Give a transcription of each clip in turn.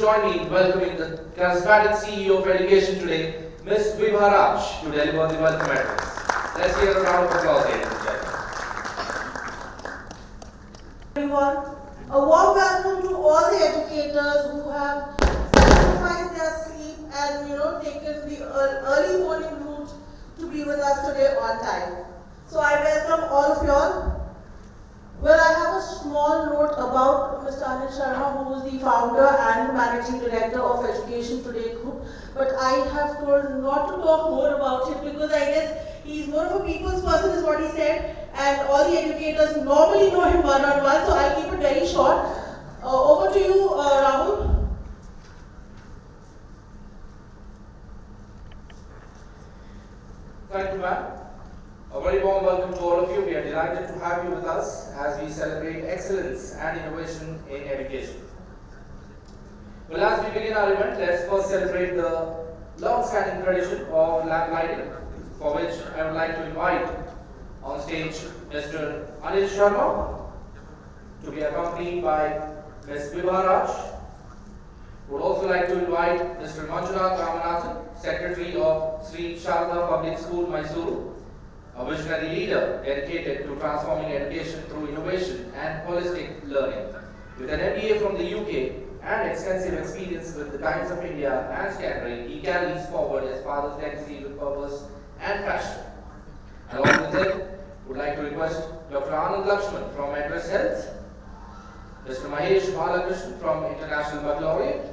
join me in welcoming the charismatic CEO of Education Today, Ms. Vibharaj, to deliver the welcome address. Let's hear a round of applause, ladies and gentlemen. Everyone, a warm welcome to all the educators who have sacrificed their sleep and taken the early morning route to be with us today on time. So I welcome all of you all. Well, I have a small note about Mr. Anil Sharma, who is the founder and the managing director of Education Today Group. But I have told not to talk more about it because I guess he's more of a people's person, is what he said. And all the educators normally know him one-on-one, so I'll keep it very short. Over to you, Rahul. Thank you, ma'am. A very warm welcome to all of you. We are delighted to have you with us as we celebrate excellence and innovation in education. Well, as we begin our event, let's first celebrate the long-standing tradition of lamp lighting, for which I would like to invite on stage Mr. Anil Sharma to be accompanied by Ms. Vibharaj. Would also like to invite Mr. Manjunath, Secretary of Sri Sarada Public School, Mysuru, a visionary leader dedicated to transforming education through innovation and holistic learning. With an MBA from the UK and extensive experience with the Times of India and Scandinavia, he carries forward his father's legacy with purpose and passion. Along with him, would like to request Dr. Anand Lakshman from Address Health, Mr. Mahesh Balakrishnan from International Baccalaureate,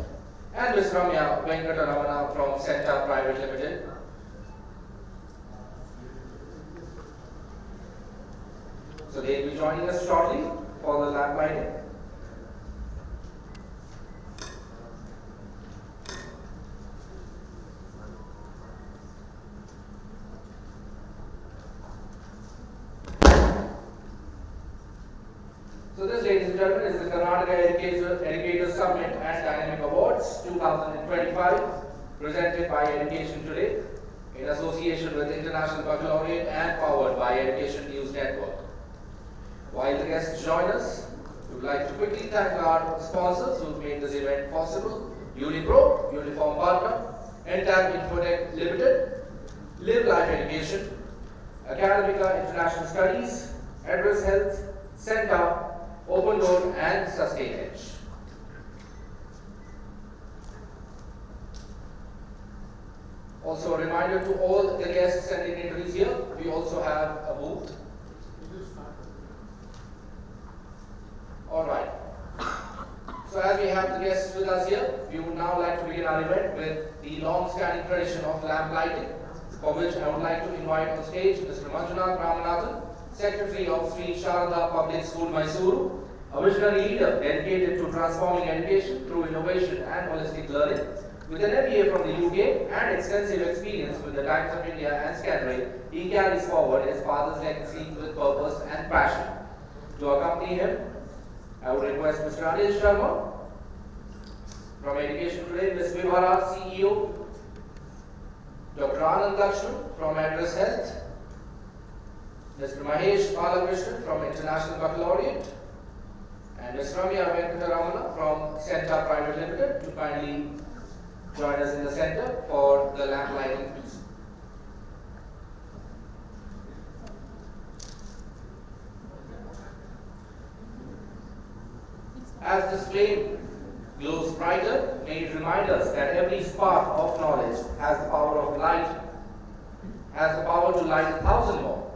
and Ms. Ramya Venkataramana from CENTA Private Limited. So they will be joining us shortly for the lamp lighting. So this, ladies and gentlemen, is the Karnataka Educator Summit and Dynamic Awards 2025, presented by Education Today in association with International Baccalaureate and powered by Education News Network. While the guests join us, we would like to quickly thank our sponsors who made this event possible: Unipro, Uniform Partner, Entab Infotech Limited, Live Life Education, Academica International Studies, Address Health, CENTA, Open Door, and Sustain Edge. Also a reminder to all the guests and dignitaries here, we also have a booth. Alright. So as we have the guests with us here, we would now like to begin our event with the long-standing tradition of lamp lighting, for which I would like to invite on stage Mr. Manjunath Ramanathan, Secretary of Sri Sarada Public School, Mysuru, a visionary leader dedicated to transforming education through innovation and holistic learning. With an MBA from the UK and extensive experience with the Times of India and Scandinavia, he carries forward his father's legacy with purpose and passion. To accompany him, I would request Mr. Anil Sharma from Education Today, Ms. Vibharaj, CEO, Dr. Anand Lakshman from Address Health, Mr. Mahesh Balakrishnan from International Baccalaureate, and Ms. Ramya Venkataramana from CENTA Private Limited to kindly join us in the center for the lamp lighting. As this flame glows brighter, may it remind us that every spark of knowledge has the power of light, has the power to light 1,000 more.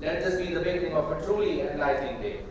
Let this be the beginning of a truly enlightening day.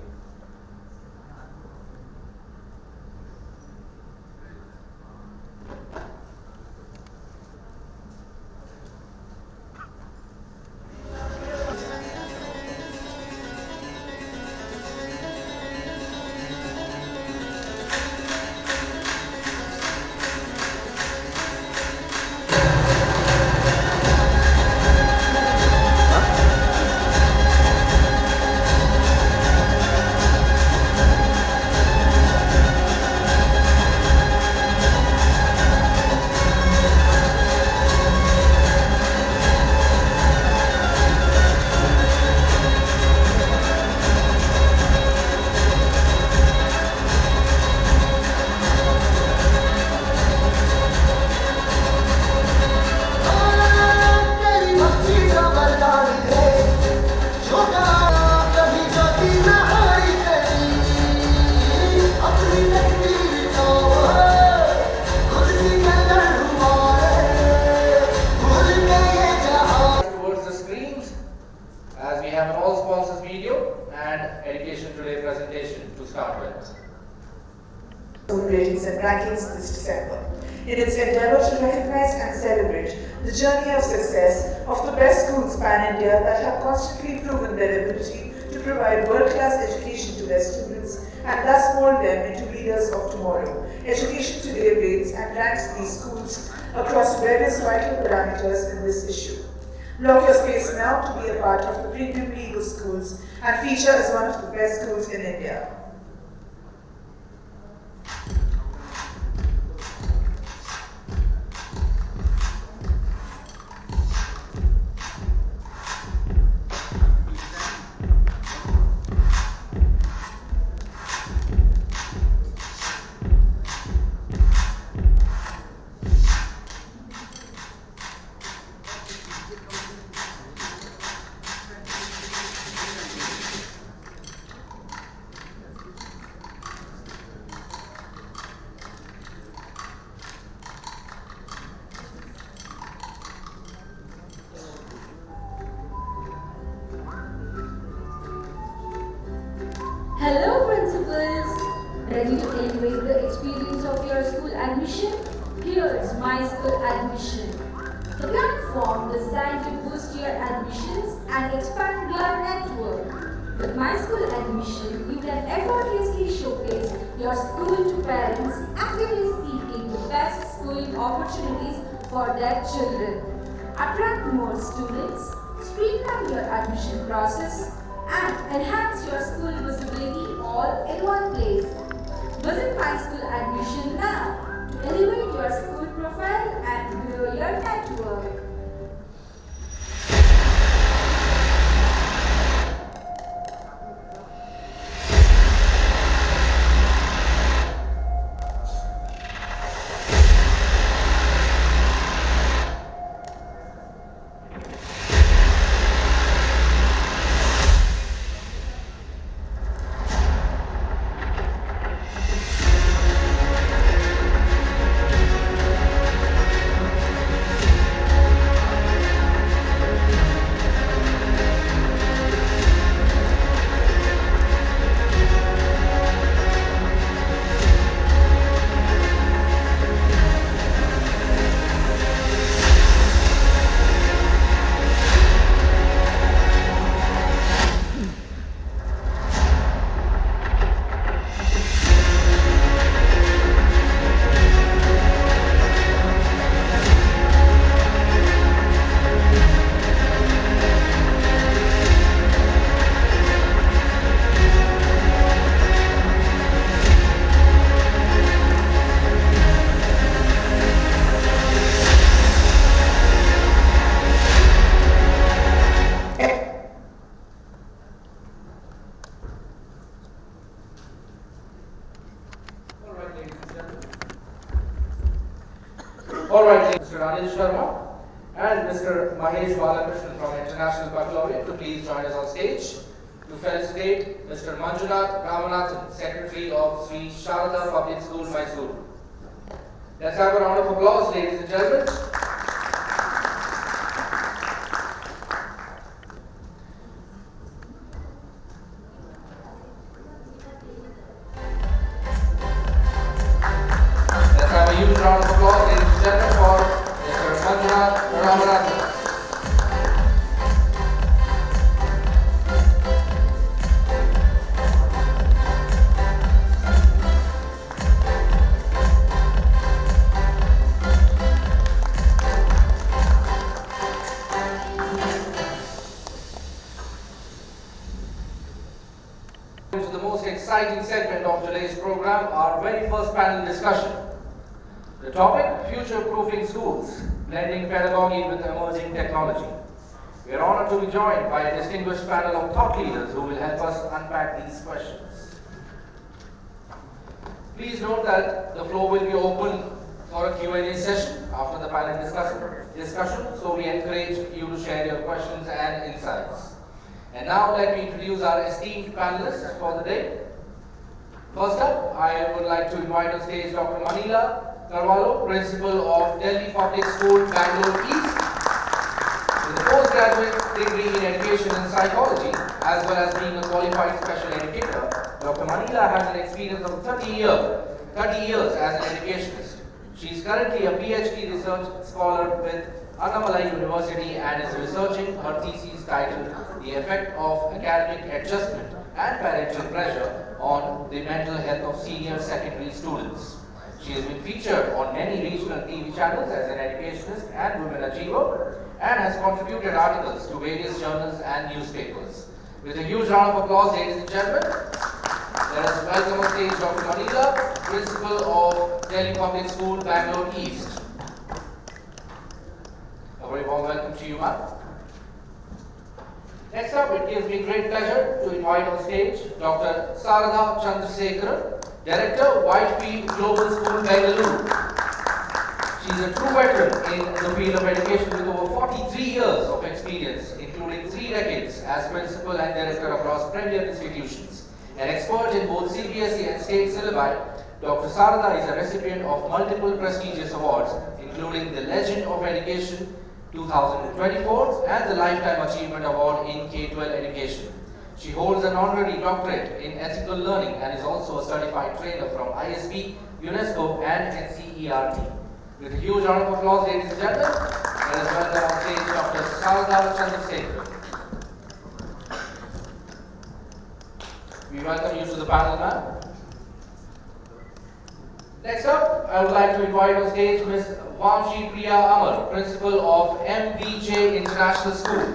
rankings this December. In its endeavor to recognize and celebrate the journey of success of the best schools pan-India that have constantly proven their ability to provide world-class education to their students and thus mold them into leaders of tomorrow, Education Today rates and ranks these schools across various vital parameters in this issue. Block your space now to be a part of the premium league of schools and feature as one of the best schools in India. Hello principals! Ready to elevate the experience of your school admission? Here's My School Admission, the platform designed to boost your admissions and expand your network. With My School Admission, you can effortlessly showcase your school to parents actively seeking the best schooling opportunities for their children. Attract more students, streamline your admission process, and enhance your school visibility all in one place. Visit My School Admission now to elevate your school profile and grow your network. Alright, Mr. Anil Sharma and Mr. Mahesh Balakrishnan from International Baccalaureate to please join us on stage to felicitate Mr. Manjunath Ramanathan, Secretary of Sri Sarada Public School, Mysuru. Let's have a round of applause, ladies and gentlemen. Let's have a huge round of applause, ladies and gentlemen, for Mr. Manjunath Ramanathan. To the most exciting segment of today's program, our very first panel discussion. The topic, future-proofing schools, blending pedagogy with emerging technology. We are honored to be joined by a distinguished panel of thought leaders who will help us unpack these questions. Please note that the floor will be open for a Q&A session after the panel discussion, so we encourage you to share your questions and insights. And now let me introduce our esteemed panelists for the day. First up, I would like to invite on stage Dr. Manila Carvalho, Principal of Delhi Public School, Bangalore East. With a postgraduate degree in Education and Psychology, as well as being a qualified special educator, Dr. Manila has an experience of 30 years 30 years as an educationist. She is currently a PhD research scholar with Annamalai University and is researching her thesis titled The Effect of Academic Adjustment and Parental Pressure on the Mental Health of Senior Secondary Students. She has been featured on many regional TV channels as an educationist and women achiever and has contributed articles to various journals and newspapers. With a huge round of applause, ladies and gentlemen, let us welcome on stage Dr. Manila, Principal of Delhi Public School, Bangalore East. A very warm welcome to you, ma'am. Next up, it gives me great pleasure to invite on stage Dr. Sarada Chandrasekaran, Director, Whitefield Global School, Bangalore. She is a true veteran in the field of education with over 43 years of experience, including 3 decades as principal and director across premier institutions. An expert in both CBSE and state syllabi, Dr. Sarada is a recipient of multiple prestigious awards, including the Legend of Education 2024 and the Lifetime Achievement Award in K-12 education. She holds an honorary doctorate in ethical learning and is also a certified trainer from ISB, UNESCO and NCERT. With a huge round of applause, ladies and gentlemen, let us welcome on stage Dr. Sarada Chandrasekaran. We welcome you to the panel, ma'am. Next up, I would like to invite on stage Ms. Vamsheepriya Amar, Principal of MVJ International School.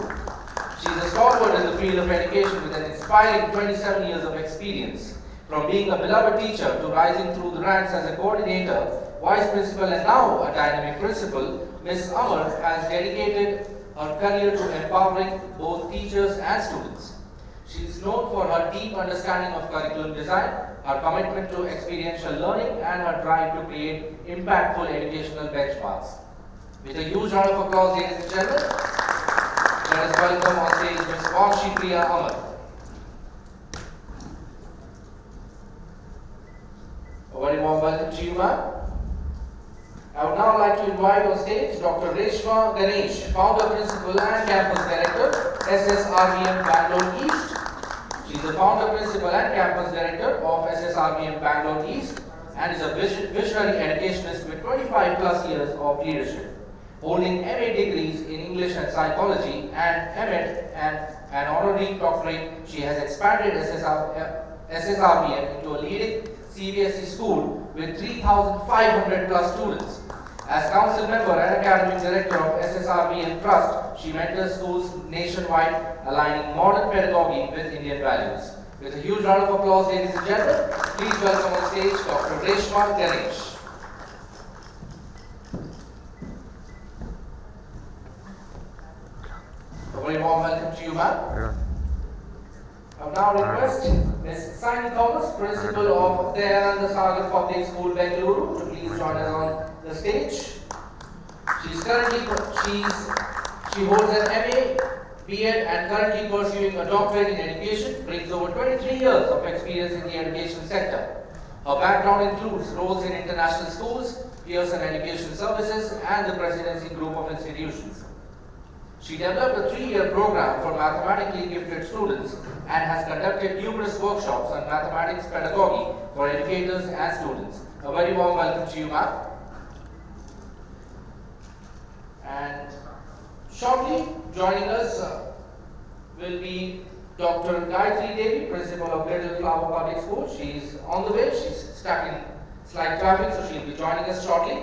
She is a stalwart in the field of education with an inspiring 27 years of experience. From being a beloved teacher to rising through the ranks as a coordinator, vice principal and now a dynamic principal, Ms. Amar has dedicated her career to empowering both teachers and students. She is known for her deep understanding of curriculum design, her commitment to experiential learning, and her drive to create impactful educational benchmarks. With a huge round of applause, ladies and gentlemen, let us welcome on stage Ms. Vamsheepriya Amar. A very warm welcome to you, ma'am. I would now like to invite on stage Dr. Reshma Ganesh, Founder, Principal and Campus Director, SSRVM Bangalore East. She is the Founder, Principal and Campus Director of SSRVM Bangalore East and is a visionary educationist with 25 plus years of leadership. Holding MA degrees in English and Psychology and MEd and an honorary doctorate, she has expanded SSRVM into a leading CBSE school with 3,500 plus students. As council member and academic director of SSRVM Trust, she mentors schools nationwide, aligning modern pedagogy with Indian values. With a huge round of applause, ladies and gentlemen, please welcome on stage Dr. Reshma Ganesh. A very warm welcome to you, ma'am. I will now request Ms. Ciny Thomas, Principal of Dayananda Public School, Bangalore, to please join us on the stage. She holds an MA, B.Ed and currently pursuing a doctorate in education, brings over 23 years of experience in the education sector. Her background includes roles in international schools, Pearson Education Services and the Presidency Group of Institutions. She developed a 3-year program for mathematically gifted students and has conducted numerous workshops on mathematics pedagogy for educators and students. A very warm welcome to you, ma'am. And shortly joining us will be Dr. Gayethri Devi, Principal of Little Flower Public School. She's on the way. She's stuck in slight traffic, so she'll be joining us shortly.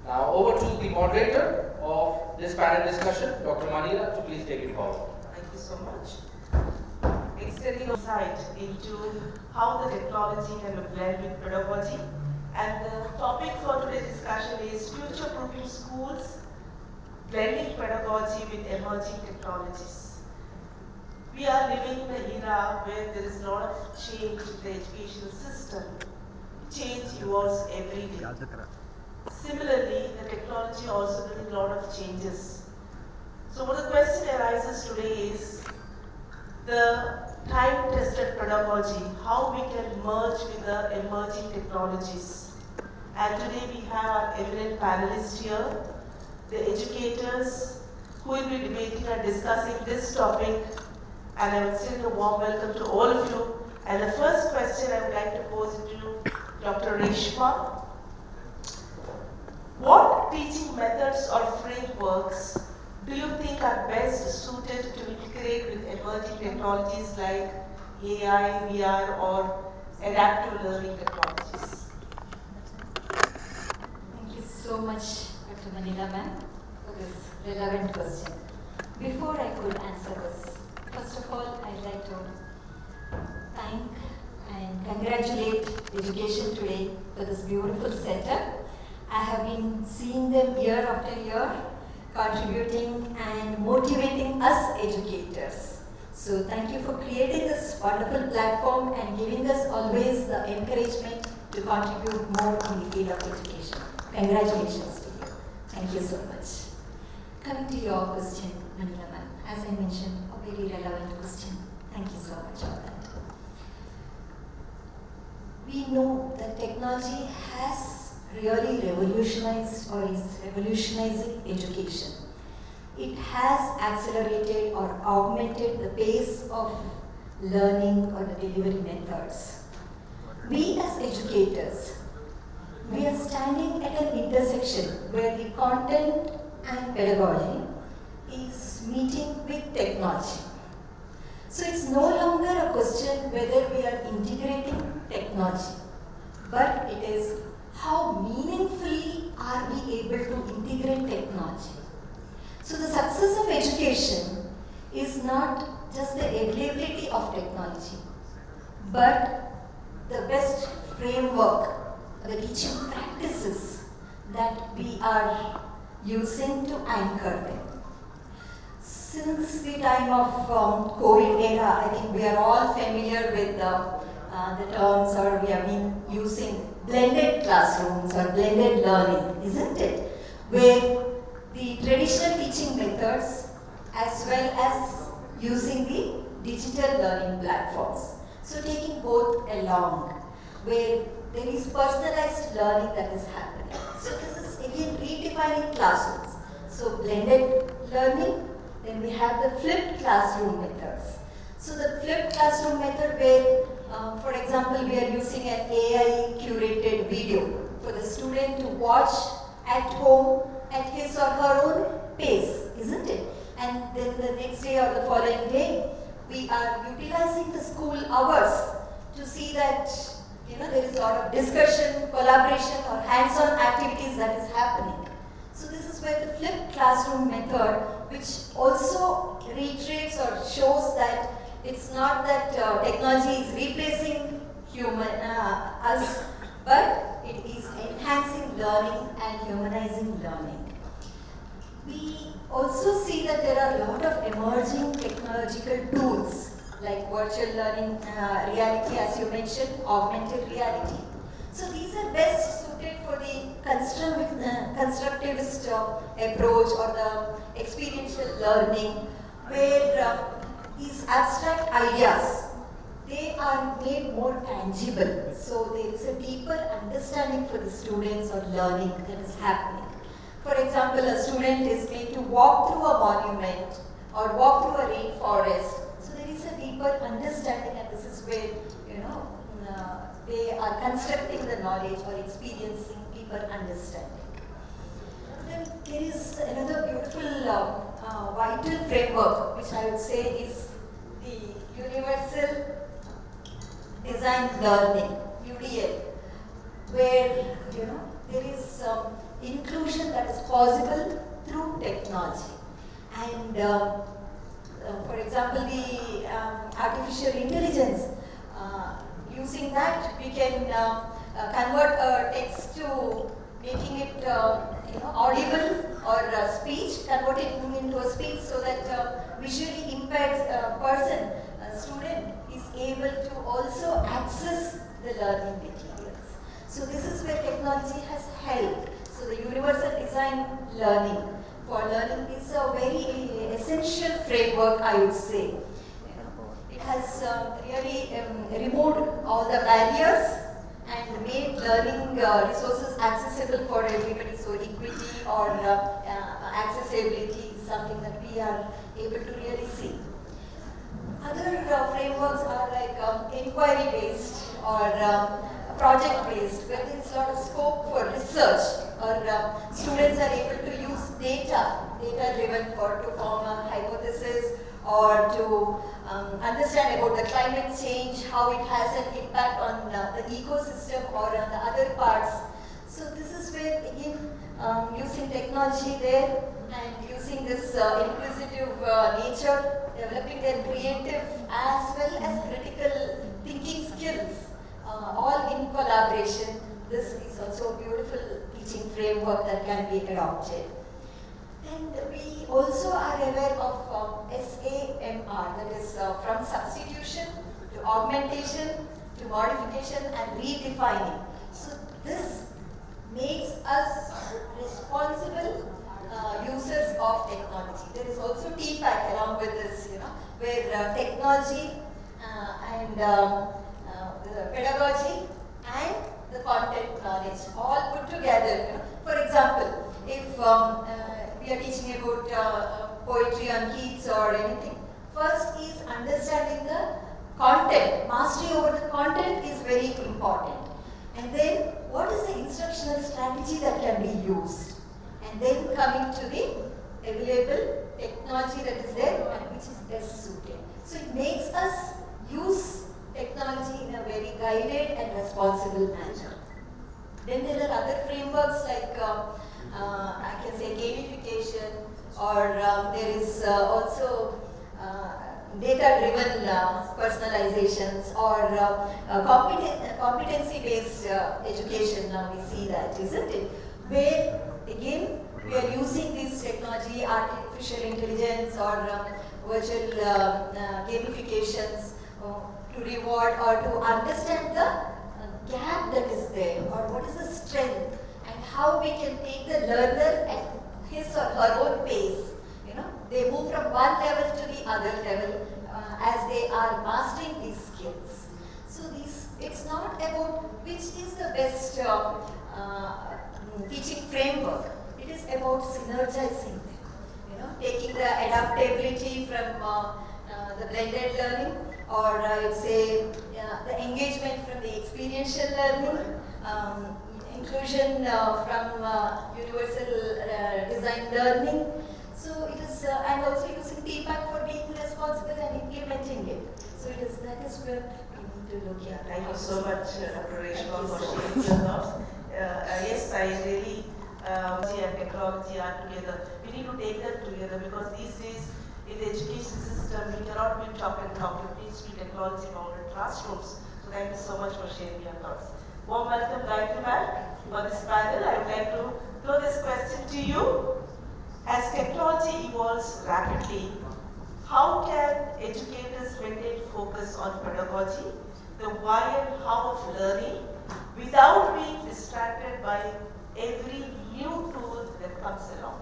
Now over to the moderator of this panel discussion, Dr. Manila, to please take it forward. Thank you so much. Extending insight into how the technology can be blended with pedagogy. And the topic for today's discussion is future-proofing schools, blending pedagogy with emerging technologies. We are living in an era where there is a lot of change in the education system. Change evolves every day. Similarly, the technology also brings a lot of changes. So what the question arises today is the time-tested pedagogy, how we can merge with the emerging technologies. And today we have our eminent panelists here, the educators who will be debating and discussing this topic. And I would say a warm welcome to all of you. And the first question I would like to pose to Dr. Reshma. What teaching methods or frameworks do you think are best suited to integrate with emerging technologies like AI, VR, or adaptive learning technologies? Thank you so much, Dr. Manila ma'am, for this relevant question. Before I could answer this, first of all, I'd like to thank and congratulate Education Today for this beautiful setup. I have been seeing them year after year, contributing and motivating us educators. So thank you for creating this wonderful platform and giving us always the encouragement to contribute more in the field of education. Congratulations to you. Thank you so much. Coming to your question, Manila ma'am, as I mentioned, a very relevant question. Thank you so much for that. We know that technology has really revolutionized or is revolutionizing education. It has accelerated or augmented the pace of learning or the delivery methods. We as educators, we are standing at an intersection where the content and pedagogy is meeting with technology. So it's no longer a question whether we are integrating technology, but it is how meaningfully are we able to integrate technology. So the success of education is not just the availability of technology, but the best framework, the teaching practices that we are using to anchor them. Since the time of COVID era, I think we are all familiar with the terms, or we have been using blended classrooms or blended learning, isn't it? Where the traditional teaching methods as well as using the digital learning platforms. So taking both along, where there is personalized learning that is happening. So this is again redefining classrooms. So blended learning, then we have the flipped classroom methods. So the flipped classroom method where, for example, we are using an AI curated video for the student to watch at home at his or her own pace, isn't it? And then the next day or the following day, we are utilizing the school hours to see that there is a lot of discussion, collaboration, or hands-on activities that is happening. So this is where the flipped classroom method, which also reiterates or shows that it's not that technology is replacing us, but it is enhancing learning and humanizing learning. We also see that there are a lot of emerging technological tools like virtual learning, reality, as you mentioned, augmented reality. So these are best suited for the constructivist approach or the experiential learning, where these abstract ideas, they are made more tangible. So there is a deeper understanding for the students or learning that is happening. For example, a student is made to walk through a monument or walk through a rainforest. So there is a deeper understanding, and this is where they are constructing the knowledge or experiencing deeper understanding. Then there is another beautiful vital framework, which I would say is the universal design learning, UDL, where there is inclusion that is possible through technology. And for example, the artificial intelligence, using that we can convert a text to making it audible, or speech, converting it into a speech, so that visually impaired person, student, is able to also access the learning materials. So this is where technology has helped. So the universal design learning for learning is a very essential framework, I would say. It has really removed all the barriers and made learning resources accessible for everybody. So equity or accessibility is something that we are able to really see. Other frameworks are like inquiry-based or project-based, where there is a lot of scope for research, or students are able to use data-driven to form a hypothesis, or to understand about the climate change, how it has an impact on the ecosystem or on the other parts. So this is where, again, using technology there and using this inquisitive nature, developing their creative as well as critical thinking skills, all in collaboration. This is also a beautiful teaching framework that can be adopted. And we also are aware of SAMR, that is from substitution to augmentation to modification and redefining. So this makes us responsible users of technology. There is also TPAC along with this, where technology and the pedagogy and the content knowledge all put together. For example, if we are teaching about poetry on Keats or anything, first is understanding the content. Mastery over the content is very important. And then, what is the instructional strategy that can be used? And then coming to the available technology that is there and which is best suited. So it makes us use technology in a very guided and responsible manner. Then there are other frameworks like I can say gamification, or there is also data-driven personalizations, or competency-based education. Now we see that, isn't it? Where again we are using this technology, artificial intelligence or virtual gamifications to reward or to understand the gap that is there, or what is the strength, and how we can take the learner at his or her own pace. They move from one level to the other level as they are mastering these skills. So it's not about which is the best teaching framework. It is about synergizing them. Taking the adaptability from the blended learning, or I would say the engagement from the experiential learning, inclusion from universal design learning. So it is, and also using TPAC for being responsible and implementing it. So that is where we need to look at. Thank you so much, Dr. Reshma, for sharing your thoughts. Yes, I really, and technology are together. We need to take them together, because these days in the education system, we cannot be talk and talk. It needs to be technology bounded classrooms. So thank you so much for sharing your thoughts. Warm welcome, Gayethri ma'am, for this panel. I would like to throw this question to you. As technology evolves rapidly, how can educators maintain focus on pedagogy, the why and how of learning, without being distracted by every new tool that comes along?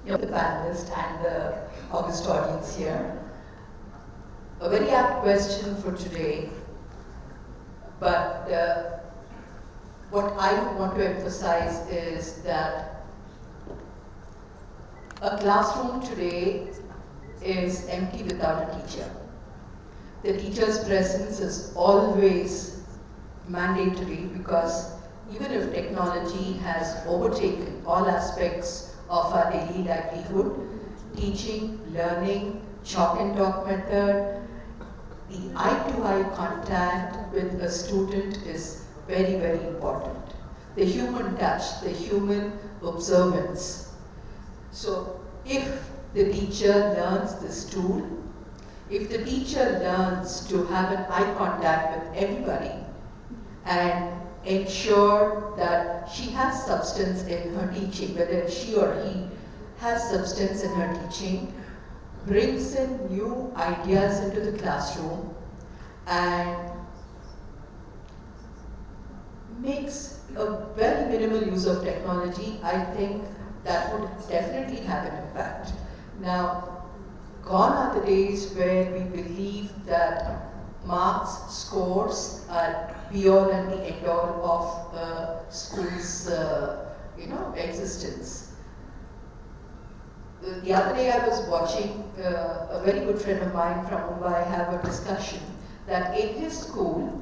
The panelists and the august audience here. A very apt question for today, but what I would want to emphasize is that a classroom today is empty without a teacher. The teacher's presence is always mandatory, because even if technology has overtaken all aspects of our daily livelihood, teaching, learning, chalk and talk method, the eye-to-eye contact with a student is very, very important. The human touch, the human observance. So if the teacher learns this tool, if the teacher learns to have an eye contact with everybody and ensure that she has substance in her teaching, whether she or he has substance in her teaching, brings in new ideas into the classroom and makes a very minimal use of technology, I think that would definitely have an impact. Now, gone are the days where we believe that marks, scores are be all and the end all of school's existence. The other day I was watching a very good friend of mine from Mumbai have a discussion that in his school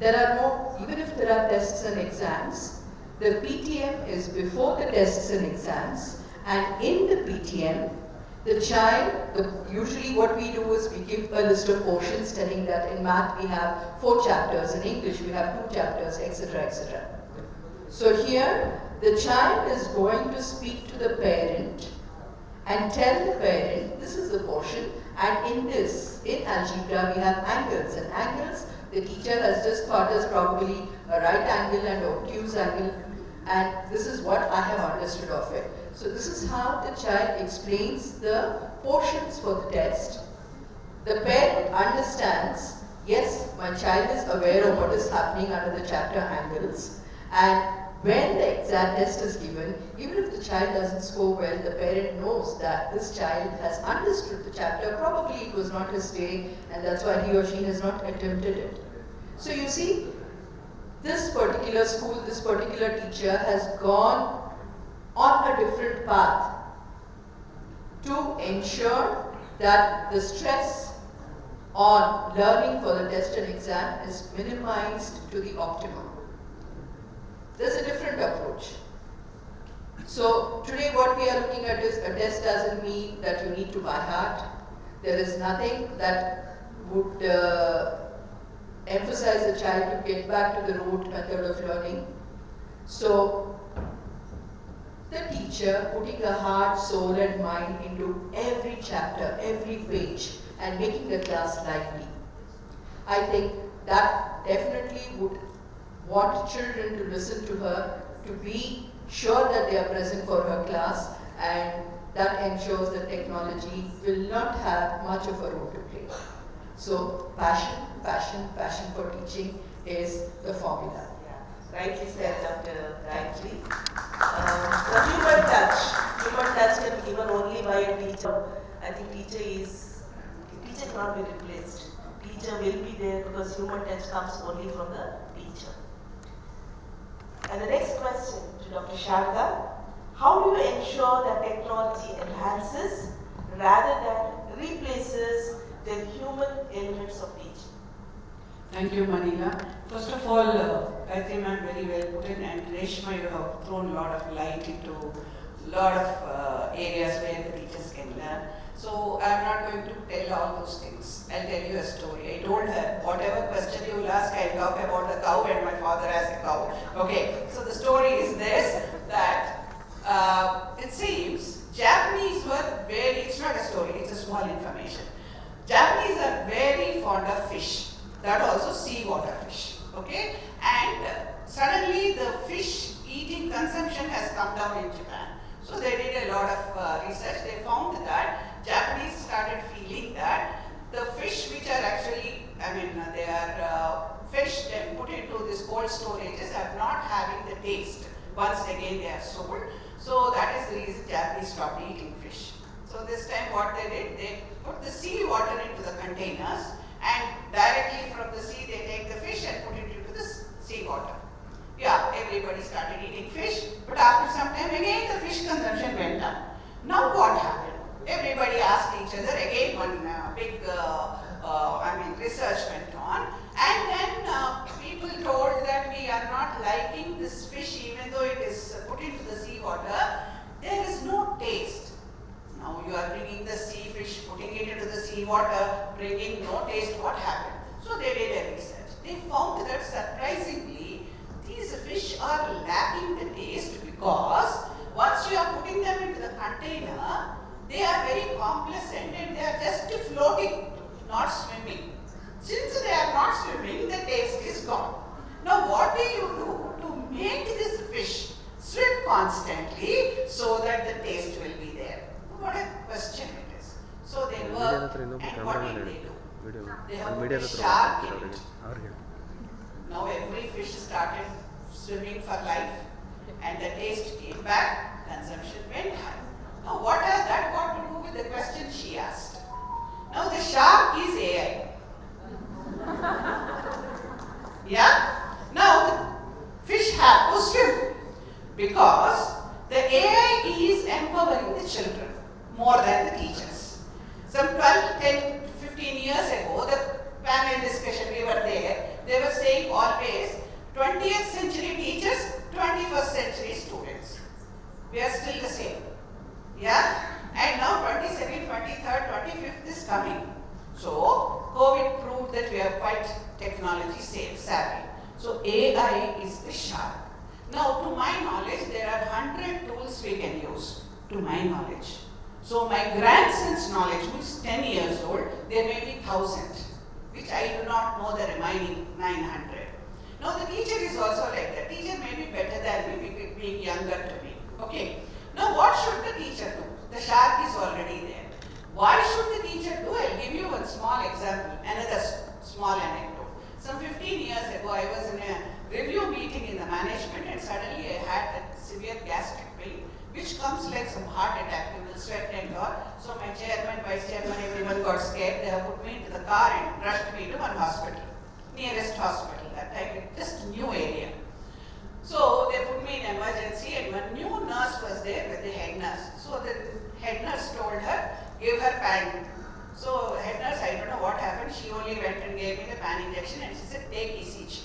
there are no, even if there are tests and exams, the PTM is before the tests and exams, and in the PTM, the child, usually what we do is we give a list of portions telling that in math we have 4 chapters, in English we have 2 chapters, etc., etc. So here, the child is going to speak to the parent and tell the parent, this is the portion, and in this, in algebra, we have angles, and angles, the teacher has just thought is probably a right angle and obtuse angle, and this is what I have understood of it. So this is how the child explains the portions for the test. The parent understands, yes, my child is aware of what is happening under the chapter angles, and when the exam test is given, even if the child doesn't score well, the parent knows that this child has understood the chapter. Probably it was not his day, and that's why he or she has not attempted it. So you see, this particular school, this particular teacher has gone on a different path to ensure that the stress on learning for the test and exam is minimized to the optimum. There's a different approach. So today what we are looking at is a test doesn't mean that you need to by heart. There is nothing that would emphasize the child to get back to the root method of learning. So the teacher putting a heart, soul and mind into every chapter, every page and making the class lively. I think that definitely would want children to listen to her, to be sure that they are present for her class, and that ensures that technology will not have much of a role to play. So passion, passion, passion for teaching is the formula. Yeah, rightly said, Dr. Gayethri. The human touch can be given only by a teacher. I think teacher cannot be replaced. Teacher will be there because human touch comes only from the teacher. And the next question to Dr. Sarada: how do you ensure that technology enhances rather than replaces the human elements of teaching? Thank you, Manila. First of all, I think I'm very well put in, and Reshma, you have thrown a lot of light into a lot of areas where the teachers can learn. So I'm not going to tell all those things. I'll tell you a story. I told her, whatever question you will ask, I'll talk about the cow and my father has a cow. Okay, so the story is this, that it seems Japanese were very, it's not a story, it's a small information. Japanese are very fond of fish, that also seawater fish, okay? And suddenly the fish eating consumption has come down in Japan. So they did a lot of research. They found that Japanese started feeling that the fish which are actually, they are fished and put into this cold storages are not having the taste. Once again they are sold. So that is the reason Japanese stopped eating fish. So this time what they did, they put the sea water into the containers and directly from the sea they take the fish and put it into the sea water. Yeah, everybody started eating fish, but after some time again the fish consumption went down. Now what happened? Everybody asked each other, again one big research went on, and then people told that we are not liking this fish even though it is put into the sea water, there is no taste. Now you are bringing the sea fish, putting it into the sea water, bringing no taste, what happened? So they did a research. They found that surprisingly, these fish are lacking the taste because once you are putting them into the container, they are very complacent and they are just floating, not swimming. Since they are not swimming, the taste is gone. Now what do you do to make this fish swim constantly so that the taste will be there? What a question it is. So they work, and what did they do? They have put a shark in it. Now every fish started swimming for life and the taste came back, consumption went high. Now what has that got to do with the question she asked? Now the shark is AI. Yeah? Now the fish have to swim because the AI is empowering the children more than the teachers. Some 12, 10, 15 years ago, the panel discussion we were there, they were saying all We are still the same. Yeah? And now 22nd, 23rd, 25th is coming. So, COVID proved that we are quite technology savvy. So, AI is the shark. Now, to my knowledge, there are 100 tools we can use, to my knowledge. So, my grandson's knowledge, who is 10 years old, there may be 1,000, which I do not know the remaining 900. Now, the teacher is also like that. Teacher may be better than me, being younger to me. Okay. Now, what should the teacher do? The shark is already there. Why should the teacher do? I'll give you one small example, another small anecdote. Some 15 years ago, I was in a review meeting in the management and suddenly I had a severe gastric pain, which comes like some heart attack. You will sweat and all. So my chairman, vice chairman, everyone got scared. They have put me into the car and rushed me to one hospital, nearest hospital that time, just new area. So they put me in emergency and one new nurse was there with the head nurse. So the head nurse told her, give her pan. So head nurse, I don't know what happened. She only went and gave me the pan injection and she said, take ECG.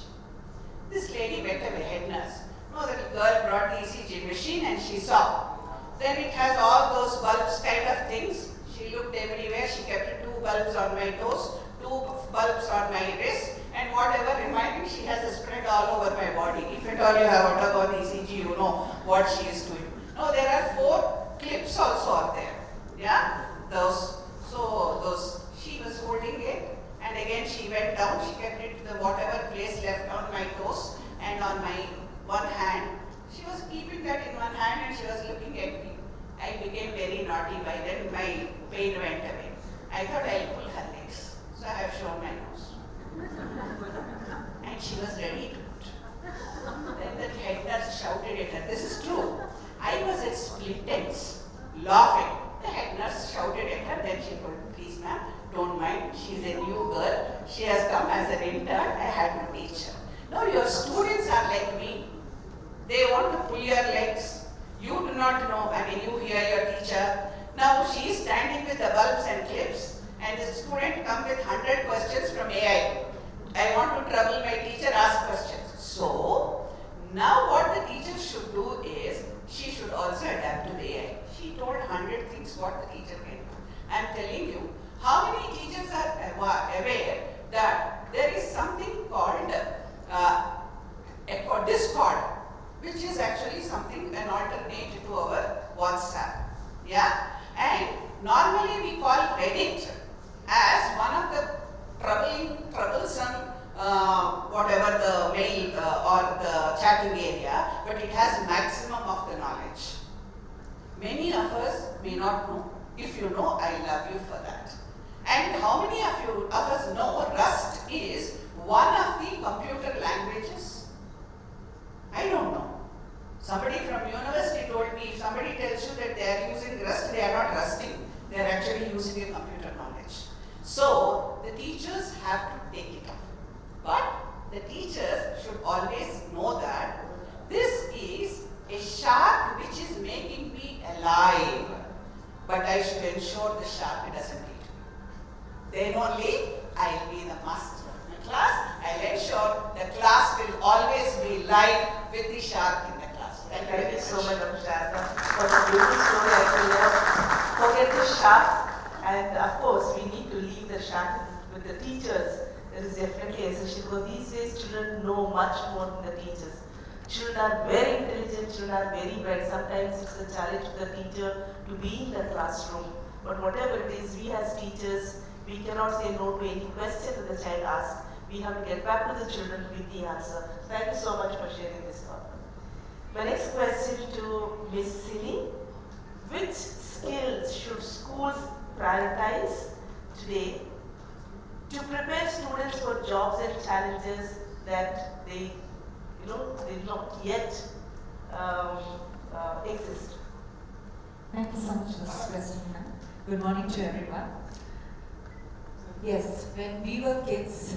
This lady went away, head nurse. No, the girl brought the ECG machine and she saw. Then it has all those bulbs kind of things. She looked everywhere. She kept 2 bulbs on my toes, 2 bulbs on my wrist, and whatever remaining she has spread all over my body. If at all you have undergone ECG, you know what she is doing. Now there are 4 clips also are there. Yeah? Those she was holding it, and again she went down, she kept it the whatever place left on my toes and on my one hand. She was keeping that in one hand and she was looking at me. I became very naughty. By then my pain went away. I thought I'll pull her legs. So I have shown my nose. And she was ready to put. Then the head nurse shouted at her. This is true. I was at split ends, laughing. The head nurse shouted at her. Then she told, please ma'am, don't mind. She's a new girl. She has come as an intern. I had to teach her. Now your students are like me. They want to pull your legs. You do not know. I mean, you hear your teacher. Now she is standing with the bulbs and clips, and the student come with 100 questions from AI. I want to trouble my teacher, ask questions. So now what the teacher should do is, she should also adapt to the AI. She told 100 things what the teacher can do. I am telling you, how many teachers are aware that there is something called Discord, which is actually something, an alternate to our WhatsApp. Yeah? And normally we call Reddit as one of the troublesome, whatever the mail or the chatting area, but it has maximum of the knowledge. Many of us may not know. If you know, I love you for that. And how many of us know Rust is one of the computer languages? I don't know. Somebody from university told me, if somebody tells you that they are using Rust, they are not rusting. They are actually using a computer knowledge. So, the teachers have to take it up. But the teachers should always know that this is a shark which is making me alive. But I should ensure the shark doesn't eat me. Then only I will be the master of the class. I will ensure the class will always be live with the shark in the class. Thank you so much, Dr. Sarada, for the beautiful story. Forget the shark, and of course, we need to leave the shark with the teachers. That is definitely essential, because these days children know much more than the teachers. Children are very intelligent, children are very bright. Sometimes it's a challenge to the teacher to be in the classroom. But whatever it is, we as teachers, we cannot say no to any question that the child asks. We have to get back to the children with the answer. Thank you so much for sharing this thought. My next question to Ms. Ciny. Which skills should schools prioritize today to prepare students for jobs and challenges that they do not yet exist? Thank you so much for this question, ma'am. Good morning to everyone. Yes, when we were kids,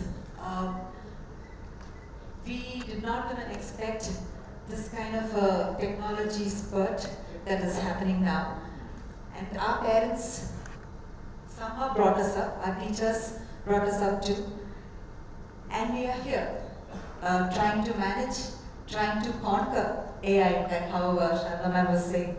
we did not even expect this kind of a technology spurt that is happening now. And our parents somehow brought us up, our teachers brought us up too. And we are here, trying to manage, trying to conquer AI, like however Sharma was saying.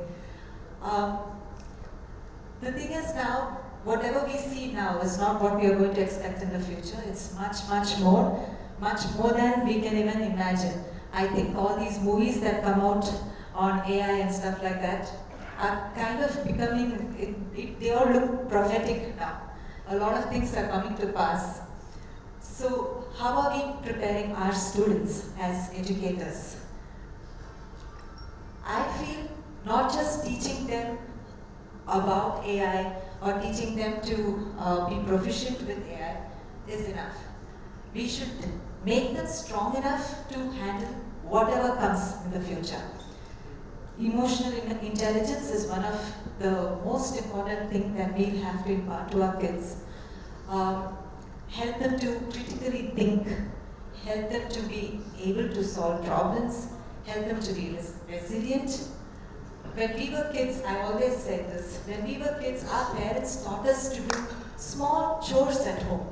The thing is now, whatever we see now is not what we are going to expect in the future. It's much more than we can even imagine. I think all these movies that come out on AI and stuff like that are kind of becoming, they all look prophetic now. A lot of things are coming to pass. So how are we preparing our students as educators? I feel not just teaching them about AI or teaching them to be proficient with AI is enough. We should make them strong enough to handle whatever comes in the future. Emotional intelligence is one of the most important things that we have to impart to our kids. Help them to critically think, help them to be able to solve problems, help them to be resilient. When we were kids, I always say this, when we were kids, our parents taught us to do small chores at home.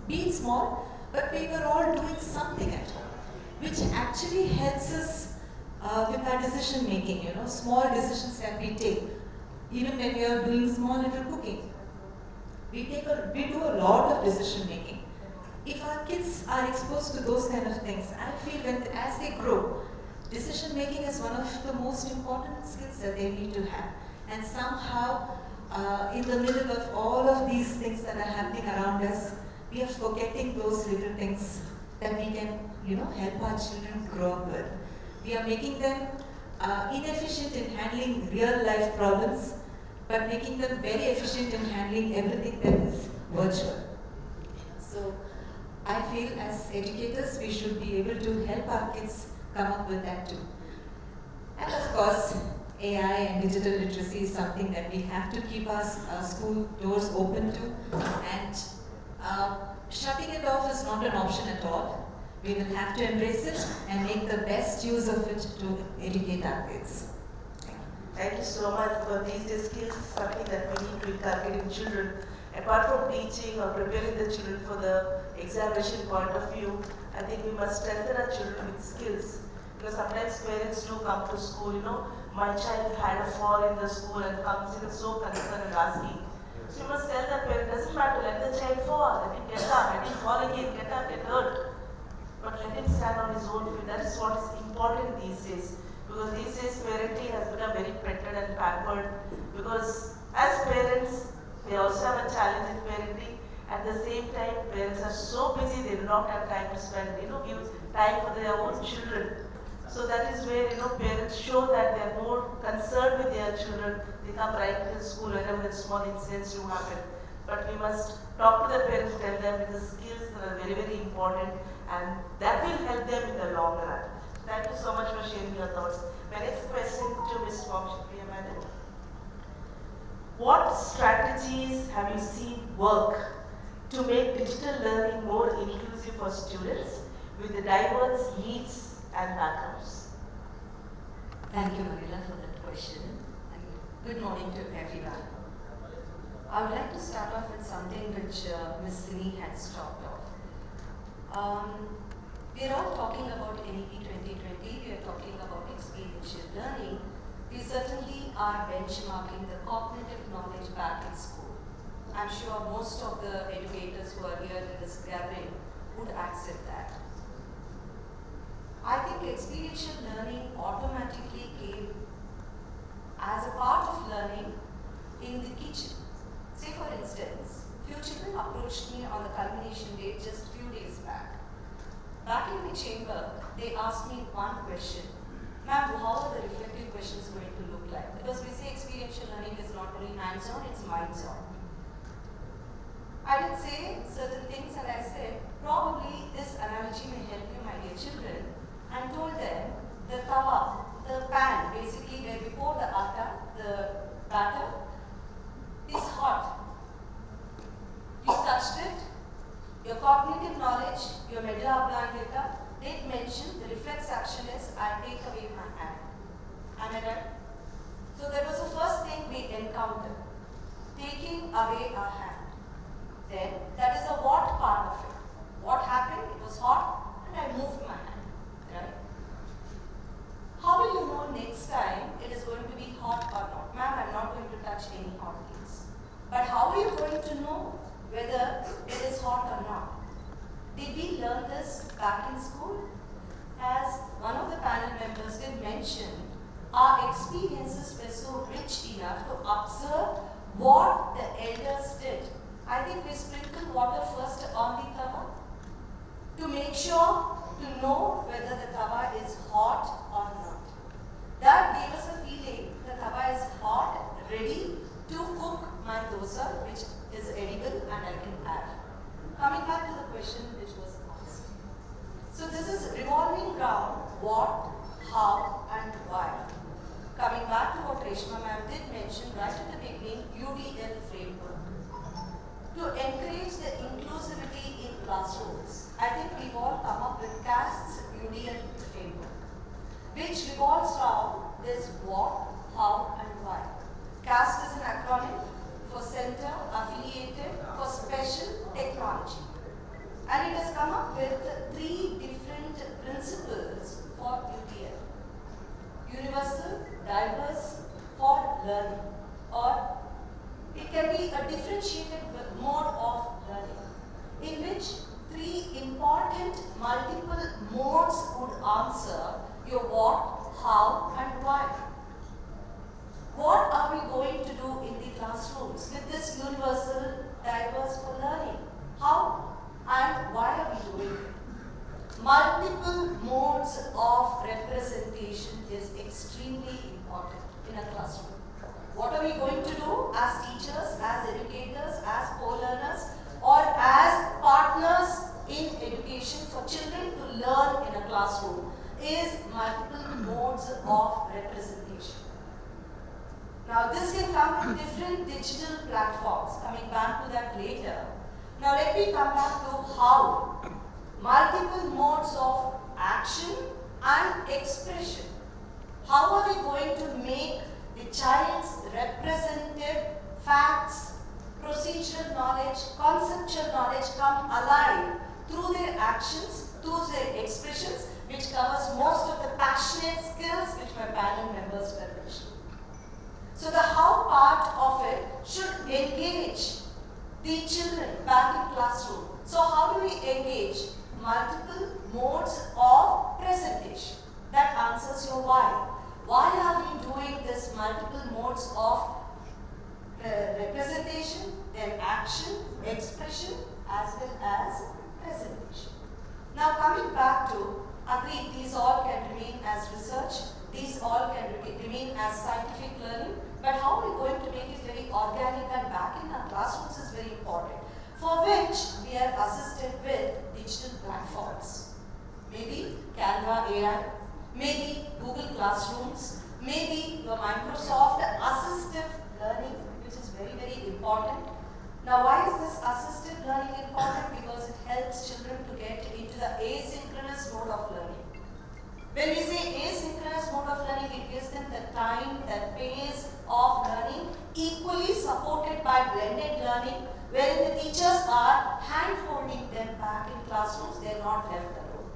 Be it small, but we were all doing something at home, which actually helps us with our decision making, small decisions that we take. Even when we are doing small little cooking, we do a lot of decision making. If our kids are exposed to those kind of things, I feel as they grow, decision making is one of the most important skills that they need to have. And somehow, in the middle of all of these things that are happening around us, we are forgetting those little things that we can, help our children grow up with. We are making them inefficient in handling real life problems, but making them very efficient in handling everything that is virtual. So I feel as educators, we should be able to help our kids come up with that too. And of course, AI and digital literacy is something that we have to keep our school doors open to, and shutting it off is not an option at all. We will have to embrace it and make the best use of it to educate our kids. Thank you so much for these skills, something that we need to inculcate in children. Apart from teaching or preparing the children for the examination point of view, I think we must strengthen our children with skills. Because sometimes parents do come to school, my child had a fall in the school and comes in so concerned and asking. So you must tell the parent, doesn't matter, let the child fall, let him get up, let him fall again, get up, get hurt. But let him stand on his own feet. That is what is important these days. Because these days parenting has become very petted and pampered. Because as parents, they also have a challenge in parenting. At the same time, parents are so busy, they do not have time to spend, give time for their own children. So that is where, parents show that they are more concerned with their children. They come right to the school whenever the small incidents do happen. But we must talk to the parents, tell them the skills that are very, very important, and that will help them in the long run. Thank you so much for sharing your thoughts. My next question to Ms. Vamsheepriya, madam. What strategies have you seen work to make digital learning more inclusive for students with the diverse needs and backgrounds? Thank you, Manila, for that question. And good morning to everyone. I would like to start off with something which Ms. Ciny had stopped off. We are all talking about NEP 2020, we are talking about experiential learning. We certainly are benchmarking the cognitive knowledge back in school. I'm sure most of the educators who are here in this gathering would accept that. I think experiential learning automatically came as a part of learning in the kitchen. Say for instance, few children approached me on the culmination date just few days back. Back in the chamber, they asked me one question. Ma'am, how are the reflective questions going to look like? Because we say experiential learning is not only hands-on, it's minds-on. I did say certain things and I said, probably this analogy may help you, my dear children, and told them the tawa, the pan, basically where we pour the atta, the batter, is hot. You touched it, your cognitive knowledge, your medulla oblongata, did mention the reflex action is I take away my hand. Am I right? So that was the first thing we encountered, taking away our hand. Then that is the what part of it. What happened? It was hot and I moved my hand. Right? we learn this back in school? As one of the panel members did mention, our experiences were so rich enough to observe what the elders did. I think we sprinkled water first on the tawa to make sure to know whether the tawa is hot or not. That gave us a feeling the tawa is hot, ready to cook my dosa, which is edible and I can have. Coming back to the question which was asked. So this is revolving around what, how and why. Coming back to what Reshma ma'am did mention right at the beginning, UDL framework. To encourage the inclusivity in classrooms, I think we've all come up with CAST's UDL framework, which revolves around this what, how and why. CAST is an acronym for Center Affiliated for Special Technology. And it has come up with 3 different principles for UDL. Universal, diverse for learning, or it can be a differentiated mode of learning, in which 3 important multiple modes would answer your what, how and why. What are we going to do in the classrooms with this universal, diverse for learning? How and why are we doing it? Multiple modes of representation is extremely important in a classroom. What are we going to do as teachers, as educators, as co-learners, or as partners in education for children to learn in a classroom is multiple modes of representation. Now this can come with different digital platforms, coming back to that later. Now let me come back to how. Multiple modes of action and expression. How are we going to make the child's representative facts, procedural knowledge, conceptual knowledge come alive through their actions, through their expressions, which covers most of the passionate skills which my panel members were mentioning. So the how part of it should engage the children back in classroom. So how do we engage? Multiple modes of presentation. That answers your why. Why are we doing this multiple modes of representation, then action, expression, as well as presentation? Now coming back to, agreed, these all can remain as research, these all can remain as scientific learning, but how are we going to make it very organic and back in our classrooms is very important, for which we are assisted with digital platforms. Maybe Canva AI, maybe Google Classrooms, maybe your Microsoft assistive learning, which is very, very important. Now why is this assistive learning important? Because it helps children to get into the asynchronous mode of learning. When we say asynchronous mode of learning, it gives them the time, the pace of learning, equally supported by blended learning, wherein the teachers are hand-holding them back in classrooms, they are not left alone.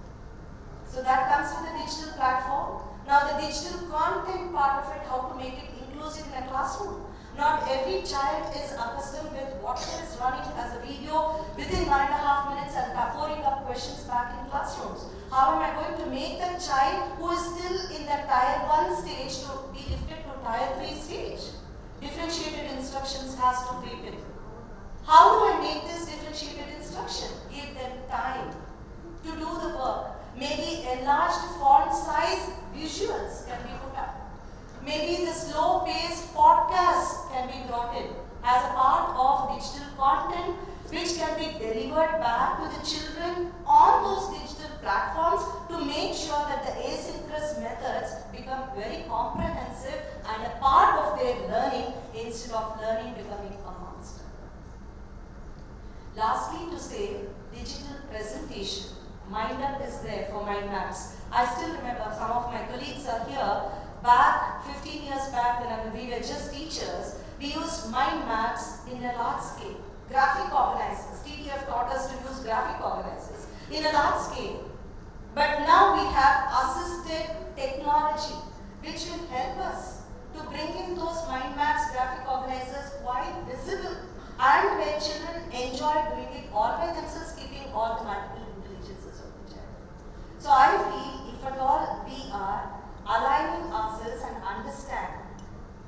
So that comes with the digital platform. Now the digital content part of it, how to make it inclusive in a classroom. Not every child is accustomed with what is running as a video within 1.5 minutes and pouring up questions back in classrooms. How am I going to make the child who is still in the tier 1 stage to be lifted to tier 3 stage? Differentiated instructions has to creep in. How do I make this differentiated instruction? Give them time to do the work. Maybe enlarged font size visuals can be put up. Maybe the slow-paced podcast can be brought in as a part of digital content which can be delivered back to the children on those digital platforms to make sure that the asynchronous methods become very comprehensive and a part of their learning instead of learning becoming a monster. Lastly, to say digital presentation. Mind Up is there for mind maps. I still remember some of my colleagues are here. Back 15 years back when we were just teachers, we used mind maps in a large scale. Graphic organizers. TTF taught us to use graphic organizers in a large scale. But now we have assisted technology which will help us to bring in those mind maps, graphic organizers quite visible and where children enjoy doing it all by themselves, keeping all the multiple So I feel if at all we are aligning ourselves and understand,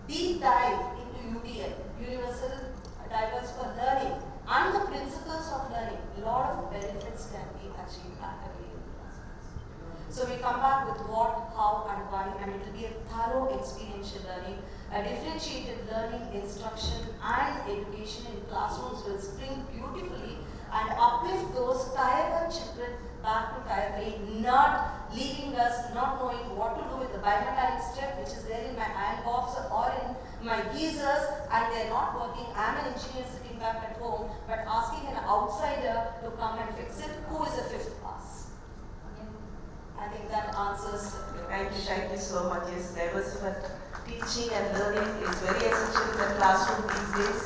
deep dive into UDL, Universal Diversity for Learning, and the principles of learning, a lot of benefits can be achieved practically in classrooms. So we come back with what, how, and why, and it will be a thorough experiential learning. A differentiated learning, instruction, and education in classrooms will spring beautifully and uplift those Tier 1 children back to Tier 3, not leaving us not knowing what to do with the biometallic strip which is there in my iron box or in my geysers, and they're not working. I'm an engineer sitting back at home, but asking an outsider to come and fix it, who is a fifth class? I think that answers. Thank you so much. Yes, diversified teaching and learning is very essential in the classroom these days,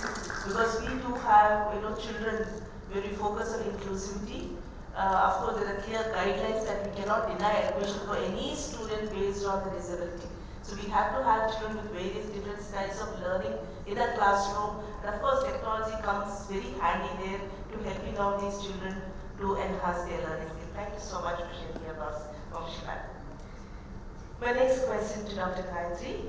because we do have children where we focus on inclusivity. Of course, there are clear guidelines that we cannot deny admission for any student based on the disability. So we have to have children with various different styles of learning in the classroom. And of course, technology comes very handy there to helping out these children to enhance their learning skills. Thank you so much for sharing your thoughts, Vamsheepriya. My next question to Dr. Gayethri.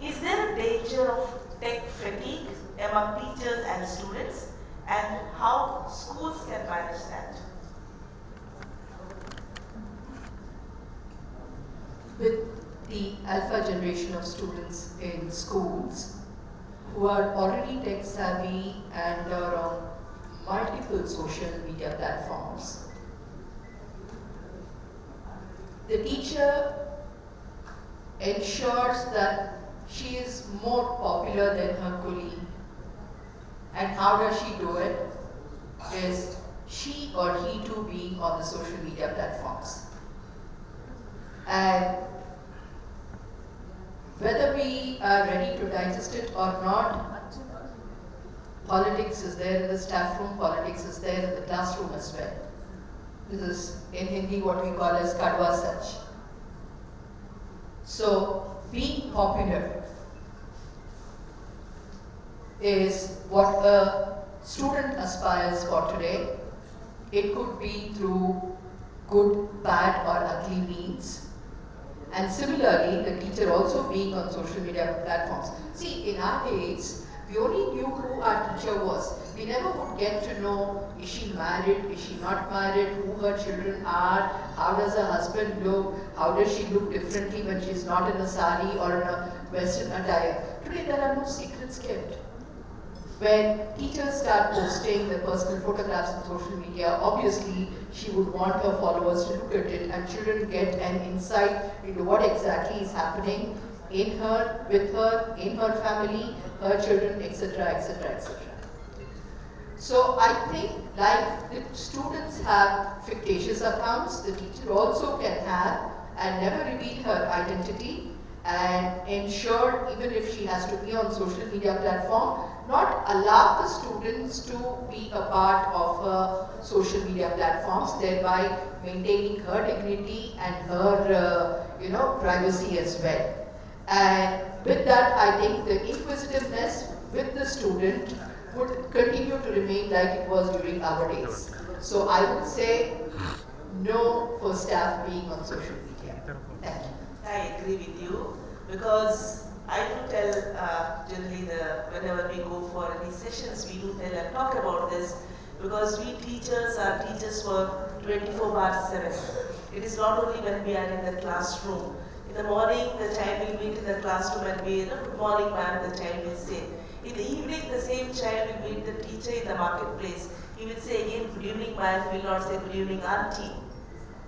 Is there a danger of tech fatigue among teachers and students, and how schools can manage that? With the alpha generation of students in schools who are already tech savvy and are on multiple social media platforms, the teacher ensures that she is more popular than her colleague. And how does she do it? Is she or he too being on the social media platforms. And whether we are ready to digest it or not, politics is there in the staff room, politics is there in the classroom as well. This is in Hindi what we call as kadwa sach. So being popular is what a student aspires for today. It could be through good, bad or ugly means. And similarly, the teacher also being on social media platforms. See, in our days, we only knew who our teacher was. We never would get to know, is she married, is she not married, who her children are, how does her husband look, how does she look differently when she's not in a sari or in a western attire. Today there are no secrets kept. When teachers start posting their personal photographs on social media, obviously she would want her followers to look at it, and children get an insight into what exactly is happening in her, with her, in her family, her children, etc., etc., etc. So I think like the students have fictitious accounts, the teacher also can have and never reveal her identity, and ensure, even if she has to be on social media platform, not allow the students to be a part of her social media platforms, thereby maintaining her dignity and her privacy as well. And with that, I think the inquisitiveness with the student would continue to remain like it was during our days. So I would say no for staff being on social media. Thank you. I agree with you, because I do tell generally whenever we go for any sessions, we do tell and talk about this, because we teachers are teachers for 24/7. It is not only when we are in the classroom. In the morning, the child will meet in the classroom and we, good morning ma'am, the child will say. In the evening, the same child will meet the teacher in the marketplace. He will say again, good evening ma'am, he will not say good evening auntie.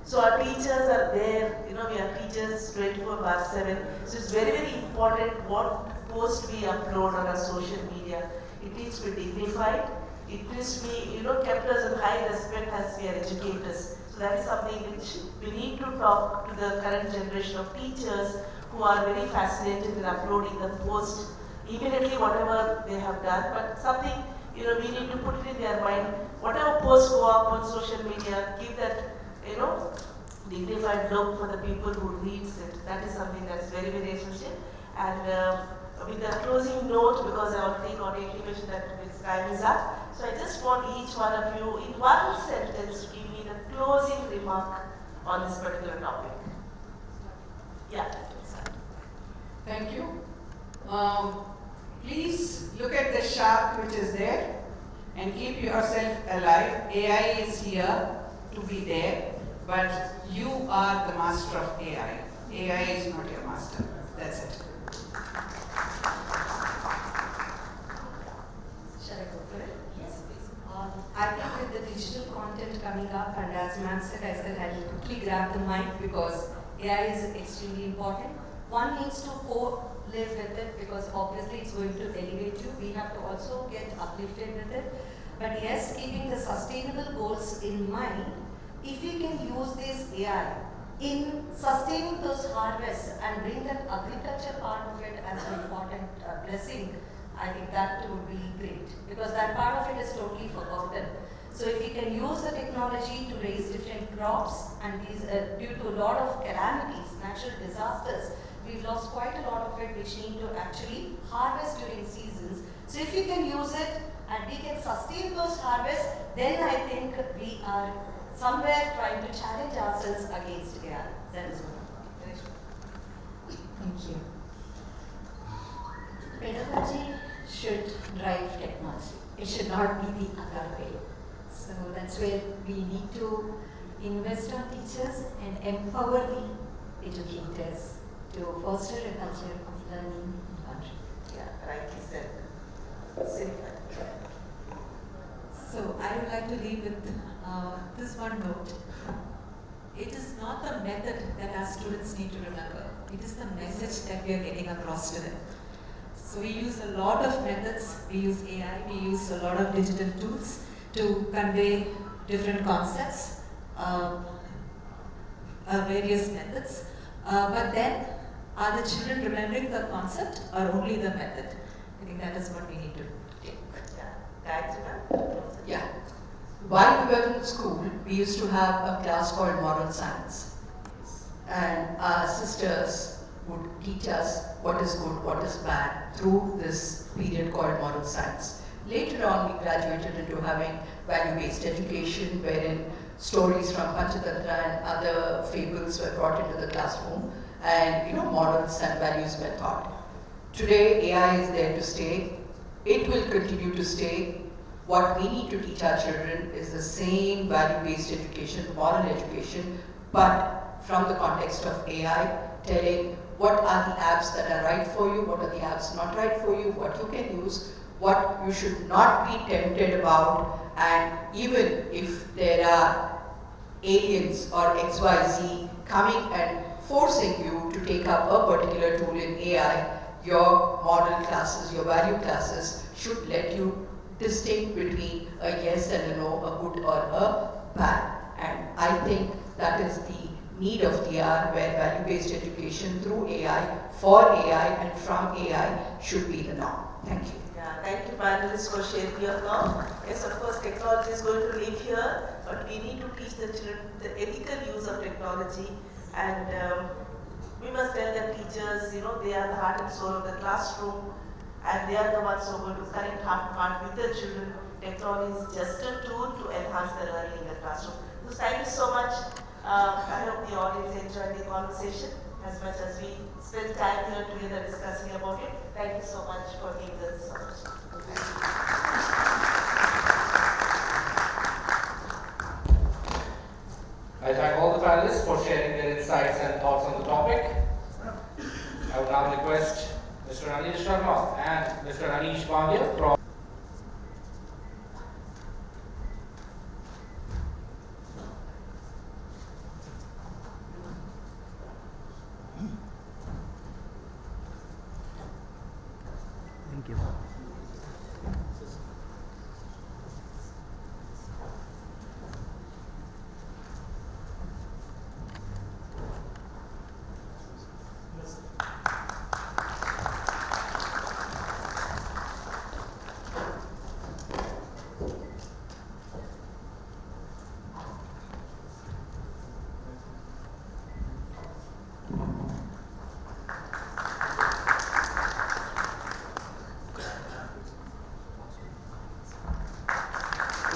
So our teachers are there, we are teachers 24/7. So it's very, very important what post we upload on our social media. It needs to be dignified. It needs to be, kept us in high respect as we are educators. So that is something which we need to talk to the current generation of teachers who are very fascinated in uploading the post immediately whatever they have done. But something, we need to put it in their mind. Whatever posts go up on social media, give that dignified look for the people who reads it. That is something that's very, very essential. And with the closing note, because I already got intimation that its time is up, so I just want each one of you in one sentence to give me the closing remark on this particular topic. Yeah. Thank you. Please look at the shark which is there and keep yourself alive. AI is here to be there, but you are the master of AI. AI is not your master. That's it. Shall I go for it? Yes, please. I think with the digital content coming up, and as ma'am said, I said I will quickly grab the mic because AI is extremely important. One needs to co-live with it because obviously it's going to elevate you. We have to also get uplifted with it. But yes, keeping the sustainable goals in mind, if we can use this AI in sustaining those harvests and bring that agriculture part of it as an important blessing, I think that would be great because that part of it is totally forgotten. So if we can use the technology to raise different crops and these due to a lot of calamities, natural disasters, we've lost quite a lot of it which need to actually harvest during seasons. So if we can use it and we can sustain those harvests, then I think we are somewhere trying to challenge ourselves against AI. That is one. Thank you. Pedagogy should drive technology. It should not be the other way. So that's where we need to invest on teachers and empower the educators to foster a culture of learning in the country. Yeah, rightly said. So I would like to leave with this one note. It is not the method that our students need to remember. It is the message that we are getting across to them. So we use a lot of methods. We use AI. We use a lot of digital tools to convey different concepts, various methods. But then, are the children remembering the concept or only the method? I think that is what we need to take. Yeah. While we were in school, we used to have a class called moral science. And our sisters would teach us what is good, what is bad through this period called moral science. Later on, we graduated into having value-based education, wherein stories from Panchatantra and other fables were brought into the classroom, and morals and values were taught. Today, AI is there to stay. It will continue to stay. What we need to teach our children is the same value-based education, moral education, but from the context of AI, telling what are the apps that are right for you, what are the apps not right for you, what you can use, what you should not be tempted about, and even if there are aliens or XYZ coming and forcing you to take up a particular tool in AI, your moral classes, your value classes should let you distinct between a yes and a no, a good or a bad. And I think that is the need of the hour, where value-based education through AI, for AI and from AI should be the norm. Thank you. Yeah, thank you panelists for sharing your thought. Yes, of course, technology is going to live here, but we need to teach the children the ethical use of technology, and we must tell the teachers, they are the heart and soul of the classroom, and they are the ones who are going to connect heart to heart with the children. Technology is just a tool to enhance the learning in the classroom. So thank you so much. I hope the audience enjoyed the conversation as much as we spent time here together discussing about it. Thank you so much for giving us this opportunity. I thank all the panelists for sharing their insights and thoughts on the topic. I would now request Mr. Anil Sharma and Mr. Anish Bhangia from Thank you.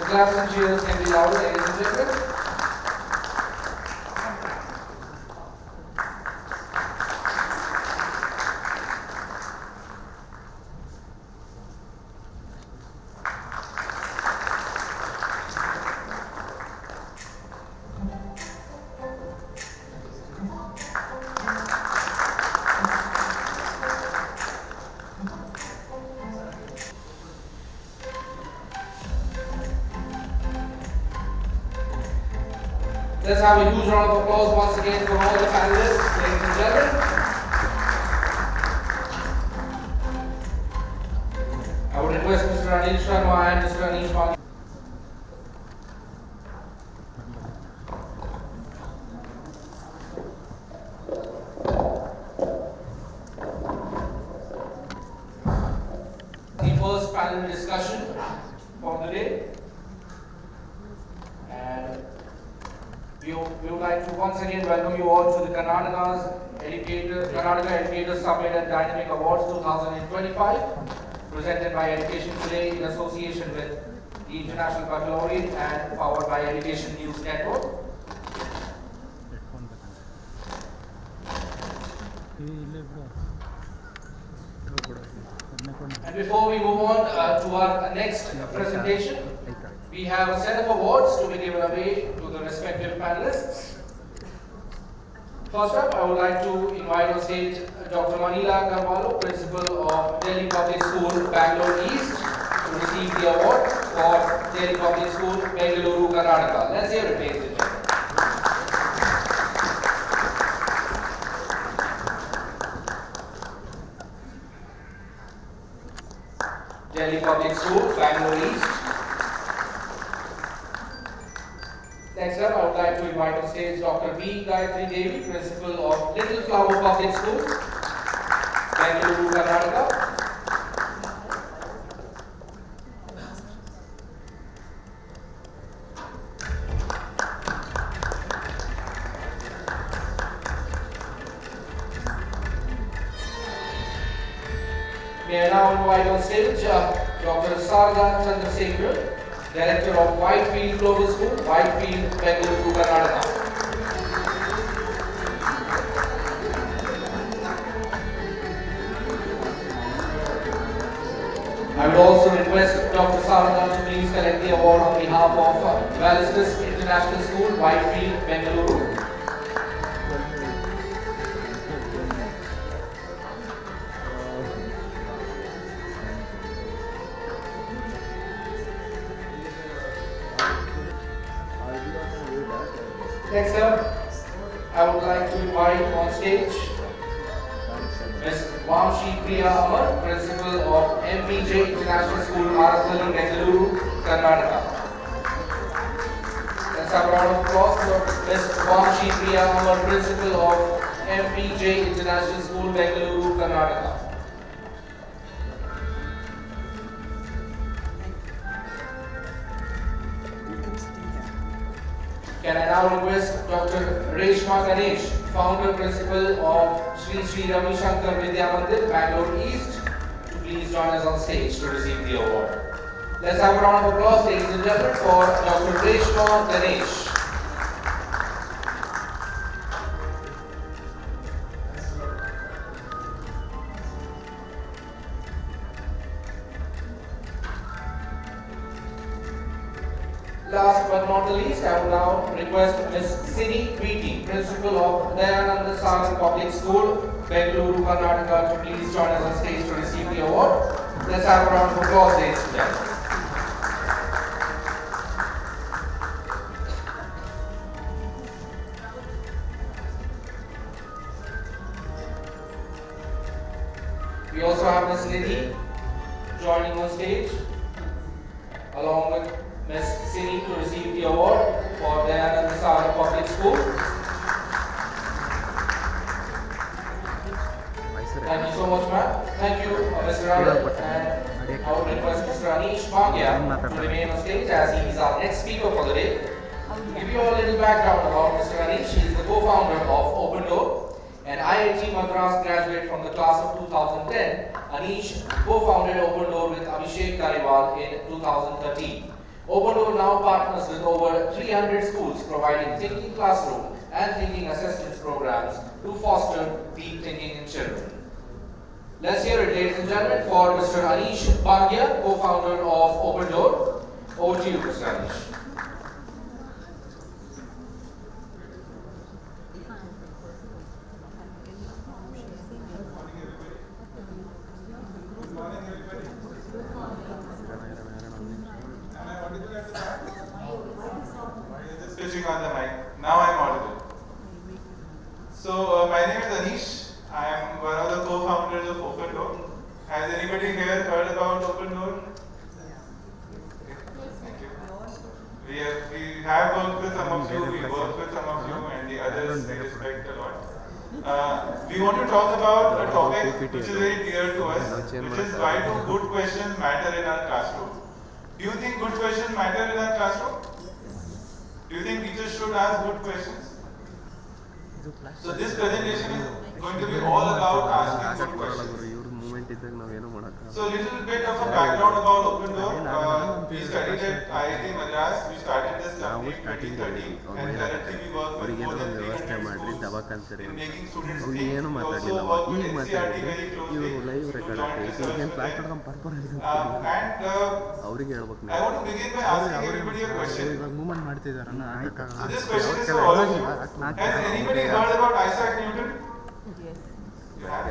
claps and cheers can be louder, ladies and gentlemen. let's have a huge round of applause once again for all the panelists, ladies and gentlemen. I would request Mr. Anil Sharma and Mr. Anish Bang. The first panel discussion for the day. And we would like to once again welcome you all to the Karnataka Educators Summit and Dynamic Awards 2025. Presented by Education Today in association with the International Baccalaureate and powered by Education News Network. And before we move on to our next presentation, we have a set of awards to be given away to the respective panelists. First up, I would like to invite on stage Dr. Manila Carvalho, Principal of Delhi Public School, Bangalore East, to receive the award for Delhi Public School, Bengaluru, Karnataka. Let's hear it, ladies and gentlemen. Delhi Public School, Bangalore East. Next up, I would like to invite on stage Dr. Gayethri Devi, Principal of Little Flower Public School, Bangalore, Karnataka. May I now invite on stage Dr. Sarada Chandrasekaran, Director of Whitefield Global School, Whitefield, Bengaluru, Karnataka. I would also request Dr. Sarada to please collect the award on behalf of Ballistus International School, Whitefield, Bengaluru. Next up, I would like to invite on stage Ms. Vamsheepriya Amar, Principal of MPJ International School, Marathalli, Bengaluru, Karnataka. Let's have a round of applause for Ms. Vamsheepriya Amar, Principal of MPJ International School, Bengaluru, Karnataka. Can I now request Dr. Reshma Ganesh, Founder Principal of Sri Ravi Shankar Vidya Mandir, Bangalore East, to please join us on stage to receive the award. Let's have a round of applause, ladies and gentlemen, for Dr. Reshma Ganesh. Last but not the least, I would now request Ms. Ciny, Principal of Dayananda Sagar Public School, Bengaluru, Karnataka, to please join us on stage to receive the award. Let's have a round of applause, ladies and gentlemen. We also have Ms. Nidhi joining on stage, along with Ms. Ciny to receive the award for Dayananda Sagar Public School. Thank you so much, ma'am. Thank you, Mr. Anand. And I would request Mr. Anish Bangya to remain on stage as he is our next speaker for the day. To give you a little background about Mr. Anish, he is the co-founder of Open Door, an IIT Madras graduate from the class of 2010. Anish co-founded Open Door with Abhishek Kariwal in 2013. Open Door now partners with over 300 schools providing thinking classroom and thinking assessment programs to foster deep thinking in children. Let's hear it, ladies and gentlemen, for Mr. Anish Bangya, co-founder of Open Door. Over to you, Mr. Anish. Switching on the mic. Now I'm we want to talk about a topic which is very dear to us, which is why do good questions matter in our classroom. Do you think good questions matter in our classroom? Do you think teachers should ask good questions? So this presentation is going to be all about asking good questions. So a little bit of a background about OpenDoor. We studied at IIT Madras. We started this company in 2013 and currently we work with more than 300 schools in making students think. We also work with NCERT very closely to joint research with them. I want to begin by asking everybody a question. So this question is for all of you. Has anybody heard about Isaac Newton? You have?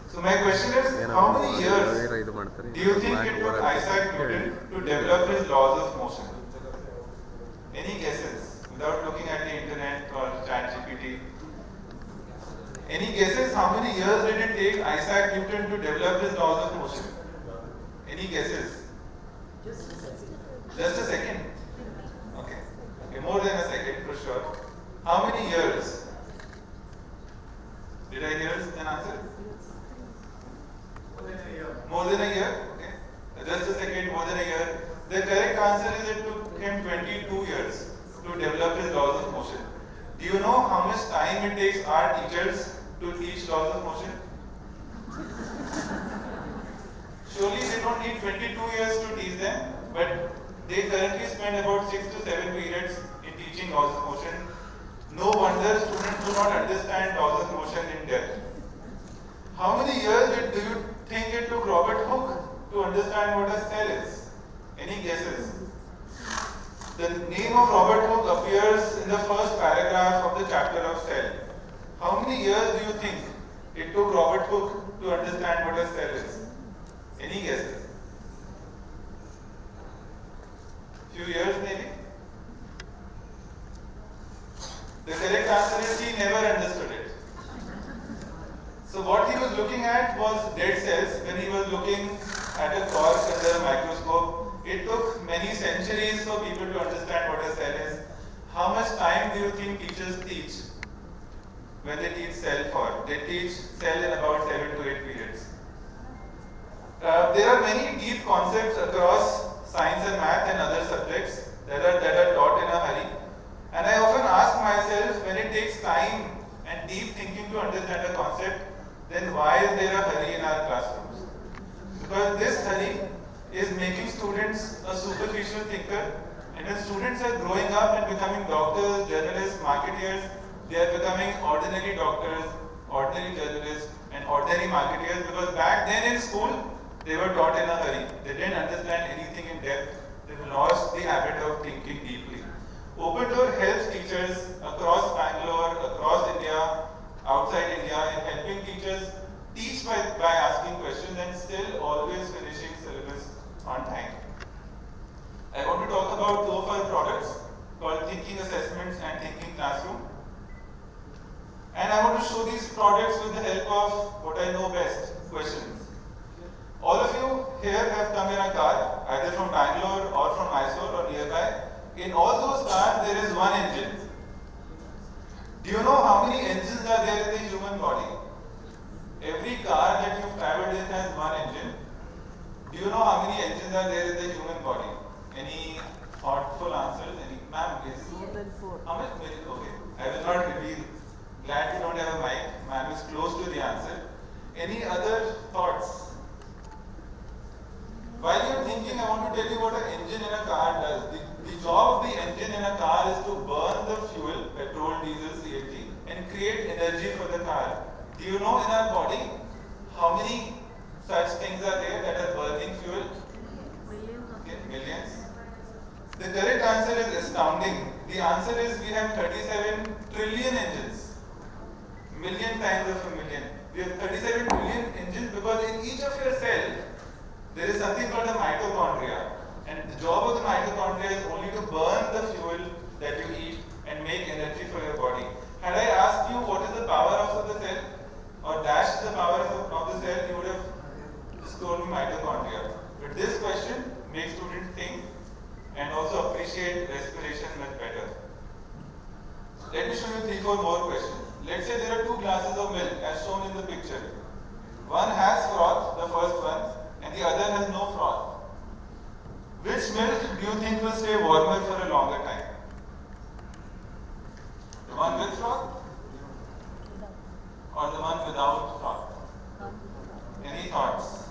So my question is, how many years do you think it took Isaac Newton to develop his laws of motion? Any guesses? Without looking at the internet or ChatGPT. Any guesses? How many years did it take Isaac Newton to develop his laws of motion? Any guesses? Just a second. Okay, more than a second for sure. How many years? Did I hear an answer? More than a year? Okay. Just a second, more than a year. The correct answer is it took him 22 years to develop his laws of motion. Do you know how much time it takes our teachers to teach laws of motion? Surely they don't need 22 years to teach them, but they currently spend about 6 to 7 periods in teaching laws of motion. No wonder students do not understand laws of motion in depth. How many years do you think it took Robert Hooke to understand what a cell is? Any guesses? The name of Robert Hooke appears in the first paragraph of the chapter of cell. How many years do you think it took Robert Hooke to understand what a cell is? Any guesses? Few years maybe? The correct answer is he never understood it. So what he was looking at was dead cells when he was looking at a cork under a microscope. It took many centuries for people to understand what a cell is. How much time do you think teachers teach when they teach cell for? They teach cell in about 7 to 8 periods. There are many deep concepts across science and math and other subjects that are taught in a hurry. And I often ask myself, when it takes time and deep thinking to understand a concept, then why is there a hurry in our classrooms? Because this hurry is making students a superficial thinker. And when students are growing up and becoming doctors, journalists, marketeers, they are becoming ordinary doctors, ordinary journalists, and ordinary marketeers. Because back then in school, they were taught in a hurry. They didn't understand anything in depth. They lost the habit of thinking deeply. OpenDoor helps teachers across Bangalore, across India, outside India in helping teachers teach by asking questions and still always finishing syllabus on time. I want to talk about two of our products called Thinking Assessments and Thinking Classroom. And I want to show these products with the help of what I know best, questions. All of you here have come in a car, either from Bangalore or from Mysuru or nearby. In all those cars, there is one engine. Do you know how many engines are there in the human body? Every car that you've traveled in has one engine. Do you know how many engines are there in the human body? Any thoughtful answers? Any? Ma'am, please. More than 4. How much? Okay. I will not reveal. Glad you don't have a mic. Ma'am is close to the answer. Any other thoughts? While you're thinking, I want to tell you what an engine in a car does. The job of the engine in a car is to burn the fuel, petrol, diesel, CNG, and create energy for the car. Do you know in our body how many such things are there that are burning fuel? Millions. Okay, millions. The correct answer is astounding. The answer is we have 37 trillion engines. Million times of a million. We have 37 trillion engines because in each of your cells, there is something called a mitochondria, and the job of the mitochondria is only to burn the fuel that you eat and make energy for your body. Had I asked you what is the power of the cell or dash the power of the cell, you would have just told me mitochondria. But this question makes students think and also appreciate respiration much better. Let me show you 3-4 more questions. let's say there are two glasses of milk as shown in the picture. One has froth, the first one, and the other has no froth. Which milk do you think will stay warmer for a longer time? The one with froth or the one without froth? Any thoughts?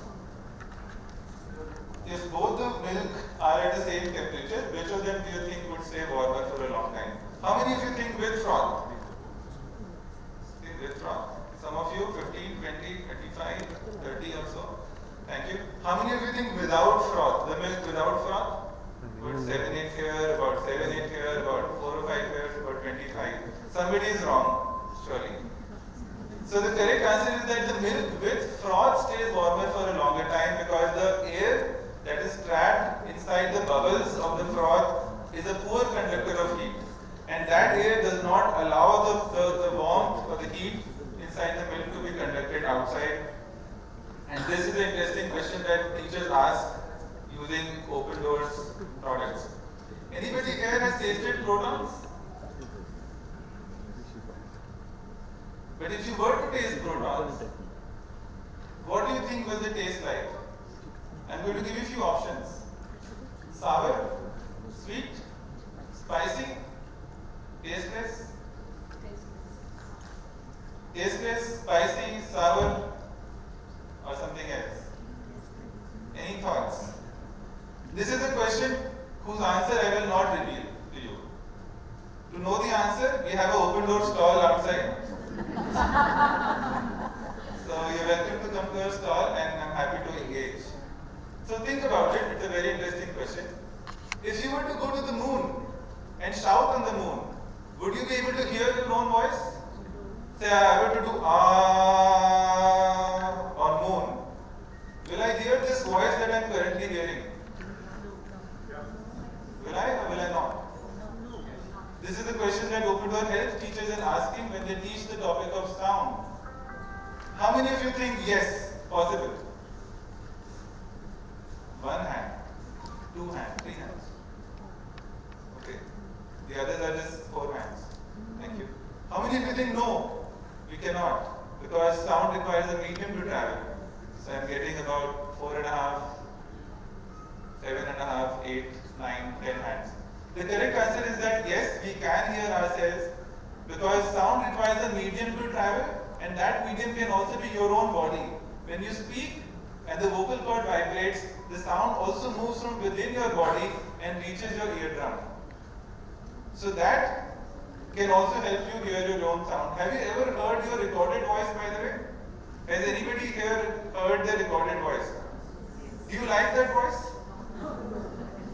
If both the milk are at the same temperature, which of them do you think would stay warmer for a long time? How many of you think with froth? Think with froth. Some of you 15, 20, 25, 30 or so. Thank you. How many of you think without froth, the milk without froth? About 7, 8 here, about 7, 8 here, about 4 or 5 here, about 25. Somebody is wrong, surely. So the correct answer is that the milk with froth stays warmer for a longer time because the air that is trapped inside the bubbles of the froth is a poor conductor of heat. And that air does not allow the warmth or the heat inside the milk to be conducted outside. And this is an interesting question that teachers ask using open doors products. Anybody here has tasted protons? But if you were to taste protons, what do you think will they taste like? I'm going to give you a few options. Sour, sweet, spicy, tasteless, spicy, sour, or something else. Any thoughts? This is a question whose answer I will not reveal to you. To know the answer, we have an open door stall outside. So you're welcome to come to our stall and I'm happy to engage. So think about it, it's a very interesting question. If you were to go to the moon and shout on the moon, would you be able to hear your own voice? Say, I were to do on moon. Will I hear this voice that I'm currently hearing? Will I or will I not? This is the question that Open Door helps teachers in asking when they teach the topic of sound. How many of you think yes, possible? One hand, two hands, three hands. Okay. The others are just 4 hands. Thank you. How many of you think no, we cannot? Because sound requires a medium to travel. So I'm getting about 4.5, 7.5, 8, 9, 10 hands. The correct answer is that yes, we can hear ourselves because sound requires a medium to travel and that medium can also be your own body. When you speak and the vocal cord vibrates, the sound also moves from within your body and reaches your eardrum. So that can also help you hear your own sound. Have you ever heard your recorded voice, by the way? Has anybody here heard the recorded voice? Do you like that voice?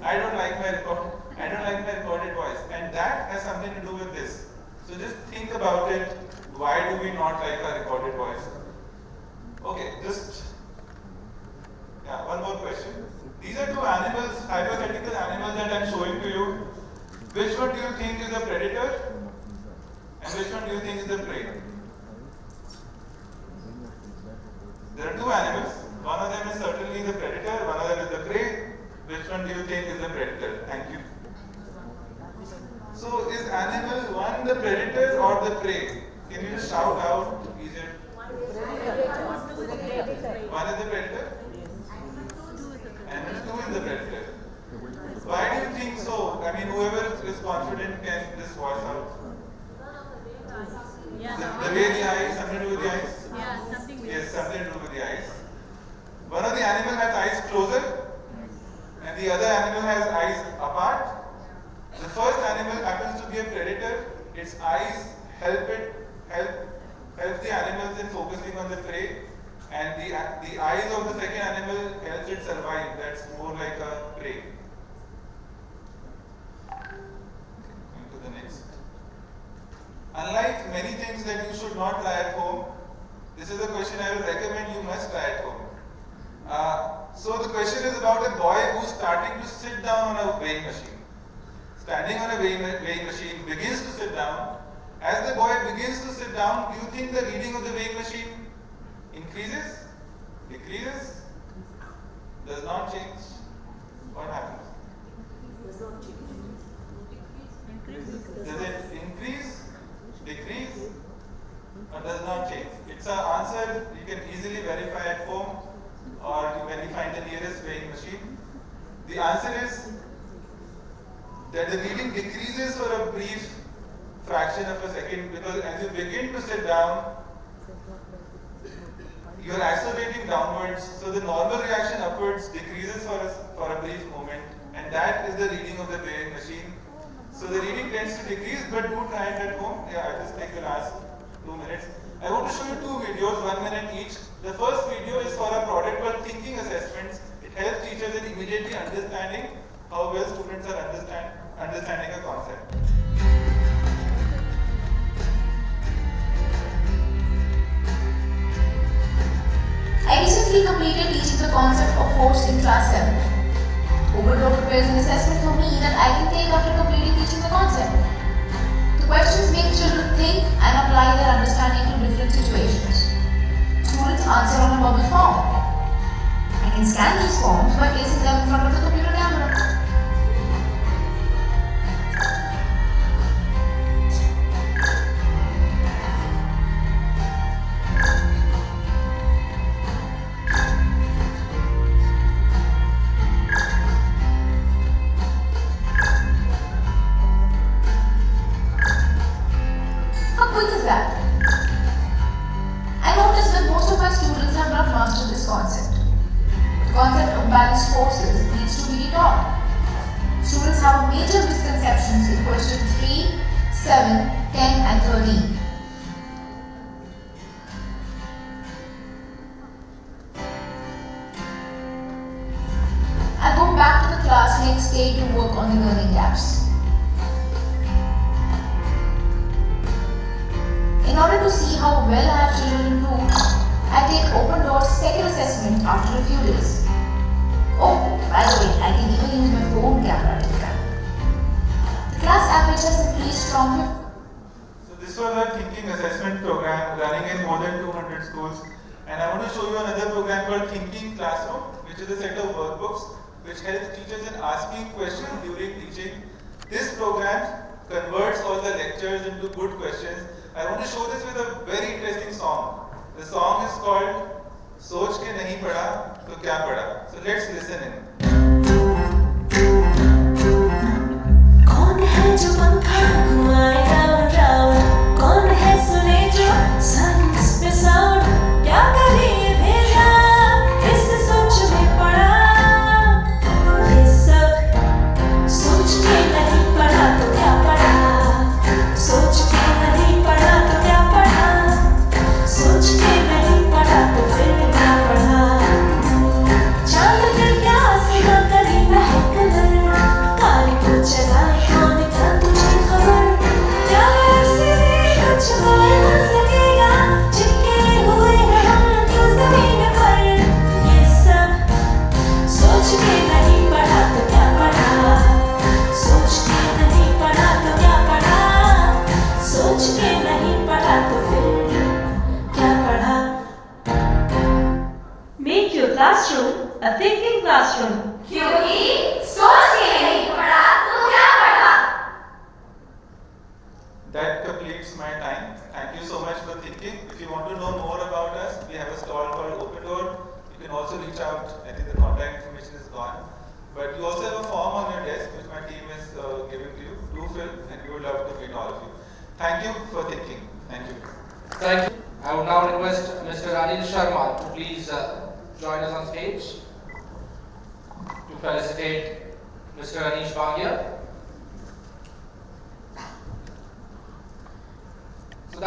I don't like my recorded voice, and that has something to do with this. So just think about it. Why do we not like our recorded voice? Okay, one more question. These are two animals, hypothetical animals that I'm showing to you. Which one do you think is a predator? And which one do you think is the prey? There are two animals. One of them is certainly the predator, one of them is the prey. Which one do you think is the predator? Thank you. So is animal one the predator or the prey? Can you just shout out? Easier. One is the predator? And 2 is the predator. Why do you think so? I mean, whoever is confident can just voice out. The way the eyes, something to do with the eyes? Yes, something to do with the eyes. One of the animal has eyes closer and the other animal has eyes apart. The first animal happens to be a predator. Its eyes help the animals in focusing on the prey, and the eyes of the second animal helps it survive. That's more like a prey. Going to the next. Unlike many things that you should not try at home, this is a question I will recommend you must try at home. So the question is about a boy who's starting to sit down on a weighing machine. Standing on a weighing machine, begins to sit down. As the boy begins to sit down, do you think the reading of the weighing machine increases? Decreases? Does not change? What happens? Does not change. Does it increase? Decrease? answer you can easily verify at home or when you find the nearest weighing machine. The answer is that the reading decreases for a brief fraction of a second, because as you begin to sit down, you are accelerating downwards, so the normal reaction upwards decreases for a brief moment, and that is the reading of the weighing machine. So the reading tends to decrease, but do try it at home. Yeah, I'll just take the last 2 minutes. I want to show you 2 videos, 1 minute each. The first video is for a product called Thinking Assessments. It helps teachers in immediately understanding how well students are understanding a concept. I recently completed teaching the concept of force in class 7. Opendoor prepares an assessment for me that I can take after completing teaching the concept. The questions make children think and apply their understanding to different situations. Students answer on a bubble form. I can scan these forms by placing them in front of the computer camera.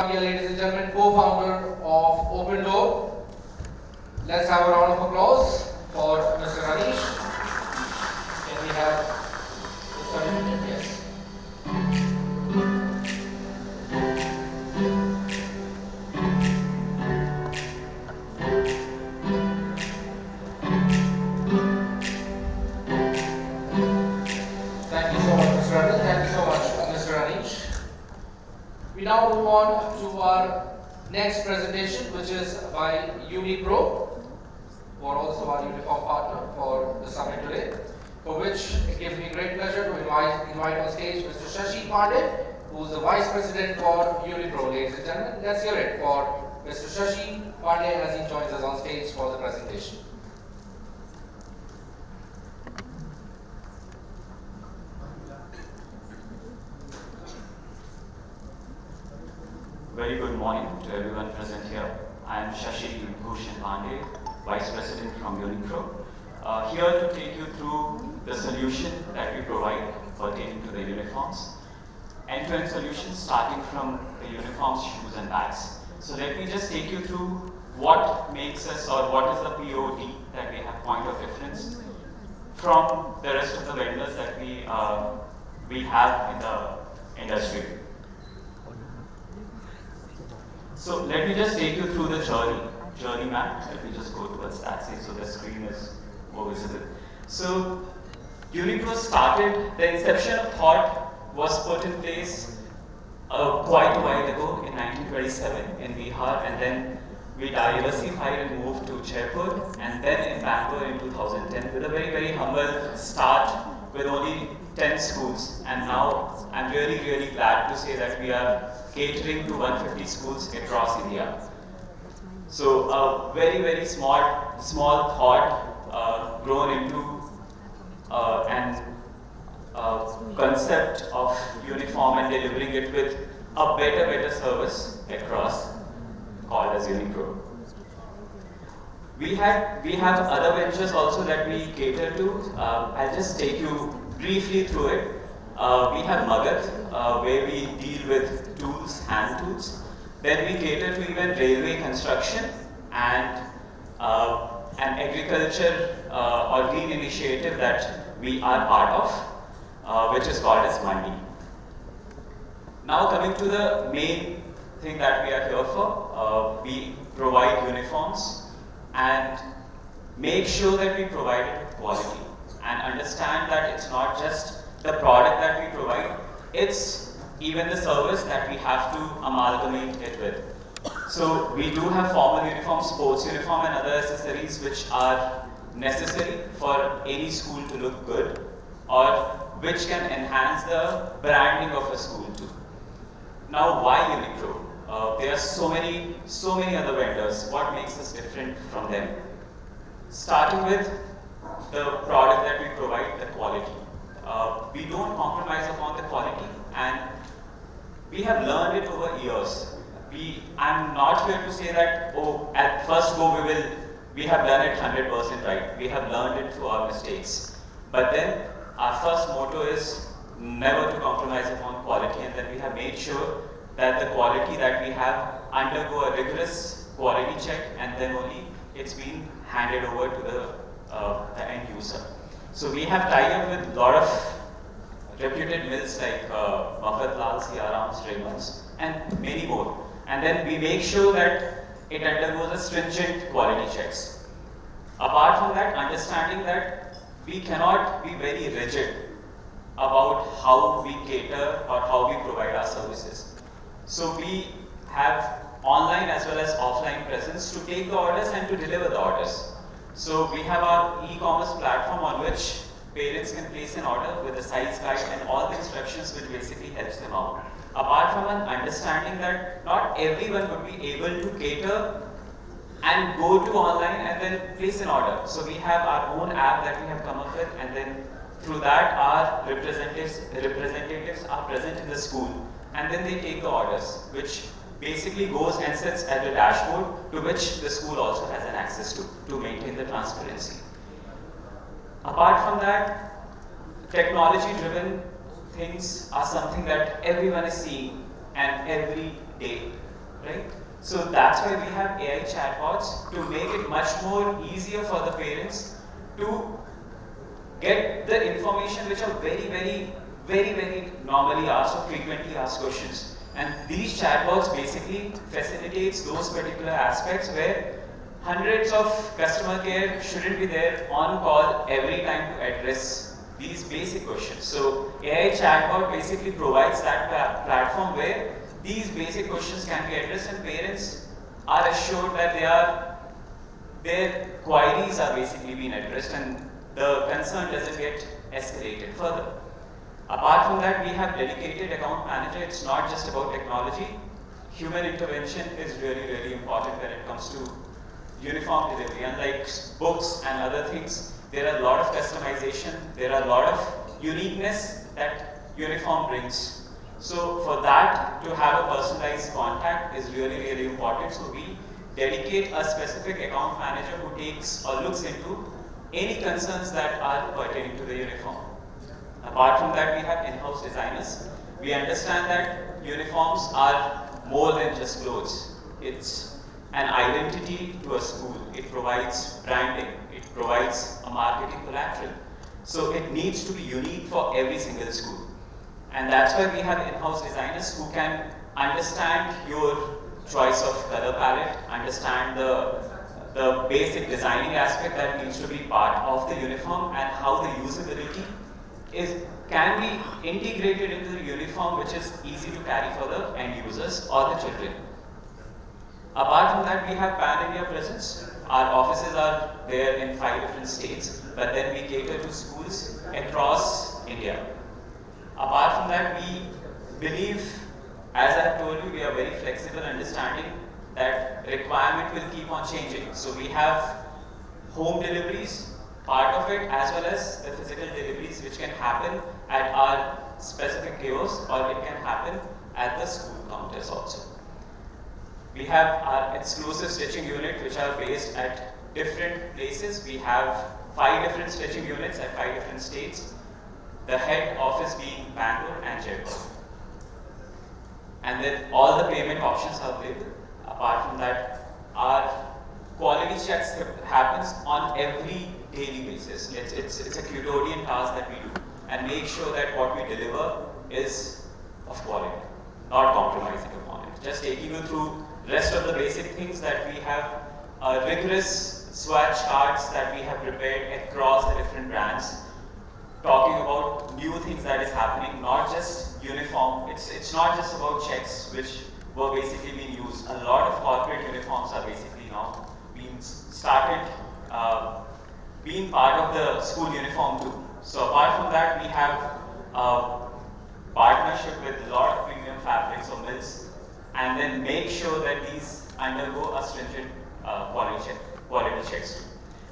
Ladies and gentlemen, co-founder of Opendoor. Let's have a round of applause for Mr. Ganesh. Can we have the certificate? Yes. Thank you so much, Mr. Radisson. Thank you so much, Mr. Ganesh. We now move on to our next presentation, which is by Unipro, who are also our uniform partner for the summit today, for which it gives me great pleasure to invite on stage Mr. Shashi Pandey, who is the Vice President for Unipro. Ladies and gentlemen, let's hear it for Mr. Shashi Pandey as he joins us on stage for the presentation. Very good morning to everyone present here. I am Shashi Pandey, Vice President from Unicro, here to take you through the solution that we provide pertaining to the uniforms. End-to-end solutions starting from the uniforms, shoes and bags. So let me just take you through what makes us, or what is the POD that we have, point of difference, from the rest of the vendors that we have in the industry. So let me just take you through the journey map. Let me just go towards that side so the screen is more visible. So Unicro started, the inception of thought was put in place quite a while ago in 1927 in Bihar, and then we diversified and moved to Jaipur, and then in Bangalore in 2010 with a very, very humble start with only 10 schools. And now I'm really, really glad to say that we are catering to 150 schools across India. So a very, very small thought grown into an concept of uniform and delivering it with a better service across, called as Unicro. We have other ventures also that we cater to. I'll just take you briefly through it. We have Magat, where we deal with tools, hand tools. Then we cater to even railway construction and an agriculture or green initiative that we are part of, which is called as Mandi. Now coming to the main thing that we are here for, we provide uniforms and make sure that we provide it with quality and understand that it's not just the product that we provide, it's even the service that we have to amalgamate it with. So we do have formal uniform, sports uniform and other accessories which are necessary for any school to look good, or which can enhance the branding of a school too. Now why Unicro? There are so many other vendors. What makes us different from them? Starting with the product that we provide, the quality. We don't compromise upon the quality, and we have learned it over years. I'm not here to say that, oh, at first go we have done it 100% right. We have learned it through our mistakes. But then our first motto is never to compromise upon quality, and then we have made sure that the quality that we have undergo a rigorous quality check, and then only it's been handed over to the end user. So we have tied up with a lot of reputed mills like Mafatlal's, Siaram's, Raymond's, and many more. And then we make sure that it undergoes a stringent quality checks. Apart from that, understanding that we cannot be very rigid about how we cater or how we provide our services. So we have online as well as offline presence to take the orders and to deliver the orders. So we have our e-commerce platform on which parents can place an order with a size guide and all the instructions, which basically helps them out. Apart from an understanding that not everyone would be able to cater and go to online and then place an order. So we have our own app that we have come up with, and then through that our representatives are present in the school, and then they take the orders, which basically goes and sits at the dashboard, to which the school also has an access to maintain the transparency. Apart from that, technology-driven things are something that everyone is seeing and every day, right? So that's why we have AI chatbots to make it much more easier for the parents to get the information which are very normally asked or frequently asked questions. And these chatbots basically facilitates those particular aspects where hundreds of customer care shouldn't be there on call every time to address these basic questions. So AI chatbot basically provides that platform where these basic questions can be addressed, and parents are assured that their queries are basically being addressed and the concern doesn't get escalated further. Apart from that, we have dedicated account manager. It's not just about technology. human intervention is really, really important when it comes to uniform delivery. Unlike books and other things, there are a lot of customization, there are a lot of uniqueness that uniform brings. So for that to have a personalized contact is really, really important. So we dedicate a specific account manager who takes or looks into any concerns that are pertaining to the uniform. Apart from that, we have in-house designers. We understand that uniforms are more than just clothes. It's an identity to a school. It provides branding. It provides a marketing collateral. So it needs to be unique for every single school. And that's why we have in-house designers who can understand your choice of color palette, understand the basic designing aspect that needs to be part of the uniform, and how the usability can be integrated into the uniform, which is easy to carry for the end users or the children. Apart from that, we have pan-India presence. Our offices are there in 5 different states, but then we cater to schools across India. Apart from that, we believe, as I have told you, we are very flexible, understanding that requirement will keep on changing. So we have home deliveries, part of it, as well as the physical deliveries, which can happen at our specific kiosks, or it can happen at the school counters also. We have our exclusive stitching unit, which are based at different places. We have 5 different stitching units at 5 different states. The head office being Bangalore and Jaipur. And then all the payment options are available. Apart from that, our quality checks happens on every daily basis. It's a custodian task that we do, and make sure that what we deliver is of quality, not compromising upon it. Just taking you through rest of the basic things that we have, rigorous swatch cards that we have prepared across the different brands, talking about new things that is happening, not just uniform. It's not just about checks, which were basically being used. A lot of corporate uniforms are basically now being started being part of the school uniform too. So apart from that, we have partnership with a lot of premium fabrics or mills, and then make sure that these undergo a stringent quality checks too.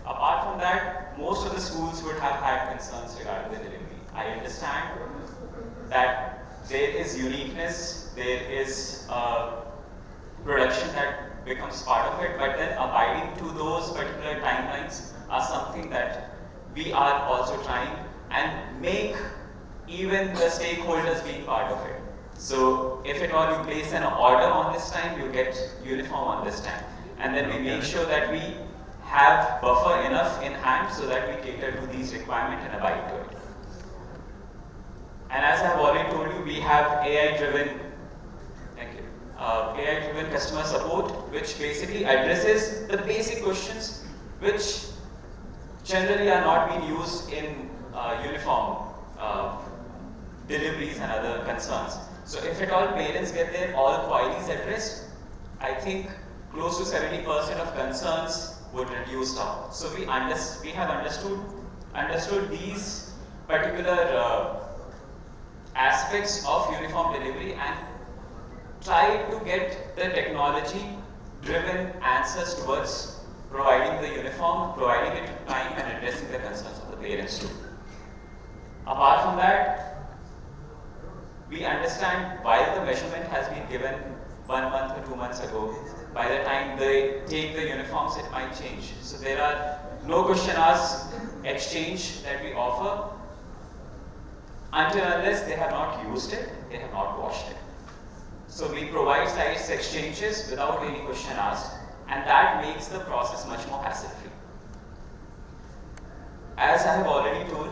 Apart from that, most of the schools would have had concerns regarding the delivery. I understand that there is uniqueness, there is production that becomes part of it, but then abiding to those particular timelines are something that we are also trying, and make even the stakeholders being part of it. So if at all you place an order on this time, you get uniform on this time. And then we make sure that we have buffer enough in hand so that we cater to these requirements and abide to it. And as I have already told you, we have AI-driven AI-driven customer support, which basically addresses the basic questions which generally are not being used in uniform deliveries and other concerns. So if at all parents get their all queries addressed, I think close to 70% of concerns would reduce down. So we have understood these particular aspects of uniform delivery and try to get the technology-driven answers towards providing the uniform, providing it in time, and addressing the concerns of the parents too. Apart from that, we understand while the measurement has been given 1 month or 2 months ago, by the time they take the uniforms, it might change. So there are no question ask exchange that we offer until unless they have not used it, they have not washed it. So we provide size exchanges without any question asked, and that makes the process much more hassle-free. As I have already told,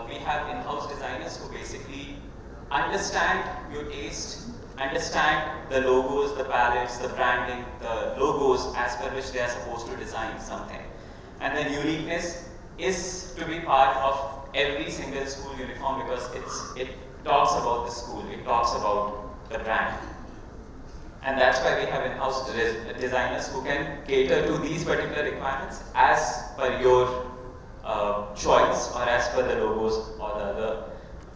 we have in-house designers who basically understand your taste, understand the logos, the palettes, the branding, the logos as per which they are supposed to design something. And then uniqueness is to be part of every single school uniform because it talks about the school, it talks about the brand. And that's why we have in-house designers who can cater to these particular requirements as per your choice or as per the logos or the other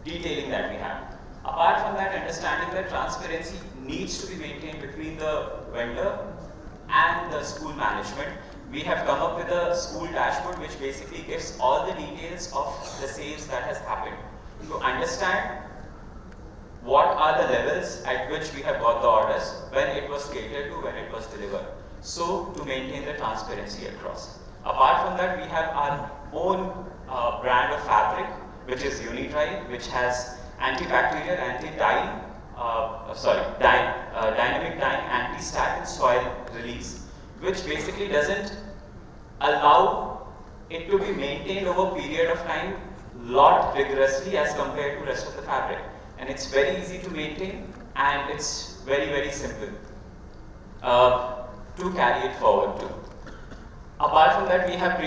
detailing that we have. Apart from that, understanding that transparency needs to be maintained between the vendor and the school management, we have come up with a school dashboard which basically gives all the details of the sales that has happened to understand what are the levels at which we have got the orders, when it was catered to, when it was delivered. So, to maintain the transparency across. Apart from that, we have our own brand of fabric, which is Unidry, which has antibacterial, anti-dye, dynamic dyeing, anti-static soil release, which basically doesn't allow it to be maintained over a period of time lot rigorously as compared to rest of the fabric. And it's very easy to maintain and it's very, very simple to carry it forward to. Apart from that, we have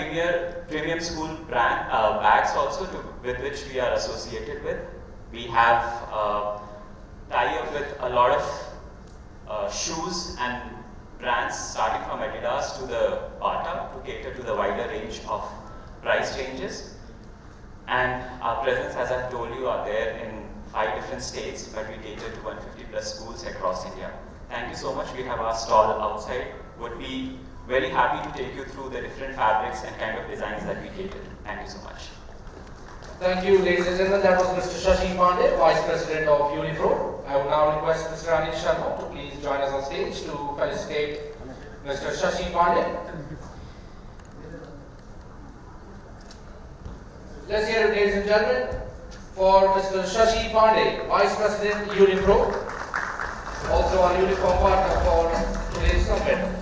premium school brand bags also with which we are associated with. We have tie-up with a lot of shoes and brands starting from Adidas to the Bata to cater to the wider range of price ranges. And our presence, as I've told you, are there in 5 different states, but we cater to 150 plus schools across India. Thank you so much. We have our stall outside. Would be very happy to take you through the different fabrics and kind of designs that we cater to. Thank you so much. Thank you, ladies and gentlemen. That was Mr. Shashi Pandey, Vice President of Unipro. I would now request Mr. Anil Sharma to please join us on stage to felicitate Mr. Shashi Pandey. Let's hear it, ladies and gentlemen, for Mr. Shashi Pandey, Vice President Unipro, also our uniform partner for today's summit.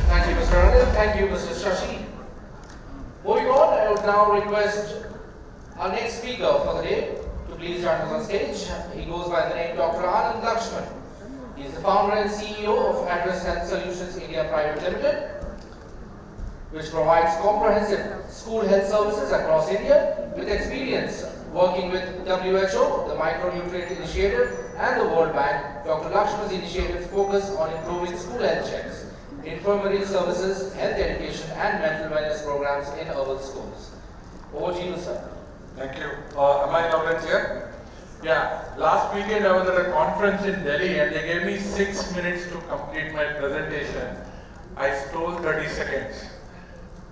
Thank you, Mr. Anil. Thank you, Mr. Shashi. Moving on, I would now request our next speaker for the day to please join us on stage. He goes by the name Dr. Anand Lakshman. He is the founder and CEO of Address Health Solutions India Private Limited, which provides comprehensive school health services across India with experience working with WHO, the Micronutrient Initiative, and the World Bank. Dr. Lakshman's initiatives focus on improving school health checks, infirmary services, health education, and mental wellness programs in urban schools. Over to you, sir. Thank you. Am I loud and clear? Yeah. Last weekend I was at a conference in Delhi and they gave me 6 minutes to complete my presentation. I stole 30 seconds.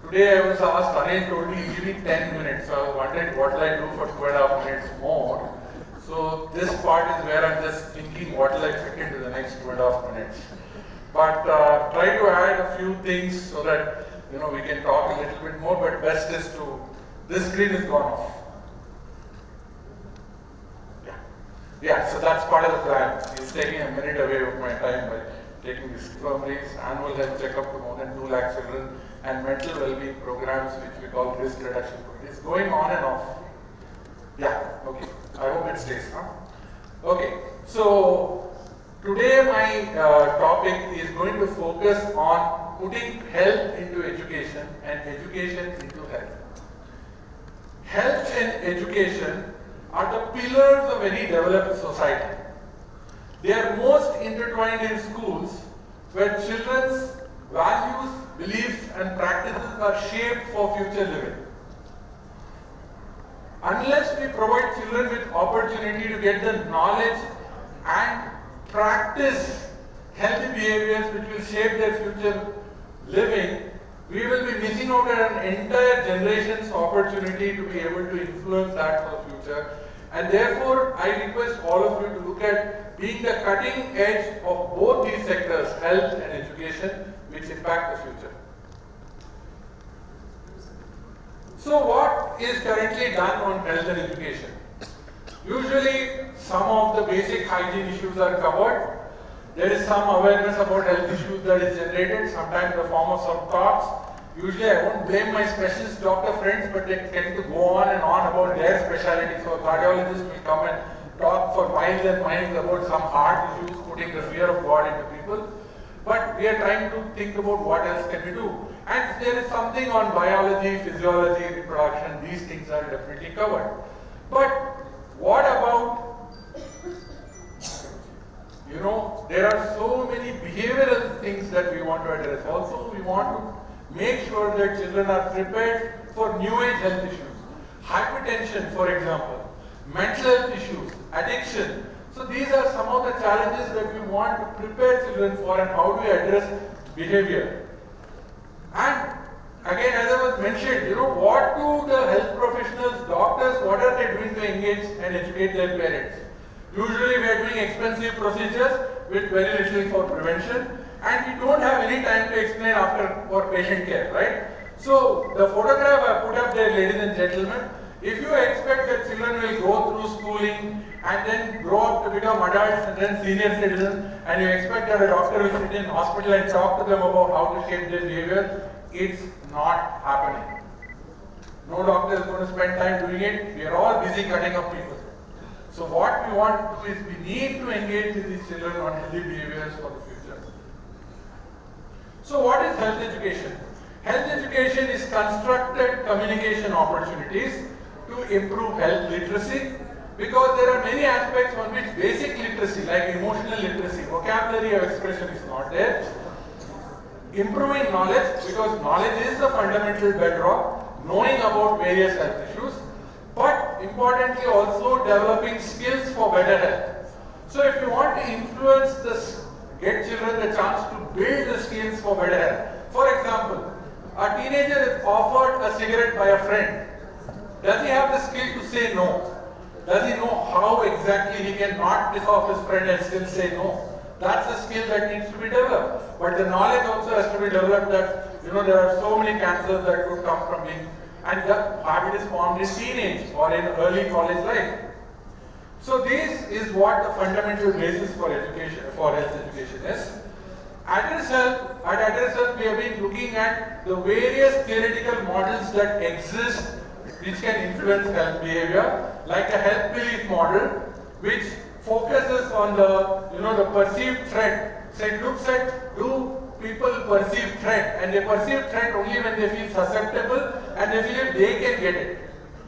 Today I was asked, Anil told me, give me 10 minutes. So I was wondering what will I do for 2.5 minutes more. So this part is where I'm just thinking what will I fit into the next 2.5 minutes. But try to add a few things so that we can talk a little bit more, but best is to, this screen is gone off. Yeah, so that's part of the plan. It's taking a minute away of my time by taking these infirmaries, annual health checkup to more than 2 lakh children, and mental well-being programs which we call risk reduction. It's going on and off. Yeah, okay. I hope it stays, huh? Okay, so today my topic is going to focus on putting health into education and education into health. Health and education are the pillars of any developed society. They are most intertwined in schools where children's values, beliefs and practices are shaped for future living. Unless we provide children with opportunity to get the knowledge and practice healthy behaviors which will shape their future living, we will be missing out on an entire generation's opportunity to be able to influence that for the future. And therefore, I request all of you to look at being the cutting edge of both these sectors, health and education, which impact the future. So what is currently done on health and education? Usually, some of the basic hygiene issues are covered. There is some awareness about health issues that is generated, sometimes in the form of some talks. Usually I won't blame my specialist doctor friends, but they tend to go on and on about their specialty. So a cardiologist will come and talk for miles and miles about some heart issues, putting the fear of God into people. But we are trying to think about what else can we do. And there is something on biology, physiology, reproduction, these things are definitely covered. But what about, there are so many behavioral things that we want to address. Also, we want to make sure that children are prepared for new age health issues. Hypertension, for example, mental health issues, addiction. So these are some of the challenges that we want to prepare children for, and how do we address behavior. And again, as I was mentioned, what do the health professionals, doctors, what are they doing to engage and educate their parents? Usually we are doing expensive procedures with very little for prevention, and we don't have any time to explain after for patient care, right? So the photograph I put up there, ladies and gentlemen, if you expect that children will go through schooling and then grow up to become adults and then senior citizens, and you expect that a doctor will sit in hospital and talk to them about how to shape their behavior, it's not happening. No doctor is going to spend time doing it. We are all busy cutting up people. So what we want to do is we need to engage with these children on healthy behaviors for the future. So what is health education? Health education is constructed communication opportunities to improve health literacy, because there are many aspects on which basic literacy like emotional literacy, vocabulary of expression is not there. Improving knowledge, because knowledge is the fundamental bedrock, knowing about various health issues, but importantly also developing skills for better health. So if you want to influence this, get children the chance to build the skills for better health. For example, a teenager is offered a cigarette by a friend. Does he have the skill to say no? Does he know how exactly he can not piss off his friend and still say no? That's a skill that needs to be developed. But the knowledge also has to be developed that, there are so many cancers that could come from being, and the habit is formed in teenage or in early college life. So this is what the fundamental basis for education, for health education is. At Address Health, we have been looking at the various theoretical models that exist which can influence health behavior, like a health belief model, which focuses on the perceived threat. So it looks at, do people perceive threat, and they perceive threat only when they feel susceptible and they feel if they can get it.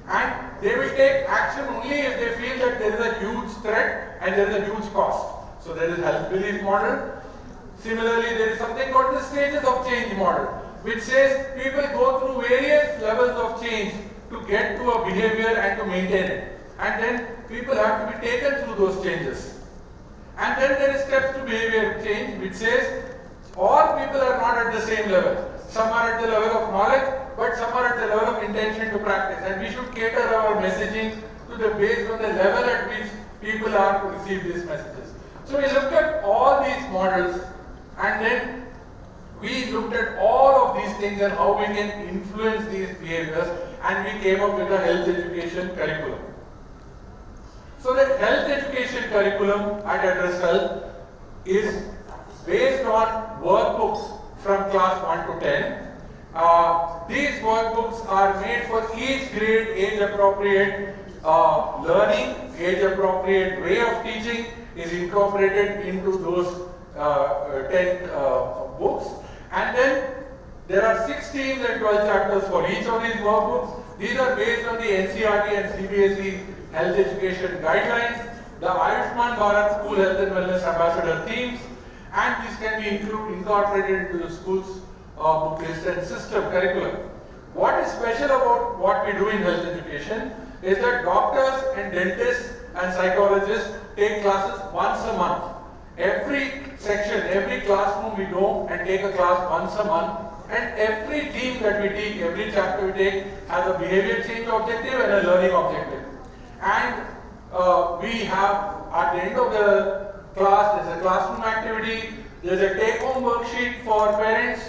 And they will take action only if they feel that there is a huge threat and there is a huge cost. So there is health belief model. Similarly, there is something called the stages of change model, which says people go through various levels of change to get to a behavior and to maintain it. And then people have to be taken through those changes. And then there is steps to behavior change, which says all people are not at the same level. Some are at the level of knowledge, but some are at the level of intention to practice. And we should cater our messaging to the based on the level at which people are to receive these messages. So we looked at all these models, and then we looked at all of these things and how we can influence these behaviors, and we came up with a health education curriculum. So the health education curriculum at Address Health is based on workbooks from class 1 to 10. These workbooks are made for each grade, age-appropriate learning, age-appropriate way of teaching is incorporated into those 10 books. And then there are 6 themes and 12 chapters for each of these workbooks. These are based on the NCERT and CBSE health education guidelines, the Ayushman Bharat School Health and Wellness Ambassador themes, and these can be incorporated into the school's book list and system curriculum. What is special about what we do in health education is that doctors and dentists and psychologists take classes once a month. Every section, every classroom we go and take a class once a month, and every theme that we take, every chapter we take has a behavior change objective and a learning objective. And we have, at the end of the class, there's a classroom activity, there's a take-home worksheet for parents,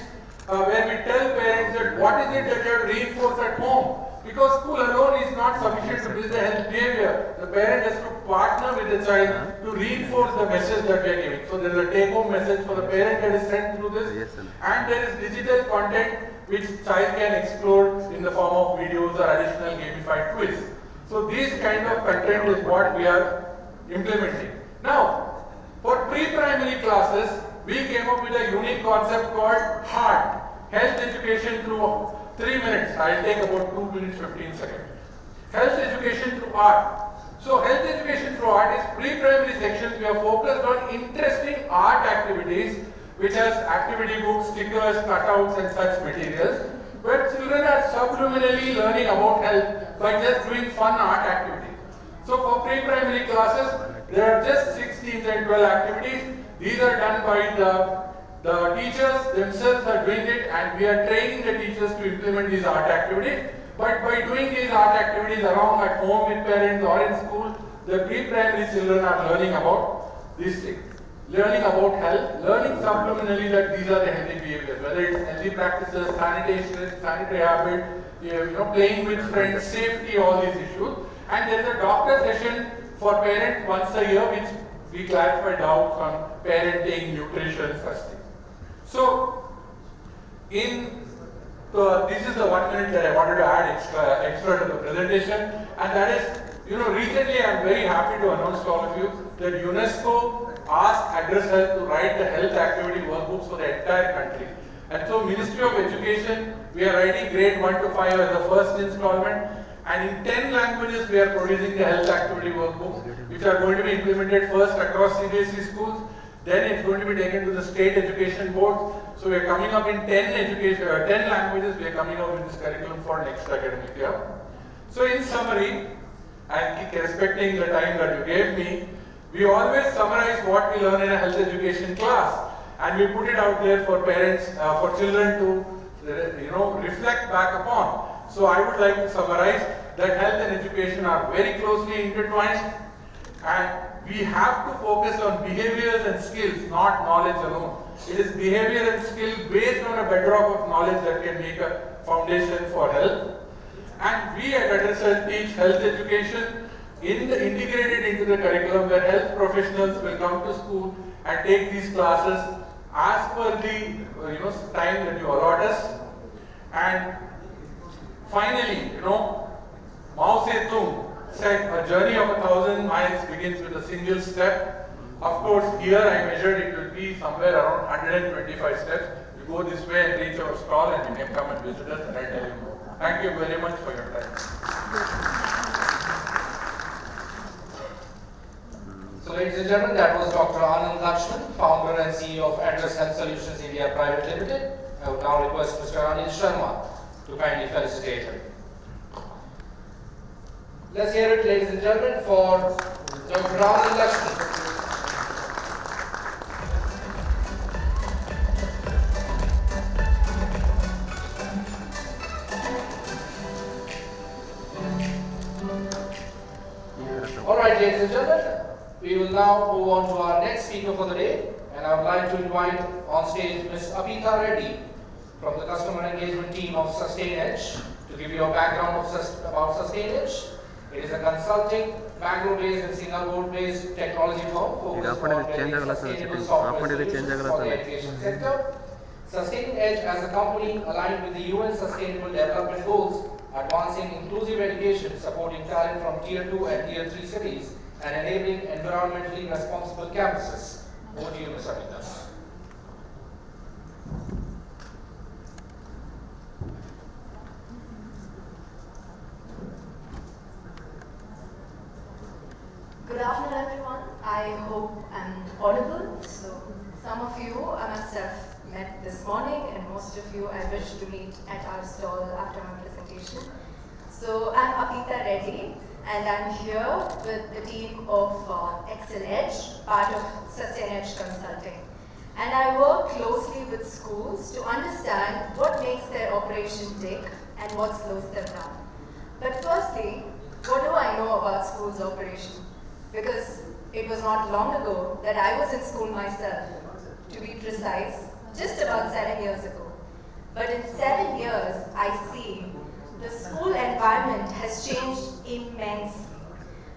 where we tell parents that what is it that you have to reinforce at home. Because school alone is not sufficient to build the health behavior. The parent has to partner with the child to reinforce the message that we are giving. So there is a take-home message for the parent that is sent through this. And there is digital content which child can explore in the form of videos or additional gamified quiz. So this kind of content is what we are implementing. Now, for pre-primary classes, we came up with a unique concept called HEART, Health Education Through 3 minutes. I'll take about 2 minutes 15 seconds. Health Education Through Art. So Health Education Through Art is pre-primary sections. We are focused on interesting art activities which has activity books, stickers, cutouts and such materials, where children are subliminally learning about health by just doing fun art activities. So for pre-primary classes, there are just 16 and 12 activities. These are done by the teachers themselves are doing it, and we are training the teachers to implement these art activities. But by doing these art activities along at home with parents or in school, the pre-primary children are learning about these things. Learning about health, learning subliminally that these are the healthy behaviors, whether it's healthy practices, sanitation, sanitary habit, playing with friends, safety, all these issues. And there is a doctor session for parents once a year, which we clarify doubts on parenting, nutrition, such things. So, this is the 1 minute that I wanted to add extra to the presentation, and that is, recently I am very happy to announce to all of you that UNESCO asked Address Health to write the health activity workbooks for the entire country. And so Ministry of Education, we are writing grade 1 to 5 as the first installment, and in 10 languages we are producing the health activity workbooks, which are going to be implemented first across CBSE schools, then it's going to be taken to the state education boards. So we are coming up in 10 languages, we are coming up with this curriculum for next academic year. So in summary, and respecting the time that you gave me, we always summarize what we learn in a health education class, and we put it out there for parents, for children to reflect back upon. So I would like to summarize that health and education are very closely intertwined, and we have to focus on behaviors and skills, not knowledge alone. It is behavior and skill based on a bedrock of knowledge that can make a foundation for health. And we at Radisson teach health education integrated into the curriculum, where health professionals will come to school and take these classes as per the time that you allot us. And finally, Mao Zedong said a journey of 1,000 miles begins with a single step. Of course, here I measured it will be somewhere around 125 steps. You go this way and reach our stall, and you can come and visit us, and I tell you more. Thank you very much for your time. So ladies and gentlemen, that was Dr. Anand Lakshman, founder and CEO of Address Health Solutions India Private Limited. I would now request Mr. Anil Sharma to kindly felicitate him. Let's hear it, ladies and gentlemen, for Dr. Anand Lakshman. Alright, ladies and gentlemen, we will now move on to our next speaker for the day, and I would like to invite on stage Ms. Abhita Reddy from the customer engagement team of Sustain Edge to give you a background about Sustain Edge. It is a consulting, Bangalore-based and Singapore-based technology firm focused on building sustainable software solutions for the education sector. Sustain Edge as a company aligned with the UN Sustainable Development Goals, advancing inclusive education, supporting talent from Tier 2 and Tier 3 cities, and enabling environmentally responsible campuses. Over to you, Ms. Abhita. Good afternoon, everyone. I hope I'm audible. So, some of you I must have met this morning, and most of you I wish to meet at our stall after my presentation. So, I'm Abhita Reddy, and I'm here with the team of Excel Edge, part of Sustain Edge Consulting. And I work closely with schools to understand what makes their operation tick and what slows them down. But firstly, what do I know about schools' operation? Because it was not long ago that I was in school myself. To be precise, just about 7 years ago. But in 7 years, I see the school environment has changed immensely.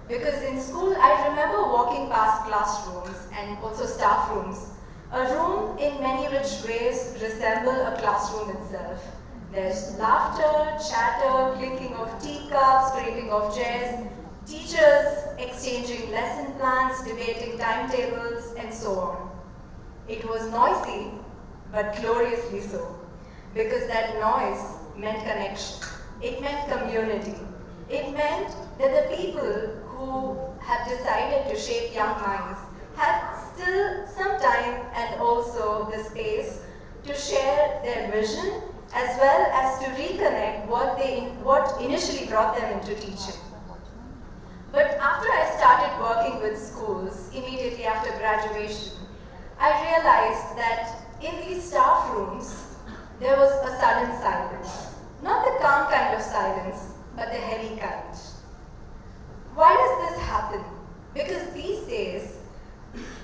Because in school, I remember walking past classrooms and also staff rooms. A room in many rich ways resembles a classroom itself. There's laughter, chatter, clinking of teacups, scraping of chairs, teachers exchanging lesson plans, debating timetables, and so on. It was noisy, but gloriously so, because that noise meant connection. It meant community. It meant that the people who have decided to shape young minds had still some time and also the space to share their vision as well as to reconnect what initially brought them into teaching. But after I started working with schools immediately after graduation, I realized that in these staff rooms, there was a sudden silence. Not the calm kind of silence, but the heavy kind. Why does this happen? Because these days,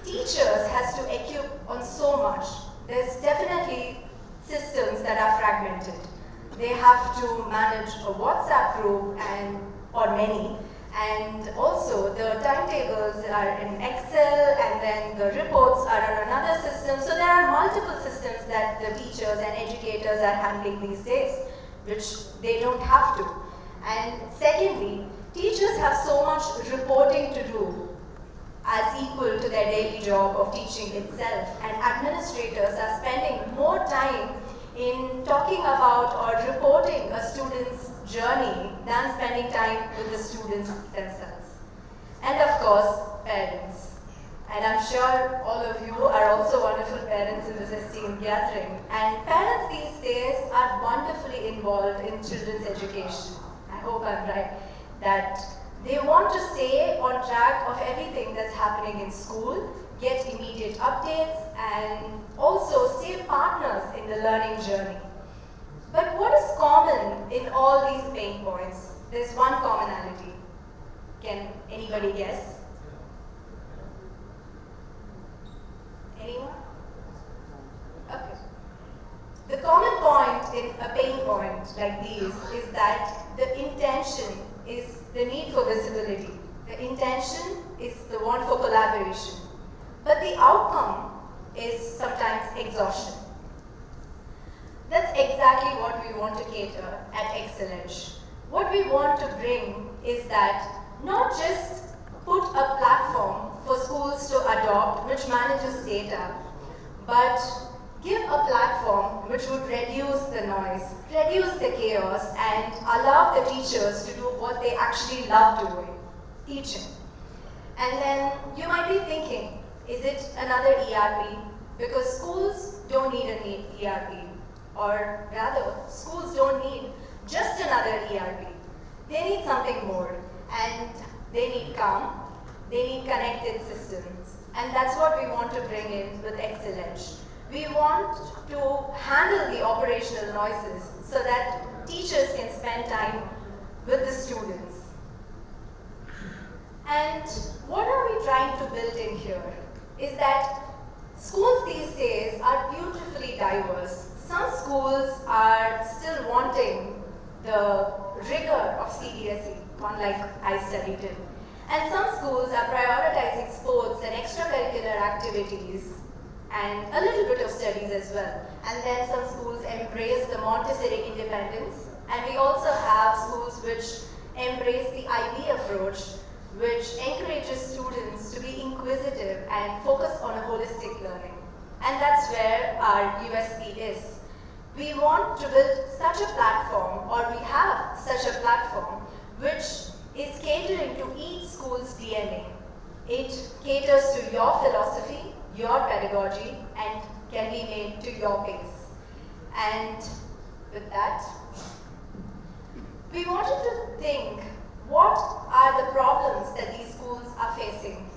teachers has to equip on so much. There's definitely systems that are fragmented. They have to manage a WhatsApp group or many, and also the timetables are in Excel, and then the reports are on another system. So there are multiple systems that the teachers and educators are handling these days, which they don't have to. And secondly, teachers have so much reporting to do as equal to their daily job of teaching itself, and administrators are spending more time in talking about or reporting a student's journey than spending time with the students themselves. And of course, parents. And I'm sure all of you are also wonderful parents in this esteemed gathering. And parents these days are wonderfully involved in children's education. I hope I'm right. That they want to stay on track of everything that's happening in school, get immediate updates, and also stay partners in the learning journey. But what is common in all these pain points? There's one commonality. Can anybody guess? Anyone? Okay. The common point in a pain point like these is that the intention is the need for visibility. The intention is the want for collaboration. But the outcome is sometimes exhaustion. That's exactly what we want to cater at Excellence. What we want to bring is that not just put a platform for schools to adopt which manages data, but give a platform which would reduce the noise, reduce the chaos, and allow the teachers to do what they actually love doing, teaching. And then you might be thinking, is it another ERP? Because schools don't need an ERP. Or rather, schools don't need just another ERP. They need something more. And they need calm, they need connected systems. And that's what we want to bring in with Excellence. We want to handle the operational noises so that teachers can spend time with the students. And what are we trying to build in here is that schools these days are beautifully diverse. Some schools are still wanting the rigor of CBSE, one like I studied in. And some schools are prioritizing sports and extracurricular activities and a little bit of studies as well. And then some schools embrace the Montessori independence. And we also have schools which embrace the IB approach, which encourages students to be inquisitive and focus on a holistic learning. And that's where our USP is. We want to build such a platform, or we have such a platform, which is catering to each school's DNA. It caters to your philosophy, your pedagogy, and can be made to your pace. And with that, we wanted to think, what are the problems that these schools are facing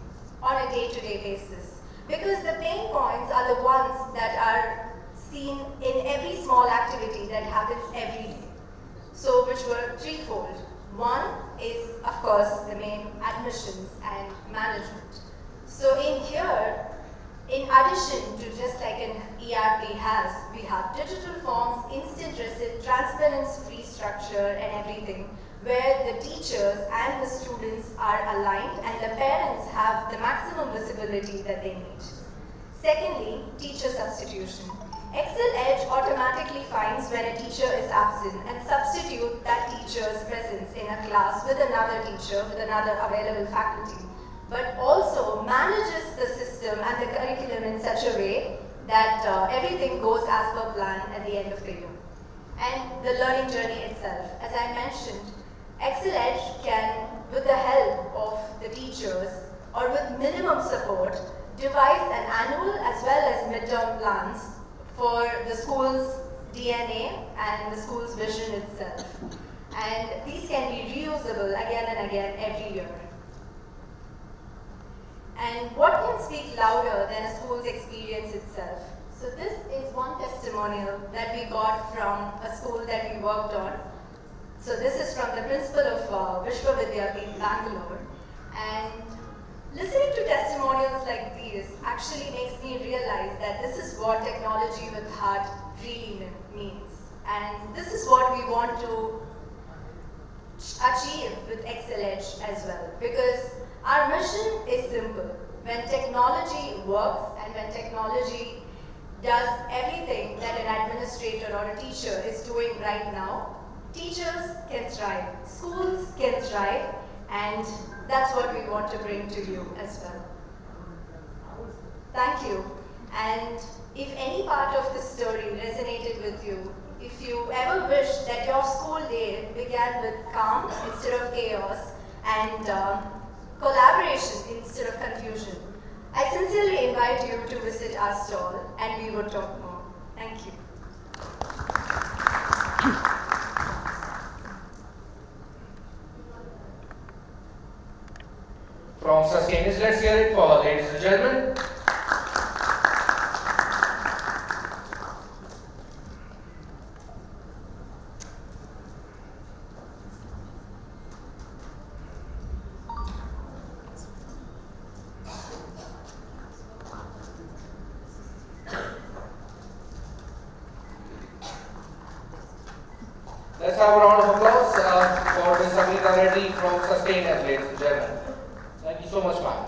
on a day-to-day basis? Because the pain points are the ones that are seen in every small activity that happens every day. So, which were threefold. One is, of course, the main admissions and management. So in here, in addition to just like an ERP has, we have digital forms, instant receipt, transparency-free structure and everything, where the teachers and the students are aligned and the parents have the maximum visibility that they need. Secondly, teacher substitution. Excel Edge automatically finds when a teacher is absent and substitute that teacher's presence in a class with another teacher, with another available faculty, but also manages the system and the curriculum in such a way that everything goes as per plan at the end of the year. And the learning journey itself. As I mentioned, Excel Edge can, with the help of the teachers or with minimum support, devise an annual as well as midterm plans for the school's DNA and the school's vision itself. And these can be reusable again and again every year. And what can speak louder than a school's experience itself? So this is one testimonial that we got from a school that we worked on. So this is from the principal of Vamsheepriya in Bangalore. And listening to testimonials like these actually makes me realize that this is what technology with heart really means. And this is what we want to achieve with XLH as well. Because our mission is simple. When technology works and when technology does everything that an administrator or a teacher is doing right now, teachers can thrive, schools can thrive, and that's what we want to bring to you as well. Thank you. And if any part of this story resonated with you, if you ever wish that your school day began with calm instead of chaos and collaboration instead of confusion, I sincerely invite you to visit our stall and we will talk more. Thank you. From Sustainers, let's hear it for ladies and gentlemen. Let's have a round of applause for Ms. Gayethri from Sustainers, ladies and gentlemen. Thank you so much, ma'am.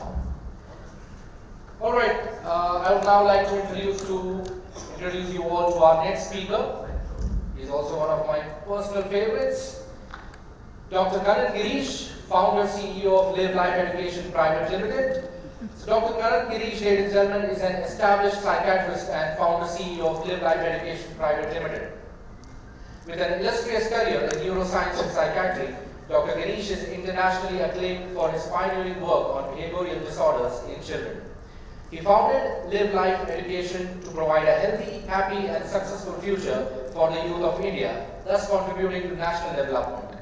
All right, I would now like to introduce you all to our next speaker. He's also one of my personal favorites, Dr. Karan Girish, founder CEO of Live Life Education Private Limited. So Dr. Karan Girish, ladies and gentlemen, is an established psychiatrist and founder CEO of Live Life Education Private Limited. With an illustrious career in neuroscience and psychiatry, Dr. Ganesh is internationally acclaimed for his pioneering work on behavioral disorders in children. He founded Live Life Education to provide a healthy, happy and successful future for the youth of India, thus contributing to national development.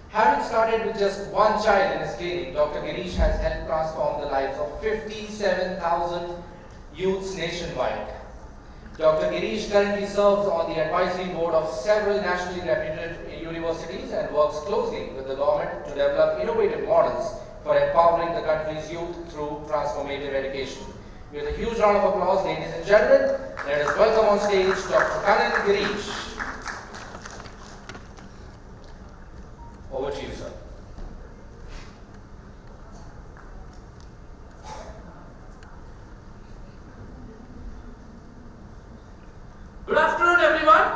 Having started with just one child in his clinic, Dr. Ganesh has helped transform the lives of 57,000 youths nationwide. Dr. Girish currently serves on the advisory board of several nationally reputed universities and works closely with the government to develop innovative models for empowering the country's youth through transformative education. With a huge round of applause, ladies and gentlemen, let us welcome on stage Dr. Karan Girish. Over to you, sir. Good afternoon, everyone.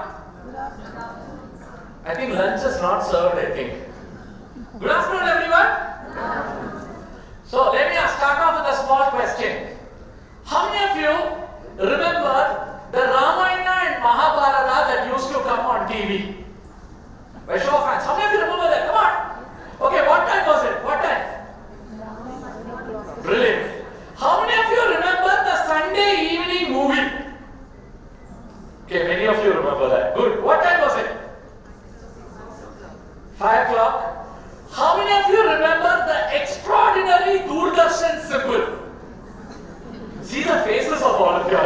Good afternoon. I think lunch is not served, I think. Good afternoon, everyone. So let me start off with a small question. How many of you remember the Ramayana and Mahabharata that used to come on TV? By show of hands, how many of you remember that? Come on. Okay, what time was it? What time? Brilliant. How many of you remember the Sunday evening movie? Okay, many of you remember that. Good. What time was it? 5 o'clock. How many of you remember the extraordinary Doordarshan symbol? See the faces of all of you.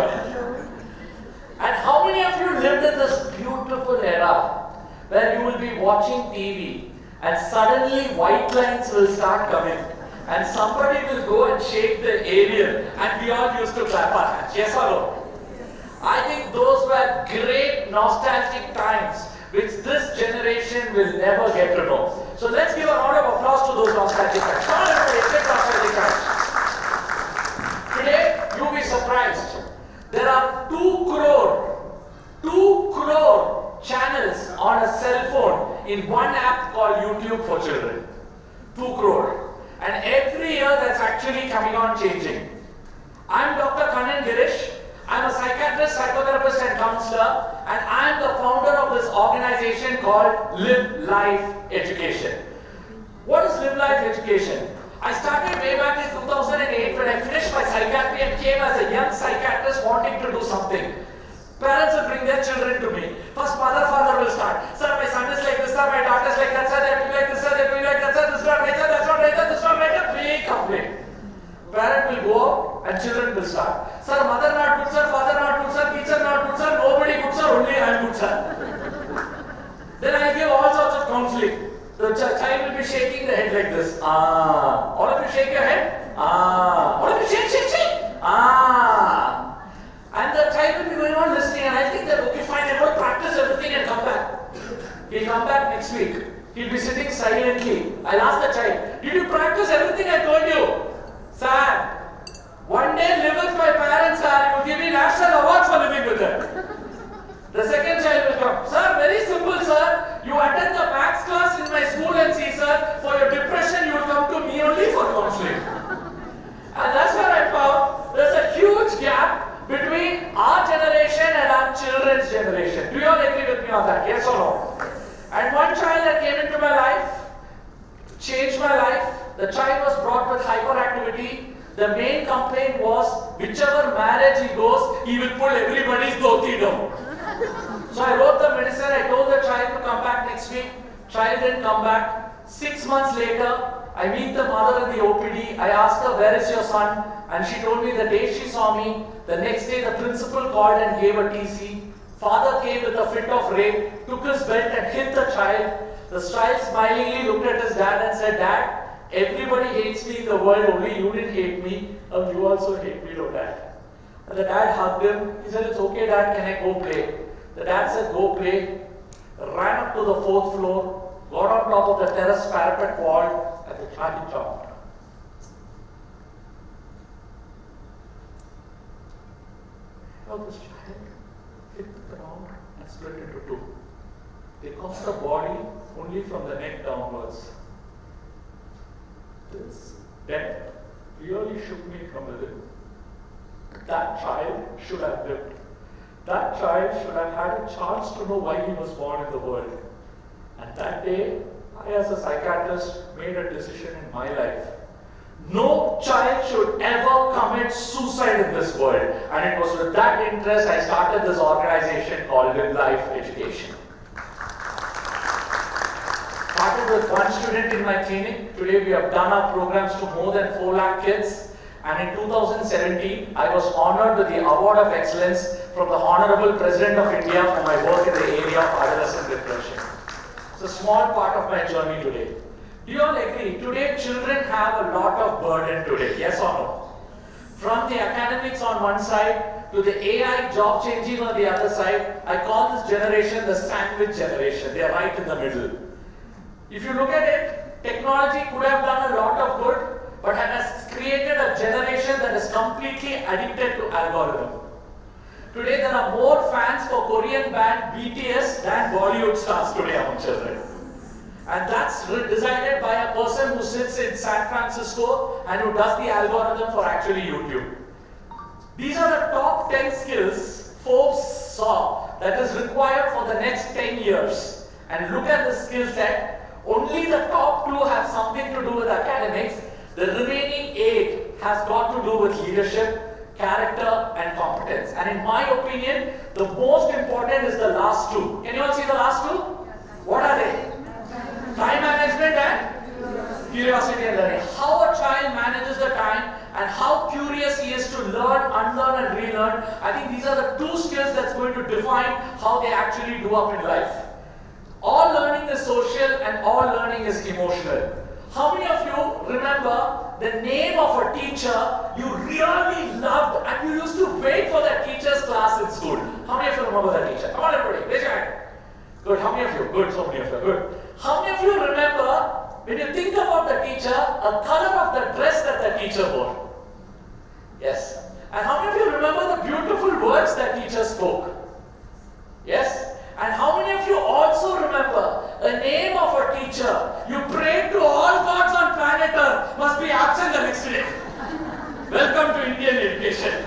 And how many of you lived in this beautiful era where you will be watching TV and suddenly white lines will start coming and somebody will go and shake the alien and we all used to clap our hands? Yes or no? I think those were great nostalgic times which this generation will never get to know. So let's give a round of applause to those nostalgic times. Come on, everybody, great nostalgic times. Today, you'll be surprised. There are 2 crore channels on a cell phone in one app called YouTube for children. 2 crore. And every year that's actually coming on changing. I'm Dr. Karan Girish. I'm a psychiatrist, psychotherapist and counselor, and I'm the founder of this organization called Live Life Education. What is Live Life Education? I started way back in 2008 when I finished my psychiatry and came as a young psychiatrist wanting to do something. Parents will bring their children to me. First, mother, father will start. Sir, my son is like this, sir, my daughter is like that, sir, they're doing like this, sir, they're doing like that, sir, this is not right, sir, that's not right, sir, this is not right, big complaint. Parent will go out and children will start. Sir, mother not good, sir, father not good, sir, teacher not good, sir, nobody good, sir, only I am good, sir. Then I give all sorts of counseling. The child will be shaking the head like this. Ah. All of you shake your head. Ah. All of you shake. Ah. And the child will be going on listening, and I think that okay, fine, I'm going to practice everything and come back. He'll come back next week. He'll be sitting silently. I'll ask the child, did you practice everything I told you? Sir, one day live with my parents, sir. You will give me national awards for living with them. The second child will come. Sir, very simple, sir. You attend the maths class in my school and see, sir, for your depression, you will come to me only for counseling. And that's where I found there's a huge gap between our generation and our children's generation. Do you all agree with me on that? Yes or no? And one child that came into my life, changed my life. The child was brought with hyperactivity. The main complaint was, whichever marriage he goes, he will pull everybody's dhoti down. So I wrote the medicine, I told the child to come back next week. Child didn't come back. 6 months later, I meet the mother in the OPD. I asked her, where is your son? And she told me the day she saw me, the next day the principal called and gave a TC. Father came with a fit of rape, took his belt and hit the child. The child smilingly looked at his dad and said, Dad, everybody hates me in the world, only you didn't hate me. And you also hate me, no Dad. And the dad hugged him. He said, it's okay, Dad, can I go play? The dad said, go play. Ran up to the 4th floor, got on top of the terrace parapet wall, and the child jumped. Now this child hit the ground and split into two. They caused the body only from the neck downwards. This death really shook me from within. That child should have lived. That child should have had a chance to know why he was born in the world. And that day, I as a psychiatrist made a decision in my life. No child should ever commit suicide in this world. And it was with that interest I started this organization called Live Life Education. Started with one student in my clinic. Today we have done our programs to more than 4 lakh kids. And in 2017, I was honored with the Award of Excellence from the Honorable President of India for my work in the area of adolescent depression. It's a small part of my journey today. Do you all agree? Today, children have a lot of burden today, yes or no? From the academics on one side to the AI job changing on the other side, I call this generation the sandwich generation. They are right in the middle. If you look at it, technology could have done a lot of good, but has created a generation that is completely addicted to algorithm. Today there are more fans for Korean band BTS than Bollywood stars today among children. And that's decided by a person who sits in San Francisco and who does the algorithm for actually YouTube. These are the top 10 skills Forbes saw that is required for the next 10 years. And look at the skill set. Only the top 2 have something to do with academics. The remaining 8 has got to do with leadership, character and competence. And in my opinion, the most important is the last 2. Can you all see the last 2? What are they? Time management and curiosity and learning. How a child manages the time and how curious he is to learn, unlearn and relearn. I think these are the 2 skills that's going to define how they actually do up in life. All learning is social and all learning is emotional. How many of you remember the name of a teacher you really loved and you used to wait for that teacher's class in school? How many of you remember that teacher? Come on everybody, raise your hand. Good, how many of you? Good, so many of you, good. How many of you remember, when you think about the teacher, a color of the dress that the teacher wore? Yes. And how many of you remember the beautiful words that teacher spoke? Yes. And how many of you also remember the name of a teacher you prayed to all gods on planet Earth must be absent the next day? Welcome to Indian education.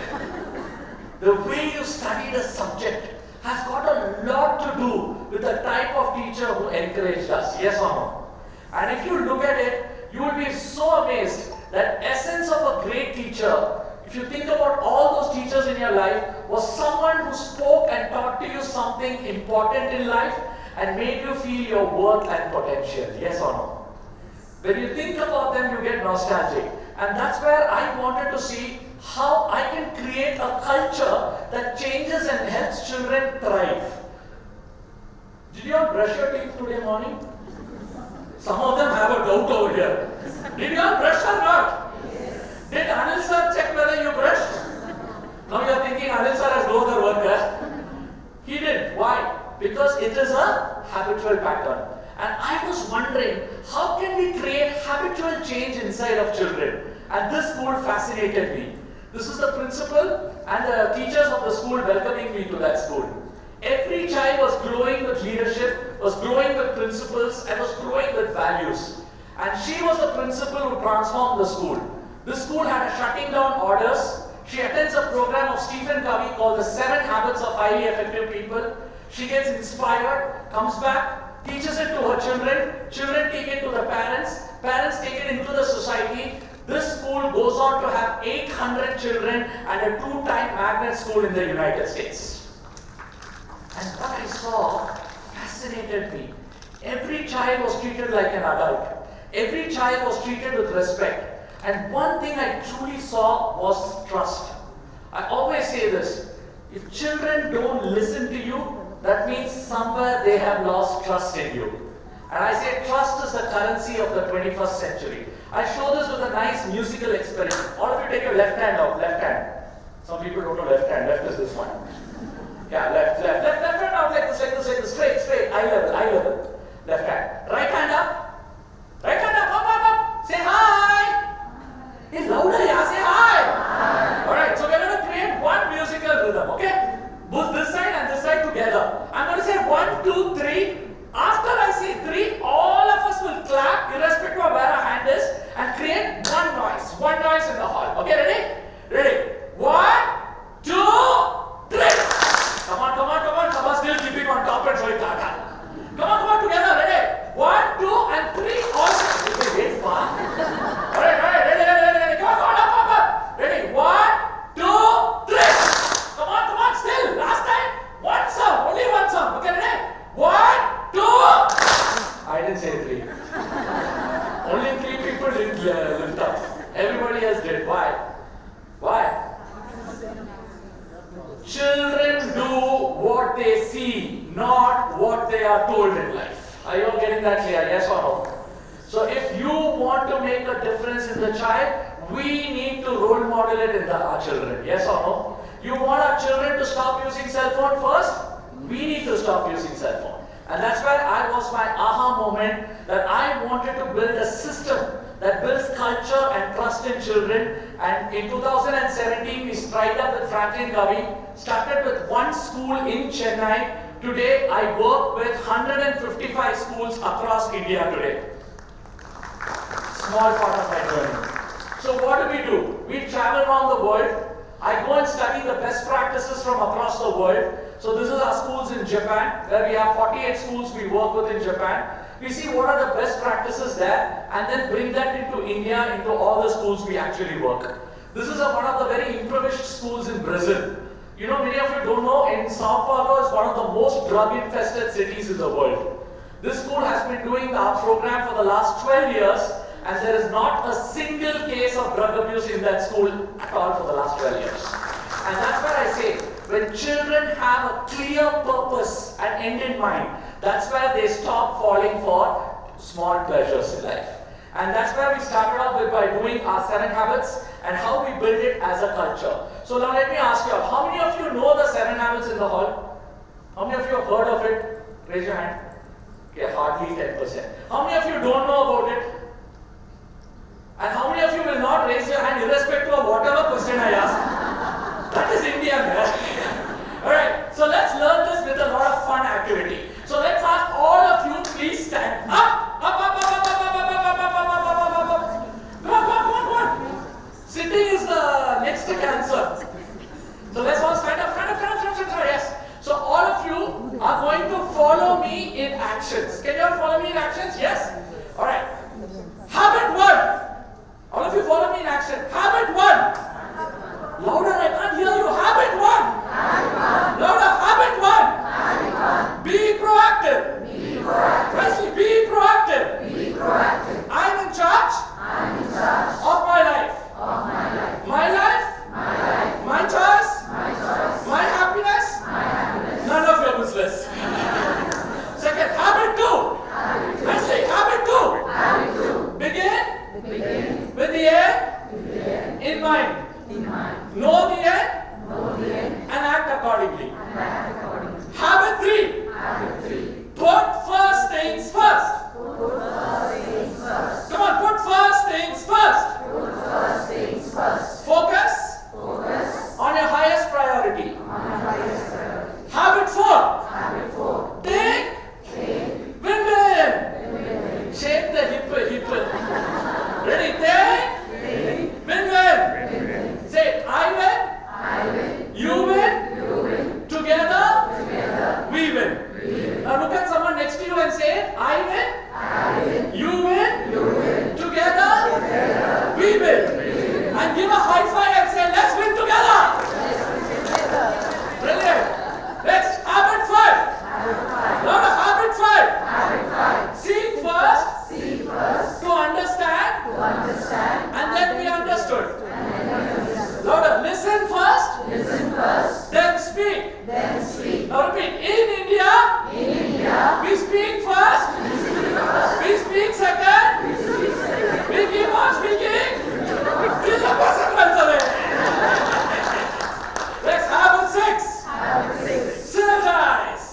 The way you studied a subject has got a lot to do with the type of teacher who encouraged us, yes or no? And if you look at it, you will be so amazed. that essence of a great teacher, if you think about all those teachers in your life, was someone who spoke and taught to you something important in life and made you feel your worth and potential. Yes or no? When you think about them, you get nostalgic. And that's where I wanted to see how I can create a culture that changes and helps children thrive. Did you all brush your teeth today morning? Some of them have a doubt over here. Did you all brush or not? Yes. Did Anil sir check whether you brushed? Now you are thinking Anil sir has no other work. He did. Why? Because it is a habitual pattern. And I was wondering, how can we create habitual change inside of children? And this school fascinated me. This is the principal and the teachers of the school welcoming me to that school. Every child was glowing with leadership, was glowing with principles, and was glowing with values. And she was the principal who transformed the school. This school had a shutting down orders. She attends a program of Stephen Covey called The 7 Habits of Highly Effective People. She gets inspired, comes back, teaches it to her children, children take it to the parents, parents take it into the society. This school goes on to have 800 children and a 2-time magnet school in the United States. And what I saw fascinated me. Every child was treated like an adult. Every child was treated with respect. And one thing I truly saw was trust. I always say this, if children don't listen to you, that means somewhere they have lost trust in you. And I say trust is the currency of the 21st century. I show this with a nice musical experiment. All of you take your left hand out, left hand. Some people don't know left hand, left is this one. Yeah, left hand out like this, straight, eye level. Left hand. Right hand up, up. Say hi. Hey, louder, yeah, say hi. Alright, so we're going to create one musical rhythm, okay? Both this side and this side together. I'm going to say 1, 2, 3. After I say 3, all of us will clap, irrespective of where our hand is, and create one noise in the hall. Okay, ready? 1, 2, 3. Come on, still keeping on top and showing Tata. Come on, together, ready? 1, 2, and 3, all set. Wait, Alright, ready, come on, up. Ready, 1, 2, 3. Come on, still, last time, one song, only one song. Okay, ready? 1, 2. I didn't say 3. Only 3 people didn't lift up. Everybody else did. Why? Children do what they see, not what they are told in life. Are you all getting that clear? Yes or no? So if you want to make a difference in the child, we need to role model it in our children. Yes or no? You want our children to stop using cell phone first? We need to stop using cell phone. And that's where I was my aha moment that I wanted to build a system that builds culture and trust in children. And in 2017, we strived up with Franklin Covey, started with one school in Chennai. Today, I work with 155 schools across India today. Small part of my journey. So what do? We travel around the world. I go and study the best practices from across the world. So this is our schools in Japan, where we have 48 schools we work with in Japan. We see what are the best practices there and then bring that into India, into all the schools we actually work. This is one of the very impoverished schools in Brazil. You know, many of you don't know, in Sao Paulo is one of the most drug-infested cities in the world. This school has been doing our program for the last 12 years and there is not a single case of drug abuse in that school at all for the last 12 years. And that's where I say, when children have a clear purpose and end in mind, that's where they stop falling for small pleasures in life. And that's where we started off with by doing our 7 habits and how we build it as a culture. So now let me ask you, how many of you know the 7 habits in the hall? How many of you have heard of it? Raise your hand. Okay, hardly 10%. How many of you don't know about it? And how many of you will not raise your hand irrespective of whatever question I ask? That is India, man. Alright, so let's learn this with a lot of fun activity. So let's ask all of you, please stand up. Come on. Sitting is the next cancer. So let's all stand up. Yes. So all of you are going to follow me in actions. Can you all follow me in actions? Yes? Alright. With the end in mind. Know the end and act accordingly. Habit 3. Put first things first. Come on, put first things first. Focus on your highest priority. Habit 4. Think. Win-win. Shake the hip. Ready? Think. Win-win. Say, I win. You win. Together, we win. Now look at someone next to you and say, I win. You win. Together, we win. And give a high five and say, let's win together. Brilliant. Next, habit 5. Now the habit 5. Seek first to understand and then be understood. Louder. Listen first, then speak. Now repeat. In India, we speak first, we speak second, we keep on speaking till the person runs away. Next, habit 6. Synergize.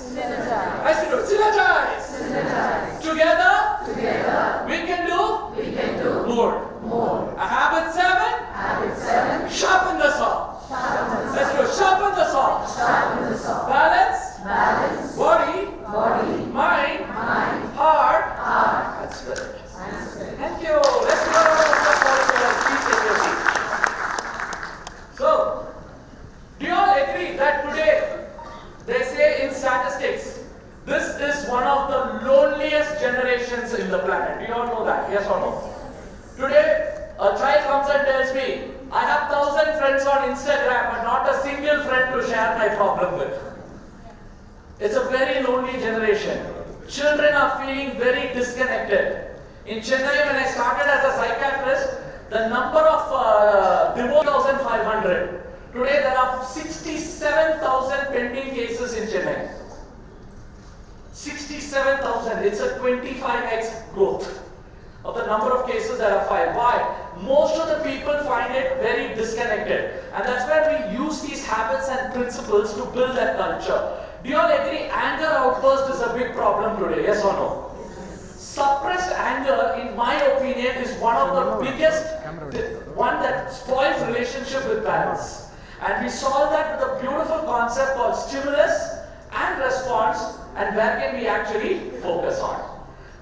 I should do synergize. Together, we can do more. A habit 7. Sharpen the saw. Let's go. Sharpen the saw. Balance. Body. Mind. Heart. And spirit. Thank you. Let's go. Please take your seat. So, do you all agree that today they say in statistics this is one of the loneliest generations in the planet? Do you all know that? Yes or no? Today, a child comes and tells me, I have 1,000 friends on Instagram but not a single friend to share my problem with. It's a very lonely generation. Children are feeling very disconnected. In Chennai, when I started as a psychiatrist, the number of divorce 1,500. Today there are 67,000 pending cases in Chennai. 67,000. It's a 25x growth of the number of cases that are filed. Why? Most of the people find it very disconnected. And that's where we use these habits and principles to build that culture. Do you all agree anger outburst is a big problem today? Yes or no? Suppressed anger, in my opinion, is one of the biggest, one that spoils relationship with parents. And we solve that with a beautiful concept called stimulus and response, and where can we actually focus on.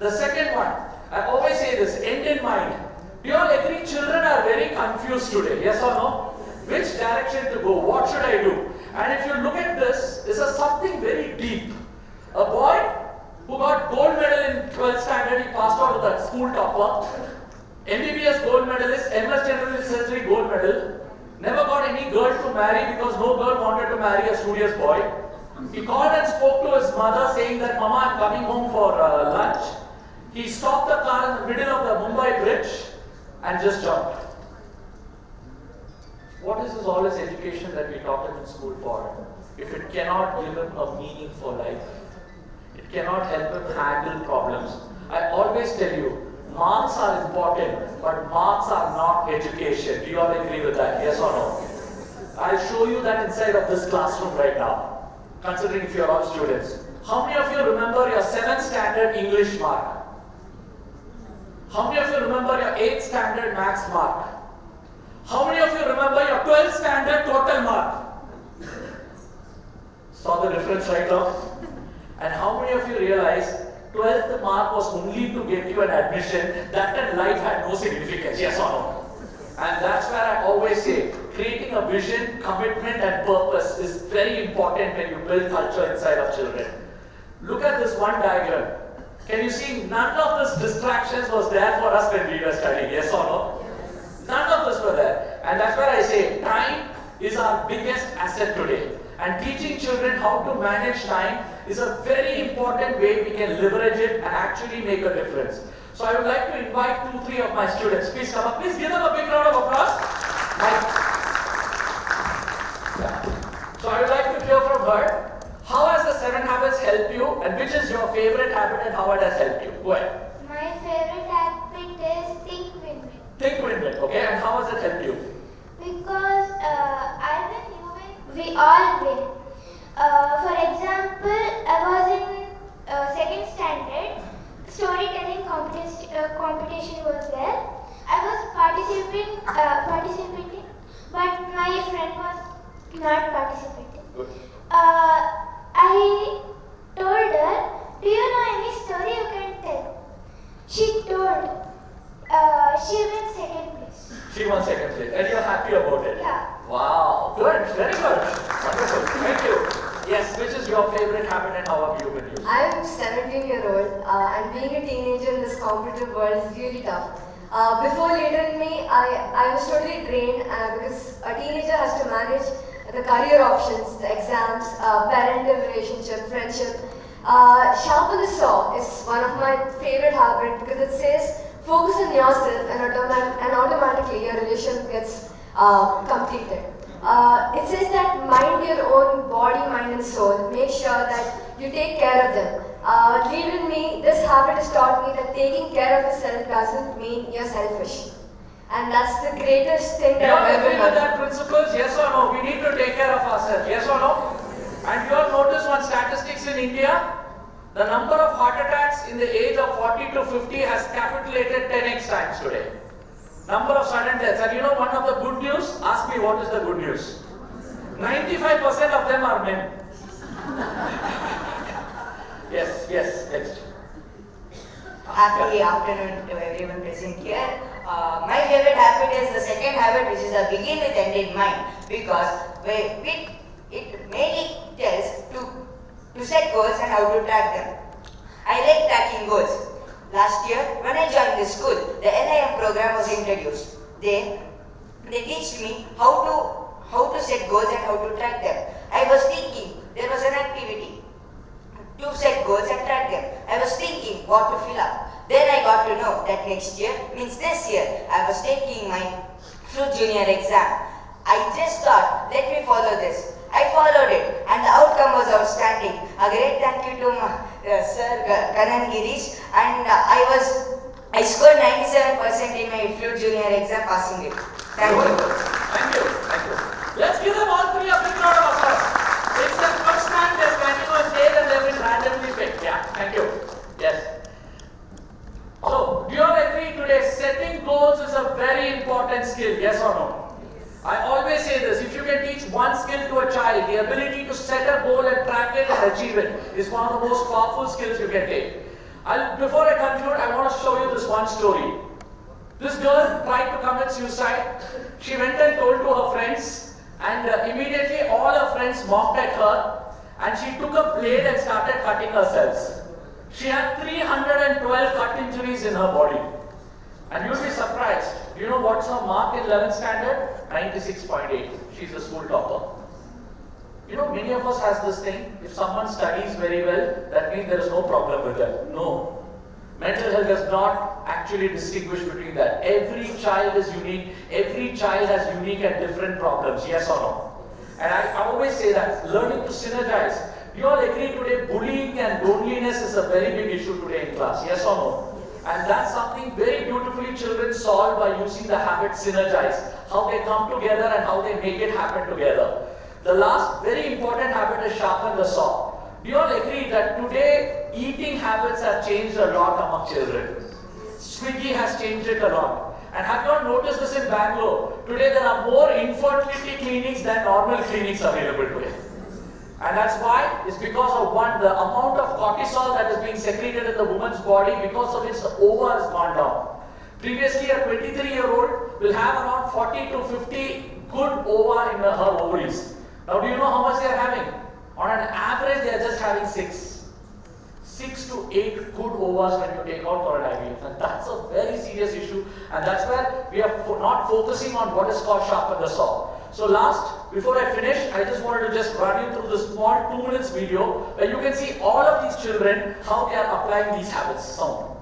The second one, I always say this, end in mind. Do you all agree children are very confused today? Yes or no? Which direction to go? What should I do? And if you look at this, this is something very deep. A boy who got gold medal in 12th standard, he passed out with a school topper. MBBS gold medalist, MS General Surgery gold medal. Never got any girl to marry because no girl wanted to marry a studious boy. He called and spoke to his mother saying that, Mama, I'm coming home for lunch. He stopped the car in the middle of the Mumbai bridge and just jumped. What is this all this education that we taught him in school for? If it cannot give him a meaningful life, it cannot help him handle problems. I always tell you, marks are important, but marks are not education. Do you all agree with that? Yes or no? I'll show you that inside of this classroom right now, considering if you're all students. How many of you remember your 7th standard English mark? How many of you remember your 8th standard maths mark? How many of you remember your 12th standard total mark? Saw the difference right now? And how many of you realize 12th mark was only to get you an admission, that in life had no significance? Yes or no? And that's where I always say, creating a vision, commitment and purpose is very important when you build culture inside of children. Look at this one diagram. Can you see none of these distractions was there for us when we were studying? Yes or no? None of this were there. And that's where I say, time is our biggest asset today. And teaching children how to manage time is a very important way we can leverage it and actually make a difference. So I would like to invite 2-3 of my students. Please come up. Please give them a big round of applause. So I would like to hear from her. How has the 7 habits helped you, and which is your favorite habit and how it has helped you? Go ahead. My favorite habit is think win-win. Think win-win. competition was there. I was participating, but my friend was not participating. I told her, do you know any story you can tell? She told. She won second place. She won second place. And you're happy about it? Yeah. Wow. Good. Very good. Wonderful. Thank you. Yes, which is your favorite habit and how have you been using it? I'm 17-year-old and being a teenager in this competitive world is really tough. Before Leader in Me, I was totally drained because a teenager has to manage the career options, the exams, parental relationship, friendship. Sharpen the saw is one of my favorite habits because it says focus on yourself and automatically your relationship gets completed. It says that mind your own body, mind and soul. Make sure that you take care of them. Lead in Me, this habit has taught me that taking care of yourself doesn't mean you're selfish. And that's the greatest thing that I've ever agree with that principles? Yes or no? We need to take care of ourselves. Yes or no? And you have noticed one statistics in India? The number of heart attacks in the age of 40 to 50 has capitulated 10x times today. Number of sudden deaths. And you know one of the good news? Ask me what is the good news. 95% of them are men. Yes, next. Happy afternoon to everyone present here. My favorite habit is the second habit, which is the begin with end in mind, because it mainly tells to set goals and how to track them. I like tracking goals. Last year, when I joined this school, the LIM program was introduced. They teach me how to set goals and how to track them. I was thinking there was an activity to set goals and track them. I was thinking what to fill up. Then I got to know that next year means this year I was taking my fruit junior exam. I just thought, let me follow this. I followed it and the outcome was outstanding. A great thank you to Sir Kanan Girish, and I scored 97% in my fruit junior exam, passing it. Thank you. Thank you. Let's give them all three a big round of applause. It's the first time they're standing on stage and they've been randomly picked. Yeah, thank you. Yes. So, do you all agree today setting goals is a very important skill, yes or no? I always say this, if you can teach one skill to a child, the ability to set a goal and track it and achieve it is one of the most powerful skills you can take. Before I conclude, I want to show you this one story. This girl tried to commit suicide. She went and told to her friends, and immediately all her friends mocked at her, and she took a blade and started cutting herself. She had 312 cut injuries in her body. And you'll be surprised. Do you know what's her mark in 11th standard? 96.8. She's a school topper. You know, many of us has this thing. If someone studies very well, that means there is no problem with them. No. Mental health does not actually distinguish between that. Every child is unique. Every child has unique and different problems. Yes or no? And I always say that. Learning to synergize. You all agree today bullying and loneliness is a very big issue today in class. Yes or no? And that's something very beautifully children solve by using the habit synergize. How they come together and how they make it happen together. The last very important habit is sharpen the saw. Do you all agree that today eating habits have changed a lot among children? Swiggy has changed it a lot. And have you all noticed this in Bangalore? Today there are more infertility clinics than normal clinics available today. And that's why, it's because of the amount of cortisol that is being secreted in the woman's body, because of which the ova has gone down. Previously, a 23-year-old will have around 40 to 50 good ova in her ovaries. Now, do you know how much they are having? On an average, they are just having 6 to 8 good ovas when you take out for an IVF. And that's a very serious issue. And that's where we are not focusing on what is called sharpen the saw. So last, before I finish, I just wanted to just run you through this small 2 minutes video where you can see all of these children, how they are applying these habits. So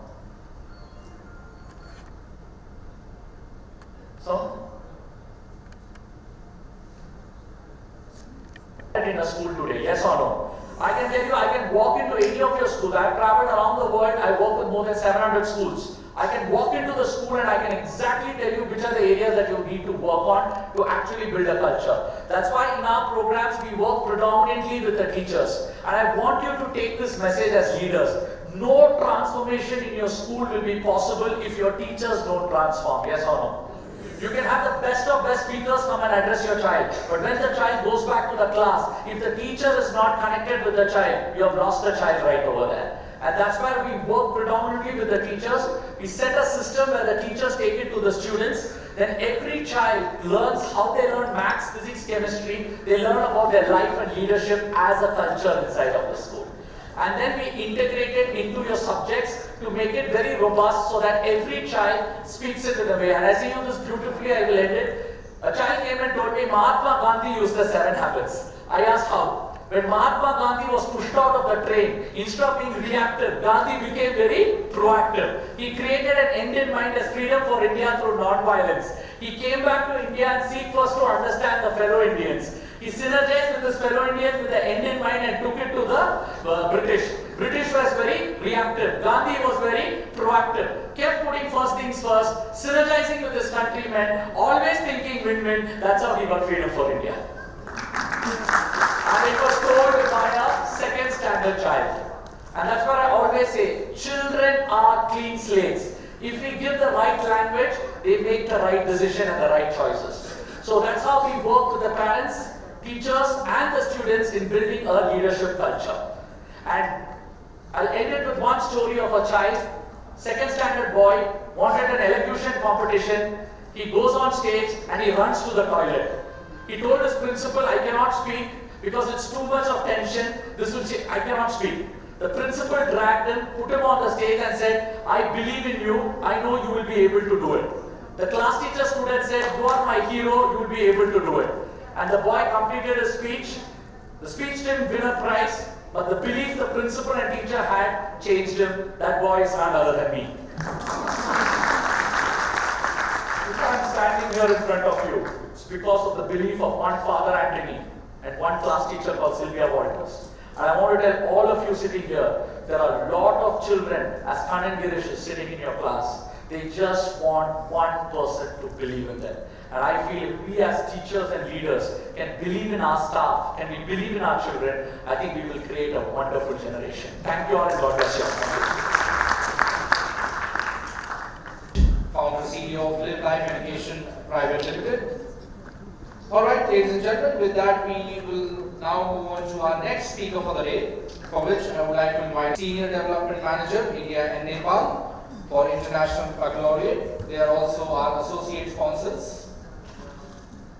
in a school today, yes or no? I can tell you, I can walk into any of your schools. I've traveled around the world. I work with more than 700 schools. I can walk into the school and I can exactly tell you which are the areas that you need to work on to actually build a culture. That's why in our programs we work predominantly with the teachers. And I want you to take this message as leaders. no transformation in your school will be possible if your teachers don't transform. Yes or no? You can have the best of best speakers come and address your child, but when the child goes back to the class, if the teacher is not connected with the child, you have lost the child right over there. And that's why we work predominantly with the teachers. We set a system where the teachers take it to the students. Then every child learns how they learn maths, physics, chemistry. They learn about their life and leadership as a culture inside of the school. And then we integrate it into your subjects to make it very robust so that every child speaks it in a way. And as you use this beautifully, I will end it. A child came and told me, Mahatma Gandhi used the 7 habits. I asked how. When Mahatma Gandhi was pushed out of the train, instead of being reactive, Gandhi became very proactive. He created an end in mind as freedom for India through non-violence. He came back to India and seek first to understand the fellow Indians. He synergized with his fellow Indians with the end in mind and took it to the British. British was very reactive. Gandhi was very proactive. Kept putting first things first, synergizing with his countrymen, always thinking win-win. That's how he got freedom for India. And it was told by a second standard child. And that's what I always say, children are clean slates. If we give the right language, they make the right decision and the right choices. So that's how we work with the parents, teachers and the students in building a leadership culture. And I'll end it with one story of a child, second standard boy, wanted an elocution competition. He goes on stage and he runs to the toilet. He told his principal, I cannot speak because it's too much of tension. I cannot speak. The principal dragged him, put him on the stage and said, I believe in you. I know you will be able to do it. The class teacher stood and said, you are my hero. You will be able to do it. And the boy completed his speech. The speech didn't win a prize, but the belief the principal and teacher had changed him. That boy is none other than me. If I'm standing here in front of you, it's because of the belief of one Father Anthony and one class teacher called Sylvia Walters. And I want to tell all of you sitting here, there are a lot of children, as Kanan Girish is sitting in your class, they just want one person to believe in them. And I feel if we as teachers and leaders can believe in our staff, can we believe in our children, I think we will create a wonderful generation. Thank you all and God bless you. Founder CEO of Live Life Education Private Limited. Alright, ladies and gentlemen, with that we will now move on to our next speaker for the day, for which I would like to invite Senior Development Manager, India and Nepal for International Baccalaureate. They are also our associate sponsors.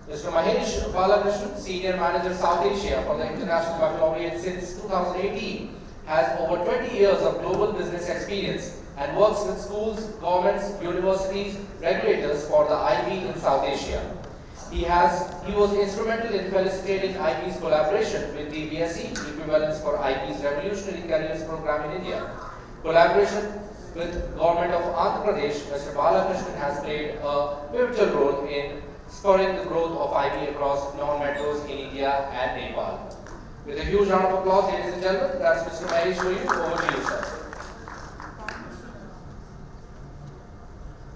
Mr. Mahesh Balakrishnan, Senior Manager South Asia for the International Baccalaureate since 2018, has over 20 years of global business experience and works with schools, governments, universities, regulators for the IB in South Asia. He was instrumental in facilitating IB's collaboration with the BSc, equivalence for IB's Revolutionary Careers Program in India. Collaboration with Government of Andhra Pradesh, Mr. Balakrishnan has played a pivotal role in spurring the growth of IB across non-metros in India and Nepal. With a huge round of applause, ladies and gentlemen, that's Mr. Mahesh for you. Over to you, sir.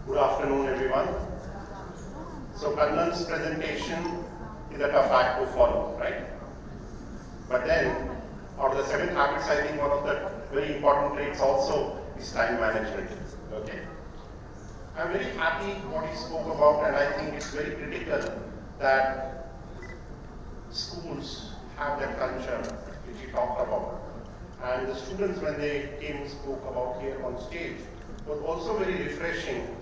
Good afternoon, everyone. So Kannan's presentation is a tough act to follow, right? But then, out of the 7 habits, I think one of the very important traits also is time management, okay? I'm very happy what he spoke about, and I think it's very critical that schools have that culture which he talked about. And the students, when they came and spoke about here on stage, was also very refreshing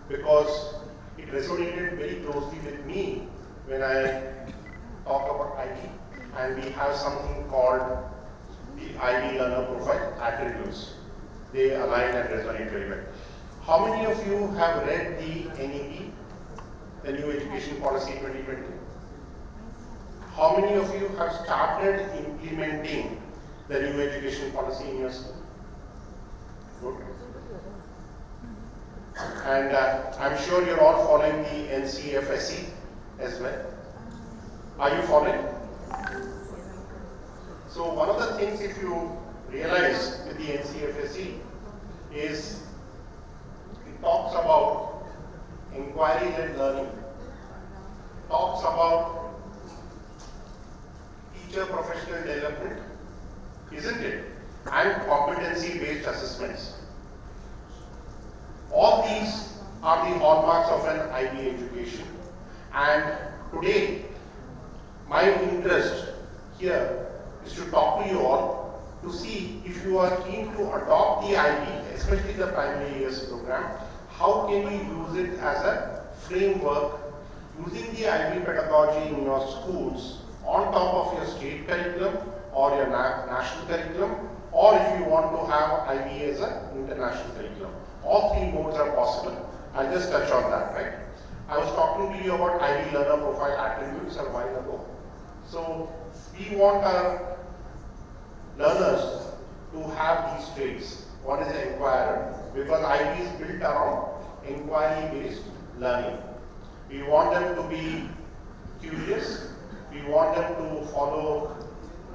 because it resonated very closely with me when I talk about IB. And we have something called the IB learner profile attributes. They align and resonate very well. How many of you have read the NEP, the New Education Policy 2020? How many of you have started implementing the new education policy in your school? Good. And I'm sure you're all following the NCFSE as well. Are you following? So one of the things, if you realize with the NCFSE, is it talks about inquiry-led learning, talks about teacher professional development, isn't it? And competency-based IB-based assessments. All these are the hallmarks of an IB education, and today my interest here is to talk to you all to see if you are keen to adopt the IB, especially the primary years program. How can you use it as a framework, using the IB pedagogy in your schools on top of your state curriculum or your national curriculum, or if you want to have IB as an international curriculum. All three modes are possible. I'll just touch on that, right? I was talking to you about IB learner profile attributes a while ago. So we want our learners to have these traits. One is an inquirer, because IB is built around inquiry-based learning. We want them to be curious. We want them to follow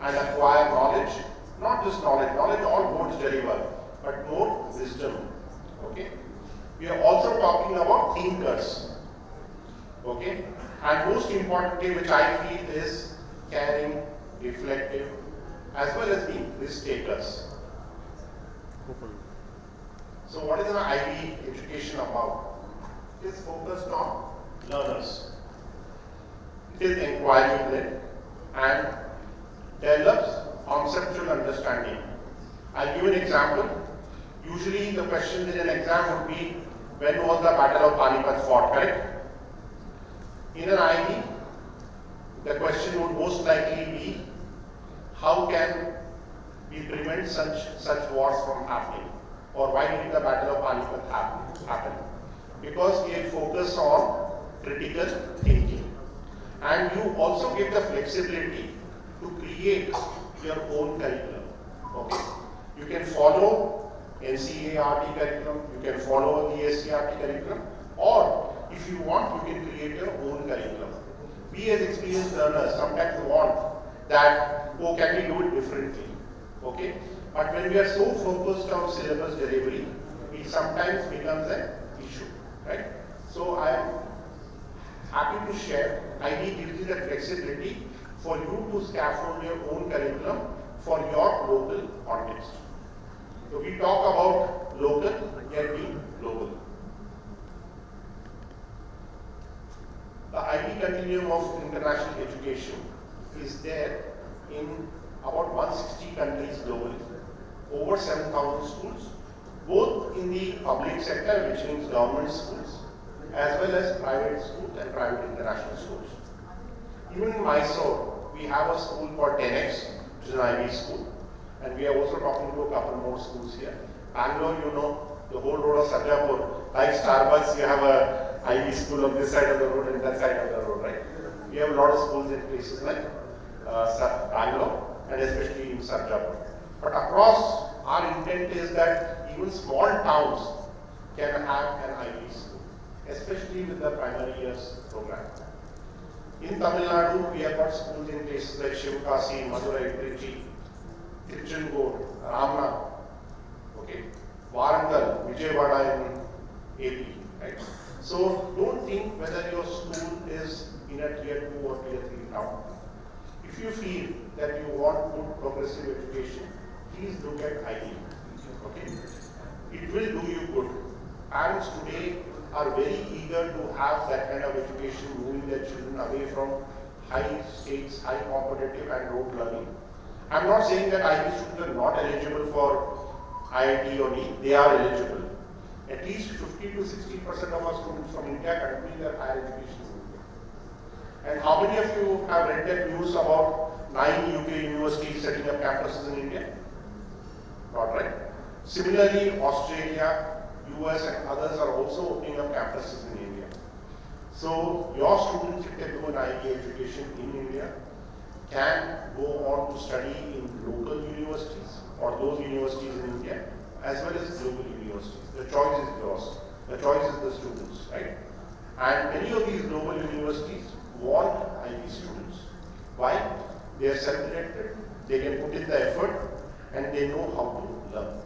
and acquire knowledge. Not just knowledge. Knowledge all modes deliver, but more wisdom. Okay. We are also talking about thinkers. Okay. And most importantly, which I feel is caring, reflective, as well as being risk takers. So what is an IB education about? It is focused on learners. It is inquiry-led and develops conceptual understanding. I'll give an example. Usually the question in an exam would be, when was the Battle of Panipat fought, correct? In an IB, the question would most likely be, how can we prevent such wars from happening? Or why did the Battle of Panipat happen? Because we focus on critical thinking. And you also get the flexibility to create your own curriculum. Okay? You can follow NCERT curriculum, you can follow the SCERT curriculum, or if you want, you can create your own curriculum. We as experienced learners sometimes want that, oh, can we do it differently? Okay? But when we are so focused on syllabus delivery, it sometimes becomes an issue, right? So I am happy to share, IB gives you the flexibility for you to scaffold your own curriculum for your local context. So we talk about local, yet be global. The IB continuum of international education is there in about 160 countries globally, over 7,000 schools, both in the public sector, which means government schools, as well as private schools and private international schools. Even in Mysuru, we have a school called 10X, which is an IB school, and we are also talking to a couple more schools here. Bangalore, you know, the whole road of Sarada, like Starbucks, you have a IB school on this side of the road and that side of the road, right? We have a lot of schools in places like Bangalore and especially in Sarada. But across, our intent is that even small towns can have an IB school, especially with the primary years program. In Tamil Nadu, we have got schools in places like Shivkasi, Madurai, Tiruchendur, Ramna, okay, Warangal, Vijayawada in AP, right? So don't think whether your school is in a tier 2 or tier 3 town. If you feel that you want good progressive education, please look at IB. Okay? It will do you good. Parents today are very eager to have that kind of education, moving their children away from high stakes, high competitive and rote learning. I'm not saying that IB students are not eligible for IIT or NEET. They are eligible. At least 50 to 60% of our students from India continue their higher education in India. And how many of you have read that news about 9 UK universities setting up campuses in India? Not right. Similarly, Australia, US and others are also opening up campuses in India. So your students, if they do an IB education in India, can go on to study in local universities or those universities in India as well as global universities. The choice is yours. The choice is the students, right? And many of these global universities want IB students. Why? They are self-directed, they can put in the effort, and they know how to learn.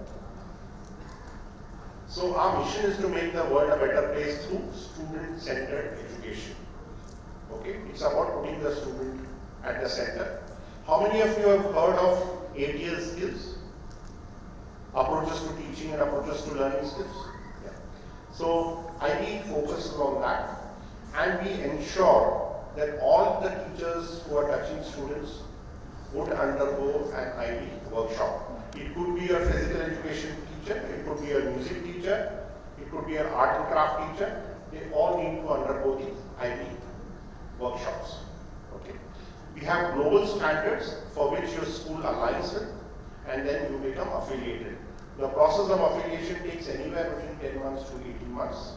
So our mission is to make the world a better place through student-centered education. Okay? It's about putting the student at the center. How many of you have heard of ATL skills? approaches to teaching and approaches to learning skills. Yeah. So IB focuses on that, and we ensure that all the teachers who are touching students would undergo an IB workshop. It could be a physical education teacher, it could be a music teacher, it could be an art and craft teacher. They all need to undergo the IB workshops. Okay. We have global standards for which your school aligns with, and then you become affiliated. The process of affiliation takes anywhere between 10 months to 18 months,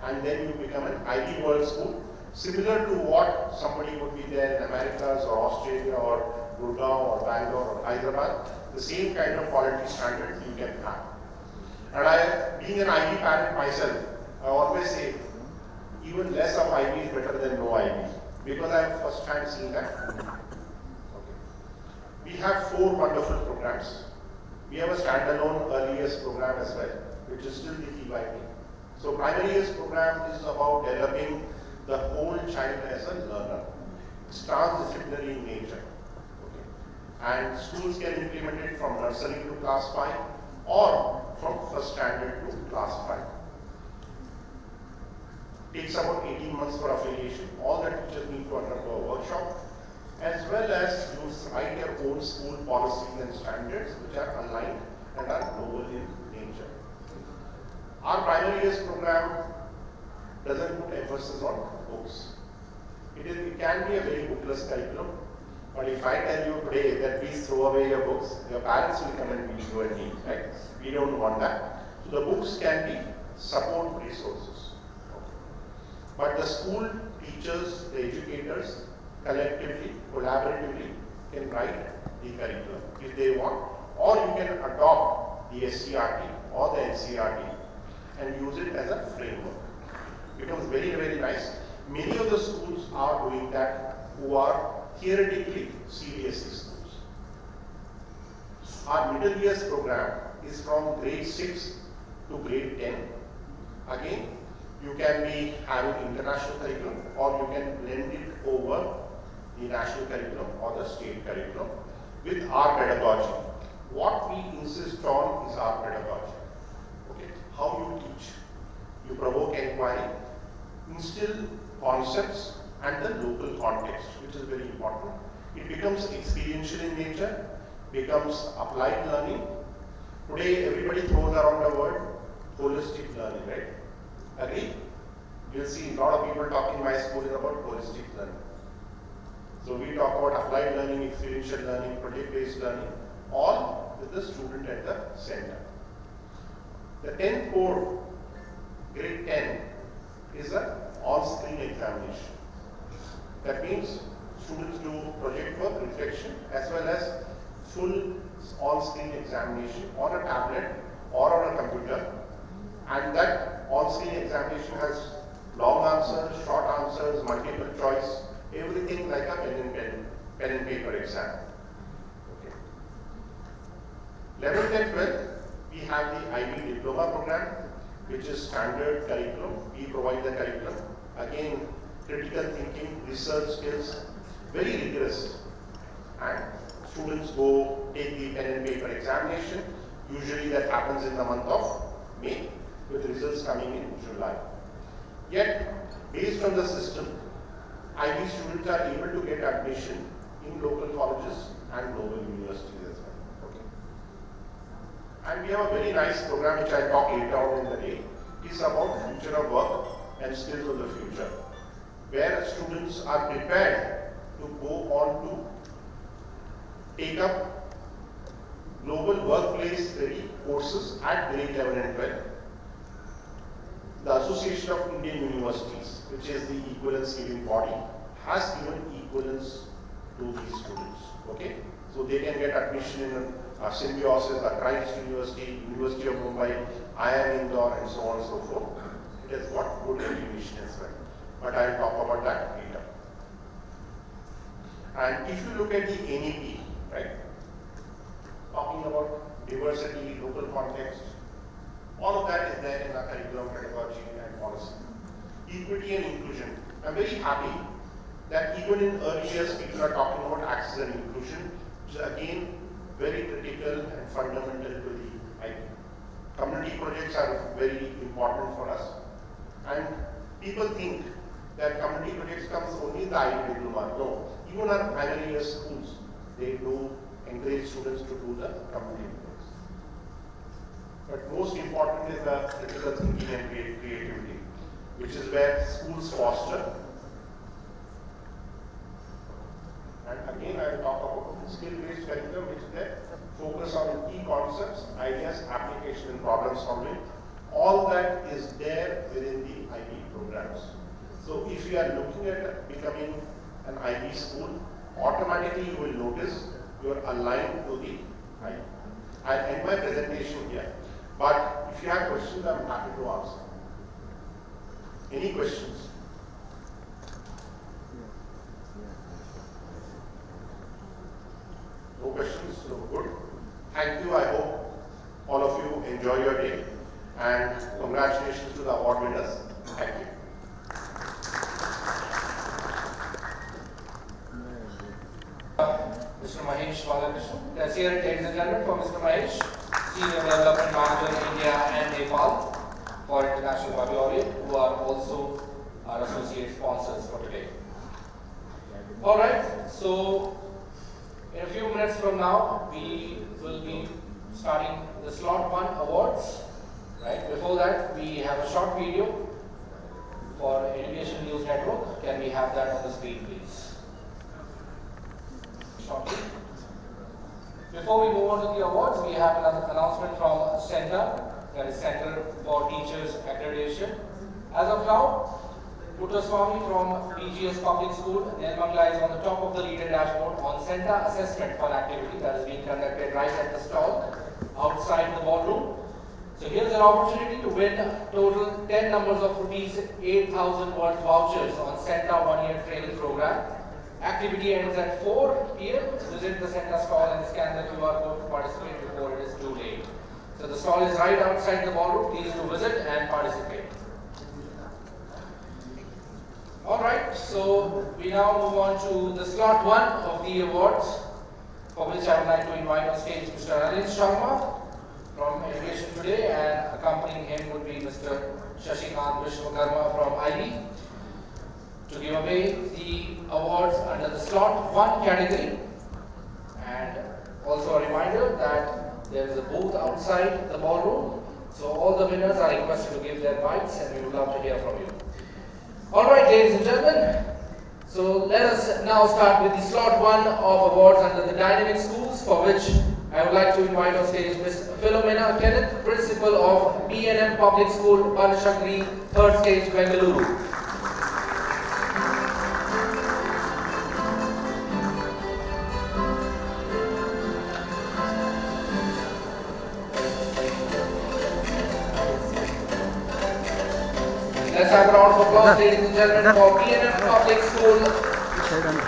and then you become an IB World School, similar to what somebody would be there in Americas or Australia or Gurgaon or Bangalore or Hyderabad. The same kind of quality standard you can have. And being an IB parent myself, I always say, even less of IB is better than no IB, because I have first hand seen that. Okay. We have 4 wonderful programs. We have a standalone early years program as well, which is still the TYP. So primary years program is about developing the whole child as a learner. It's transdisciplinary in nature. Okay. And schools can implement it from nursery to class 5 or from first standard to class 5. Takes about 18 months for affiliation. All the teachers need to undergo a workshop, as well as you write your own school policies and standards which are aligned and are global in nature. Our primary years program doesn't put emphasis on books. It can be a very bookless curriculum, but if I tell you today that please throw away your books, your parents will come and beat you and me, right? We don't want that. So the books can be support resources. But the school teachers, the educators, collectively, collaboratively can write the curriculum if they want, or you can adopt the SCRT or the NCRT and use it as a framework. It becomes very, very nice. Many of the schools are doing that who are theoretically CBSE schools. Our middle years program is from grade 6 to grade 10. Again, you can be having international curriculum, or you can blend it over the national curriculum or the state curriculum with our pedagogy. What we insist on is our pedagogy. Okay? How you teach. You provoke inquiry, instill concepts and the local context, which is very important. It becomes experiential in nature, becomes applied learning. Today everybody throws around the word holistic learning, right? Agree? You'll see a lot of people talking in my school is about holistic learning. So we talk about applied learning, experiential learning, project-based learning, all with the student at the center. The 10th core, grade 10, is an on-screen examination. That means students do project work, reflection, as well as full on-screen examination on a tablet or on a computer. And that on-screen examination has long answers, short answers, multiple choice, everything like a pen and paper exam. Okay. 11th and 12th, we have the IB diploma program, which is standard curriculum. We provide the curriculum. Again, critical thinking, research skills, very rigorous. And students go take the pen and paper examination. Usually that happens in the month of May, with results coming in July. Yet, based on the system, IB students are able to get admission in local colleges and global universities as well. Okay. And we have a very nice program which I'll talk later on in the day. It's about future of work and skills of the future, where students are prepared to go on to take up global workplace ready courses at grade 11 and 12. The Association of Indian Universities, which is the equivalence giving body, has given equivalence to these students. Okay, so they can get admission in Symbiosis, the Christ University, University of Mumbai, IIM Indore, and so on and so forth. It has got good recognition as well. But I will talk about that later. And if you look at the NEP, right, talking about diversity, local context, all of that is there in our curriculum, pedagogy and policy. Equity and inclusion. I'm very happy that even in early years people are talking about access and inclusion, which is again very critical and fundamental to the IB community projects are very important for us. And people think that community projects comes only in the IB diploma. No, even our primary year schools, they do encourage students to do the community projects. But most important is the critical thinking and creativity, which is where schools foster. And again, I will talk about skill-based curriculum, which is there. Focus on key concepts, ideas, application, and problem solving. All that is there within the IB programs. So if you are looking at becoming an IB school, automatically you will notice you are aligned to the IB. I'll end my presentation here, but if you have questions, I'm happy to answer. Any questions? No questions? So good. Thank you. I hope all of you enjoy your day, and congratulations to the award winners. Thank you. Mr. Mahesh Balakrishnan. Let's hear it, ladies and gentlemen, for Mr. Mahesh, Senior Development Manager in India and Nepal for International Baccalaureate, who are also our associate sponsors for today. Alright, so in a few minutes from now, we will be starting the Slot 1 Awards. Right? Before that, we have a short video for Education News Network. Can we have that on the screen, please? Shortly. Before we move on to the awards, we have another announcement from CENTA, that is Center for Teachers Accreditation. As of now, Puttaswamy from PGS Public School, Nelmangla is on the top of the leader dashboard on CENTA assessment fun activity that is being conducted right at the stall outside the ballroom. So here's an opportunity to win total 10 numbers of rupees 8,000 worth vouchers on CENTA one-year training program. Activity ends at 4 p.m. Visit the CENTA stall and scan the QR code to participate before it is too late. So the stall is right outside the ballroom. Please do visit and participate. Alright, so we now move on to the slot 1 of the awards, for which I would like to invite on stage Mr. Anil Sharma from Education Today, and accompanying him would be Mr. Shashikant Vishwakarma from IB to give away the awards under the slot 1 category. And also a reminder that there is a booth outside the ballroom, so all the winners are requested to give their bites, and we would love to hear from you. Alright, ladies and gentlemen, so let us now start with the slot 1 of awards under the Dynamic Schools, for which I would like to invite on stage Ms. Philomena Kenneth, Principal of B&M Public School, Panashakri, 3rd Stage, Bengaluru. Let's have a round of applause, ladies and gentlemen, for B&M Public School.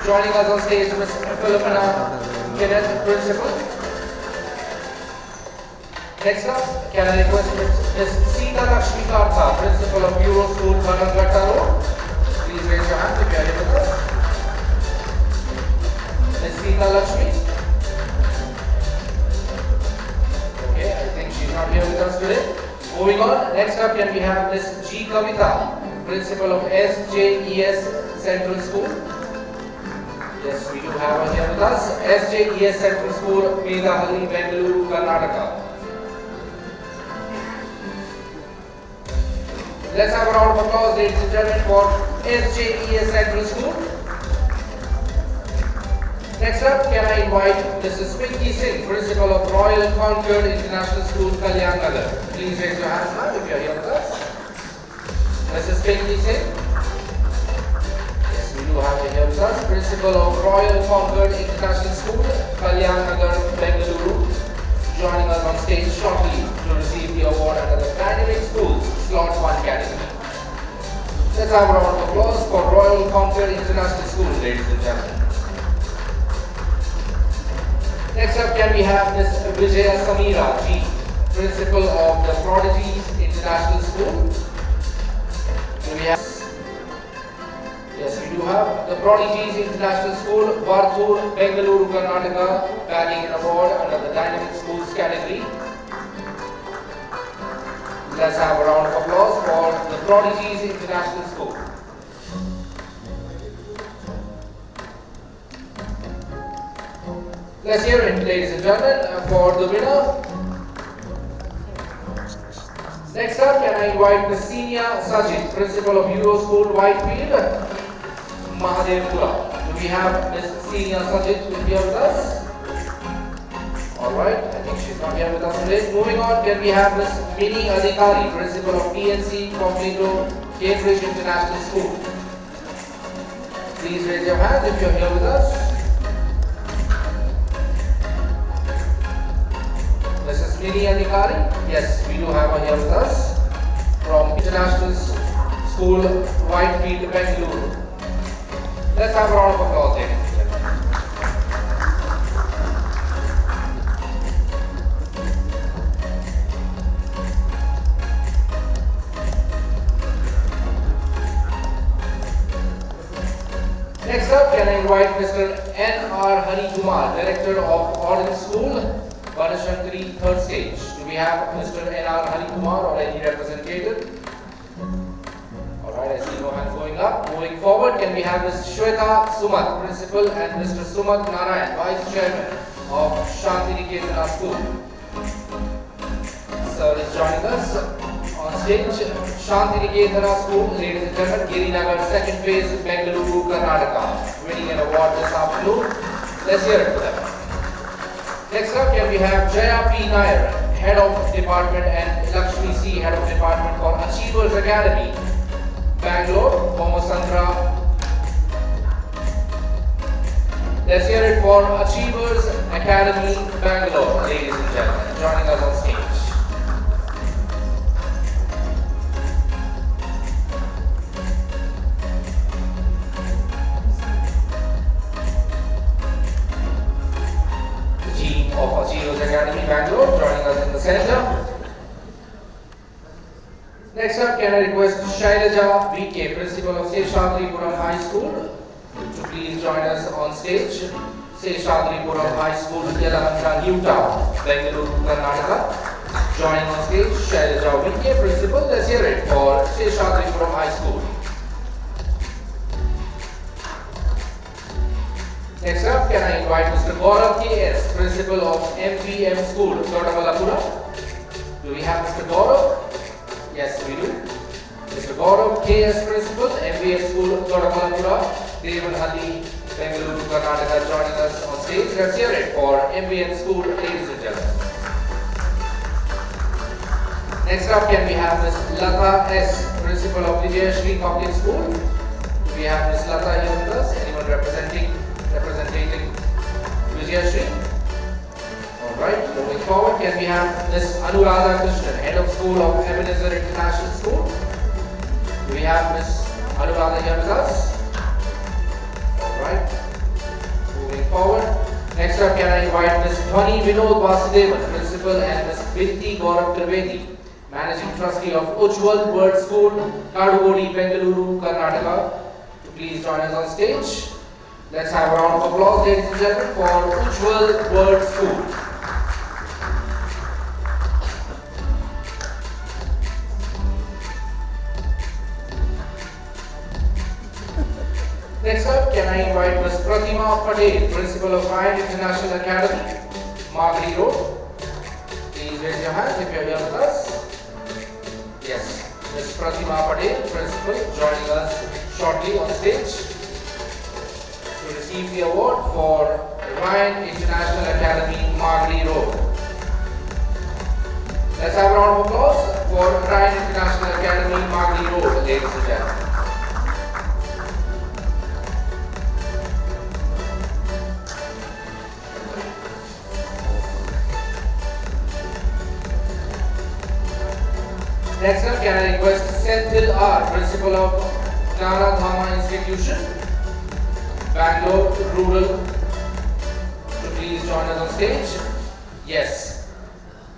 Joining us on stage, Ms. Philomena Kenneth, Principal. Next up, can I request Ms. Sita Lakshmi Kartha, Principal of Euro School, Bangalore Road. Please raise your hand if you are here with us. Ms. Sita Lakshmi. Okay, I think she's not here with us today. Moving on, next up can we have Ms. G. Kavita, Principal of SJES Central School. Yes, we do have her here with us. SJES Central School, Pedagogy, Bangalore, Karnataka. Let's have a round of applause, ladies and gentlemen, for SJES Central School. Next up, can I invite Mrs. Pinky Singh, Principal of Royal Concord International School, Kalyan Nagar. Please raise your hands now if you are here with us. Mrs. Pinky Singh. Yes, we do have her here with us. Principal of Royal Concord International School, Kalyan Nagar, Bengaluru. Joining us on stage shortly to receive the award under the Dynamic Schools Slot 1 category. Let's have a round of applause for Royal Concord International School, ladies and gentlemen. Next up, can we have Ms. Vijaya Samira G, Principal of the Prodigies International School. Do we have? Yes, we do have the Prodigies International School, Varthur, Bengaluru, Karnataka, bagging an award under the Dynamic Schools category. Let's have a round of applause for the Prodigies International School. Let's hear it, ladies and gentlemen, for the winner. Next up, can I invite Ms. Ciny Sajid, Principal of Euro School, Whitefield, Mahadevpura. Do we have Ms. Ciny Sajid here with us? Alright, I think she's not here with us today. Moving on, can we have Ms. Mini Adhikari, Principal of PNC Cognito, Cambridge International School. Please raise your hand if you're here with us. Mrs. Mini Adhikari, yes, we do have her here with us from International School, Whitefield, Bangalore. Let's have a round of applause, ladies and gentlemen. Next up, can I invite Mr. N.R. Hari Kumar, Director of Orange School, Banashankari, third stage. Do we have Mr. N.R. Hari Kumar or any representative? Alright, I see no hands going up. Moving forward, can we have Ms. Shweta Sumat, Principal, and Mr. Sumat Narayan, Vice Chairman of Chandrasekaran School. Sir is joining us on stage. Chandrasekaran School, ladies and gentlemen, Girinagar, second phase, Bengaluru, Karnataka, winning an award this afternoon. Let's hear it for them. Next up, can we have Jaya P. Nair, Head of Department, and Lakshmi C, Head of Department for Achievers Academy, Bangalore, Sandra. Let's hear it for Achievers Academy, Bangalore, ladies and gentlemen, joining us on stage. Of Achievers Academy, Bangalore, joining us in the center. Next up, can I request Shailaja VK, Principal of Seshadripuram High School, to please join us on stage. Seshadripuram High School, Yelahanka, New Town, Bengaluru, Karnataka. Joining on stage, Shailaja VK, Principal. Let's hear it for Seshadripuram High School. Next up, can I invite Mr. Gaurav KS, Principal of MVM School, Carvalho. Do we have Mr. Gaurav? Yes, we do. Mr. Gaurav KS, Principal, MVM School, Carvalho, Devanhalli, Bengaluru, Karnataka, joining us on stage. Let's hear it for MVM School, ladies and gentlemen. Next up, can we have Ms. Lata S, Principal of Vijayashri Public School? Do we have Ms. Lata here with us? Anyone representing Vijayashri? Alright, moving forward, can we have Ms. Anuradha Krishnan, Head of School of Ebenezer International School? Do we have Ms. Anuradha here with us? Alright, moving forward. Next up, can I invite Ms. Dhwani Vinod Vasudevan, Principal, and Ms. Binti Gaurav Trivedi, Managing Trustee of Ujjwal World School, Kadugodi, Bengaluru, Karnataka, to please join us on stage. Let's have a round of applause, ladies and gentlemen, for Ujjwal World School. Next up, can I invite Ms. Pratima Patel, Principal of Ryan International Academy, Magri Road. Please raise your hand if you're here with us. Yes, Ms. Pratima Patel, Principal, joining us shortly on stage to receive the award for Ryan International Academy, Magri Road. Let's have a round of applause for Ryan International Academy, Magri Road, ladies and gentlemen. Next up, can I request Senthil R, Principal of Gnana Dhamma Institution, Bangalore Rural, to please join us on stage? Yes.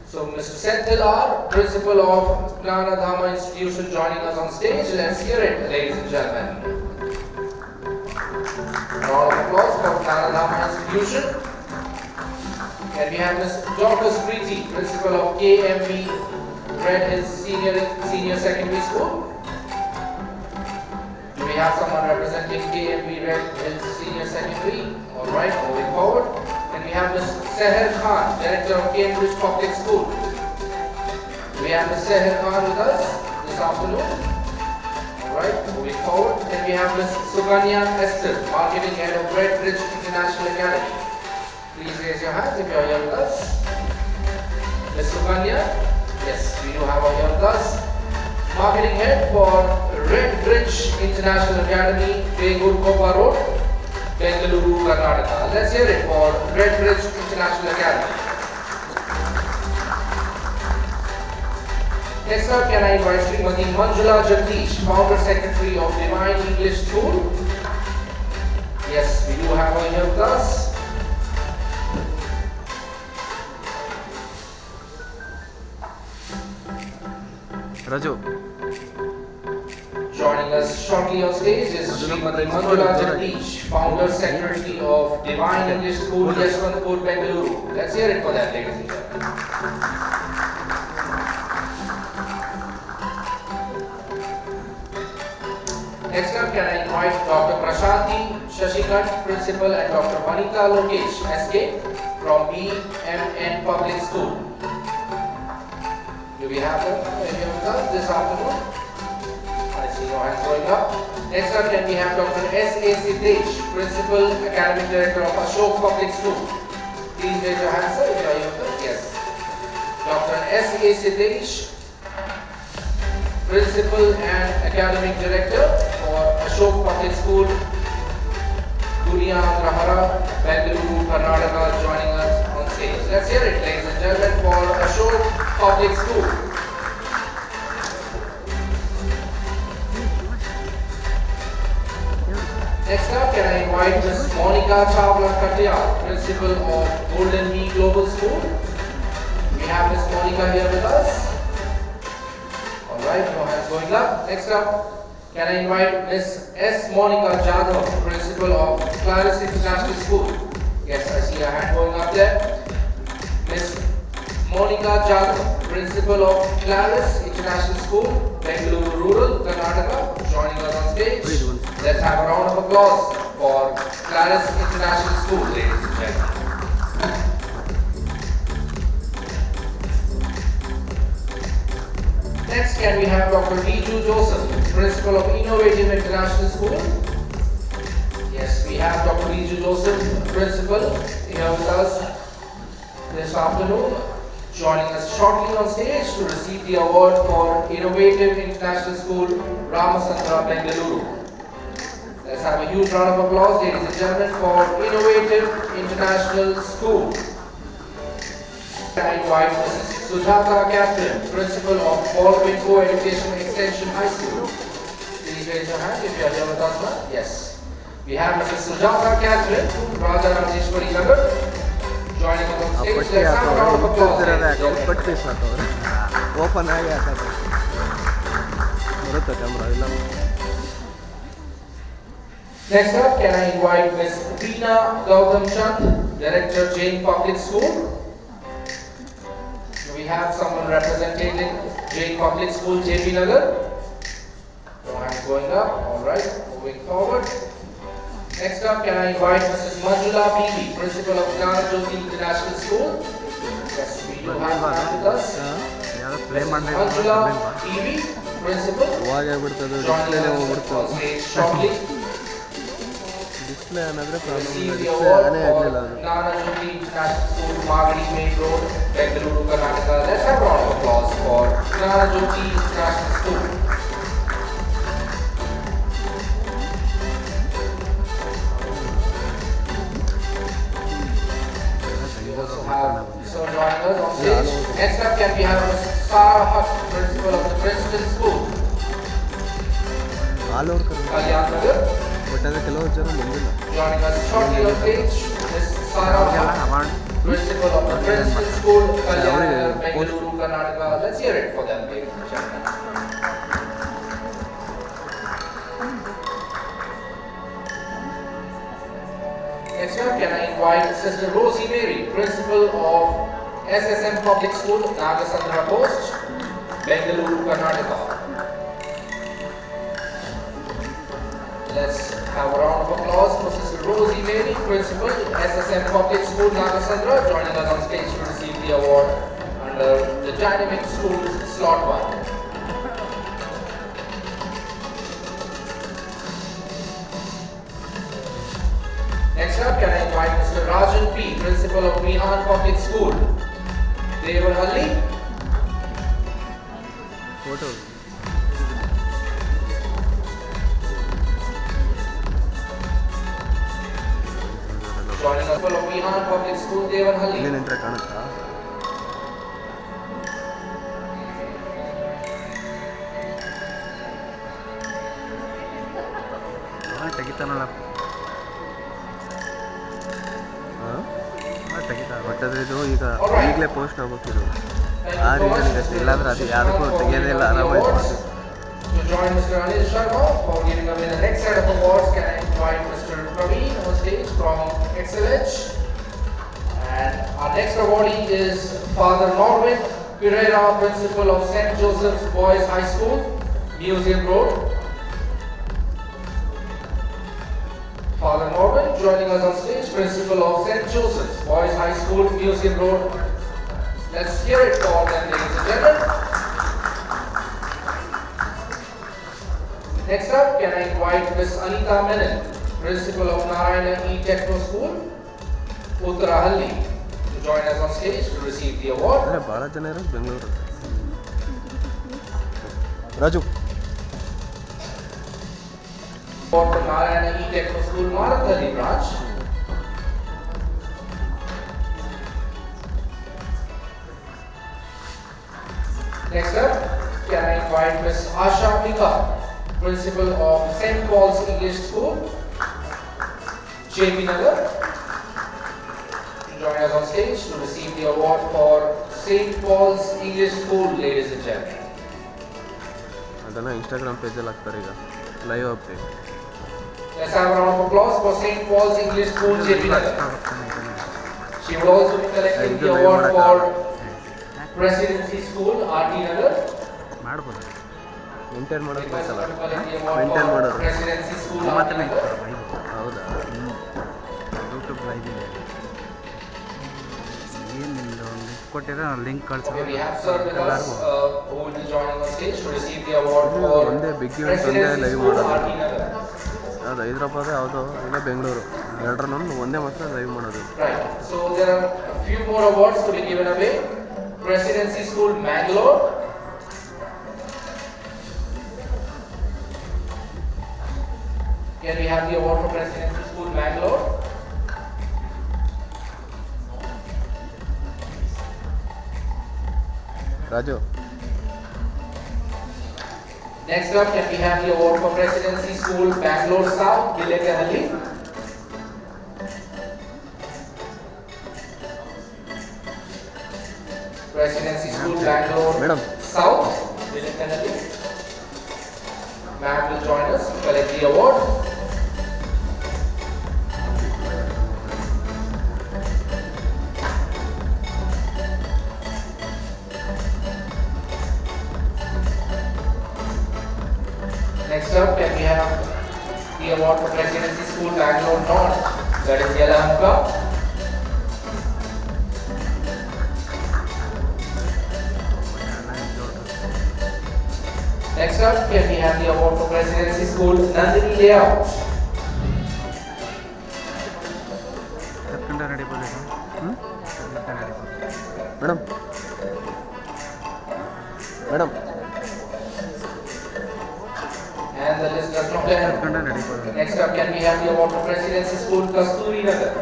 So, Mr. Senthil R, Principal of Gnana Dhamma Institution, joining us on stage. Let's hear it, ladies and gentlemen. Round of applause for Gnana Dhamma Institution. Can we have Ms. Dr. Smriti, Principal of KMV Red Hills Senior Secondary School? Do we have someone representing KMB Red Hills Senior Secondary? Alright, moving forward. Then we have Ms. Seher Khan, Director of Cambridge Public School. Do we have Ms. Seher Khan with us this afternoon? Alright, moving forward. Then we have Ms. Suganya Esther, Marketing Head of Red Bridge International Academy. Please raise your hands if you are here with us. Ms. Suganya? Yes, we do have her here with us. Marketing Head for Red Bridge International Academy, Begurkopa Road, Bengaluru, Karnataka. Let's hear it for Red Bridge International Academy. Next up, can I invite Srimati Manjula Jagdish, Founder Secretary of Divine English School? Yes, we do have her here with us. Raju. Joining us shortly on stage is Srimati Manjula Jagdish, Founder Secretary of Divine English School, Yeshwantpur, Bengaluru. Let's hear it for that, ladies and gentlemen. Next up, can I invite Dr. Prashanti Shashikant, Principal, and Dr. Vanita Lokesh, SK, from BMN Public School. Do we have them here with us this afternoon? I see no hands going up. Next up, can we have Dr. S.A. Siddesh, Principal, Academic Director of Ashok Public School. Please raise your hands, sir, if you are here with us. Yes. Dr. S.A. Siddesh, Principal and Academic Director for Ashok Public School, Duniya Grahara, Bengaluru, Karnataka, joining us on stage. Let's hear it, ladies and gentlemen, for Ashok Public School. Next up, can I invite Ms. Monica Chawla Katiyar, Principal of Golden Bee Global School. We have Ms. Monica here with us. Alright, no hands going up. Next up, can I invite Ms. S. Monica Jadhav, Principal of Claris International School. Yes, I see a hand going up there. Ms. Monica Jadhav, Principal of Claris International School, Bengaluru Rural, Karnataka, joining us on stage. Let's have a round of applause for Claris International School, ladies and gentlemen. Next, can we have Dr. Riju Joseph, Principal of Innovative International School? Yes, we have Dr. Riju Joseph, Principal, here with us this afternoon, joining us shortly on stage to receive the award for Innovative International School, Ramasandra, Bengaluru. Let's have a huge round of applause, ladies and gentlemen, for Innovative International School. I invite Mrs. Sujata Catherine, Principal of Baldwin Co-Education Extension High School. Please raise your hand if you are here with us now. Yes. We have Mrs. Sujata Catherine, Raja Rameshwari Nagar, joining us on stage. Let's have a round of applause. Open Next up, can I invite Ms. Veena Gautam Chand, Director, Jain Public School. We have someone representing Jain Public School, JP Nagar. No hands going up. Alright, moving forward. Next up, can I invite Mrs. Manjula Bibi, Principal of Jnanajyoti International School. Yes, we do have her with us. Mrs. Manjula Bibi, Principal. Joining us on stage shortly. Receive the award for Jnanajyoti International School, Magadi Main Road, Bengaluru, Karnataka. Let's have a round of applause for Jnanajyoti International School. We also have so joining us on stage. Next up, can we have Ms. Sarah Hutt, Principal of the Princeton School, Kalyan Nagar. Joining us shortly on stage, Ms. Sarada, Principal of the Princeton School, Kalyan, Bengaluru, Karnataka. Let's hear it for them, ladies and gentlemen. Next up, can I invite Sister Rosie Mary, Principal of SSM Public School, Nagasandra Post. Bangalore, Karnataka. Let's have a round of applause for Sister Rosie Mary, Principal, SSM Public School, Nagasandra, joining us on stage to receive the award under the Dynamic Schools Slot 1. Next up, can I invite Mr. Rajan P, Principal of Mihan Public School, Devi. Photo. Joining us from Mihan Public School, Devi. ಇಲ್ಲಿ ನಿಂತ್ರೆ ಕಾಣುತ್ತಾ? ತೆಗಿತಾನಲ್ಲ. ತೆಗಿತಾ but ಅದ್ರ ಇದು ಈಗ ಈಗಲೇ post ಆಗ್ಬೇಕಿದು ಆ ರೀಸನ್ಗೆ ಅಷ್ಟೇ, ಇಲ್ಲಾಂದ್ರೆ ಅದು ಯಾವುದಕ್ಕೂ ತೆಗೆಯೋದೇ ಇಲ್ಲ, ಆರಾಮಾಗಿ. To join Mr. Anil Sharma for giving away the next set of awards, can I invite Mr. Praveen on stage from Excellence. And our next awardee is Father Norwin Pereira, Principal of St. Joseph's Boys High School, Museum Road. Father Norwin joining us on stage, Principal of St. Joseph's Boys High School, Museum Road. Let's hear it for them, ladies and gentlemen. Next up, can I invite Ms. Anita Menon, Principal of Narayana E Techno School, Uttarahalli, to join us on stage to receive the award. ಬಹಳ ಜನ ಇರೋದು Bengaluru. Raju. For the Narayana E Techno School, Marathalli branch. Next up, can I invite Ms. Asha Mika, Principal of St. Paul's English School, JP Nagar, to join us on stage to receive the award for St. Paul's English School, ladies and gentlemen. ಅದನ್ನು Instagram ಪೇಜಲ್ಲಿ ಹಾಕ್ತಾರೆ ಈಗ live update. Let's have a round of applause for St. Paul's English School, JP Nagar. She will also be collecting the award for Presidency School, RT Nagar. ಮಾಡ್ಬೋದು maintain ಮಾಡೋದು ಬೇಕಲ್ಲ, maintain ಮಾಡೋರು ಹೌದಾ? YouTube live ಇದೆ, ಏನು ನಿಮ್ಮದು link ಕೊಟ್ಟಿದ್ರೆ ನಾನು ಲಿಂಕ್ ಕಳಿಸ್ತೀನಿ ಎಲ್ಲರಿಗೂ. ಒಂದೇ ಬಿಗ್ ಇವೆಂಟ್ ಒಂದೇ ಲೈವ್ ಮಾಡೋದು. ಯಾವುದು ಹೈದ್ರಾಬಾದ್ ಯಾವುದೋ ಇಲ್ಲ ಬೆಂಗಳೂರು, ಎರಡರನ್ನೊಂದು ಒಂದೇ ಮಾತ್ರ ಲೈವ್ ಮಾಡೋದು. So there are a few more awards to be given away. Presidency School, Bangalore. Can we have the award for Presidency School, Bangalore? Raju. Next up, can we have the award for Presidency School, Bangalore South, Gilekahalli? Presidency School, Bangalore South, Gilekahalli. Ma'am will join us to collect the award. Next up, can we have the award for Presidency School, Bangalore North, that is Yelahanka. Next up, can we have the award for Presidency School, Nandini Layout. Madam. Madam. And the list does not end. Next up, can we have the award for Presidency School, Kasturi Nagar.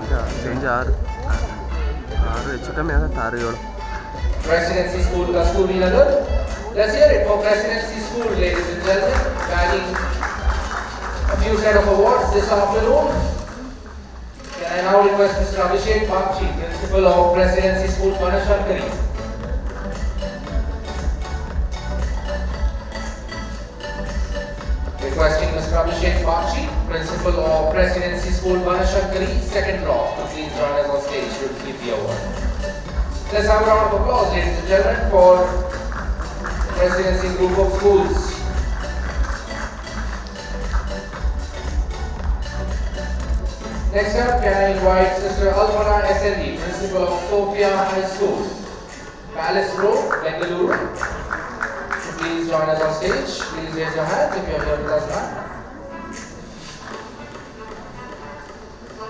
ಈಗ change ಆರು ಹೆಚ್ಚು ಕಮ್ಮಿ ಆಗುತ್ತೆ, 6-7. Presidency School, Kasturi Nagar. Let's hear it for Presidency School, ladies and gentlemen, bagging a few set of awards this afternoon. Can I now request Mr. Abhishek Bakshi, Principal of Presidency School, Banashankari. Requesting Mr. Abhishek Bakshi, Principal of Presidency School, Banashankari, second block, to please join us on stage to receive the award. Let's have a round of applause, ladies and gentlemen, for Presidency Group of Schools. Next up, can I invite Sister Alpana SND, Principal of Sophia High School, Palace Road, Bangalore. Please join us on stage. Please raise your hand if you are here with us now.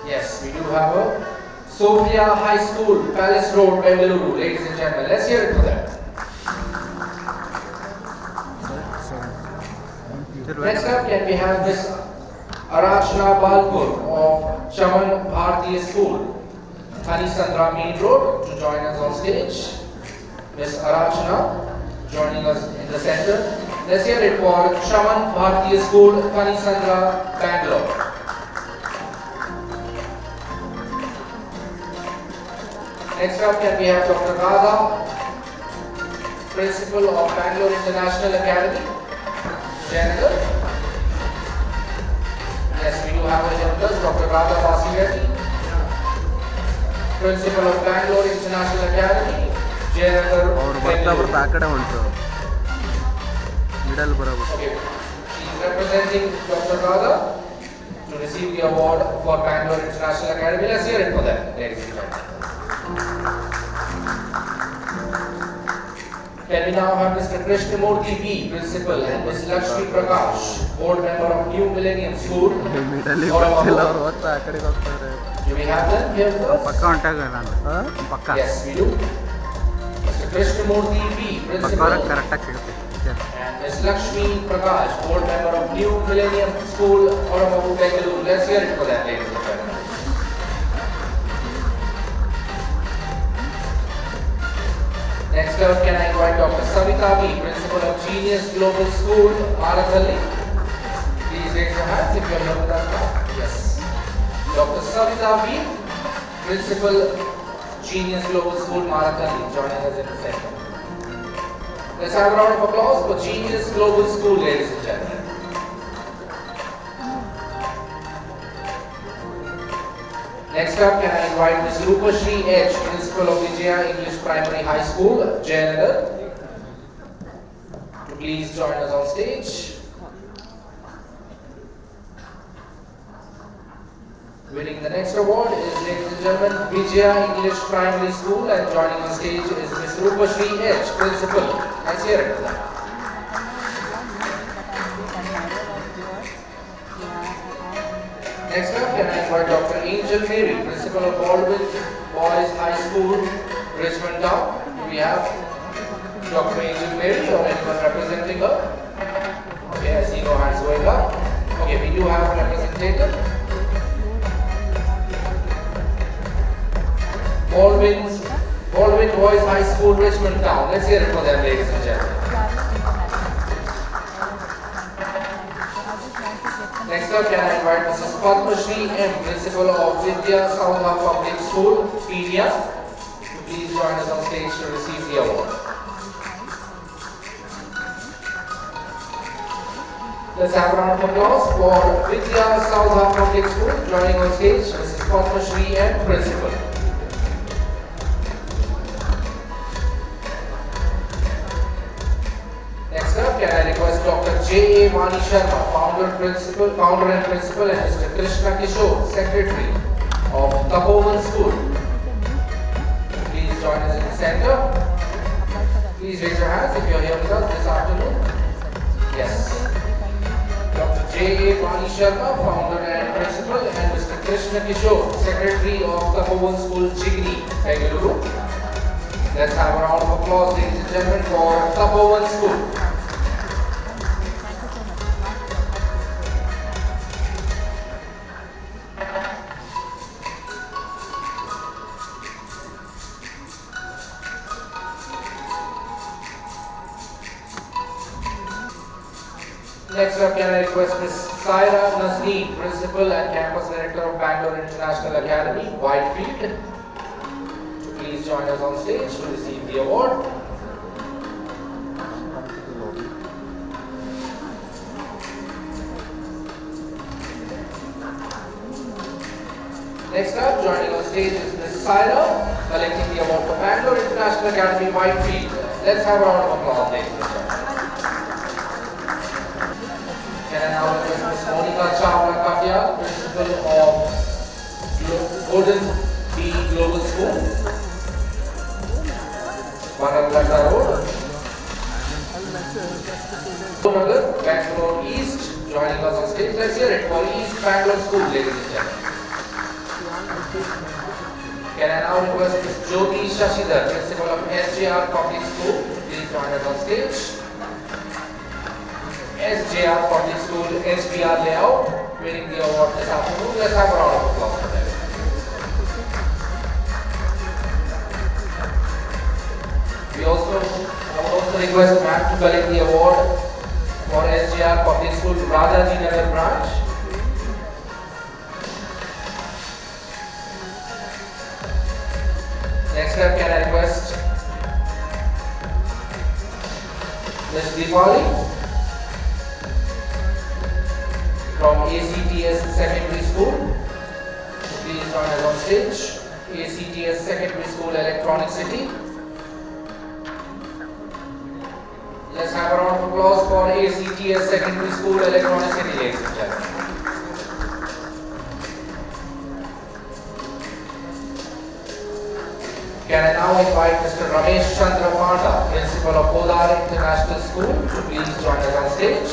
Yes, we do have a Sophia High School, Palace Road, Bangalore, ladies and gentlemen. Let's hear it for them. Next up, can we have Miss Arachna Balpur of Chaman Bharatiya School, Thani Sandra Main Road, to join us on stage. Miss Arachna joining us in the center. Let's hear it for Chaman Bharatiya School, Thani Sandra, Bangalore. Next up, can we have Dr. Radha, Principal of Bangalore International Academy, Janagar. Yes, we do have a here with us, Dr. Radha Vasireddy, Principal of Bangalore International Academy, Janagar. Okay, she is representing Dr. Radha to receive the award for Bangalore International Academy. Let's hear it for them, ladies and gentlemen. Can we now have Mr. Krishnamurthy B, Principal, and Ms. Lakshmi Prakash, Board Member of New Millennium School. Do we have them here with us? Yes, we do. Mr. Krishnamurthy B, Principal, and Ms. Lakshmi Prakash, Board Member of New Millennium School, Oramavu, Bengaluru. Let's hear it for them, ladies and gentlemen. Next up, can I invite Dr. Savita B, Principal of Genius Global School, Marathalli. Please raise your hands if you are here with us now. Yes. Dr. Savita B, Principal, Genius Global School, Marathalli, joining us in the center. Let's have a round of applause for Genius Global School, ladies and gentlemen. Next up, can I invite Ms. Rupashri H, Principal of Vijaya English Primary High School, Jayanagar, to please join us on stage. Winning the next award is, ladies and gentlemen, Vijaya English Primary School, and joining on stage is Ms. Rupashri H, Principal. Let's hear it for that. Next up, can I invite Dr. Angel Mary, Principal of Baldwin Boys High School, Richmond Town. Do we have Dr. Angel Mary or anyone representing her? Okay, I see no hands going up. Okay, we do have a representative. Baldwin Boys High School, Richmond Town. Let's hear it for them, ladies and gentlemen. Next up, can I invite Mrs. Padmashri M, Principal of Vidya Saudha Public School, Pedia, to please join us on stage to receive the award. Let's have a round of applause for Vidya Saudha Public School, joining on stage Mrs. Padmashri M, Principal. Next up, can I request Dr. J. A. Vani Sharma, Founder and Principal, and Mr. Krishna Kishore, Secretary of Tapovan School. Please join us in the center. Please raise your hands if you are here with us this afternoon. Yes. Dr. J. A. Vani Sharma, Founder and Principal, and Mr. Krishna Kishore, Secretary of Tapovan School, Ciny, Bengaluru. Let's have a round of applause, ladies and gentlemen, for Tapovan School. Next up, can I request Ms. Saira Nasreen, Principal and Campus Director of Bangalore International Academy, Whitefield, to please join us on stage to receive the award. Next up, joining on stage is Ms. Saira collecting the award for Bangalore International Academy Whitefield. Let's have a round of applause, ladies and gentlemen. Can I now request Ms. Monica Chawla Katia, Principal of Golden Bee Global School, Bangalore Road, Bangalore East, joining us on stage. Let's hear it for East Bangalore School, ladies and gentlemen. Can I now request Ms. Jyoti Shashidhar, Principal of SJR Public School, please join us on stage. SJR Public School SPR Layout, winning the award this afternoon. Let's have a round of applause for them. I would also request ma'am to collect the award for SJR Public School Radisson branch. Next up, can I request Ms. Devi from ACTS Secondary School. Please join us on stage. ACTS Secondary School, Electronic City. Let's have a round of applause for ACTS Secondary School, Electronic City, ladies and gentlemen. Can I now invite Mr. Ramesh Chandra Panda, Principal of Podar International School, to please join us on stage.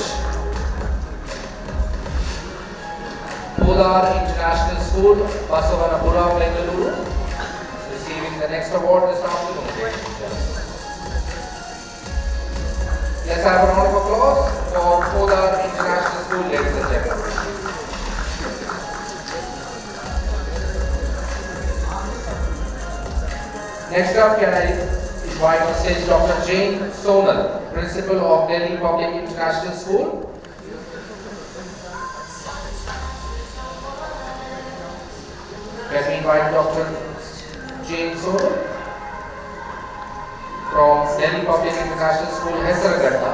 Podar International School, Basavanapura, Bengaluru, receiving the next award this afternoon. Let's have a round of applause for Podar International School, ladies and gentlemen. Next up, can I invite on stage Dr. Jane Sonal, Principal of Delhi Public International School. Can we invite Dr. Jane Sonal from Delhi Public International School, Sarada.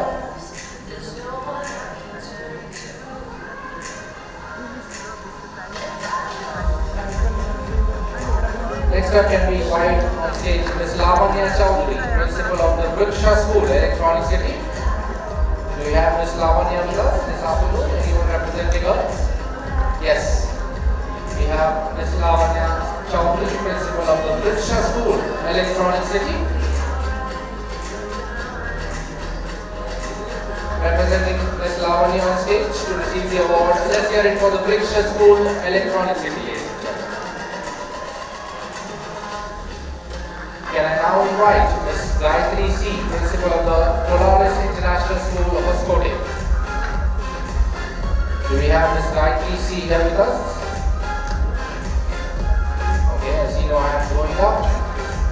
Next up, can we invite on stage Ms. Lavanya Chowdhury, Principal of the Vriksha School, Electronic City. Do we have Ms. Lavanya with us this afternoon? Anyone representing her? Yes. We have Ms. Lavanya Chowdhury, Principal of the Vriksha School, Electronic City. Representing Ms. Lavanya on stage to receive the award. Let's hear it for the Vriksha School, Electronic City. Can I now invite Ms. Gayethri C, Principal of the Polaris International School, Hoskote. Do we have Ms. Gayethri C here with us? Okay, I see no hands going up.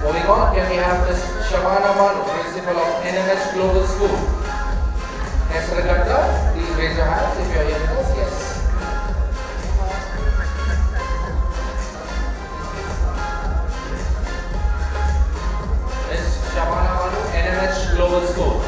Moving on, can we have Ms. Shavana Manu, Principal of NMH Global School, Sarada? Please raise your hands if you are here with us. Yes. NMH Global School.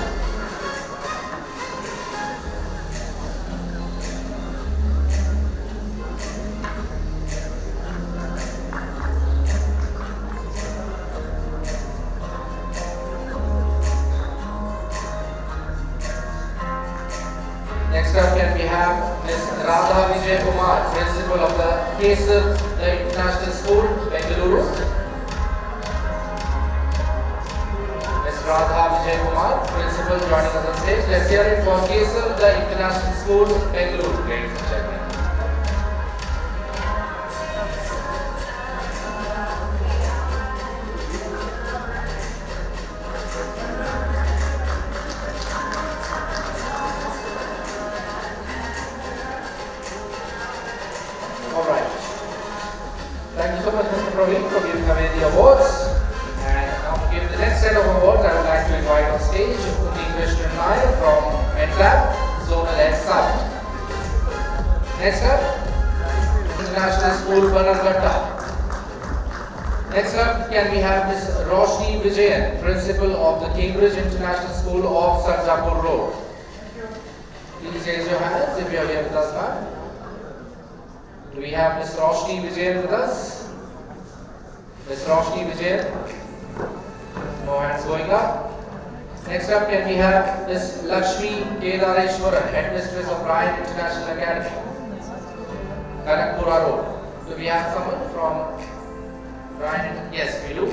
Next up, can we have Ms. Radha Vijay Kumar, Principal of the Kesar International School, Bengaluru. Radha Vijay Kumar, Principal, joining us on stage. Let's hear it for Kesar, the International School, Bangalore, ladies and gentlemen. All right. Thank you so much, Mr. Praveen, for giving away the awards. The next set of awards, I would like to invite on stage Edupreneur from Entab, Zonal Head South. Next up, International School, Bangalore. Next up, can we have Ms. Roshni Vijayan, Principal of the Cambridge International School of Sarjapur Road. Please raise your hands if you are here with us, ma'am. Do we have Ms. Roshni Vijayan with us? Ms. Roshni Vijay. No hands going up. Next up, can we have Ms. Lakshmi Kedareshwaran, Headmistress of Ryan International Academy, Kanakpura Road. Do we have someone from Ryan? Yes, we do.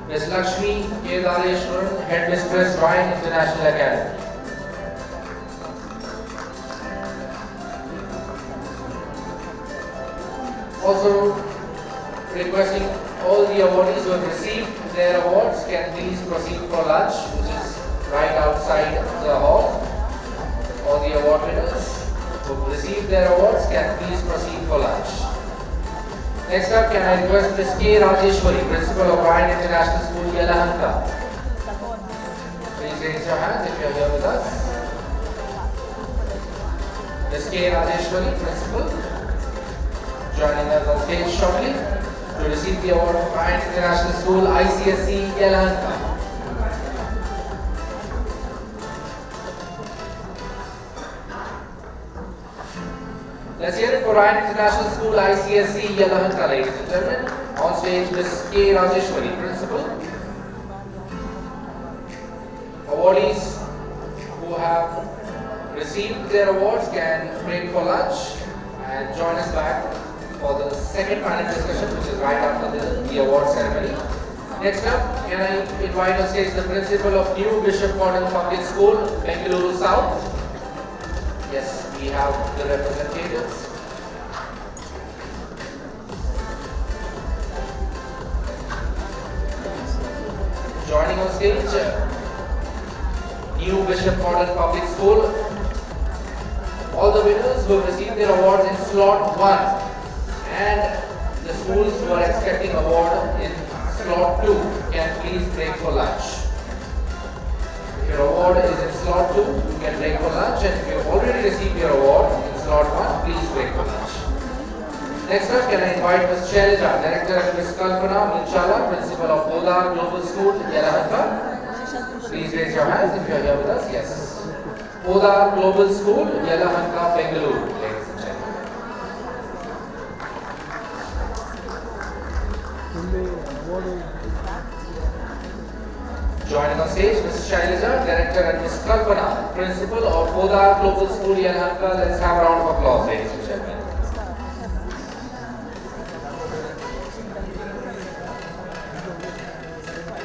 Ms. Lakshmi Kedareshwaran, Headmistress, Ryan International Academy. Also requesting all the awardees who have received their awards can please proceed for lunch, which is right outside the hall. All the award winners who have received their awards can please proceed for lunch. Next up, can I request Ms. K. Rajeshwari, Principal of Ryan International School, Yelahanka. Please raise your hands if you are here with us. Ms. K. Rajeshwari, Principal, joining us on stage shortly to receive the award from Ryan International School, ICSE, Yelahanka. Let's hear it for Ryan International School, ICSE, Yelahanka, ladies and gentlemen. On stage, Ms. K. Rajeshwari, Principal. Awardees who have received their awards can break for lunch and join us back for the second panel discussion, which is right after the award ceremony. Next up, can I invite on stage the Principal of New Bishop Modern Public School, Bangalore South. Yes, we have the representatives. Joining on stage, New Bishop Modern Public School. All the winners who have received their awards in slot 1 and the schools who are expecting award in slot 2 can please break for lunch. If your award is in slot 2, you can break for lunch, and if you have already received your award in slot 1, please break for lunch. Next up, can I invite Ms. Shelja, Director, and Ms. Kalpana Munchala, Principal of Modar Global School, Yelahanka. Please raise your hands if you are here with us. Yes. Modar Global School, Yelahanka, Bangalore, ladies and gentlemen. Joining on stage, Ms. Shailaja, Director, and Ms. Kalpana, Principal of Modar Global School, Yelahanka. Let's have a round of applause, ladies and gentlemen.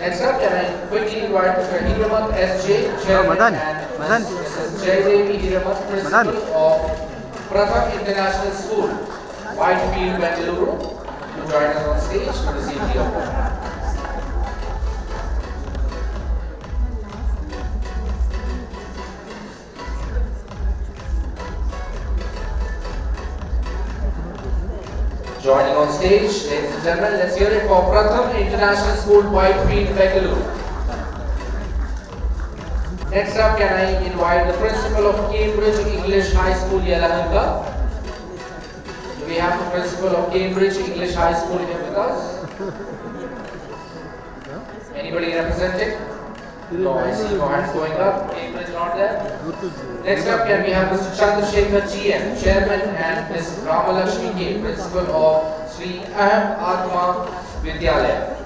Next up, can I quickly invite Mr. Hiramat S.J., Chairman, and Mrs. Devi Hiramat, Principal of Pratham International School, Whitefield, Bangalore, to join us on stage to receive the award. Joining on stage, ladies and gentlemen, let's hear it for Pratham International School, Whitefield, Bangalore. Next up, can I invite the Principal of Cambridge English High School, Yelahanka. Do we have the Principal of Cambridge English High School here with us? Anybody representing? No, I see no hands going up. Cambridge not there. Next up, can we have Mr. Chandrasekaran GM, Chairman, and Ms. Ramalakshmi K, Principal of Sri Aham Atma Vidyalaya.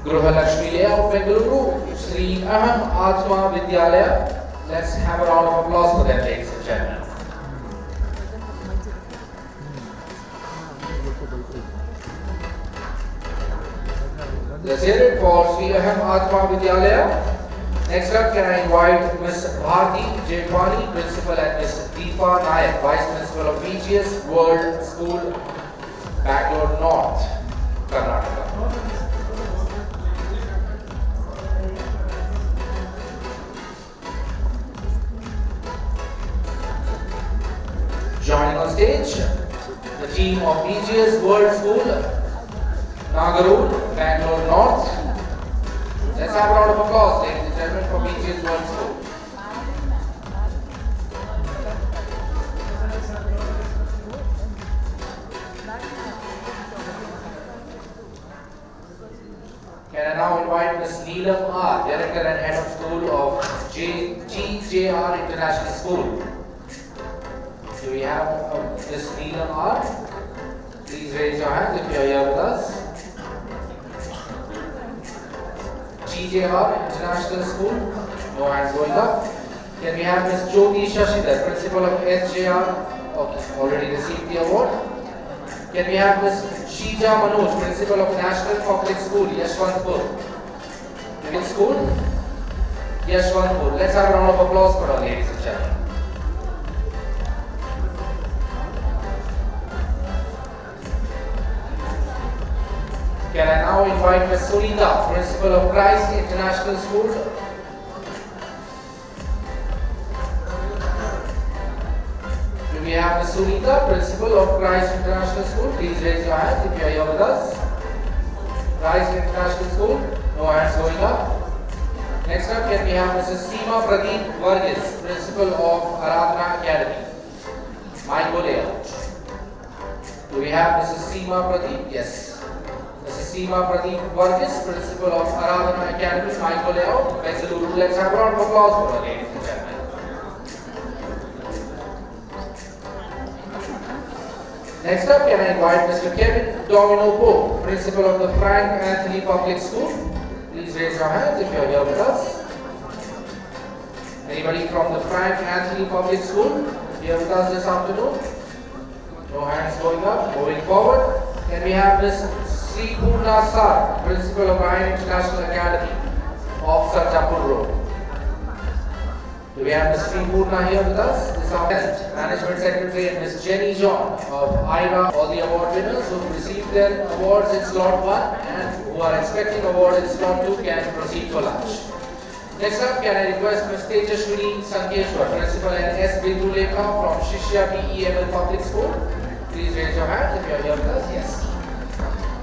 Gruha Lakshmi Layout, Bengaluru, Sri Aham Atma Vidyalaya. Let's have a round of applause for them, ladies and gentlemen. Let's hear it for Sri Aham Atma Vidyalaya. Next up, can I invite Ms. Bharti Jetwani, Principal, and Ms. Deepa Nayak, Vice Principal of VGS World School, Bangalore North, Karnataka. Joining on stage, the team of VGS World School, Nagarur, Bangalore North. Let's have a round of applause, ladies and gentlemen, for VGS World School. Can I now invite Ms. Neelam R, Director and Head of School of GJR International School. Do we have Ms. Neelam R? Please raise your hand if you are here with us. GJR International School, no hands going up. Can we have Ms. Jyoti Shashidhar, Principal of SJR? Okay, already received the award. Can we have Ms. Shija Manoj, Principal of National Public School, Yashwantpur? Middle School, Yashwantpur. Let's have a round of applause for our ladies and gentlemen. Can I now invite Ms. Sunita, Principal of Christ International School? Do we have Ms. Sunita, Principal of Christ International School? Please raise your hand if you are here with us. Christ International School, no hands going up. Next up, can we have Mrs. Seema Pradeep Varghese, Principal of Aradhana Academy, Mykolaya? Do we have Mrs. Seema Pradeep? Yes. Mrs. Seema Pradeep Varghese, Principal of Aradhana Academy, Mykolaya, Bengaluru. Let's have a round of applause for her, ladies and gentlemen. Next up, can I invite Mr. Kevin Domino Pope, Principal of the Frank Anthony Public School? Please raise your hands if you are here with us. Anybody from the Frank Anthony Public School here with us this afternoon? No hands going up. Moving forward, can we have Ms. Sri Purna Sar, Principal of Ryan International Academy of Sarjapur Road? Do we have Ms. Sri Purna here with us this afternoon? Management Secretary and Ms. Jenny John of IRA, all the award winners who received their awards in slot 1 and who are expecting award in slot 2 can proceed for lunch. Next up, can I request Ms. Tejashwini Sankeshwar, Principal and S. Bindu Lekha from Shishya PEML Public School? Please raise your hand if you are here with us. Yes.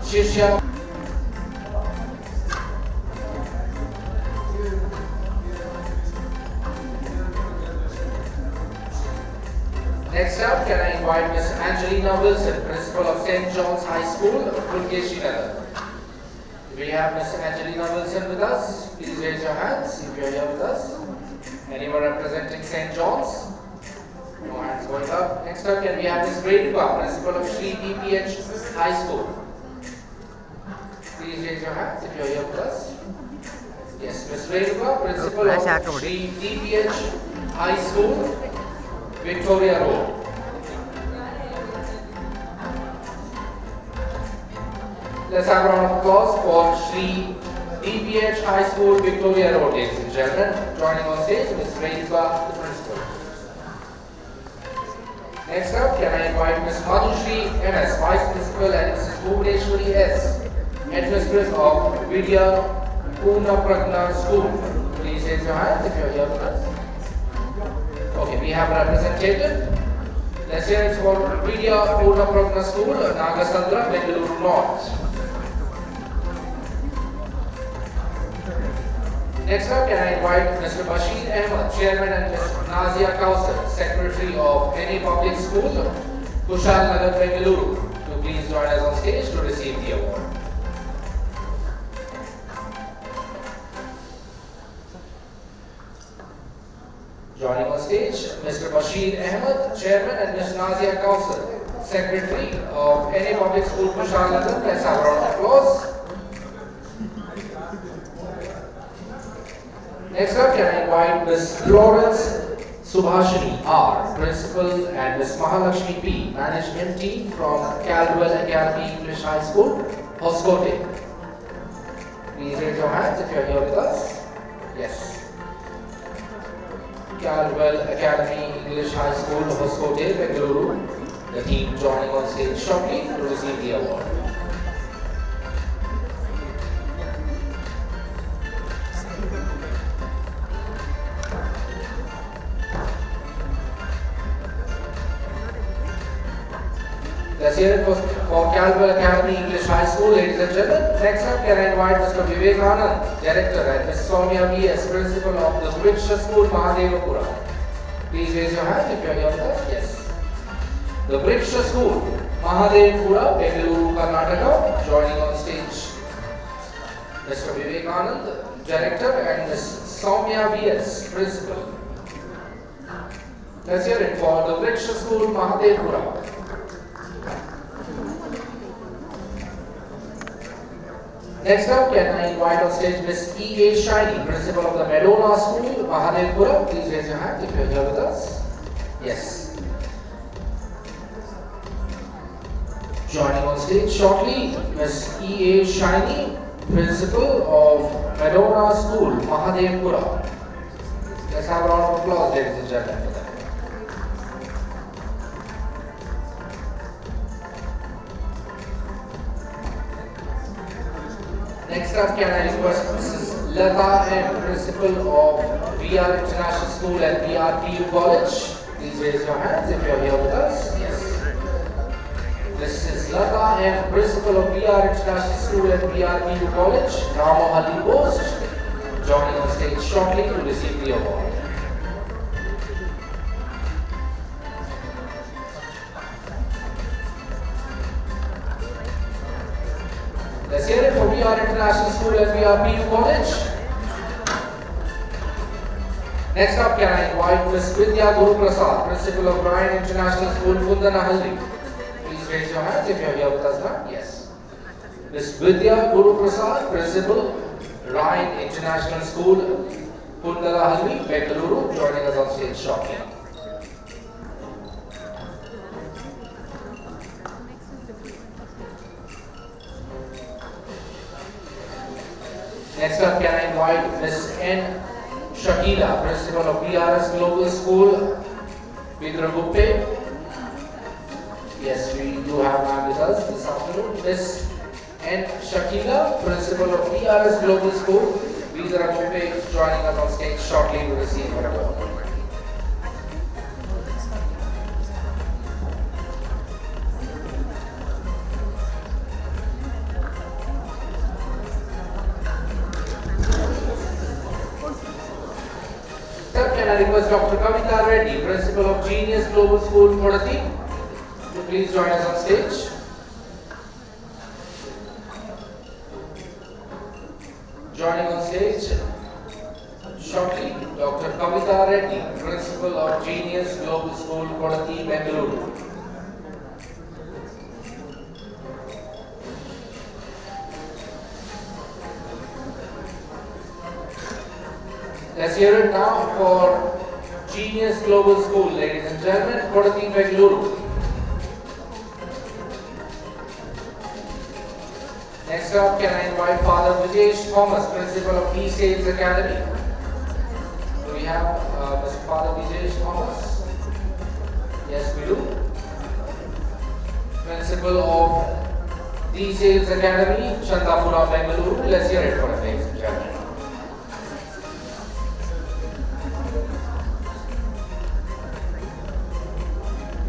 Shishya. Next up, can I invite Ms. Angelina Wilson, Principal of St. John's High School, Pulkeshinagar? Do we have Ms. Angelina Wilson with us? Please raise your hands if you are here with us. Anyone representing St. John's? No hands going up. Next up, can we have Ms. Redika, Principal of Sri DPH High School? Please raise your hands if you are here with us. Yes, Ms. Redika, Principal of Sri DPH High School, Victoria Road. Let's have a round of applause for Sri DPH High School, Victoria Road, ladies and gentlemen. Joining on stage, Ms. Redika, the principal. Next up, can I invite Ms. Madhushri MS, Vice Principal, and Mrs. Bhuvaneshwari S, Headmistress of Vidya Purna Pragna School. Please raise your hands if you are here with us. Okay, we have a representative. Let's hear it for Vidya Purna Pragna School, Nagasandra, Bengaluru North. Next up, can I invite Mr. Bashir Ahmed, Chairman, and Ms. Nazia Kausar, Secretary of NA Public School, Kushal Nagar, Bengaluru, to please join us on stage to receive the award. Joining on stage, Mr. Bashir Ahmed, Chairman, and Ms. Nazia Kausar, Secretary of NA Public School, Kushal Nagar. Let's have a round of applause. Next up, can I invite Ms. Florence Subhashini R, Principal, and Ms. Mahalakshmi P, Management Team from Caldwell Academy English High School, Hoskote. Please raise your hands if you are here with us. Yes. Caldwell Academy English High School, Hoskote, Bengaluru. The team joining on stage shortly to receive the award. Let's hear it for Caldwell Academy English High School, ladies and gentlemen. Next up, can I invite Mr. Vivekanand, Director, and Ms. Soumya V.S., Principal of the Vriksha School, Mahadevapura. Please raise your hand if you are here with us. Yes. The Vriksha School, Mahadevapura, Bengaluru, Karnataka. Joining on stage, Mr. Vivekanand, Director, and Ms. Soumya V.S., Principal. Let's hear it for the Vriksha School, Mahadevapura. Next up, can I invite on stage Miss E.A. Shiny, Principal of the Madonna School, Mahadevpura. Please raise your hand if you're here with us. Yes. Joining on stage shortly, Miss E.A. Shiny, Principal of Madonna School, Mahadevpura. Let's have a round of applause, ladies and gentlemen, for that. Next up, can I request Mrs. Lata M, Principal of VR International School and VRPU College. Please raise your hands if you're here with us. Yes. Mrs. Lata M, Principal of VR International School and VRPU College, Ramahalli Post, joining on stage shortly to receive the award. Let's hear it for VR International School and VRPU College. Next up, can I invite Ms. Vidya Guru Prasad, Principal of Ryan International School, Pundanahalli. Please raise your hands if you're here with us now. Yes. Ms. Vidya Guru Prasad, Principal, Ryan International School, Pundanahalli, Bengaluru, joining us on stage shortly. Next up, can I invite Ms. N. Shakila, Principal of PRS Global School, Vidraguppe. Yes, we do have ma'am with us this afternoon. Ms. N. Shakila, Principal of PRS Global School, Vidraguppe, joining us on stage shortly to receive her award. Can I request Dr. Kavita Reddy, Principal of Genius Global School, Kodati, to please join us on stage. Joining on stage shortly, Dr. Kavita Reddy, Principal of Genius Global School, Kodati, Bengaluru. Let's hear it now for Genius Global School, ladies and gentlemen, Kodati, Bengaluru. Next up, can I invite Father Vijesh Thomas, Principal of E-Sales Academy. Do we have Mr. Father Vijesh Thomas? Yes, we do. Principal of E-Sales Academy, Chandapura, Bengaluru. Let's hear it for him, ladies and gentlemen.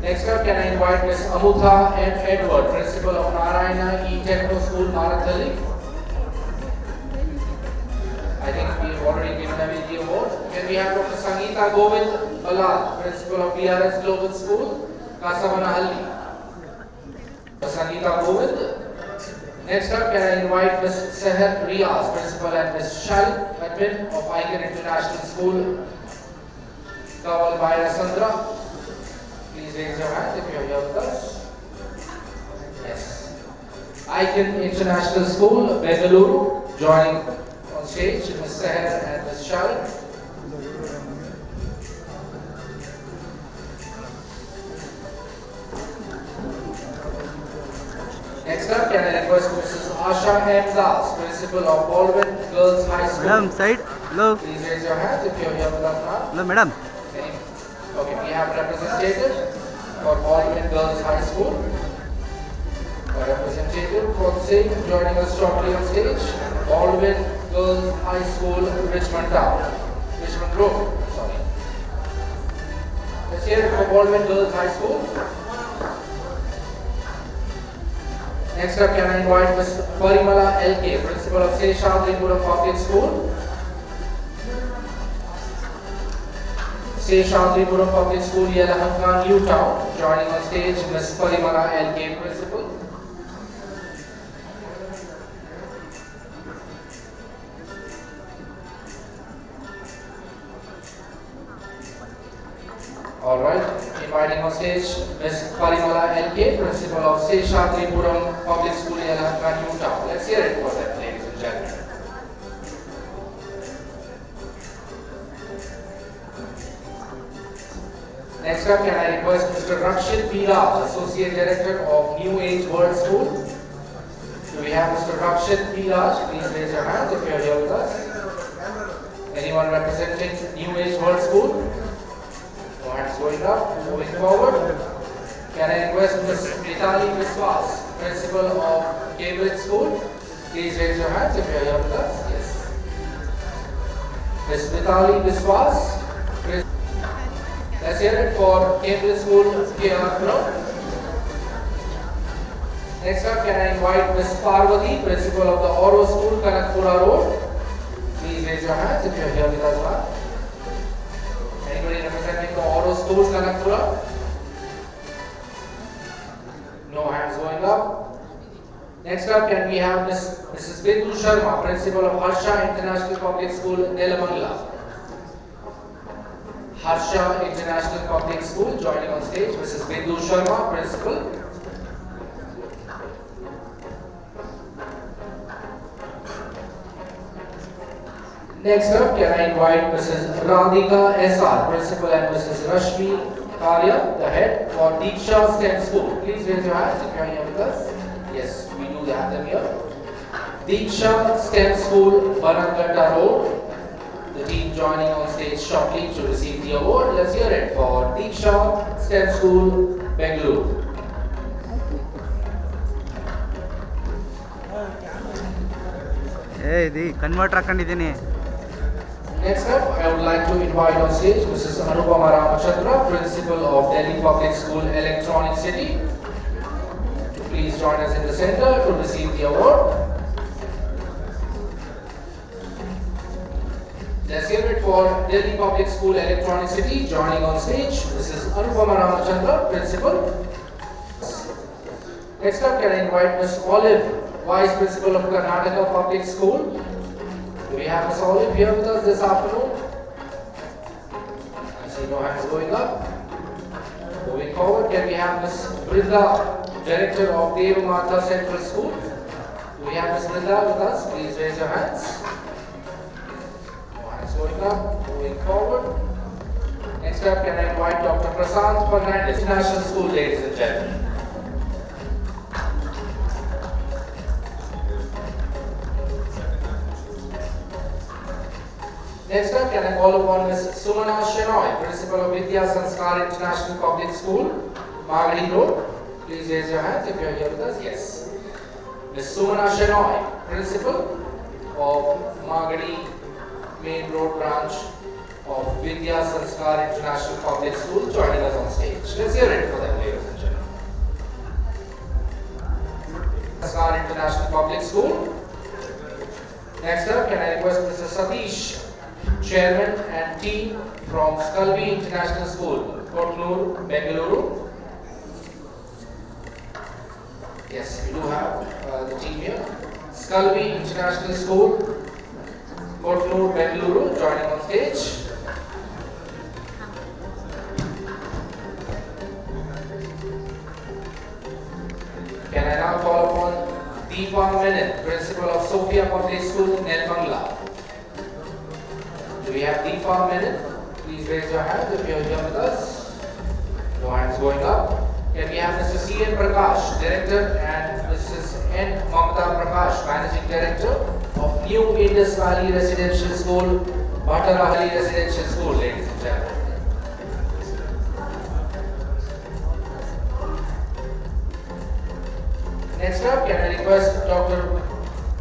Next up, can I invite Ms. Amutha M. Edward, Principal of Narayana E-Techno School, Marathalli. I think we've already given away the award. Can we have Dr. Sangeeta Govind Balal, Principal of BRS Global School, Kasavanahalli. Sangeeta Govind. Next up, can I invite Ms. Seher Riaz, Principal, and Ms. Shal Admin of Icon International School, Kavalbaya Sandra. Please raise your hand if you're here with us. Yes. Icon International School, Bengaluru, joining on stage, Ms. Seher and Ms. Shal. Next up, can I request Mrs. Asha M. Das, Principal of Baldwin Girls High School. Madam, side. Hello. Please raise your hand if you're here with us now. Hello, madam. Okay, we have representative for Baldwin Girls High School. A representative for the same joining us shortly on stage. Baldwin Girls High School, Richmond Town. Richmond Grove, sorry. Let's hear it for Baldwin Girls High School. Next up, can I invite Ms. Parimala LK, Principal of Seshadripuram Public School. Seshadripuram Public School, Yelahanka, New Town. Joining on stage, Ms. Parimala LK, Principal. Alright, inviting on stage Ms. Parimala LK, Principal of Seshadripuram Public School, Yelahanka, New Town. Let's hear it for them, ladies and Next up, can I request Mr. Rakshit P. Raj, Associate Director of New Age World School. Do we have Mr. Rakshit P. Raj? Please raise your hands if you are here with us. Anyone representing New Age World School? No hands going up. Moving forward, can I request Ms. Vitali Viswas, Principal of Cambridge School? Please raise your hands if you are here with us. Yes. Ms. Vitali Viswas. Let's hear it for Cambridge School. Next up, can I invite Ms. Parvati, Principal of the Oro School, Kanakpura Road? Please raise your hands if you are here with us, ma'am. Anybody representing the Oro School, Kanakpura? No hands going up. Next up, can we have Mrs. Bindu Sharma, Principal of Harsha International Public School, Nelamangala? Harsha International Public School, joining on stage, Mrs. Bindu Sharma, Principal. Next up, can I invite Mrs. Radhika SR, Principal, and Mrs. Reshma Karya, the head for Diksha STEM School. Please raise your hands if you are here with us. Yes, we do have them here. Diksha STEM School, Bangalore Road. The team joining on stage shortly to receive the award. Let's hear it for Diksha STEM School, Bangalore. Next up, I would like to invite on stage Mrs. Anupama Ramachandra, Principal of Delhi Public School, Electronic City, to please join us in the center to receive the award. Let's hear it for Delhi Public School, Electronic City, joining on stage Mrs. Anupama Ramachandra, Principal. Next up, can I invite Ms. Olive, Vice Principal of Karnataka Public School. Do we have Ms. Olive here with us this afternoon? I see no hands going up. Moving forward, can we have Ms. Brinda, Director of Devi Mata Central School? Do we have Ms. Brinda with us? Please raise your hands. No hands going up. Moving forward. Next up, can I invite Dr. Prasant Fernandez, National School, ladies and gentlemen. Next up, can I call upon Ms. Sumana Shenoy, Principal of Vidya Sanskar International Public School, Magadi Road. Please raise your hands if you are here with us. Yes. Ms. Sumana Shenoy, Principal of Magadi Main Road Branch of Vidya Sanskar International Public School, joining us on stage. Let's hear it for them, ladies and gentlemen. Sanskar International Public School. Next up, can I request Mr. Satish, Chairman and team from Skalvi International School, Kotnur, Bengaluru. Yes, we do have the team here. Skalvi International School, Kotnur, Bengaluru, joining on stage. Can I now call upon Deepa Menon, Principal of Sophia Public School, Nelmangla. Do we have Deepa Menon? Please raise your hand if you are here with us. No hands going up. Can we have Mr. C.N. Prakash, Director, and Mrs. N. Mamata Prakash, Managing Director of New Indus Valley Residential School, Bhattarahali Residential School, ladies and gentlemen. Next up, can I request Dr.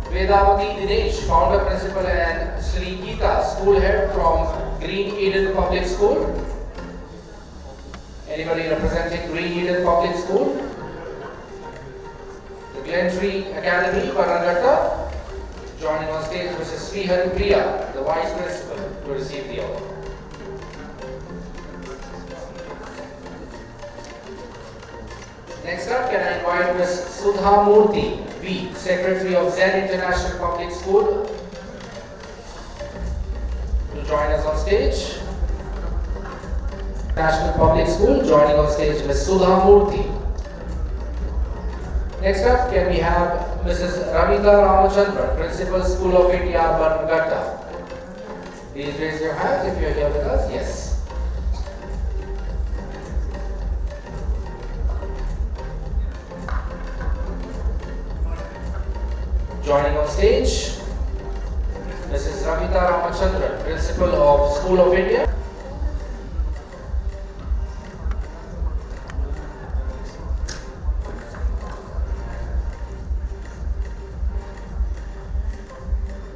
Vedavati Dinesh, Founder, Principal, and Sri Geeta, School Head from Green Eden Public School. Anybody representing Green Eden Public School? The Glentree Academy, Karnataka. Joining on stage, Mrs. Sriharipriya, the Vice Principal, to receive the award. Next up, can I invite Ms. Sudha Murthy, V, Secretary of Zen International Public School, to join us on stage. National Public School, joining on stage Ms. Sudha Murthy. Next up, can we have Mrs. Ramita Ramachandran, Principal, School of India, Bangalore. Please raise your hands if you are here with us. Yes. Joining on stage, Mrs. Ramita Ramachandran, Principal of School of India.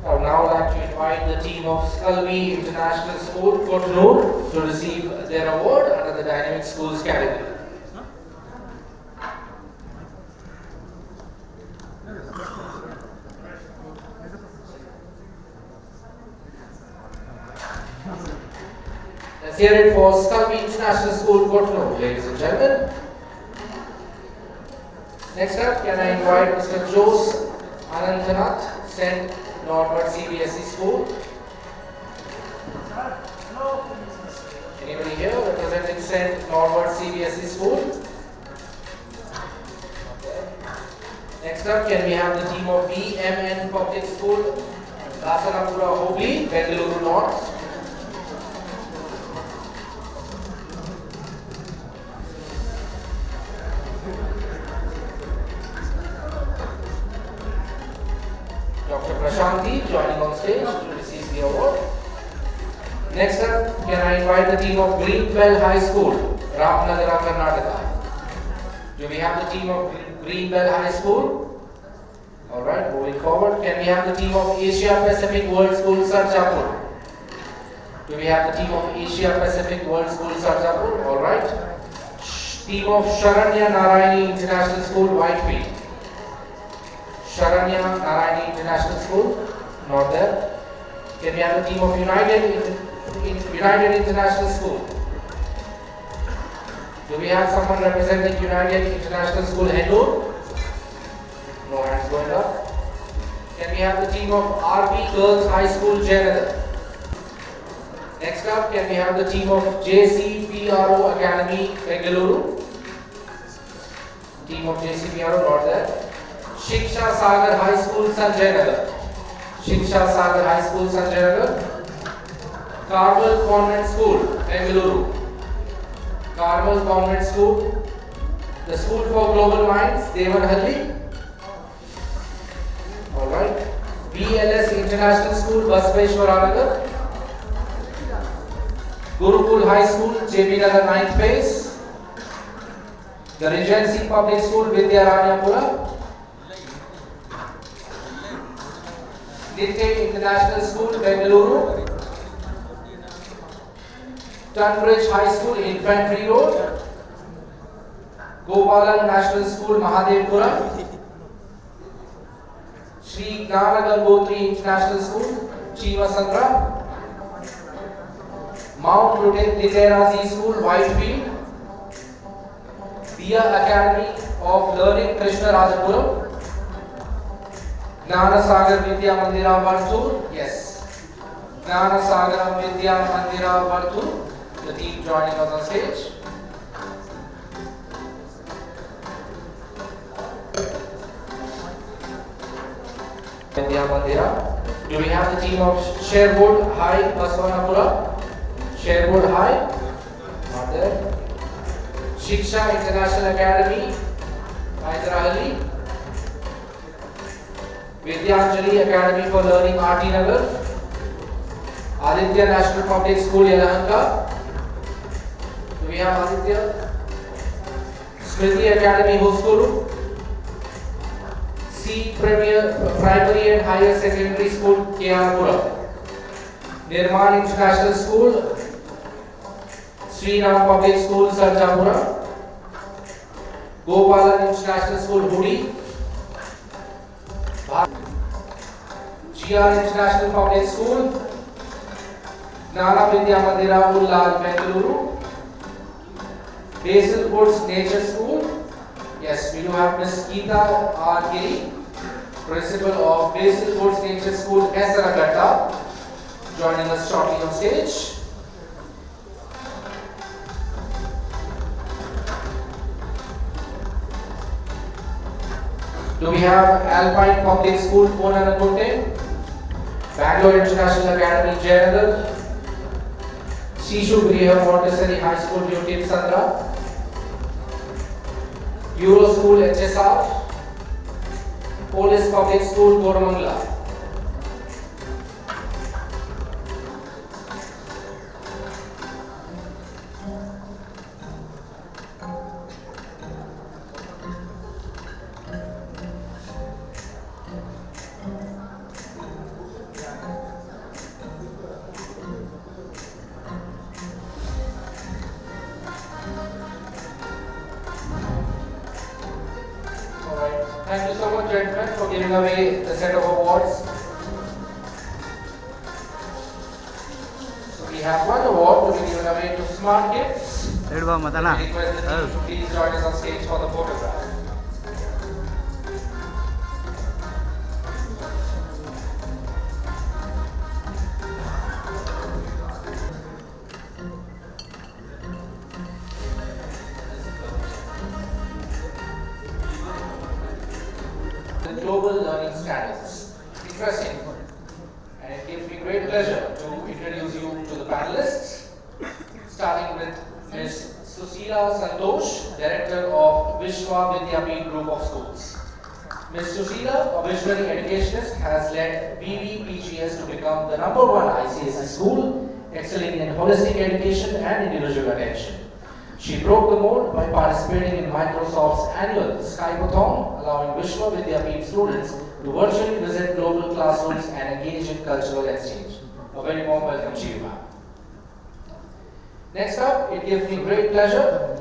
I would now like to invite the team of Skalvi International School, Cotonou, to receive their award under the Dynamic Schools category. Let's hear it for Skalvi International School, Cotonou, ladies and gentlemen. Next up, can I invite Mr. Jose Anantanath, St. Norbert CBSE School. Anybody here representing St. Norbert CBSE School? Next up, can we have the team of BMN Public School, Dasanapura Hubli, Bangalore North. Dr. Prashanti joining on stage to receive the award. Next up, can I invite the team of Greenbell High School, Ramnagara, Karnataka. Do we have the team of Greenbell High School? Alright, moving forward, can we have the team of Asia Pacific World School, Sarjapur? Do we have the team of Asia Pacific World School, Sarjapur? Alright. Team of Sharanya Narayani International School, Whitefield. Sharanya Narayani International School, not there. Can we have the team of United International School? Do we have someone representing United International School, Hennur? No hands going up. Can we have the team of RB Girls High School, Jayanagar? Next up, can we have the team of JCPRO Academy, Bengaluru? Team of JCPRO, not there. Shiksha Sagar High School, Sanjay Nagar. Shiksha Sagar High School, Sanjay Nagar. Carvalho Convent School, Bengaluru. Carvalho Convent School. The School for Global Minds, Devanhalli. Alright. BLS International School, Basveshwaranagar. Gurukul High School, JB Nagar 9th phase. The Regency Public School, Vidyaranyapura. Nitya International School, Bengaluru. Tunbridge High School, Infantry Road. Gopalan National School, Mahadevpura. Sri Gnana Gangotri International School, Chivasandra. Mount Literacy School, Whitefield. Dia Academy of Learning, Krishna Rajapuram. Gnana Sagar Vidya Mandira, Vartur. Yes. Gnana Sagar Vidya Mandira, Vartur. The team joining us on stage. Vidya Mandira. Do we have the team of Sherwood High, Baswanapura? Sherwood High? Not there. Shiksha International Academy, Hyderabad. Vidyanjali Academy for Learning, RT Nagar. Aditya National Public School, Yelahanka. Do we have Aditya? Smriti Academy, Hoskuru. C Primary and Higher Secondary School, Kiarpura. Nirman International School, Sri Ram Public School, Sarjapura. Gopalan International School, Hudi. GR International Public School, Gnana Vidya Mandira, Ullal, Bengaluru. Basil Woods Nature School. Yes, we do have Ms. Geeta R. Giri, Principal of Basil Woods Nature School, Sarada, joining us shortly on stage. Do we have Alpine Public School, Ponanagunte, Bangalore International Academy, Jayanagar, Sishu Griha Montessori High School, Newton Sandra, Euro School, HSR, Police Public School, Koramangala. Thank you so much, gentlemen, for giving away the set of awards. So we have one award to be given away to Smart Kids. I request the team to please join us on stage for the photograph. Global learning standards. Interesting. And it gives me great pleasure to introduce you to the panelists, starting with Ms. Susila Santosh, Director of Vishwa Vidyapeeth Group of Schools. Ms. Susila, a visionary educationist, has led VVPGS to become the #1 ICSE school, excelling in holistic education and individual attention. She broke the mold by participating in Microsoft's annual Skype-a-thon, allowing Vishwa Vidyapeeth students to virtually visit global classrooms and engage in cultural exchange. A very warm welcome to you, ma'am. Next up, it gives me great pleasure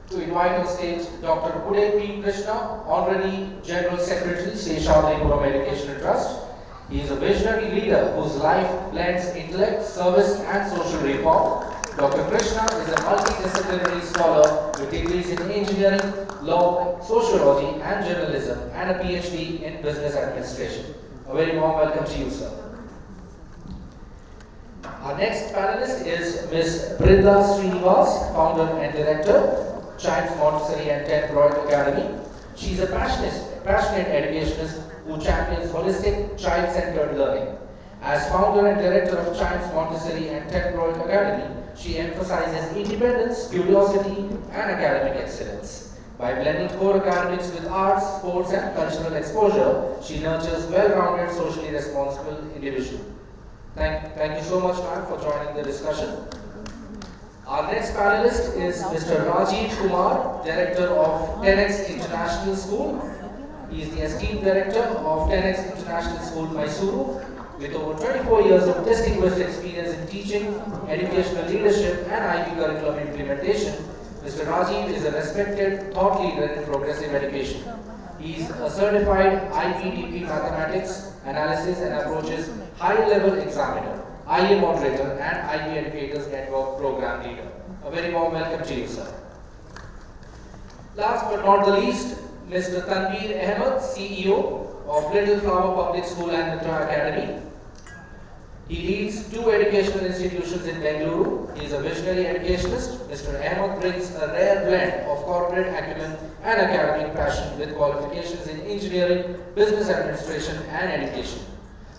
to invite on stage Dr. Uday P. Krishna, Honorary General Secretary, Seshadripuram Educational Trust. He is a visionary leader whose life blends intellect, service and social reform. Dr. Krishna is a multidisciplinary scholar with degrees in engineering, law, sociology and journalism and a PhD in business administration. A very warm welcome to you, sir. Our next panelist is Ms. Brinda Srinivas, founder and director, Chimes Montessori and 10th Royal Academy. She is a passionate educationist who champions holistic, child-centered learning. As founder and director of Chimes Montessori and 10th Royal Academy, she emphasizes independence, curiosity, and academic excellence. By blending core academics with arts, sports, and cultural exposure, she nurtures well-rounded, socially responsible individuals. Thank you so much, ma'am, for joining the discussion. Our next panelist is Mr. Rajiv Kumar, Director of 10X International School. He is the esteemed Director of 10X International School, Mysuru, with over 24 years of distinguished experience in teaching, educational leadership, and IB curriculum implementation. Mr. Rajiv is a respected thought leader in progressive education. He is a certified IPDP mathematics, analysis, and approaches high-level examiner, IA moderator, and IB educators network program leader. A very warm welcome to you, sir. Last but not the least, Mr. Tanveer Ahmed, CEO of Little Flower Public School and Mitra Academy. He leads 2 educational institutions in Bangalore. He is a visionary educationist. Mr. Ahmed brings a rare blend of corporate acumen and academic passion with qualifications in engineering, business administration, and education.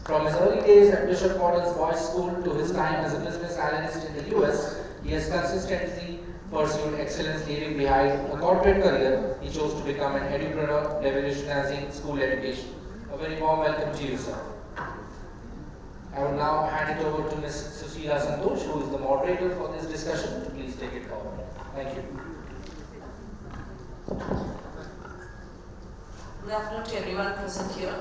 From his early days at Bishop Gordon's Boys School to his time as a business analyst in the US, he has consistently pursued excellence, leaving behind a corporate career. He chose to become an edupreneur, revolutionizing school education. A very warm welcome to you, sir. I will now hand it over to Ms. Susila Santosh, who is the moderator for this discussion, to please take it forward. Thank you. Good afternoon to everyone present here.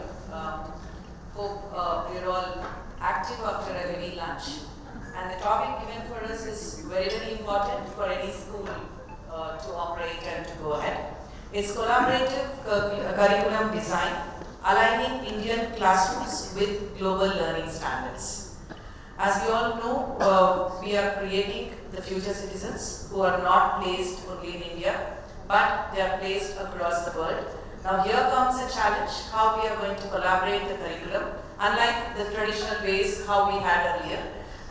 Hope you're all active after a heavy lunch. And the topic given for us is very, very important for any school to operate and to go ahead. It's collaborative curriculum design, aligning Indian classrooms with global learning standards. As we all know, we are creating the future citizens who are not placed only in India, but they are placed across the world. Now here comes a challenge, how we are going to collaborate the curriculum, unlike the traditional ways how we had earlier.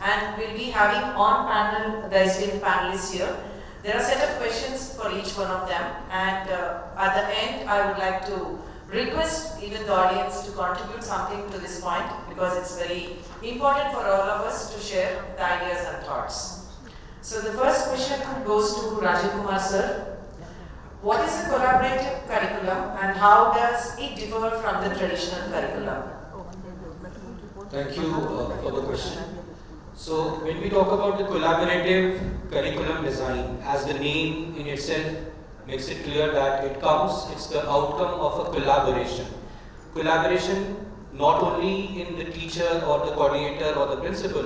And we'll be having on panel the esteemed panelists here. There are a set of questions for each one of them, and at the end I would like to request even the audience to contribute something to this point, because it's very important for all of us to share the ideas and thoughts. So the first question goes to Rajiv Kumar sir. What is a collaborative curriculum and how does it differ from the traditional curriculum? Thank you for the question. So when we talk about the collaborative curriculum design, as the name in itself makes it clear that it's the outcome of a collaboration. Collaboration not only in the teacher or the coordinator or the principal,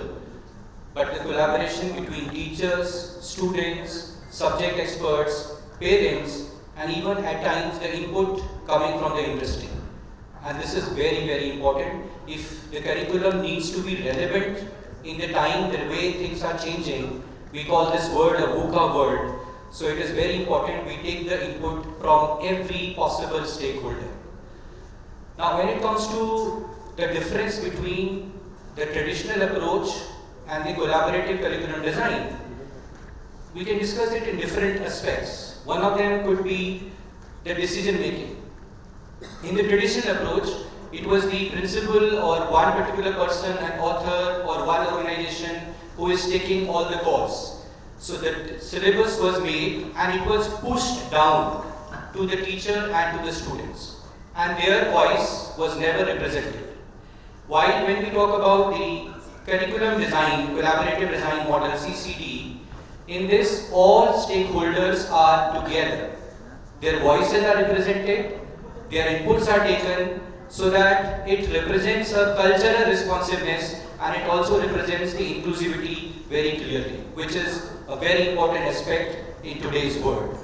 but the collaboration between teachers, students, subject experts, parents, and even at times the input coming from the industry. And this is very, very important. If the curriculum needs to be relevant in the time, the way things are changing, we call this word a VUCA word. So it is very important we take the input from every possible stakeholder. Now when it comes to the difference between the traditional approach and the collaborative curriculum design, we can discuss it in different aspects. One of them could be the decision making. In the traditional approach, it was the principal or one particular person, an author or one organization who is taking all the calls. So the syllabus was made and it was pushed down to the teacher and to the students. And their voice was never represented. While when we talk about the curriculum design, collaborative design model, CCD, in this all stakeholders are together. Their voices are represented, their inputs are taken, so that it represents a cultural responsiveness and it also represents the inclusivity very clearly, which is a very important aspect in today's world.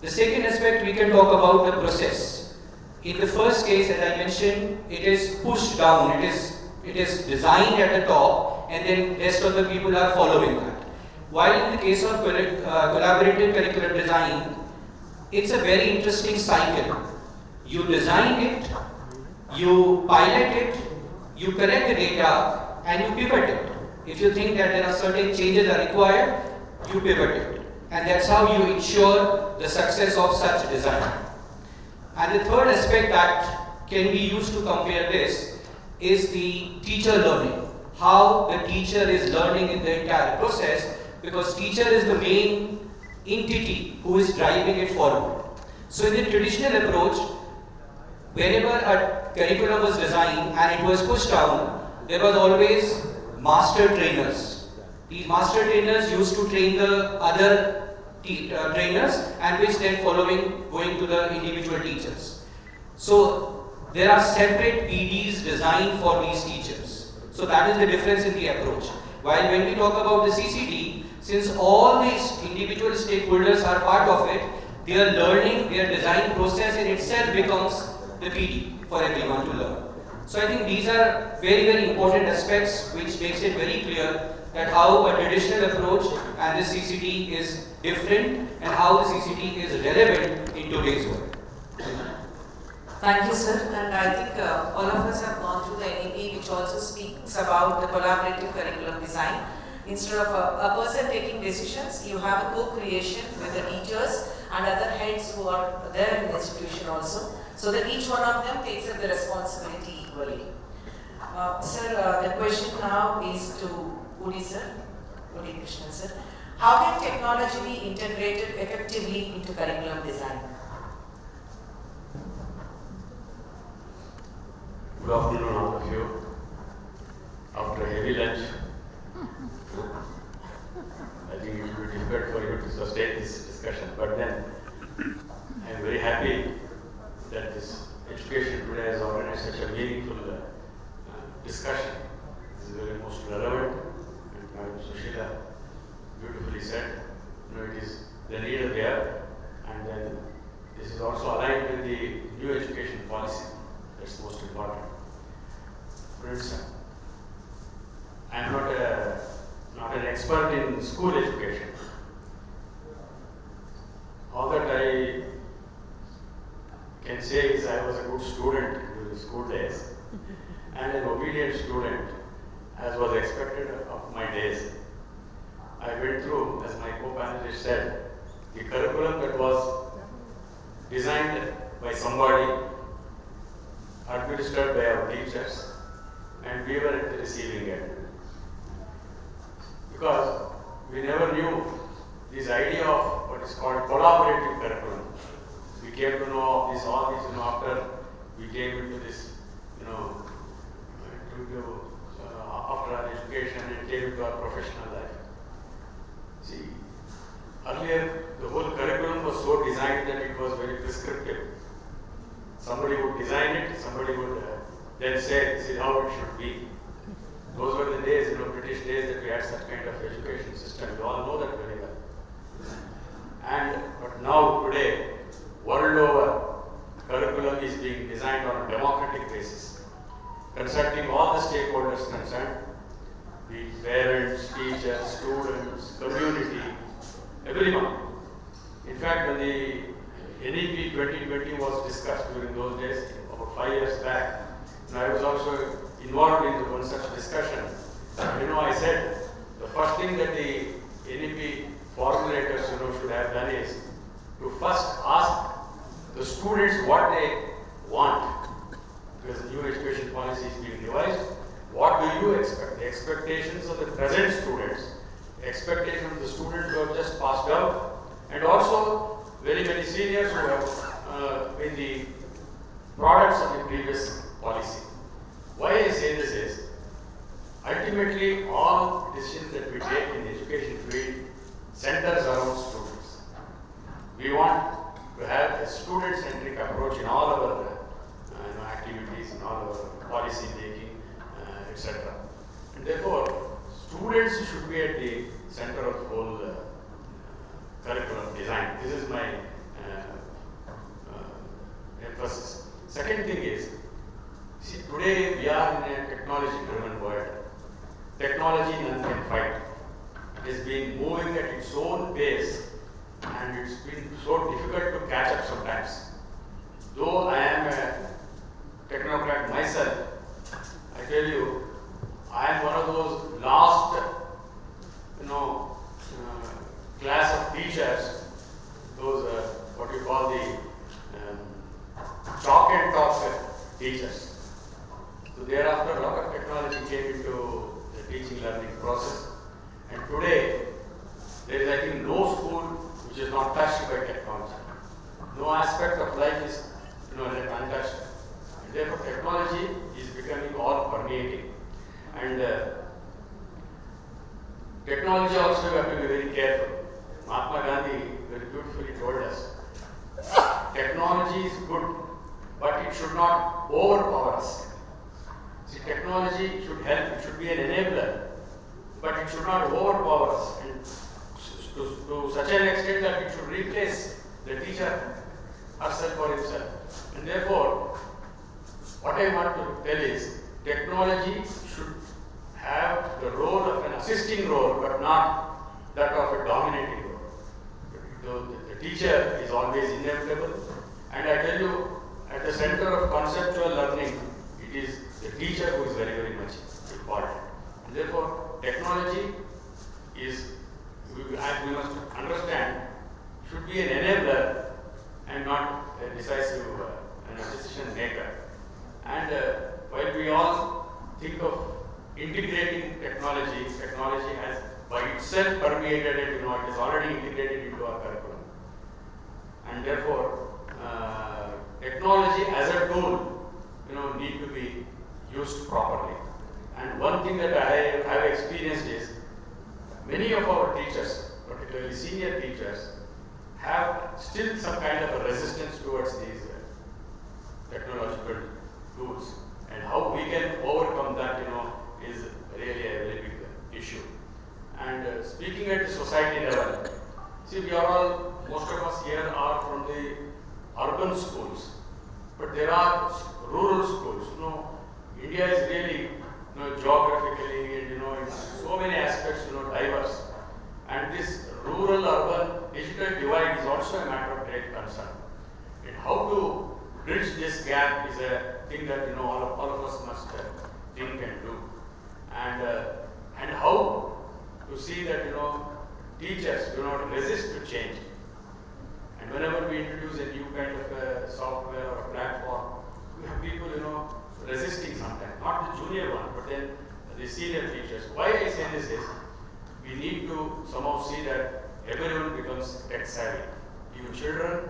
The second aspect we can talk about the process. In the first case, as I mentioned, it is pushed down, it is designed at the top and then rest of the people are following that. While in the case of collaborative curriculum design, it's a very interesting cycle. You design it, you pilot it, you correct the data, and you pivot it. If you think that there are certain changes are required, you pivot it. And that's how you ensure the success of such design. And the third aspect that can be used to compare this is the teacher learning. How the teacher is learning in the entire process, because teacher is the main entity who is driving it forward. So in the traditional approach, whenever a curriculum was designed and it was pushed down, there was always master trainers. These master trainers used to train the other trainers and which then going to the individual teachers. So there are separate PDs designed for these teachers. So that is the difference in the approach. While when we talk about the CCD, since all these individual stakeholders are part of it, their learning, their design process in itself becomes the PD for everyone to learn. So I think these are very, very important aspects which makes it very clear that how a traditional approach and the CCD is different and how the CCD is relevant in today's world. Thank you, sir. And I think all of us have gone through the NEP, which also speaks about the collaborative curriculum design. Instead of a person taking decisions, you have a co-creation with the teachers and other heads who are there in the institution also, so that each one of them takes up the responsibility equally. Sir, the question now is to Udi sir, Udi Krishnan sir. How can technology be integrated effectively into curriculum design? Good afternoon, all of you. After a heavy lunch, I think it will be difficult for you to sustain this discussion, but then I am very happy that this Education Today has organized such a meaningful discussion. This is very most relevant, and Madam Sushila beautifully said, it is the leader there, and then this is also aligned with the new education policy. That's most important. Friends, I am not an expert in school education. All that I can say is I was a good student during school days and an obedient student as was expected of my days. I went through, as my co-panelist said, the curriculum that was designed by somebody, administered by our teachers, and we were at the receiving end. Because we never knew this idea of what is called collaborative curriculum. We came to know of this, all this, after we came into this, after our education and came into our professional life. See, earlier the whole curriculum was so designed that it was very prescriptive. Somebody would design it, somebody would then say, this is how it should be. Those were the days, British days, that we had such kind of education system. We all know that very well. But now, today, world over, curriculum is being designed on a democratic basis, consulting all the stakeholders concerned, be it parents, teachers, students, community, everyone. In fact, when the NEP 2020 was discussed during those days, about 5 years back, and I was also involved in one such discussion. I said the first thing that the NEP formulators should have done is to first ask the students what they want, because the new education policy is being revised. What do you expect? The expectations of the present students, expectations of the students who have just passed out, and also very many seniors who have been the products of the previous policy. Why I say this is, ultimately all decisions that we take in the education field centers around students. We want to have a student-centric approach in all our activities, in all our policy making, etc. And therefore, students should be at the center of the whole curriculum design. This is my emphasis. Second thing is, see, today we are in a technology-driven world. Technology none can fight. It is being moving at its own pace, and it's been so difficult to catch up sometimes. Though I am a technocrat myself, I tell you, I am one of those last, class of teachers, those what you call the chalk and talk teachers. So thereafter, a lot of technology came into the teaching learning process, and today there is, I think, no school which is not touched by technology. No aspect of life is untouched. And therefore, technology is becoming all permeating. And technology also you have to be very careful. Mahatma Gandhi very beautifully told us, technology is good, but it should not overpower us. See, technology should help, it should be an enabler, but it should not overpower us, and to such an extent that it should replace the teacher herself or himself. And therefore, what I want to tell is, technology should have the role of an assisting role, but not that of a dominating role. The teacher is always inevitable, and I tell you, at the center of conceptual learning, it is the teacher who is very, very much important. And therefore, technology is, as we must understand, should be an enabler and not a decisive decision maker. And while we all think of integrating technology, technology has by itself permeated it, it is already integrated into our curriculum. And therefore, technology as a tool, need to be used properly. And one thing that I have experienced is, many of our teachers, particularly senior teachers, have still some kind of a resistance towards these technological tools. And how we can overcome that, is really a very big issue. And speaking at the society level, see, we are all, most of us here are from the urban schools, but there are rural schools. India is really, geographically and in so many aspects, diverse. And this rural-urban digital divide is also a matter of great concern. And how to bridge this gap is a thing that all of us must think and do. And how to see that teachers do not resist to change. And whenever we introduce a new kind of software or a platform, we have people resisting sometimes, not the junior one, but then the senior teachers. Why I say this is, we need to somehow see that everyone becomes tech savvy. even children,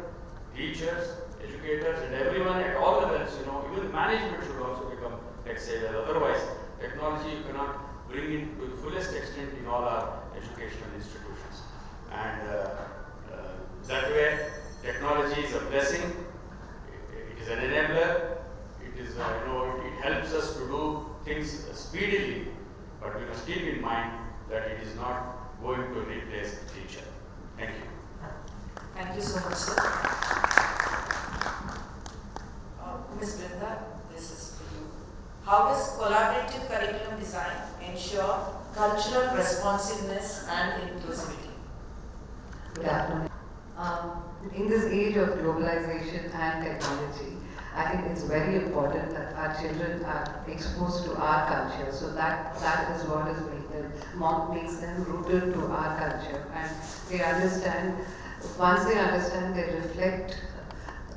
teachers, educators, and everyone at all levels, even management should also become tech-savvy. Otherwise, technology you cannot bring in to the fullest extent in all our educational institutions. And that way, technology is a blessing. It is an enabler. It is, it helps us to do things speedily. But we must keep in mind that it is not going to replace the teacher. Thank you. Thank you so much, sir. Ms. Brinda, this is for you. How does collaborative curriculum design ensure cultural responsiveness and inclusivity? Good afternoon. In this age of globalization and technology, I think it's very important that our children are exposed to our culture. So that is what is makes them rooted to our culture, and they understand. Once they understand, they reflect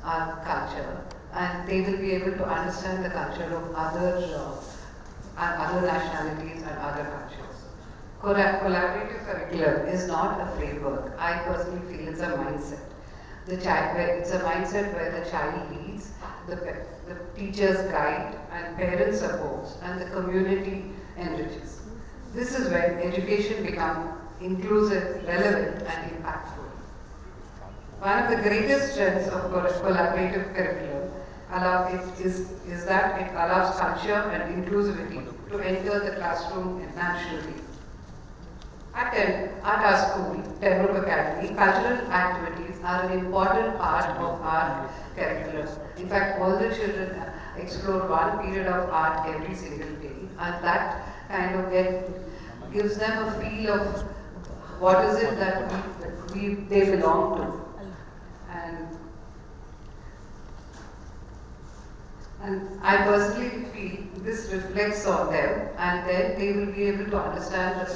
our culture, and they will be able to understand the culture of other nationalities and other cultures. Collaborative curriculum is not a framework. I personally feel it's a mindset. It's a mindset where the child leads, the teachers guide, and parents support, and the community enriches. This is when education becomes inclusive, relevant, and impactful. One of the greatest strengths of collaborative curriculum is that it allows culture and inclusivity to enter the classroom naturally. At our school, Pembroke Academy, cultural activities are an important part of our curriculum. In fact, all the children explore one period of art every single day, and that kind of gives them a feel of what is it that they belong to. And I personally feel this reflects on them, and then they will be able to understand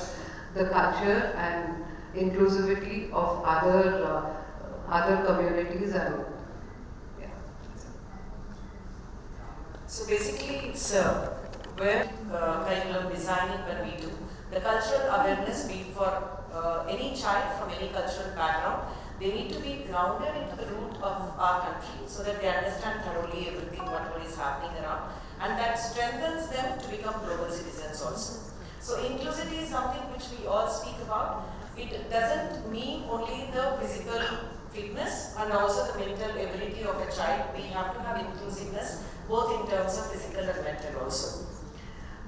the culture and inclusivity of other communities, and yeah. So basically, it's where curriculum designing when we do the cultural awareness, be it for any child from any cultural background. They need to be grounded into the root of our country so that they understand thoroughly everything, whatever is happening around, and that strengthens them to become global citizens also. So inclusivity is something which we all speak about. It doesn't mean only the physical fitness and also the mental ability of a child. We have to have inclusiveness both in terms of physical and mental also.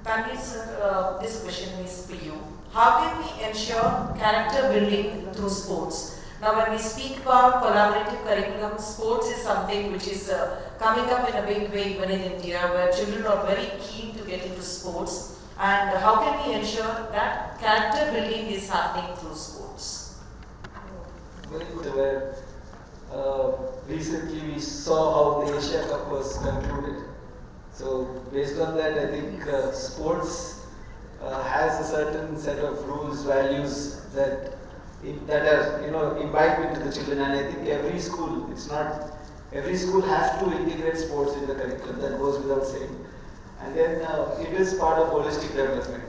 Panelists, this question is for you. How can we ensure character building through sports? Now, when we speak about collaborative curriculum, sports is something which is coming up in a big way even in India, where children are very keen to get into sports. And how can we ensure that character building is happening through sports? Very good. Where recently we saw how the Asia Cup was concluded. So based on that, I think sports has a certain set of rules, values that are imbibed into the children, and I think every school has to integrate sports in the curriculum. That goes without saying. And then it is part of holistic development.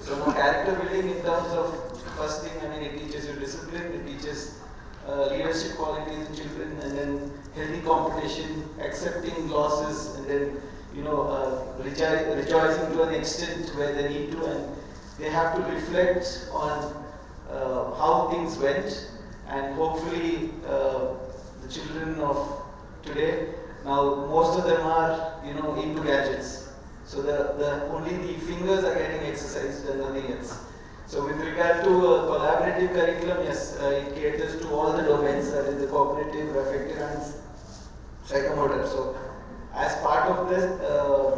So character building in terms of first thing, it teaches you discipline, it teaches leadership qualities in children, and then healthy competition, accepting losses, and then rejoicing to an extent where they need to, and they have to reflect on how things went, and hopefully the children of today, now most of them are into gadgets. So only the fingers are getting exercised and nothing else. So with regard to collaborative curriculum, yes, it caters to all the domains, that is the cognitive, affective, and psychomotor. So as part of the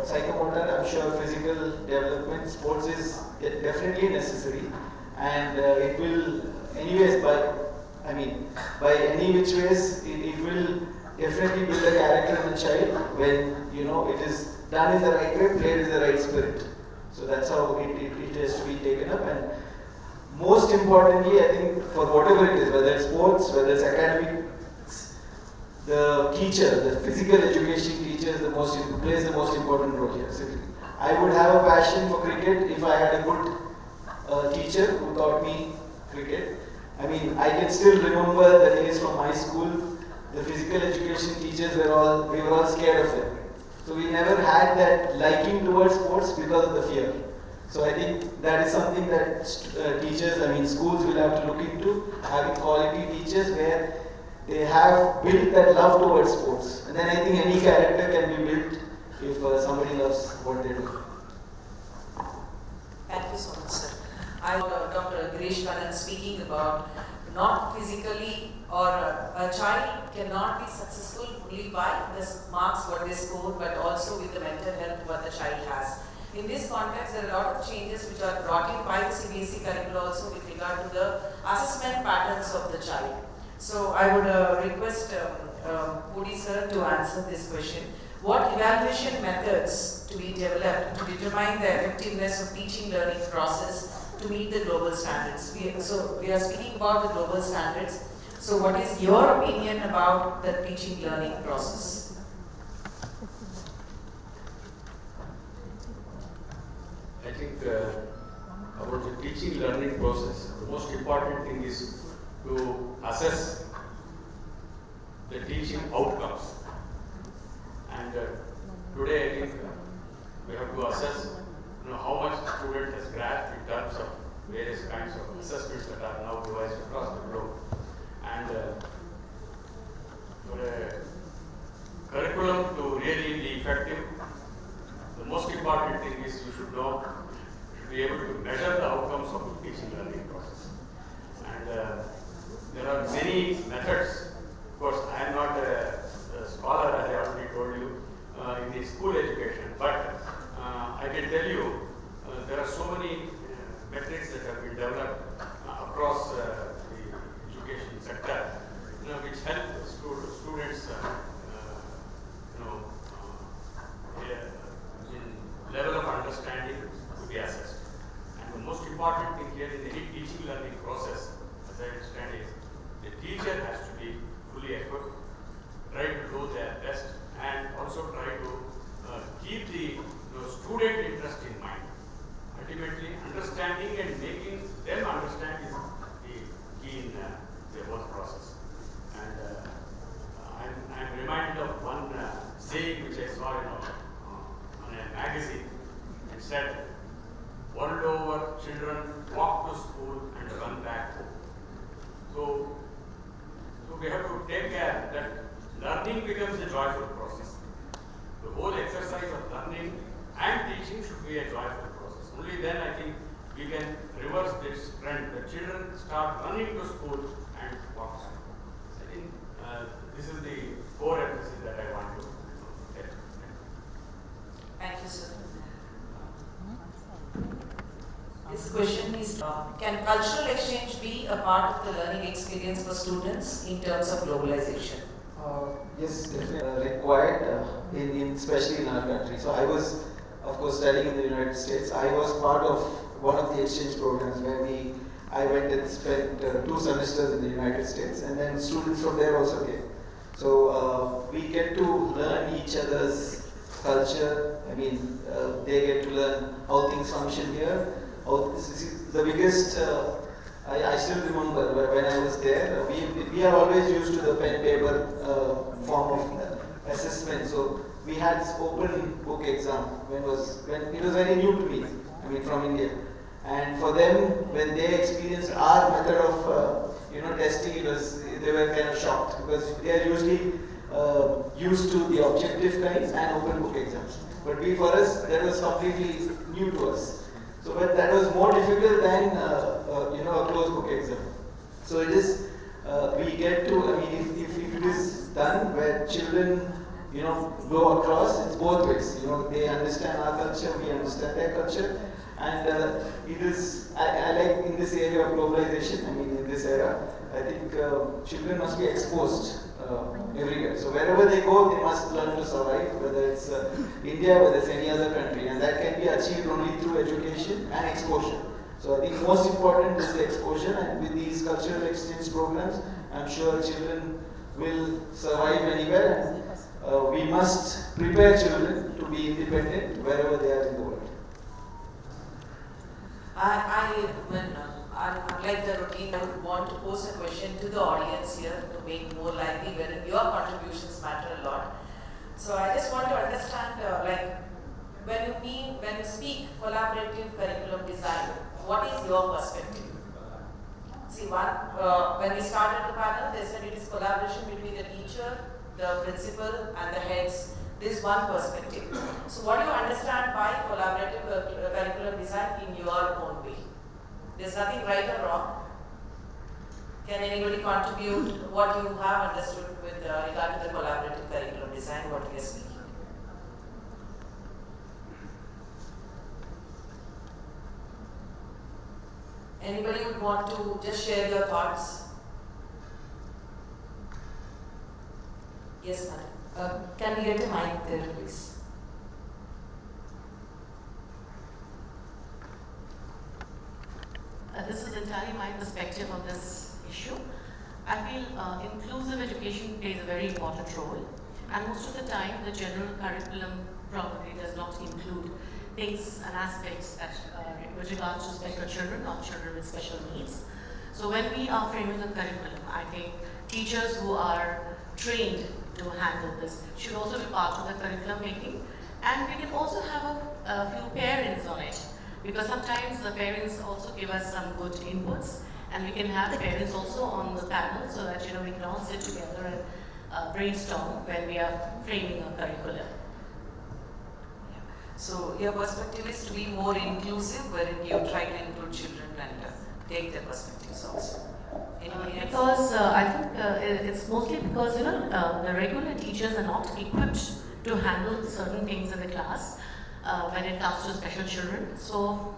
psychomotor, I'm sure physical development, sports is definitely necessary, and it will anyways by any which ways it will definitely build a character in the child when it is done in the right way, played in the right spirit. So that's how it has to be taken up. And most importantly, I think for whatever it is, whether it's sports, whether it's academics, the teacher, the physical education teacher plays the most important role here. So I would have a passion for cricket if I had a good teacher who taught me cricket. I mean, I can still remember the days from my school. The physical education teachers we were all scared of them. So we never had that liking towards sports because of the fear. So I think that is something that schools will have to look into, having quality teachers where they have built that love towards sports. And then I think any character can be built if somebody loves what they do. Thank you so much, sir. I heard Dr. Gayethri speaking about not physically, or a child cannot be successful only by the marks what they score, but also with the mental health what the child has. In this context, there are a lot of changes which are brought in by the CBSE curriculum also with regard to the assessment patterns of the child. So I would request Pudi sir to answer this question. What evaluation methods to be developed to determine the effectiveness of teaching learning process to meet the global standards? So we are speaking about the global standards. So what is your opinion about the teaching learning process? I think about the teaching learning process, the most important thing is to assess the teaching outcomes. And today I think we have to assess how much the student has grasped in terms of various kinds of assessments that are now devised across the globe. And for a curriculum to really be effective, the most important thing is you should be able to measure the outcomes of the teaching learning process. And there are many methods. Of course, I am not a scholar, as I already told you, in the school education, but I can tell you there are so many metrics that have been developed across the education sector, which help students in level of understanding to be assessed. And the most important thing here in any teaching learning process, as I understand, is the teacher has to be fully equipped, try to do their best, and also try to keep the student interest in mind. Ultimately, understanding and making them understand is the key in the whole process. And I'm reminded of one saying which I saw on a magazine. It said, "World over, children walk to school and run back home." So we have to take care that learning becomes a joyful process. The whole exercise of learning and teaching should be a joyful process. Only then I think we can reverse this trend. The children start running to school and walk to school. I think this is the core emphasis that I want to get. Thank you, sir. This question is, can cultural exchange be a part of the learning experience for students in terms of globalization? Yes, definitely required, especially in our country. So I was, of course, studying in the United States. I was part of one of the exchange programs where I went and spent 2 semesters in the United States, and then students from there also came. So we get to learn each other's culture. I mean, they get to learn how things function here. The biggest, I still remember when I was there, we are always used to the pen paper form of assessment. So we had this open book exam when it was very new to me, I mean from India. And for them, when they experienced our method of testing, they were kind of shocked because they are usually used to the objective kinds and open book exams. But for us, that was completely new to us. So, but that was more difficult than a closed book exam. So it is we get to. I mean, if it is done where children go across, it's both ways. They understand our culture, we understand their culture, and it is. I like in this area of globalization. I mean, in this era, I think children must be exposed everywhere. So wherever they go, they must learn to survive, whether it's India, whether it's any other country, and that can be achieved only through education and exposure. So I think most important is the exposure, and with these cultural exchange programs, I'm sure children will survive anywhere, and we must prepare children to be independent wherever they are in the world. I unlike the routine, I would want to pose a question to the audience here to make more lively, wherein your contributions matter a lot. So I just want to understand, when you speak collaborative curriculum design, what is your perspective? See, when we started the panel, they said it is collaboration between the teacher, the principal, and the heads. This is one perspective. So what do you understand by collaborative curriculum design in your own way? There's nothing right or wrong. Can anybody contribute what you have understood with regard to the collaborative curriculum design, what we are speaking? Anybody would want to just share your thoughts? Yes, madam. Can we get a mic there, please? This is entirely my perspective on this issue. I feel inclusive education plays a very important role, and most of the time the general curriculum probably does not include things and aspects that with regards to special children or children with special needs. So when we are framing a curriculum, I think teachers who are trained to handle this should also be part of the curriculum making, and we can also have a few parents on it, because sometimes the parents also give us some good inputs, and we can have parents also on the panel so that we can all sit together and brainstorm when we are framing a curriculum. So your perspective is to be more inclusive, wherein you try to include children and take their perspectives also. Because I think it's mostly because the regular teachers are not equipped to handle certain things in the class when it comes to special children. So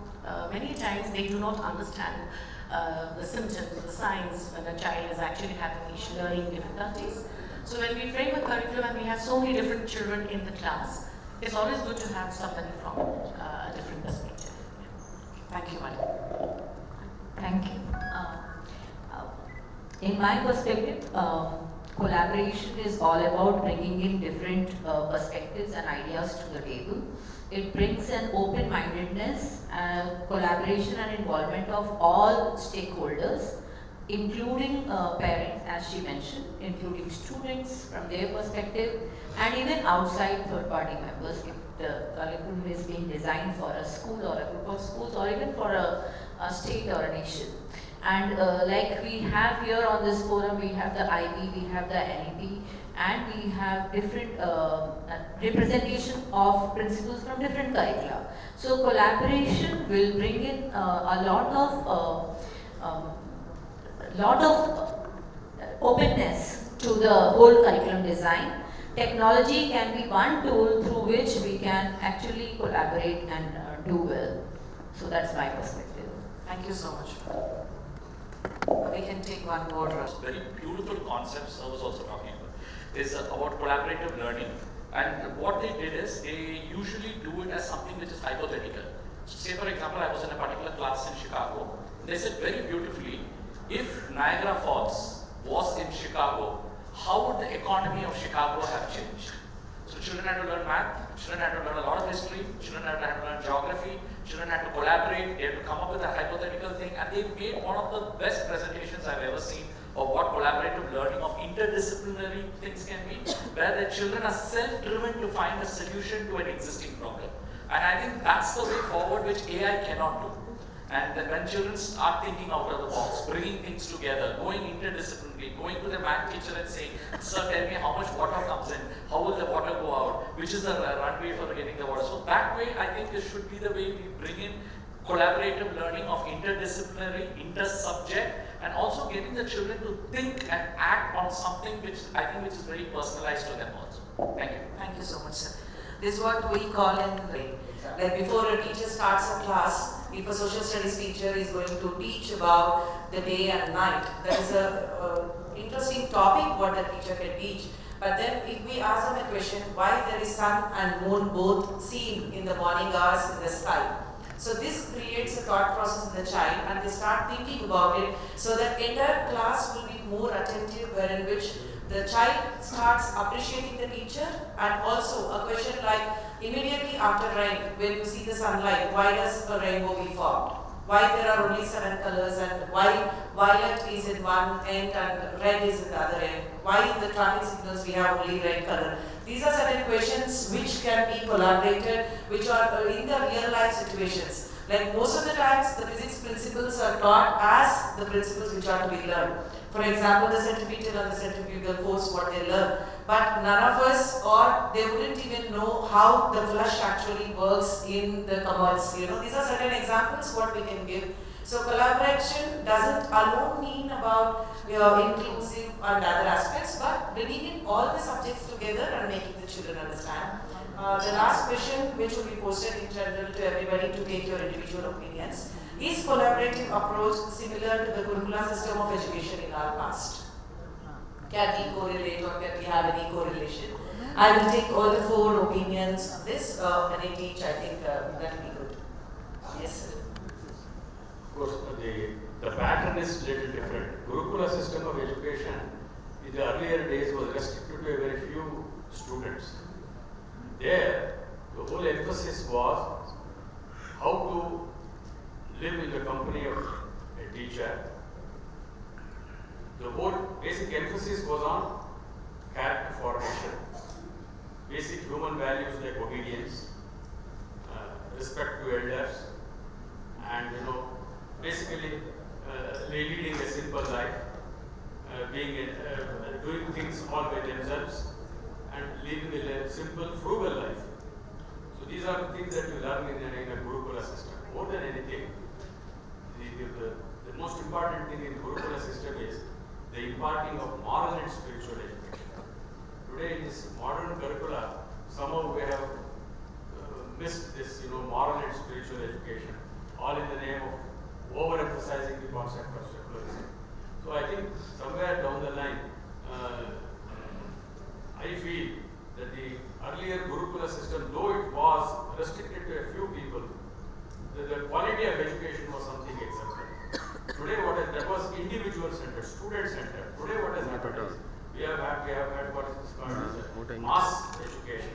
many times they do not understand the symptoms, the signs when a child is actually having learning difficulties. So when we frame a curriculum and we have so many different children in the class, it's always good to have somebody from a different perspective. Thank you, madam. Thank you. In my perspective, collaboration is all about bringing in different perspectives and ideas to the table. It brings an open-mindedness, collaboration and involvement of all stakeholders, including parents, as she mentioned, including students from their perspective, and even outside third-party members if the curriculum is being designed for a school or a group of schools or even for a state or a nation. And like we have here on this forum, we have the IB, we have the NEP, and we have different representation of principals from different curricula. So collaboration will bring in a lot of openness to the whole curriculum design. Technology can be one tool through which we can actually collaborate and do well. So that's my perspective. Thank you so much. We can take one more. Very beautiful concepts I was also talking about is about collaborative learning, and what they did is they usually do it as something which is hypothetical. So say for example, I was in a particular class in Chicago. They said very beautifully, if Niagara Falls was in Chicago, how would the economy of Chicago have changed? So children had to learn math, children had to learn a lot of history, children had to learn geography, children had to collaborate, they had to come up with a hypothetical thing, and they made one of the best presentations I've ever seen of what collaborative learning of interdisciplinary things can be, where the children are self-driven to find a solution to an existing problem. And I think that's the way forward which AI cannot do. And then when children start thinking out of the box, bringing things together, going interdisciplinary, going to the math teacher and saying, sir, tell me how much water comes in, how will the water go out, which is the runway for getting the water. So that way, I think this should be the way we bring in collaborative learning of interdisciplinary, inter-subject, and also getting the children to think and act on something which I think which is very personalized to them also. Thank you. Thank you so much, sir. This is what we call like before a teacher starts a class, if a social studies teacher is going to teach about the day and night, that is a interesting topic what the teacher can teach. But then if we ask them a question, why there is sun and moon both seen in the morning hours in the sky? So this creates a thought process in the child, and they start thinking about it, so that entire class will be more attentive, wherein which the child starts appreciating the teacher. And also a question like, immediately after rain, when you see the sunlight, why does a rainbow be formed? why there are only 7 colors and why violet is in one end and red is in the other end, why in the traffic signals we have only red color. These are certain questions which can be collaborated, which are in the real life situations. Like most of the times the physics principles are taught as the principles which are to be learned. For example, the centripetal and the centrifugal force, what they learn. But none of us, or they wouldn't even know how the flush actually works in the commerce. You know, these are certain examples what we can give. So collaboration doesn't alone mean about inclusive and other aspects, but bringing in all the subjects together and making the children understand. The last question, which will be posted in general to everybody to take your individual opinions. Is collaborative approach similar to the curricula system of education in our past? Can we correlate or can we have any correlation? I will take all the 4 opinions on this, minute each. I think that will be good. Yes, sir. Of course, the pattern is little different. Gurukula system of education in the earlier days was restricted to a very few students. There, the whole emphasis was how to live in the company of a teacher. The whole basic emphasis was on character formation, basic human values like obedience, respect to elders, and basically leading a simple life, doing things all by themselves, and living a simple, frugal life. So these are the things that you learn in a Gurukula system. More than anything, the most important thing in Gurukula system is the imparting of moral and spiritual education. Today in this modern curricula, somehow we have missed this moral and spiritual education, all in the name of overemphasizing the concept of secularism. So I think somewhere down the line, I feel that the earlier Gurukula system, though it was restricted to a few people, the quality of education was something exceptional. Today, that was individual centered, student centered. Today, what has happened is we have had what is called as mass education,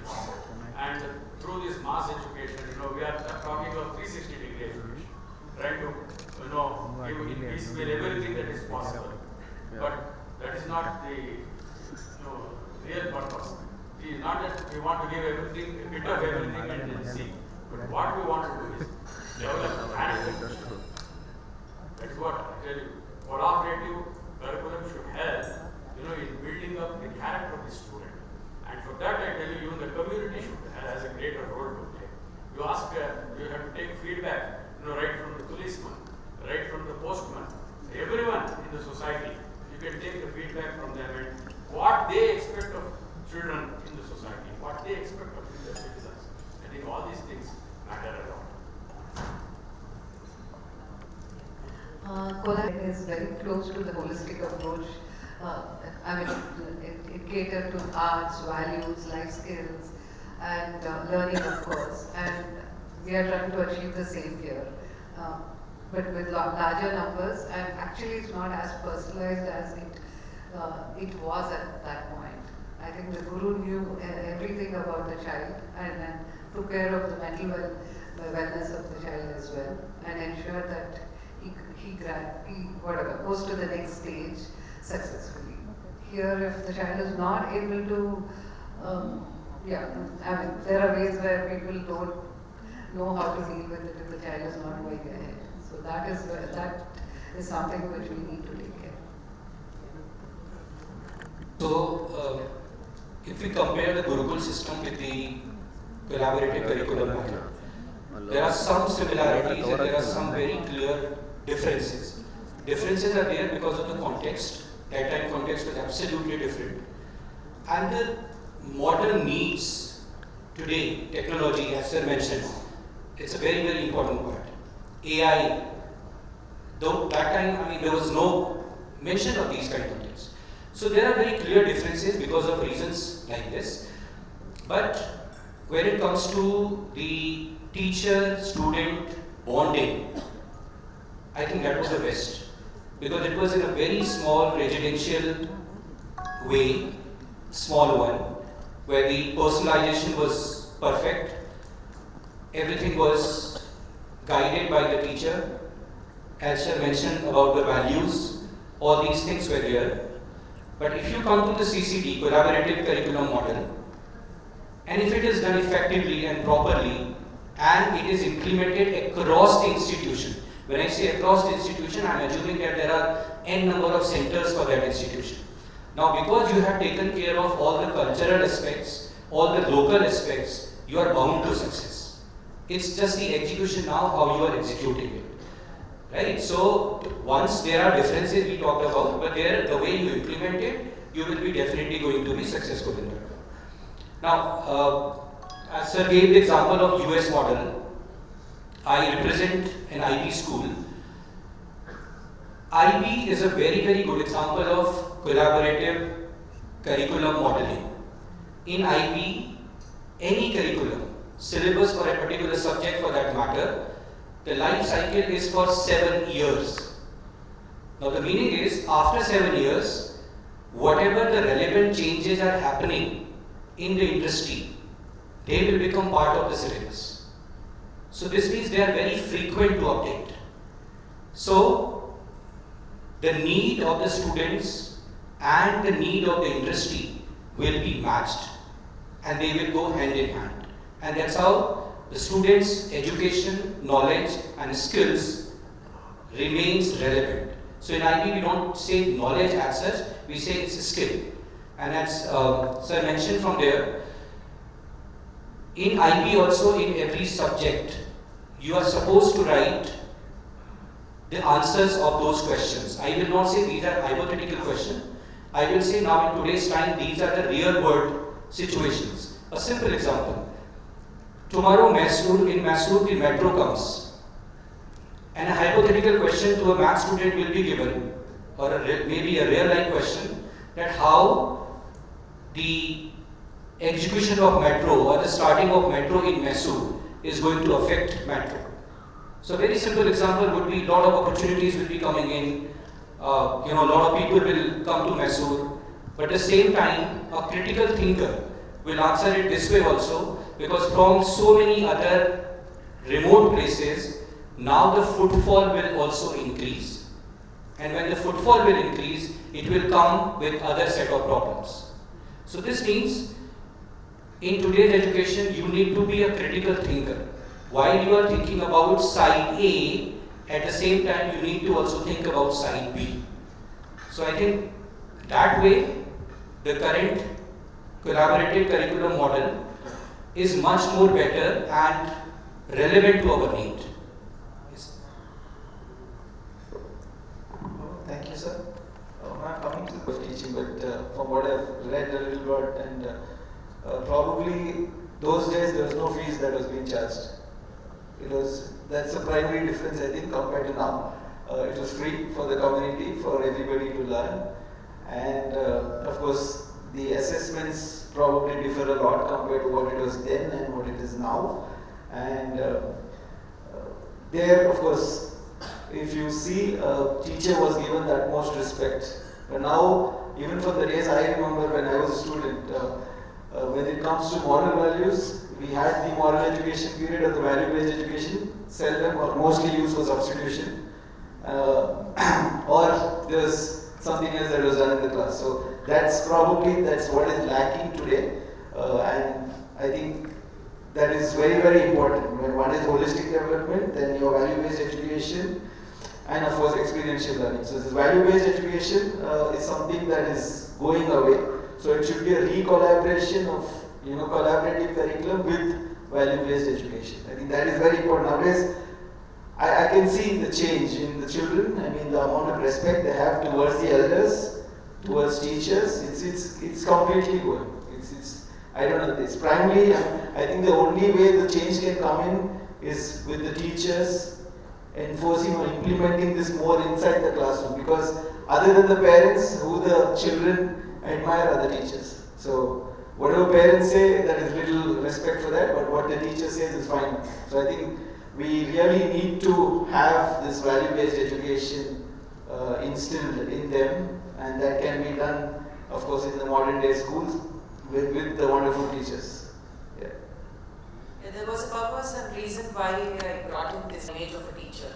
and through this mass education, we are talking of 360-degree education, trying to give in piecemeal everything that is possible. But that is not the real purpose. It is not that we want to give everything, a bit of everything and then see. But what we want to do is develop management. That is what I tell you. Collaborative curriculum should help, in building up the character of the student. And for that, I tell you, even the community has a greater role to play. You ask, you have to take feedback, right from the policeman, right from the postman, everyone in the society. You can take the feedback from them and what they expect of children in the society, what they expect of the citizens. I think all these things matter a lot. Collaboration is very close to the holistic approach. It caters to arts, values, life skills, and learning, of course. And we are trying to achieve the same here, but with larger numbers. And actually, it's not as personalized as it was at that point. I think the guru knew everything about the child and took care of the mental wellness of the child as well, and ensured that he goes to the next stage successfully. Here, if the child is not able to, there are ways where people don't know how to deal with it if the child is not going ahead. So that is something which we need to take care of. So, if we compare the Gurukul system with the collaborative curriculum model, there are some similarities and there are some very clear differences. Differences are there because of the context. That time context was absolutely different. And the modern needs today, technology, as Sir mentioned, it's a very, very important part. AI, though that time, there was no mention of these kind of things. So there are very clear differences because of reasons like this. But when it comes to the teacher-student bonding, I think that was the best. Because it was in a very small residential way, small one, where the personalization was perfect. Everything was guided by the teacher, as I mentioned about the values, all these things were there. But if you come to the CCD, collaborative curriculum model, and if it is done effectively and properly, and it is implemented across the institution, when I say across the institution, I am assuming that there are n number of centers for that institution. Now, because you have taken care of all the cultural aspects, all the local aspects, you are bound to success. It's just the execution now, how you are executing it. Right? So, once there are differences we talked about, but there, the way you implement it, you will be definitely going to be successful in that. Now, as Sir gave the example of US model, I represent an IB school. IB is a very, very good example of collaborative curriculum modeling. In IB, any curriculum, syllabus for a particular subject for that matter, the life cycle is for 7 years. Now the meaning is, after 7 years, whatever the relevant changes are happening in the industry, they will become part of the syllabus. So this means they are very frequent to update. So the need of the students and the need of the industry will be matched, and they will go hand in hand. And that's how the students' education, knowledge and skills remains relevant. So in IB we don't say knowledge as such, we say it's a skill. And as Sir mentioned from there, in IB also, in every subject, you are supposed to write the answers of those questions. I will not say these are hypothetical questions. I will say now in today's time, these are the real world situations. A simple example. Tomorrow in Mysuru the metro comes, and a hypothetical question to a math student will be given, or maybe a real life question, that how the execution of metro or the starting of metro in Mysuru is going to affect metro. So very simple example would be, lot of opportunities will be coming in, a lot of people will come to Mysuru, but at the same time a critical thinker will answer it this way also, because from so many other remote places, now the footfall will also increase. And when the footfall will increase, it will come with other set of problems. So this means, in today's education, you need to be a critical thinker. While you are thinking about side A, at the same time you need to also think about side B. So I think that way, the current collaborative curriculum model is much more better and relevant to our need. Yes. Thank you, sir. I'm not coming to the teaching, but from what I've read a little bit, and probably those days there was no fees that was being charged. That's the primary difference, I think, compared to now. It was free for the community, for everybody to learn, and of course the assessments probably differ a lot compared to what it was then and what it is now. And there, of course, if you see, a teacher was given the utmost respect. But now, even from the days I remember when I was a student, when it comes to moral values, we had the moral education period or the value-based education, seldom or mostly used for substitution, or there's something else that was done in the class. So that's what is lacking today, and I think that is very, very important. When one is holistic development, then your value-based education, and of course experiential learning. So this value-based education is something that is going away. So it should be a re-collaboration of collaborative curriculum with value-based education. I think that is very important. Nowadays, I can see the change in the children. I mean, the amount of respect they have towards the elders, towards teachers. It's completely good. I don't know. It's primarily. I think the only way the change can come in is with the teachers enforcing or implementing this more inside the classroom. Because other than the parents, who the children admire are the teachers. So whatever parents say, there is little respect for that, but what the teacher says is fine. So I think we really need to have this value-based education instilled in them, and that can be done, of course, in the modern day schools with the wonderful teachers. Yeah, there was a purpose and reason why I brought in this image of a teacher.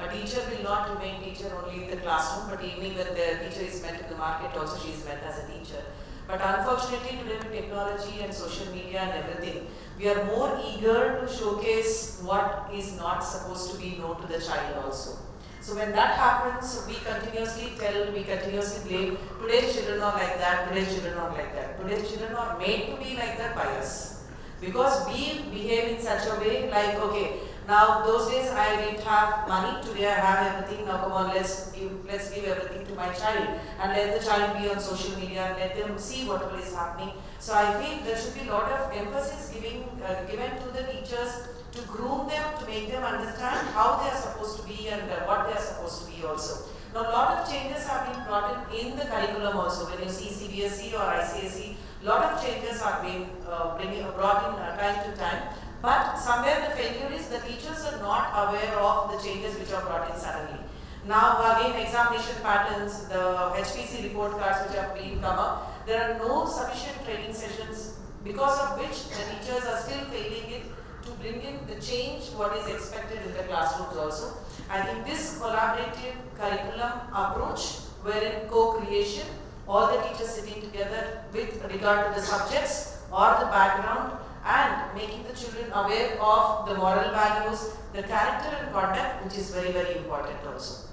A teacher will not remain teacher only in the classroom, but even when the teacher is met in the market, also she is met as a teacher. But unfortunately today with technology and social media and everything, we are more eager to showcase what is not supposed to be known to the child also. So when that happens, we continuously tell, we continuously blame, today's children are like that, today's children are like that. Today's children are made to be like that by us. Because we behave in such a way like, okay, now those days I didn't have money, today I have everything, now come on, let's give everything to my child and let the child be on social media and let them see whatever is happening. So I feel there should be a lot of emphasis given to the teachers to groom them, to make them understand how they are supposed to be and what they are supposed to be also. Now a lot of changes have been brought in the curriculum also. When you see CBSE or ICSE, a lot of changes are being brought in time to time. But somewhere the failure is the teachers are not aware of the changes which are brought in suddenly. Now again examination patterns, the HPC report cards which have been come up, there are no sufficient training sessions because of which the teachers are still failing it to bring in the change what is expected in the classrooms also. I think this collaborative curriculum approach wherein co-creation, all the teachers sitting together with regard to the subjects or the background and making the children aware of the moral values, the character and conduct, which is very, very important also.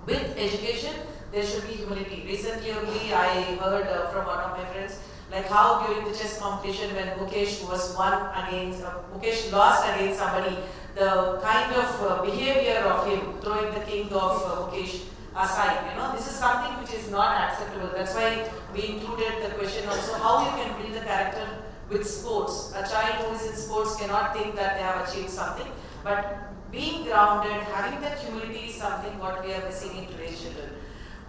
With education, there should be humility. Recently only I heard from one of my friends, like how during the chess competition when Mukesh lost against somebody, the kind of behavior of him, throwing the king of Mukesh aside, this is something which is not acceptable. That's why we included the question also, how you can build the character with sports. A child who is in sports cannot think that they have achieved something, but being grounded, having that humility is something what we are missing in today's children.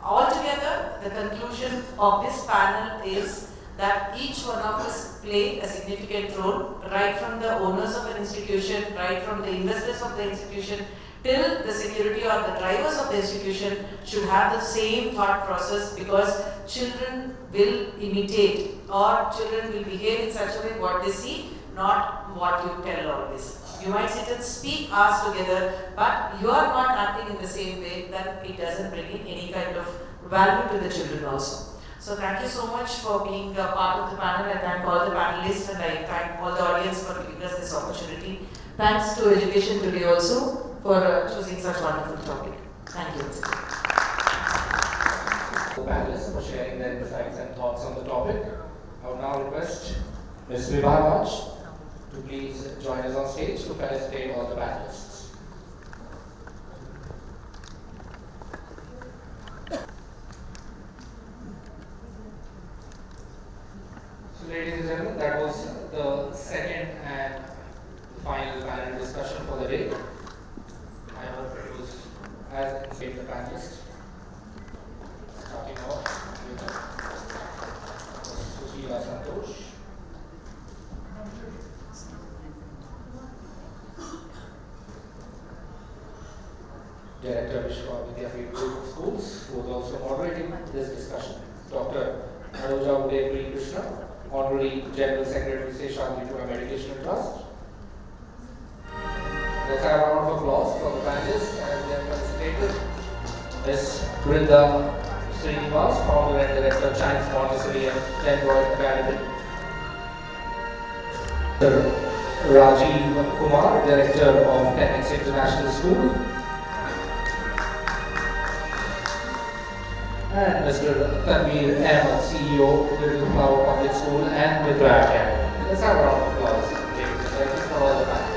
Altogether, the conclusion of this panel is that each one of us play a significant role, right from the owners of an institution, right from the investors of the institution, till the security or the drivers of the institution should have the same thought process, because children will imitate or children will behave in such a way what they see, not what you tell always. You might sit and speak ours together, but you are not acting in the same way, then it doesn't bring in any kind of value to the children also. So thank you so much for being a part of the panel. I thank all the panelists and I thank all the audience for giving us this opportunity. Thanks to Education Today also for choosing such wonderful topic. Thank you. The panelists for sharing their insights and thoughts on the topic. I would now request Ms. Raj to please join us on stage to felicitate all the panelists. So ladies and gentlemen, that was the second and final panel discussion for the day. I hope it was as inspiring the panelists. Starting off with Susila Santosh. Director Vamsheepriya Group of Schools, who was also moderating this discussion. Dr. Devi, Honorary General Secretary, Seshamitra Educational Trust. Let's have a round of applause for the panelists as they are felicitated. Ms. Brinda Srinivas, Founder and Director of Chinese Montessori and Entab Academy. Mr. Rajiv Kumar, Director of 10X International School. And Mr. Tanveer Ahmed, CEO of Little Flower Public School and Mitra Academy. Let's have a round of applause, ladies and gentlemen, for all the panelists.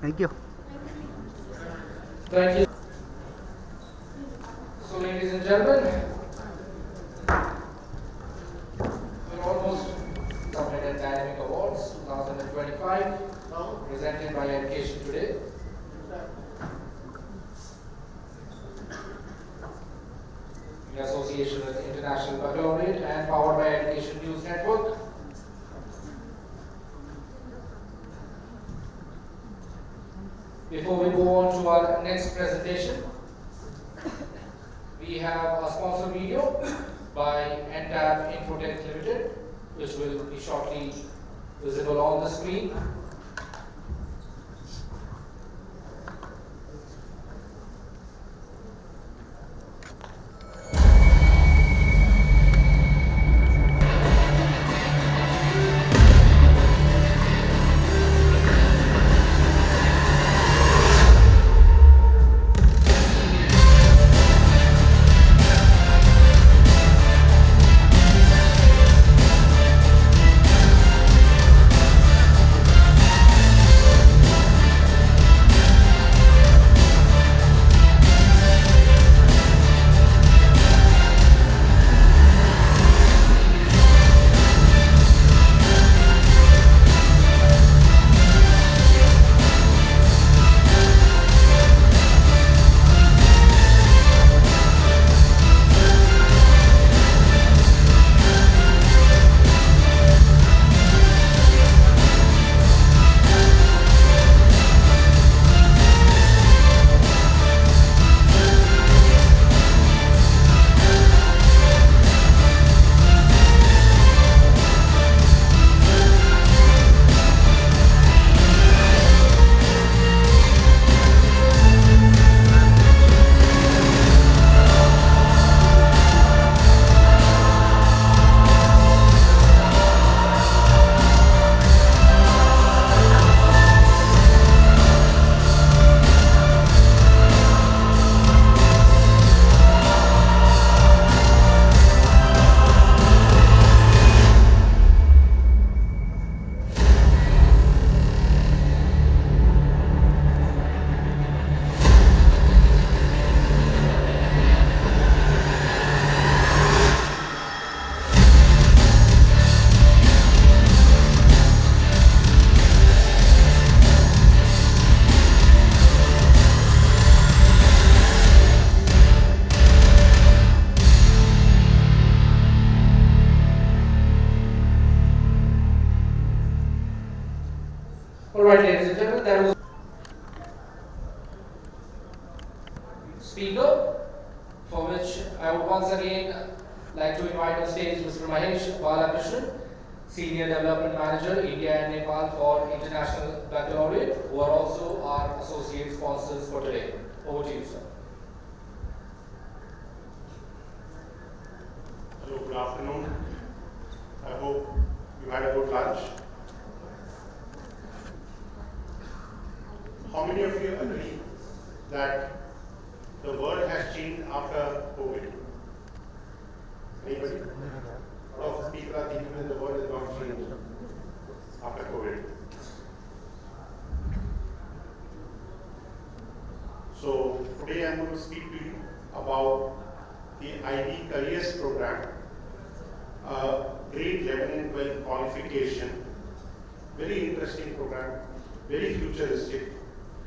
Thank you. Thank you. So, ladies and gentlemen, we're almost submitted Academic Awards 2025, presented by Education Today. In association with International Baccalaureate and powered by Education News Network. Before we go on to our next presentation, we have a sponsor video by Entab Infotech Limited, which will be shortly visible on the screen. Alright, ladies and gentlemen, that was speaker, for which I would once again like to invite on stage Mr. Mahesh Balakrishnan, Senior Development Manager, India and Nepal for International Baccalaureate, who are also our associate sponsors for today. Over to you, sir. Hello, good afternoon. I hope you had a good lunch. How many of you agree that the world has changed after COVID? Anybody? A lot of people are thinking that the world is not changed after COVID. So today I'm going to speak to you about the ID Careers Program, grade 11 and 12 qualification. Very interesting program, very futuristic,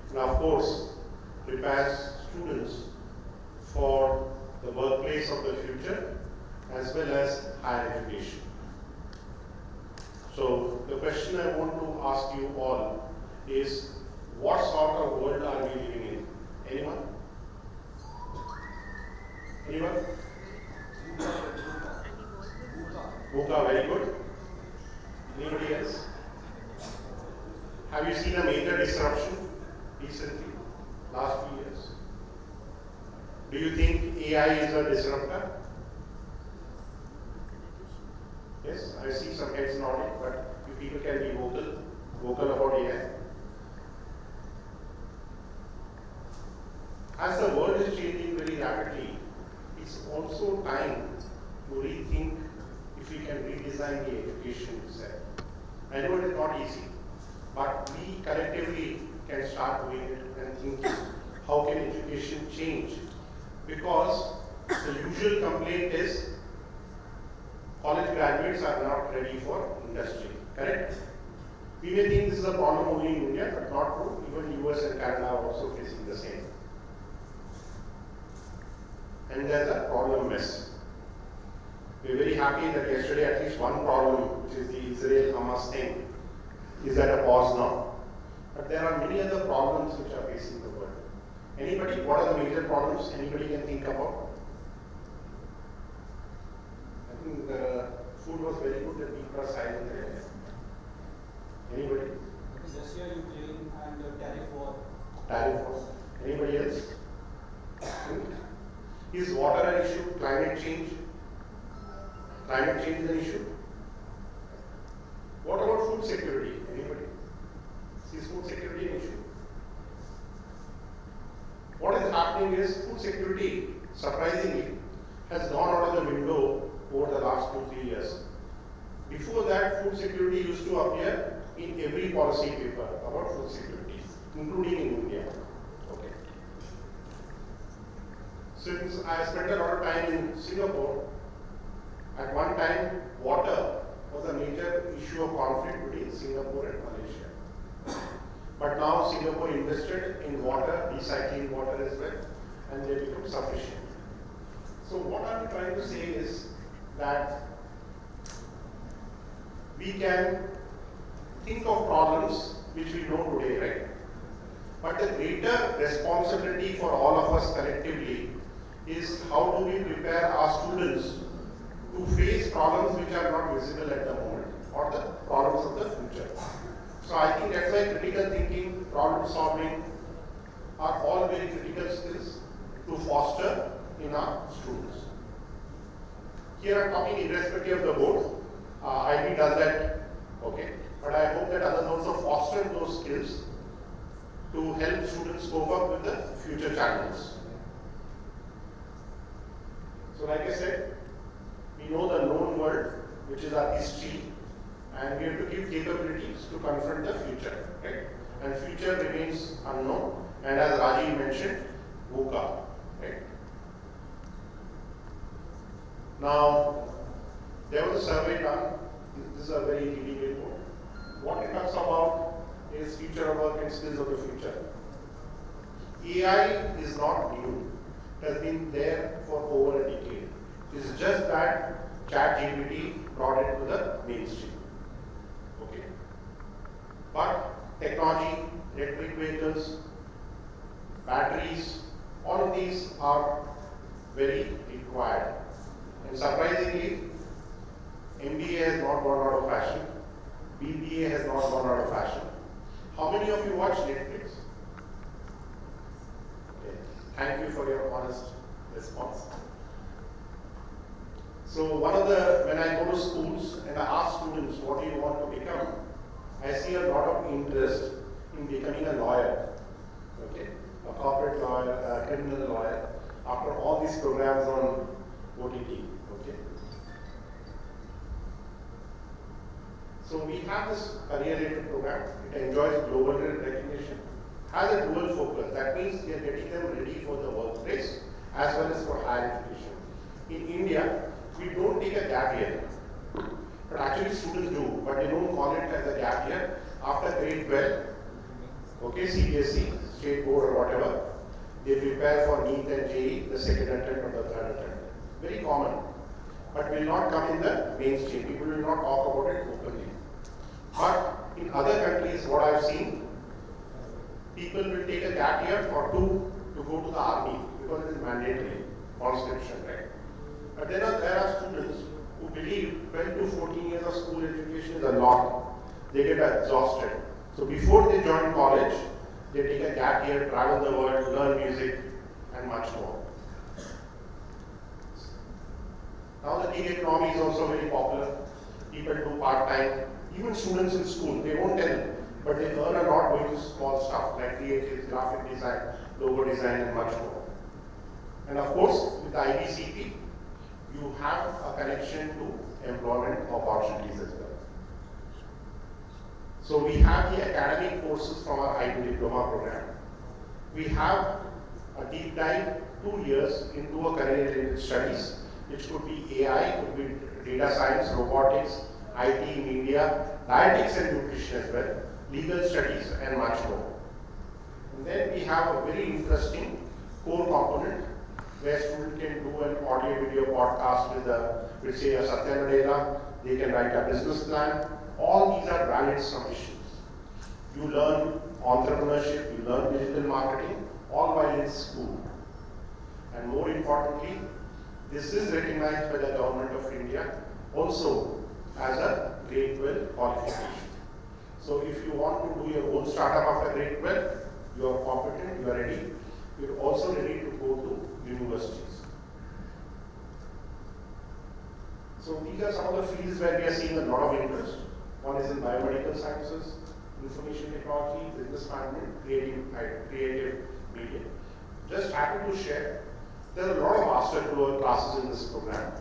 and of course prepares students for the workplace of the future as well as higher education. So the question I want to ask you all is, what sort of world are we living in? Anyone? Anyone? VUCA, very good. Anybody else? Have you seen a major disruption recently, last few years? Do you think AI is a disruptor? Yes, I see some heads nodding, but you people can be vocal about AI. As the world is changing very rapidly, it's also time to rethink if we can redesign the education itself. I know it is not easy, but we collectively can start doing it and thinking, how can education change? Because the usual complaint is college graduates are not ready for industry, correct? We may think this is a problem only in India, but not true. Even US and Canada are also facing the same. And there's a problem mess. happy that yesterday at least one problem, which is the Israel-Hamas thing, is at a pause now. But there are many other problems which are facing the world. Anybody? What are the major problems anybody can think about? I think the food was very good and people are silent there. Anybody? Russia, Ukraine, and tariff war. Tariff war. Anybody else? Is water an issue? Climate change? Climate change is an issue? What about food security? Anybody? Is food security an issue? What is happening is food security, surprisingly, has gone out of the window over the last 2-3 years. Before that, food security used to appear in every policy paper about food security, including in India. Okay. Since I spent a lot of time in Singapore, at one time, water was a major issue of conflict between Singapore and Malaysia. But now Singapore invested in water, recycling water as well, and they become sufficient. So what I'm trying to say is that we can think of problems which we know today, right? But the greater responsibility for all of us collectively is how do we prepare our students to face problems which are not visible at the moment, or the problems of the future. So I think that's why critical thinking, problem solving are all very critical skills to foster in our students. Here I'm talking irrespective of the board. IB does that, okay, but I hope that others also foster those skills to help students cope up with the future challenges. So like I said, we know the known world, which is our history, and we have to give capabilities to confront the future, right? And future remains unknown, and as Rajiv mentioned, VUCA, right? Now, there was a survey done. This is a very leading report. What it talks about is future of work and skills of the future. AI is not new. It has been there for over a decade. It's just that ChatGPT brought it to the mainstream. Okay. But technology, electric vehicles, batteries, all of these are very required. And surprisingly, MBA has not gone out of fashion. BBA has not gone out of fashion. How many of you watch Netflix? Okay. Thank you for your honest response. So when I go to schools and I ask students, what do you want to become? I see a lot of interest in becoming a lawyer, okay? A corporate lawyer, a criminal lawyer, after all these programs on OTT, okay? So we have this career-related program. It enjoys global recognition, has a dual focus. That means we are getting them ready for the workplace as well as for higher education. In India, we don't take a gap year, but actually students do, but they don't call it as a gap year. After grade 12, okay, CBSE, state board or whatever, they prepare for NEET and JEE, the second attempt or the third attempt. Very common, but will not come in the mainstream. People will not talk about it openly. But in other countries, what I've seen, people will take a gap year or two to go to the army because it is mandatory, conscription, right? But then there are students who believe 12 to 14 years of school education is a lot. They get exhausted. So before they join college, they take a gap year, travel the world, learn music, and much more. Now the gig economy is also very popular. People do part-time. Even students in school, they won't tell, but they earn a lot doing small stuff like creative, graphic design, logo design, and much more. And of course, with the IBCP, you have a connection to employment opportunities as well. So we have the academic courses from our IB diploma program. We have a deep dive 2 years into a career-related studies, which could be AI, could be data science, robotics, IT, media, dietetics and nutrition as well, legal studies and much more. And then we have a very interesting core component where students can do an audio video podcast with say a Satyanadela, they can write a business plan. All these are valid submissions. You learn entrepreneurship, you learn digital marketing, all while in school. And more importantly, this is recognized by the Government of India also as a grade 12 qualification. So if you want to do your own startup after grade 12, you are competent, you are ready. You are also ready to go to universities. So these are some of the fields where we are seeing a lot of interest. One is in biomedical sciences, information technology, business management, creative media. Just happy to share, there are a lot of master classes in this program.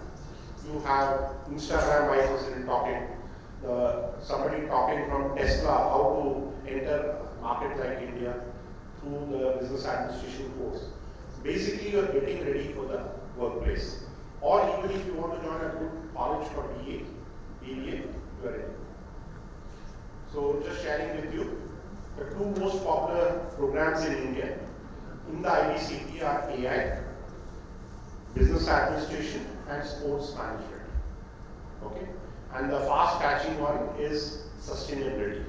You have Instagram vice president talking, somebody talking from Tesla, how to enter a market like India through the business administration course. Basically, you are getting ready for the workplace. Or even if you want to join a good college for BA, BBA, you are ready. So just sharing with you, the two most popular programs in India in the IBCP are AI, Business Administration and Sports Management. Okay? And the fast catching one is Sustainability.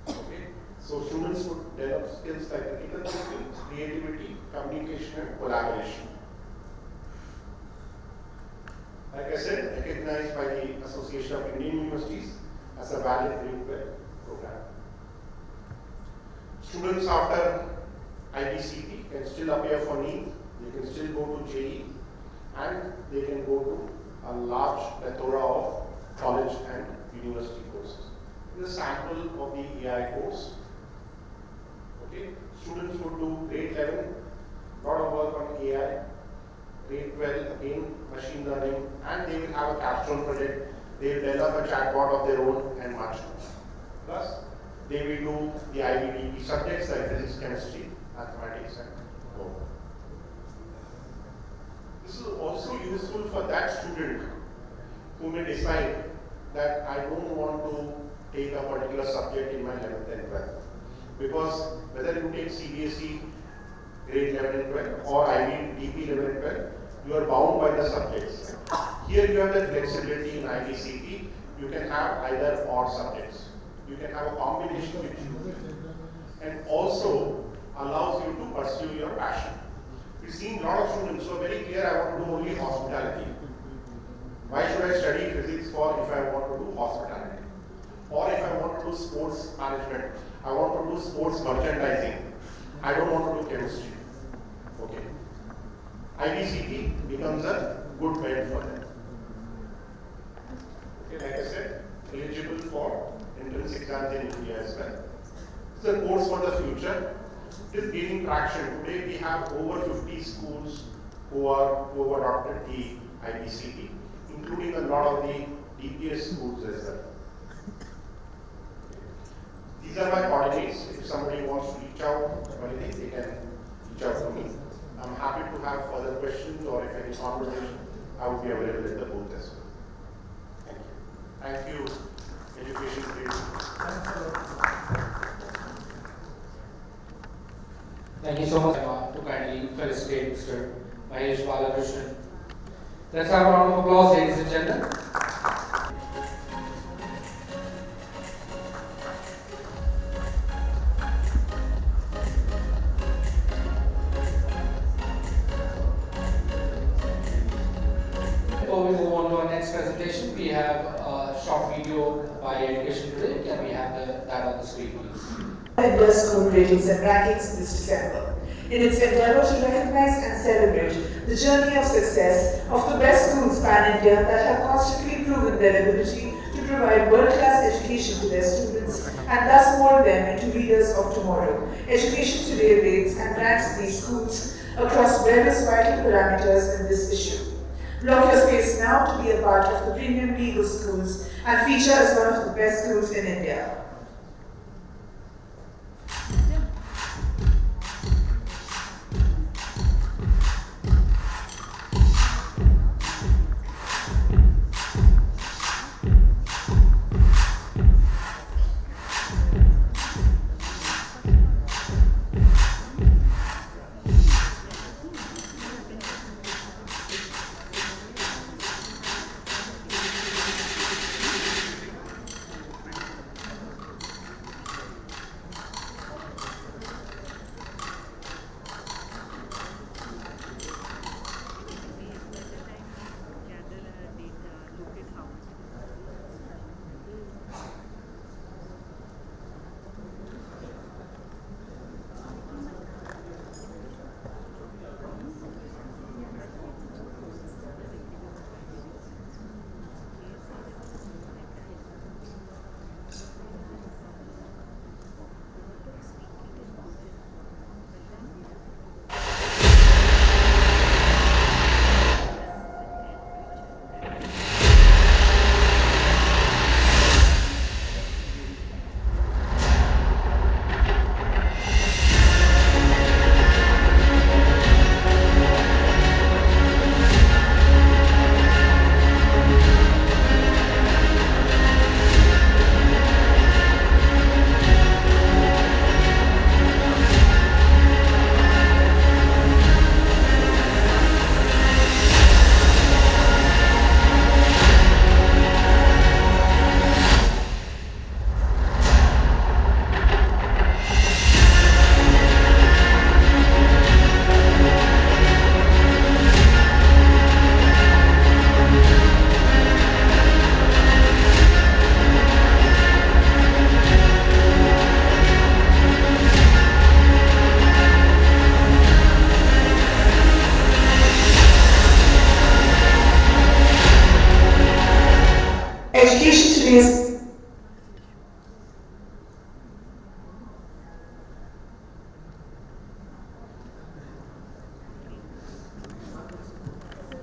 Okay? So students would develop skills like critical thinking, creativity, communication and collaboration. Like I said, recognized by the Association of Indian Universities as a valid grade 12 program. Students after IBCP can still appear for NEET, they can still go to JEE, and they can go to a large plethora of college and university courses. This is a sample of the AI course. Okay, students would do grade 11, lot of work on AI. Grade 12, again, machine learning, and they will have a capstone project. They will develop a chatbot of their own and much more. Plus, they will do the IBDP subjects like physics, chemistry, mathematics, and more. This is also useful for that student who may decide that I don't want to take a particular subject in my 11th and 12th. Because whether you take CBSE grade 11 and 12 or IBDP 11 and 12, you are bound by the subjects. Here you have the flexibility in IBCP. You can have either or subjects. You can have a combination which you and also allows you to pursue your passion. We've seen a lot of students who are very clear, I want to do only hospitality. Why should I study physics for if I want to do hospitality? Or if I want to do sports management, I want to do sports merchandising. I don't want to do chemistry. Okay. IBCP becomes a good bed for them. Okay, like I said, eligible for entrance exams in India as well. It's a course for the future. It is gaining traction. Today we have over 50 schools who have adopted the IBCP, including a lot of the DPS schools as well. These are my coordinates. If somebody wants to reach out or anything, they can reach out to me. I'm happy to have further questions or if any conversation, I would be available at the booth as well. Thank you. Thank you, EducationToday. Thank you so much to kindly felicitate Mr. Mahesh Balakrishnan. Let's have a round of applause, ladies and gentlemen. Before we move on to our next presentation, we have a short video by EducationToday. Can we have that on the screen, please? India's school ratings and rankings this December, in its endeavor to recognize and celebrate the journey of success of the best schools pan-India that have constantly proven their ability to provide world-class education to their students and thus mold them into leaders of tomorrow. EducationToday rates and ranks these schools across various vital parameters in this issue. Block your space now to be a part of the premium league of schools and feature as one of the best schools in India.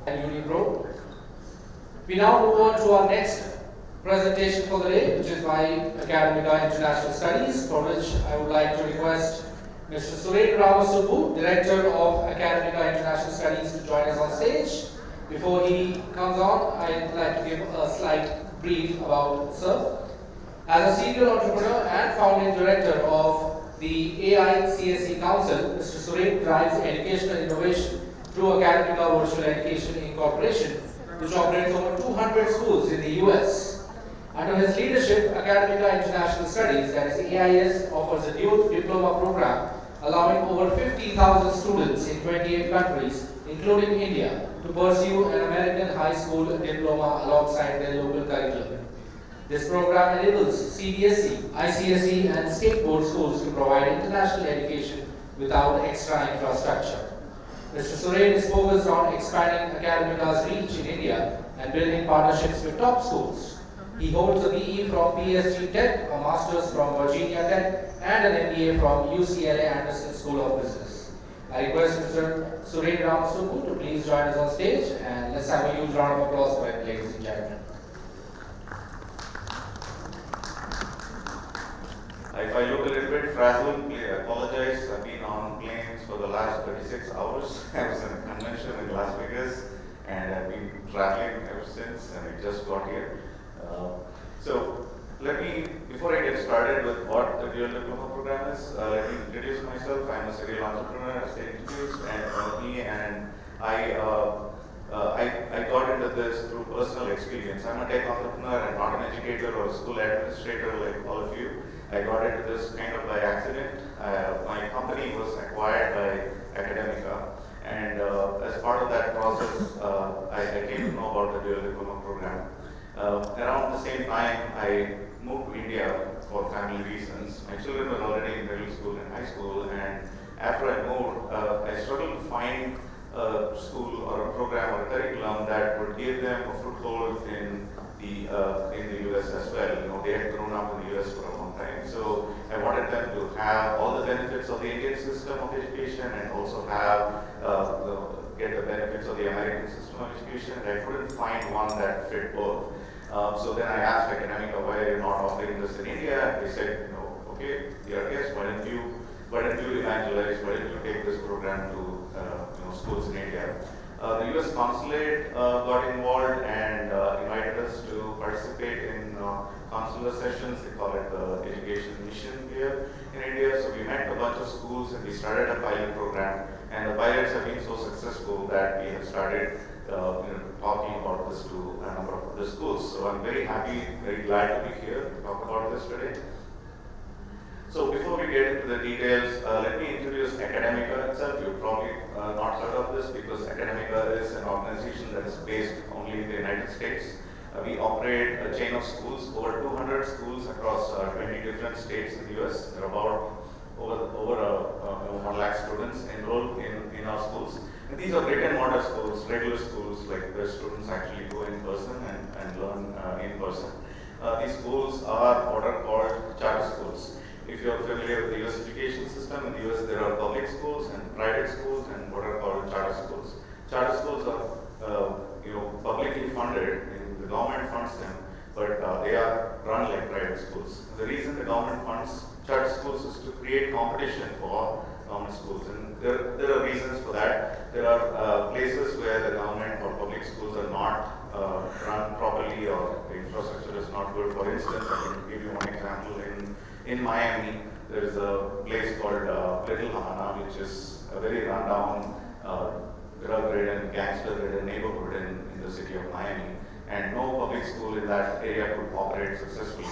and Unipro. We now move on to our next presentation for the day, which is by Academica International Studies, for which I would like to request Mr. Suren Ramasubbu, Director of Academica International Studies, to join us on stage. Before he comes on, I'd like to give a slight brief about Sir. As a serial entrepreneur and founding director of the AICSE Council, Mr. Suren drives educational innovation through Academica Virtual Education Incorporation, which operates over 200 schools in the US. Under his leadership, Academica International Studies, that is AIS, offers a dual diploma program allowing over 50,000 students in 28 countries, including India, to pursue an American high school diploma alongside their local curriculum. This program enables CBSE, ICSE, and state board schools to provide international education without extra infrastructure. Mr. Suren is focused on expanding Academica's reach in India and building partnerships with top schools. He holds a BE from PSG Tech, a Master's from Virginia Tech, and an MBA from UCLA Anderson School of Business. I request Mr. Suren Ramasubbu to please join us on stage, and let's have a huge round of applause for him, ladies and gentlemen. If I look a little bit frazzled, I apologize. I've been on planes for the last 36 hours. I was in a convention in Las Vegas, and I've been traveling ever since, and I just got here. So let me, before I get started with what the dual diploma program is, let me introduce myself. I'm a serial entrepreneur, as they introduced, and I got into this through personal experience. I'm a tech entrepreneur. I'm not an educator or a school administrator like all of you. I got into this kind of by accident. My company was acquired by Academica, and as part of that process, I came to know about the dual diploma program. Around the same time, I moved to India for family reasons. My children were already in middle school and high school, and after I moved, I struggled to find a school or a program or a curriculum that would give them a foothold in the US as well. You know, they had grown up in the US for a long time, so I wanted them to have all the benefits of the Indian system of education and also have get the benefits of the American system of education. I couldn't find one that fit both. So then I asked Academica, why are you not offering this in India? And they said, okay, yes, why don't you evangelize? Why don't you take this program to schools in India? The US consulate got involved and invited us to participate in consular sessions. They call it the education mission here in India. So we met a bunch of schools and we started a pilot program. And the pilots have been so successful that we have started talking about this to a number of other schools. So I'm very happy, very glad to be here to talk about this today. So before we get into the details, let me introduce Academica itself. You've probably not heard of this because Academica is an organization that is based only in the United States. We operate a chain of schools, over 200 schools across 20 different states in the US. There are about over 1 lakh students enrolled in our schools. And these are brick and mortar schools, regular schools, like where students actually go in person and learn in person. These schools are what are called charter schools. If you're familiar with the US education system, in the US there are public schools and private schools and what are called charter schools. Charter schools are publicly funded, the government funds them, but they are run like private schools. The reason the government funds charter schools is to create competition for government schools, and there are reasons for that. There are places where the government or public schools are not run properly or the infrastructure is not good. For instance, I can give you one example. In Miami, there is a place called Little Havana, which is a very rundown, drug-ridden, gangster-ridden neighborhood in the city of Miami, and no public school in that area could operate successfully.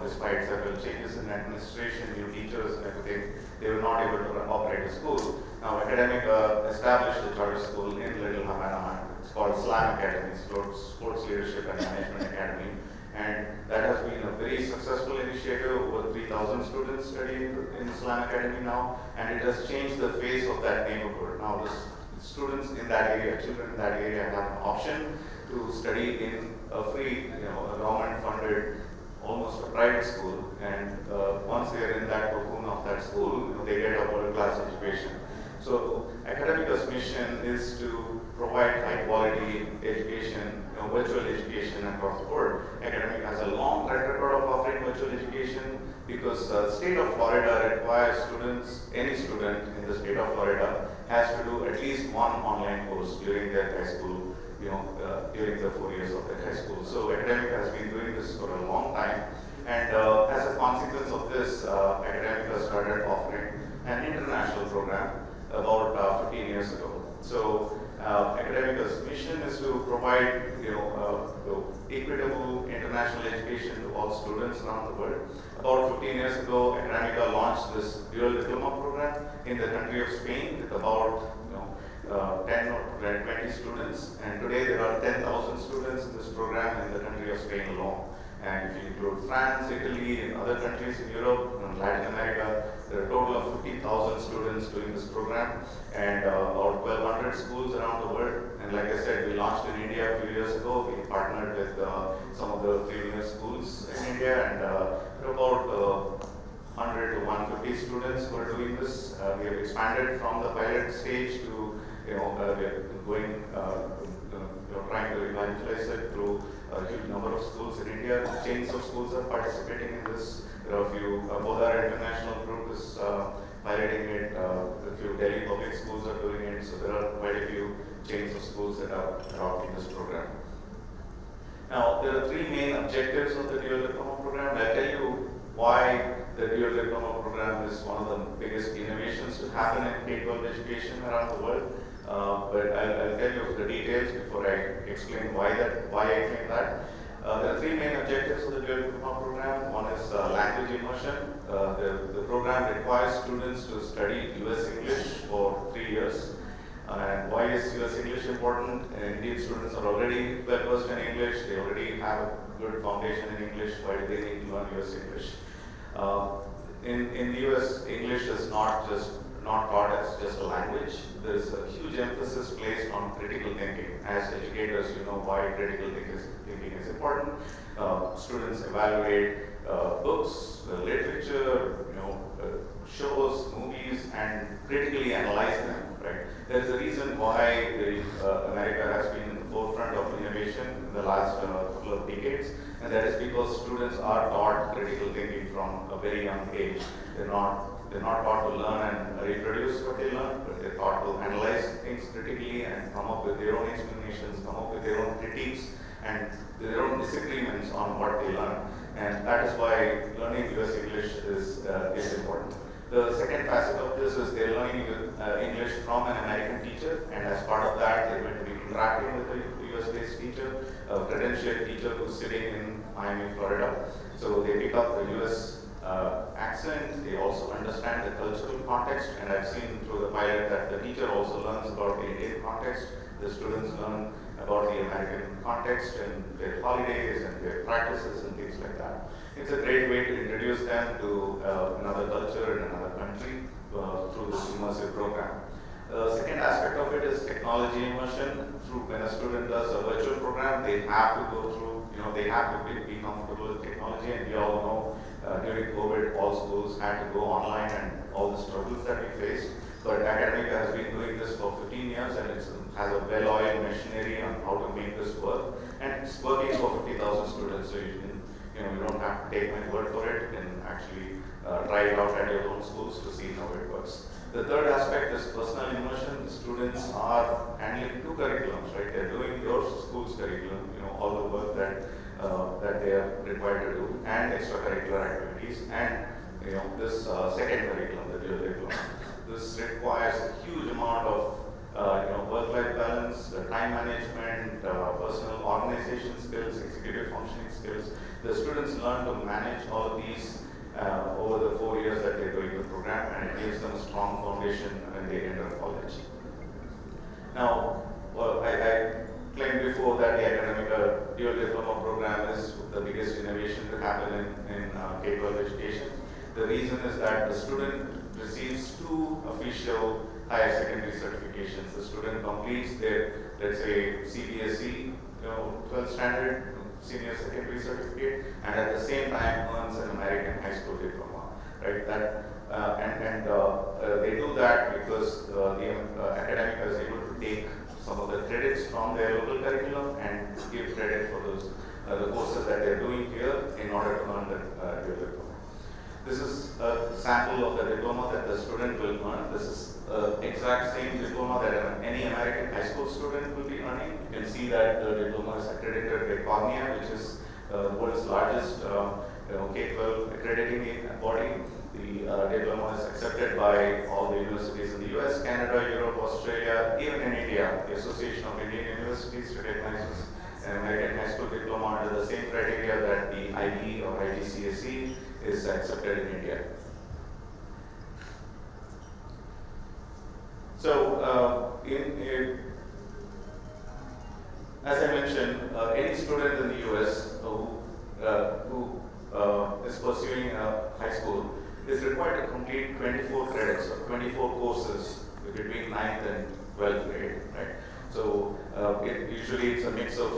Despite several changes in administration, new teachers, and everything, they were not able to operate a school. Now, Academica established a charter school in Little Havana. It's called SLAM Academy, Sports Leadership and Management Academy. And that has been a very successful initiative. Over 3,000 students study in SLAM Academy now, and it has changed the face of that neighborhood. Now, the students in that area, children in that area, have an option to study in a free, a government-funded, almost a private school. And once they are in that cocoon of that school, they get a world-class education. So, Academica's mission mission is to provide high quality education, virtual education across the board. Academica has a long track record of offering virtual education because the state of Florida requires students, any student in the state of Florida has to do at least one online course during their high school, during the 4 years of their high school. So Academica has been doing this for a long time, and as a consequence of this, Academica started offering an international program about 15 years ago. So Academica's mission is to provide equitable international education to all students around the world. About 15 years ago, Academica launched this dual diploma program in the country of Spain with about 10 or 20 students, and today there are 10,000 students in this program in the country of Spain alone. And if you include France, Italy, and other countries in Europe and Latin America, there are a total of 50,000 students doing this program, and about 1,200 schools around the world. And like I said, we launched in India a few years ago. We partnered with some of the premier schools in India, and there are about 100 to 150 students who are doing this. We have expanded from the pilot stage to, we are going, trying to evangelize it through a huge number of schools in India. Chains of schools are participating in this. There are a few, both our international group is piloting it, a few Delhi public schools are doing it, so there are quite a few chains of schools that are adopting this program. Now, there are three main objectives of the dual diploma program. I'll tell you why the dual diploma program is one of the biggest innovations to happen in K-12 education around the world. But I'll tell you the details before I explain why I think that. There are three main objectives of the dual diploma program. One is language immersion. The program requires students to study US English for 3 years. And why is US English important? Indian students are already well versed in English. They already have a good foundation in English. Why do they need to learn US English? In the US, English is not taught as just a language. There's a huge emphasis placed on critical thinking. As educators, you know why critical thinking is important. Students evaluate books, literature, shows, movies, and critically analyze them. Right? There's a reason why America has been in the forefront of innovation in the last couple of decades, and that is because students are taught critical thinking from a very young age. They're not taught to learn and reproduce what they learn, but they're taught to analyze things critically and come up with their own explanations, come up with their own critiques and their own disagreements on what they learn. And that is why learning US English is important. The second facet of this is they're learning English from an American teacher, and as part of that, they're going to be interacting with a US-based teacher, a credentialed teacher who's sitting in Miami, Florida. So they pick up the US accent, they also understand the cultural context, and I've seen through the pilot that the teacher also learns about the Indian context. The students learn about the American context and their holidays and their practices and things like that. It's a great way to introduce them to another culture and another country through this immersive program. The second aspect of it is technology immersion. When a student does a virtual program, they have to go through, they have to be comfortable with technology, and we all know during COVID, all schools had to go online and all the struggles that we faced. But Academica has been doing this for 15 years, and it has a well-oiled machinery on how to make this work. And it's working for 50,000 students, so you don't have to take my word for it. You can actually try it out at your own schools to see how it works. The third aspect is personal immersion. The students are handling two curriculums, right? They're doing your school's curriculum, all the work that they are required to do, and extracurricular activities, and this second curriculum, the dual diploma. This requires a huge amount of work-life balance, time management, personal organization skills, executive functioning skills. The students learn to manage all of these over the 4 years that they're doing the program, and it gives them a strong foundation when they enter college. Now, I claimed before that the Academica dual diploma program is the biggest innovation to happen in K-12 education. The reason is that the student receives 2 official higher secondary certifications. The student completes their, let's say, CBSE, 12th standard senior secondary certificate, and at the same time earns an American high school diploma. Right? That They do that because the Academica is able to take some of the credits from their local curriculum and give credit for those the courses that they're doing here in order to earn the dual diploma. This is a sample of the diploma that the student will earn. This is exact same diploma that any American high school student will be earning. You can see that the diploma is accredited by Cornea, which is the world's largest K-12 accrediting body. The diploma is accepted by all the universities in the US, Canada, Europe, Australia, even in India. The Association of Indian Universities recognizes an American high school diploma under the same criteria that the IB or IGCSE is accepted in India. So, as I mentioned, any student in the US who is pursuing high school is required to complete 24 credits or 24 courses between 9th and 12th grade, right? So usually it's a mix of,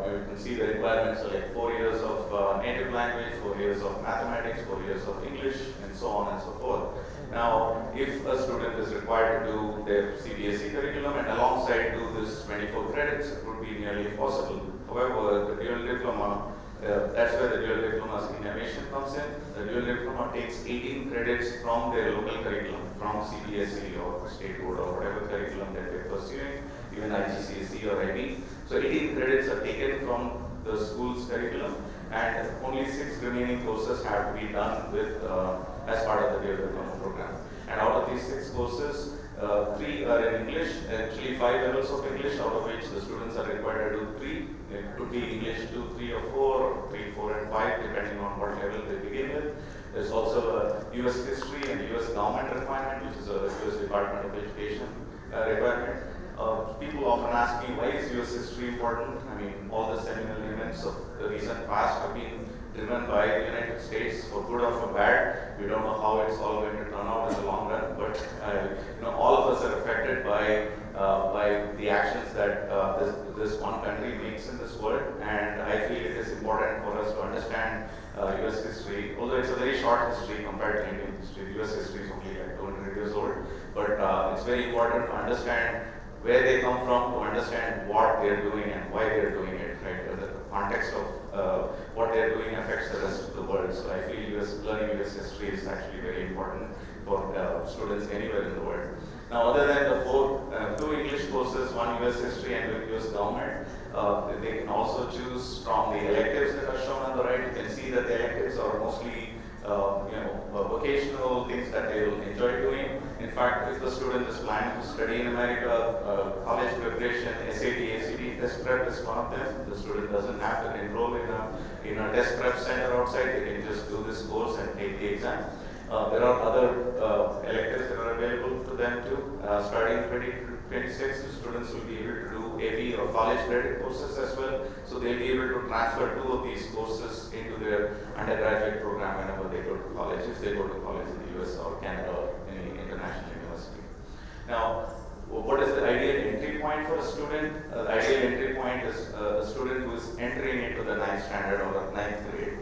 you can see the requirements are like 4 years of native language, 4 years of mathematics, 4 years of English, and so on and so forth. Now, if a student is required to do their CBSE curriculum and alongside do this 24 credits, it would be nearly impossible. However, the dual diploma, that's where the dual diploma's innovation comes in. The dual diploma takes 18 credits from their local curriculum, from CBSE or state board or whatever curriculum that they're pursuing, even IGCSE or IB. So 18 credits are taken from the school's curriculum, and only 6 remaining courses have to be done with as part of the dual diploma program. And out of these 6 courses, 3 are in English, actually 5 levels of English, out of which the students are required to do 3. It could be English 2, 3 or 4, or 3, 4 and 5, depending on what level they begin with. There's also a US history and US government requirement, which is a US Department of Education requirement. People often ask me, why is US history important? I mean, all the seminal events of the recent past have been driven by the United States, for good or for bad. We don't know how it's all going to turn out in the long run, but all of us are affected by the actions that this one country makes in this world, and I feel it is important for us to understand US history. Although it's a very short history compared to Indian history, US history is only like 200 years old, but it's very important to understand where they come from, to understand what they're doing and why they're doing it, right? The context of what they're doing affects the rest of the world. So I feel learning US history is actually very important for students anywhere in the world. Now, other than the 2 English courses, 1 US history and 1 US government, they can also choose from the electives that are shown on the right. You can see that the electives are mostly vocational things that they will enjoy doing. In fact, if the student is planning to study in America, college preparation, SAT, ACT, test prep is one of them. The student doesn't have to enroll in a test prep center outside. They can just do this course and take the exam. There are other electives that are available to them too. Starting 2026, the students will be able to do AP or college credit courses as well. So they'll be able to transfer 2 of these courses into their undergraduate program whenever they go to college, if they go to college in the US or Canada or any international university. Now, what is the ideal entry point for a student? The ideal entry point is a student who is entering into the 9th standard or 9th grade.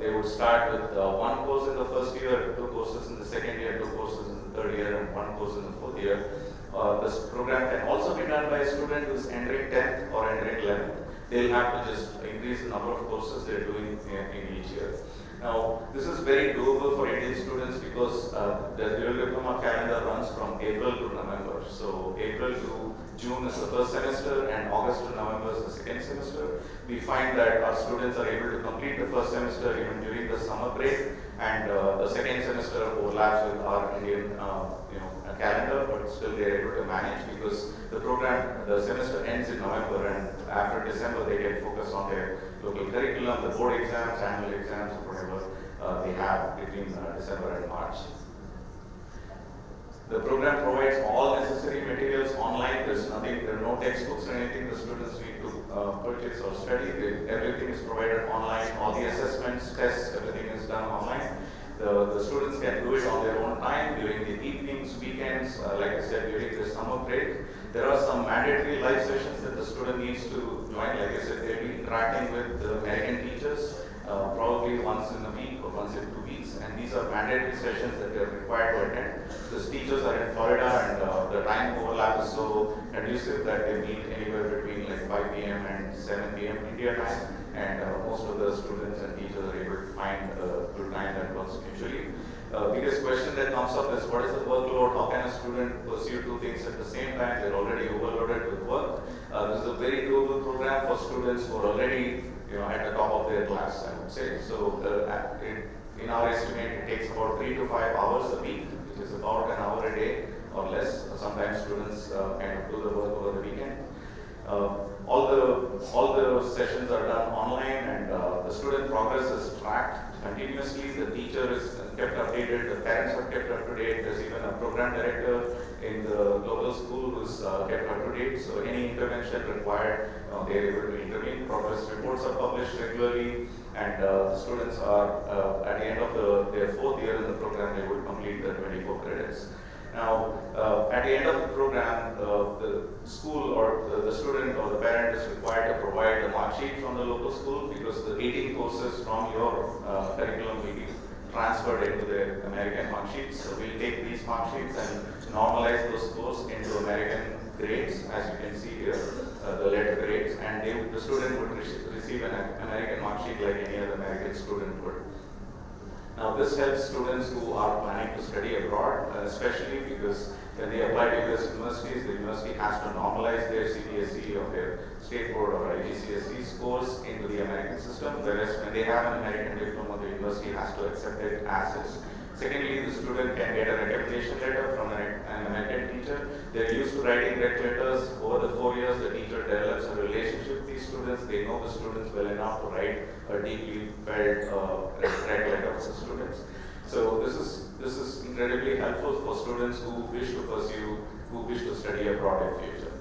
They would start with 1 course in the first year, 2 courses in the second year, 2 courses in the third year, and 1 course in the fourth year. This program can also be done by a student who is entering 10th or entering 11th. They'll have to just increase the number of courses they're doing in each year. Now, this is very doable for Indian students because the dual diploma calendar runs from April to November. So April to June is the first semester and August to November is the second semester. We find that our students are able to complete the first semester even during the summer break, and the second semester overlaps with our Indian calendar, but still they're able to manage because the semester ends in November, and after December they can focus on their local curriculum, the board exams, annual exams, or whatever they have between December and March. The program provides all necessary materials online. There are no textbooks or anything the students need to purchase or study. Everything is provided online. All the assessments, tests, everything is done online. The students can do it on their own time during the evenings, weekends, like I said, during the summer break. There are some mandatory live sessions that the student needs to join. Like I said, they'll be interacting with the American teachers probably once in a week or once in 2 weeks. And these these are mandatory sessions that they are required to attend. Because teachers are in Florida and the time overlap is so conducive that they meet anywhere between like 5 p.m. and 7 p.m. India time, and most of the students and teachers are able to find a good time that works mutually. Biggest question that comes up is what is the workload? How can a student pursue two things at the same time? They're already overloaded with work. This is a very doable program for students who are already at the top of their class, I would say. So in our estimate, it takes about 3 to 5 hours a week, which is about an hour a day or less. Sometimes students kind of do the work over the weekend. All the sessions are done online, and the student progress is tracked continuously. The teacher is kept updated, the parents are kept up to date. There's even a program director in the local school who's kept up to date. So any intervention required, they're able to intervene. Progress reports are published regularly, and the students are at the end of their 4th year in the program, they will complete the 24 credits. Now, at the end of the program, the school or the student or the parent is required to provide a mark sheet from the local school, because the 18 courses from your curriculum will be transferred into the American mark sheets. So we'll take these mark sheets and normalize those scores into American grades, as you can see here, the letter grades, and the student would receive an American mark sheet like any other American student would. Now, this helps students who are planning to study abroad, especially because when they apply to US universities, the university has to normalize their CBSE or their state board or IGCSE scores into the American system, whereas when they have an American diploma, the university has to accept it as is. Secondly, the student can get a recommendation letter from an American teacher. They're used to writing rec letters. Over the 4 years, the teacher develops a relationship with these students. They know the students well enough to write a deeply felt rec letter for the students. So this is incredibly helpful for students who wish to study abroad in future,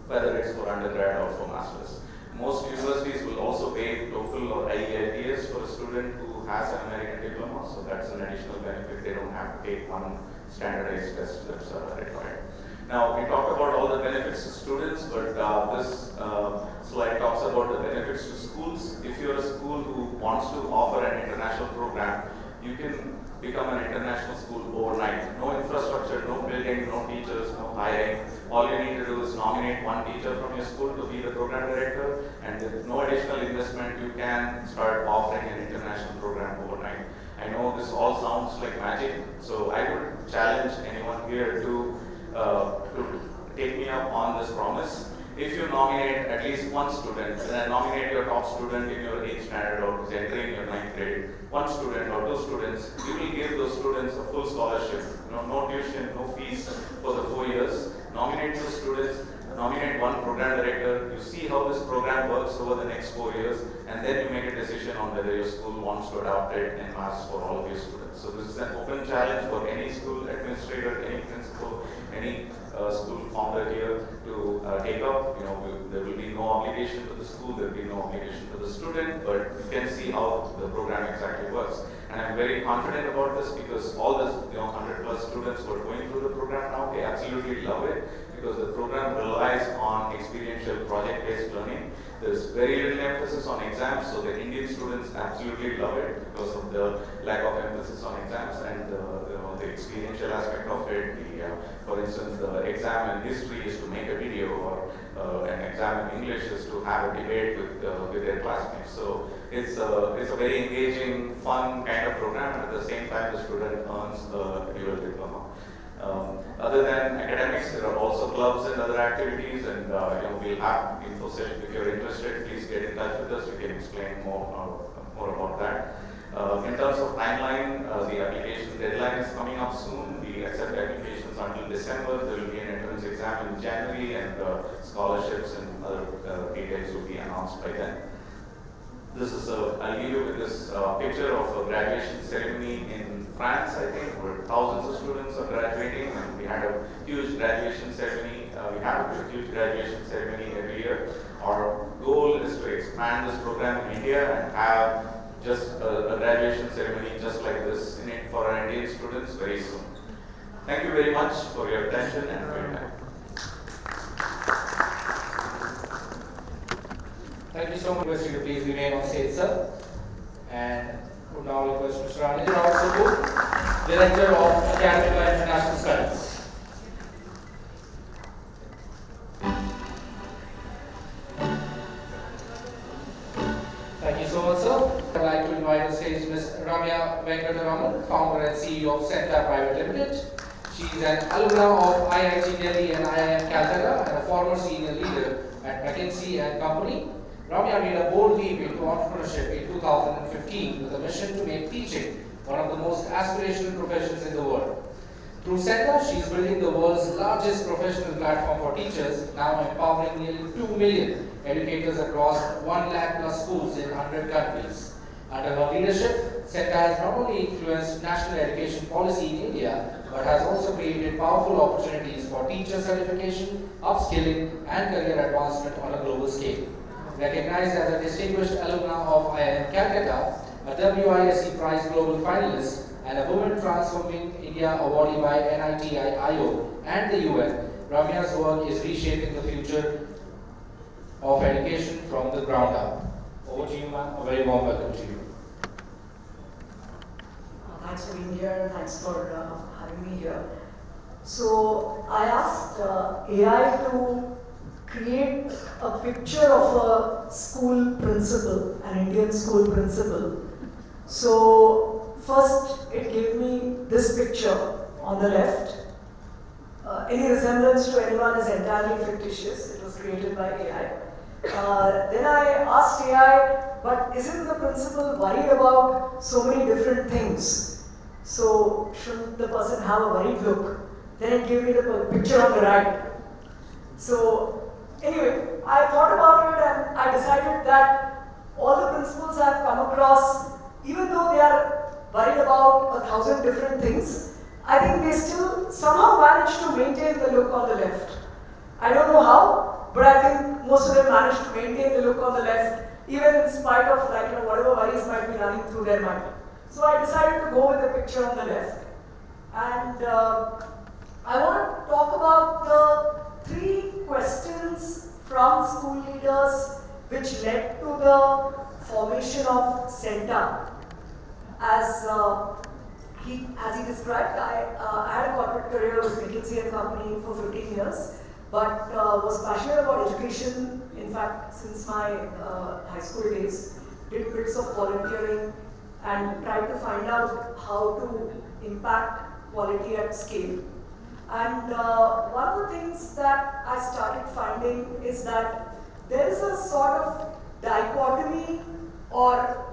whether it's for undergrad or for masters. Most universities will also pay TOEFL or IELTS for a student who has an American diploma, so that's an additional benefit. They don't have to take one standardized test that's required. Now, we talked about all the benefits to students, but this slide talks about the benefits to schools. If you're a school who wants to offer an international program, you can become an international school overnight. No infrastructure, no building, no teachers, no hiring. All you need to do is nominate one teacher from your school to be the program director, and with no additional investment, you can start offering an international program overnight. I know this all sounds like magic, so I would challenge anyone here to take me up on this promise. If you nominate at least one student, then nominate your top student in your 8th standard or who's entering your 9th grade, one student or 2 students, you will give those students a full scholarship. No tuition, no fees for the 4 years. Nominate 2 students, nominate one program director, you see how this program works over the next 4 years, and then you make a decision on whether your school wants to adopt it en masse for all of your students. So this is an open challenge for any school administrator, any principal, any school founder here to take up. There will be no obligation to the school, there will be no obligation to the student, but you can see how the program exactly works. And I'm very confident about this because all the 100+ students who are going through the program now, they absolutely love it, because the program relies on experiential project-based learning. There's very little emphasis on exams, so the Indian students absolutely love it because of the lack of emphasis on exams and the experiential aspect of it. For instance, the exam in history is to make a video, or an exam in English is to have a debate with their classmates. So it's a very engaging, fun kind of program, and at the same time, the student earns a dual diploma. Other than academics, there are also clubs and other activities, and we'll have info session. If you're interested, please get in touch with us. We can explain more about that. In terms of timeline, the application deadline is coming up soon. We accept applications until December. There will be an entrance exam in January, and scholarships and other details will be announced by then. I'll leave you with this picture of a graduation ceremony in France, I think, where thousands of students are graduating, and we had a huge graduation ceremony. We have a huge graduation ceremony every year. Our goal is to expand this program in India and have just a graduation ceremony just like this for our Indian students very soon. Thank you very much for your attention and for your time. Thank you so much. Request you to please remain on stage, sir. And Would now request Mr. Anil Rao, Director of Academica International Studies. Thank you so much, sir. I'd like to invite on stage Ms. Ramya Venkataraman, founder and CEO of CENTA Private Limited. She is an alumna of IIT Delhi and IIM Calcutta and a former senior leader at McKinsey and Company. Ramya made a bold leap into entrepreneurship in 2015 with a mission to make teaching one of the most aspirational professions in the world. Through CENTA, she is building the world's largest professional platform for teachers, now empowering nearly 2 million educators across 1 lakh plus schools in 100 countries. Under her leadership, CENTA has not only influenced national education policy in India, but has also created powerful opportunities for teacher certification, upskilling, and career advancement on a global scale. Recognized as a distinguished alumna of IIM Calcutta, a WISE Prize Global Finalist, and a Women Transforming India awardee by NITI-IO and the UN, Ramya's work is reshaping the future of education from the ground up. Over to you, ma'am. A very warm welcome to you. Thanks for being here and thanks for having me here. So I asked AI to create a picture of a school principal, an Indian school principal. So first it gave me this picture on the left. Any resemblance to anyone is entirely fictitious. It was created by AI. Then I asked AI, but isn't the principal worried about so many different things? So shouldn't the person have a worried look? Then it gave me the picture on the right. So anyway, I thought about it and I decided that all the principals I've come across, even though they are worried about 1,000 different things, I think they still somehow manage to maintain the look on the left. I don't know how, but I think most of them manage to maintain the look on the left, even in spite of whatever worries might be running through their mind. So I decided to go with the picture on the left. And I want to talk about the 3 questions from school leaders which led to the formation of CENTA. As he described, I had a corporate career with McKinsey and Company for 15 years, but was passionate about education, in fact, since my high school days. Did bits of volunteering and tried to find out how to impact quality at scale. And one of the things that I started finding is that there is a sort of dichotomy or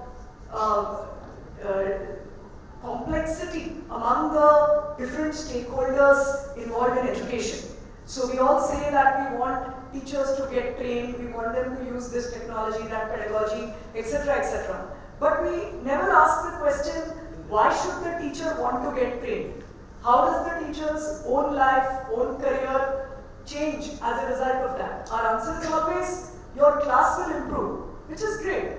complexity among the different stakeholders involved in education. So we all say that we want teachers to get trained, we want them to use this technology, that pedagogy, etc., etc. But we never ask the question, why should the teacher want to get trained? How does the teacher's own life, own career change as a result of that? Our answer is always, your class will improve, which is great.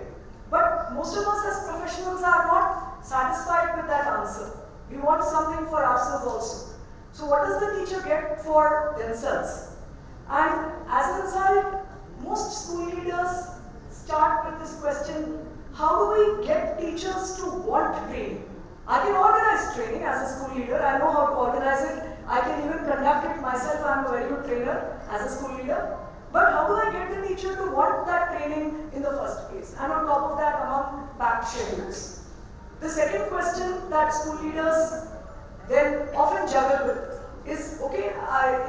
But most of us as professionals are not satisfied with that answer. We want something for ourselves also. So what does the teacher get for themselves? And as a result, most school leaders start with this question, how do we get teachers to want training? I can organize training as a school leader. I know how to organize it. I can even conduct it myself. I'm a very good trainer as a school leader. But how do I get the teacher to want that training in the first place? And on top of that, among packed schedules. The second question that school leaders then often juggle with is, okay,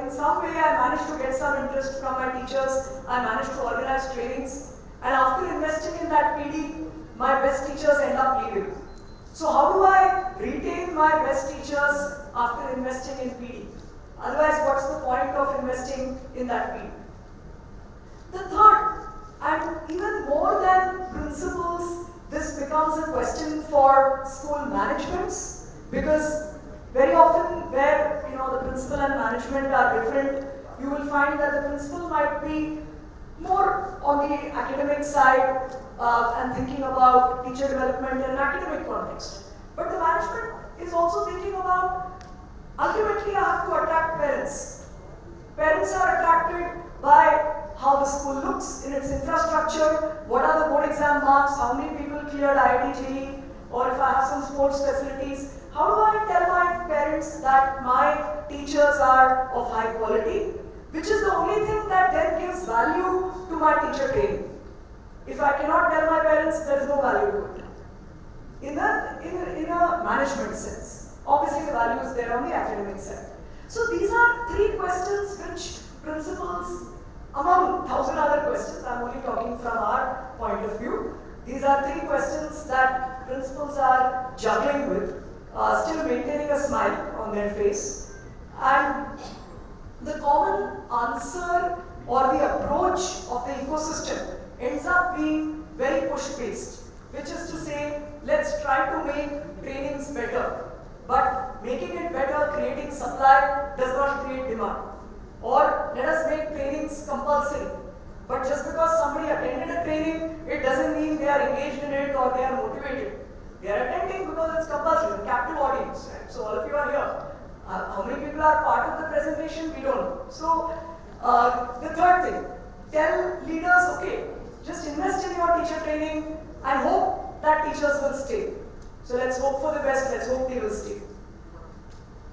in some way I managed to get some interest from my teachers. I managed to organize trainings. And after investing in that PD, my best teachers end up leaving. So how do I retain my best teachers after investing in PD? Otherwise, what's the point of investing in that PD? The third, and even more than principals, this becomes a question for school managements, because very often where the principal and management are different, you will find that the principal might be more on the academic side and thinking about teacher development in an academic context. But the management is also thinking about, ultimately I have to attract parents. Parents are attracted by how the school looks in its infrastructure, what are the board exam marks, how many people cleared IIT JEE, or if I have some sports facilities, how do I tell my parents that my teachers are of high quality? Which is the only thing that then gives value to my teacher training. If I cannot tell my parents, there is no value to it. In a management sense, obviously the value is there on the academic side. So these are 3 questions which principals, among 1,000 other questions, I'm only talking from our point of view, these are 3 questions that principals are juggling with, still maintaining a smile on their face. And the common answer or the approach of the ecosystem ends up being very push-based, which is to say, let's try to make trainings better. But making it better, creating supply, does not create demand. Or let us make trainings compulsory. But just because somebody attended a training, it doesn't mean they are engaged in it or they are motivated. They are attending because it's compulsory, a captive audience. Right? So all of you are here. How many people are part of the presentation? We don't know. So the third thing, tell leaders, okay, just invest in your teacher training and hope that teachers will stay. So let's hope for the best, let's hope they will stay.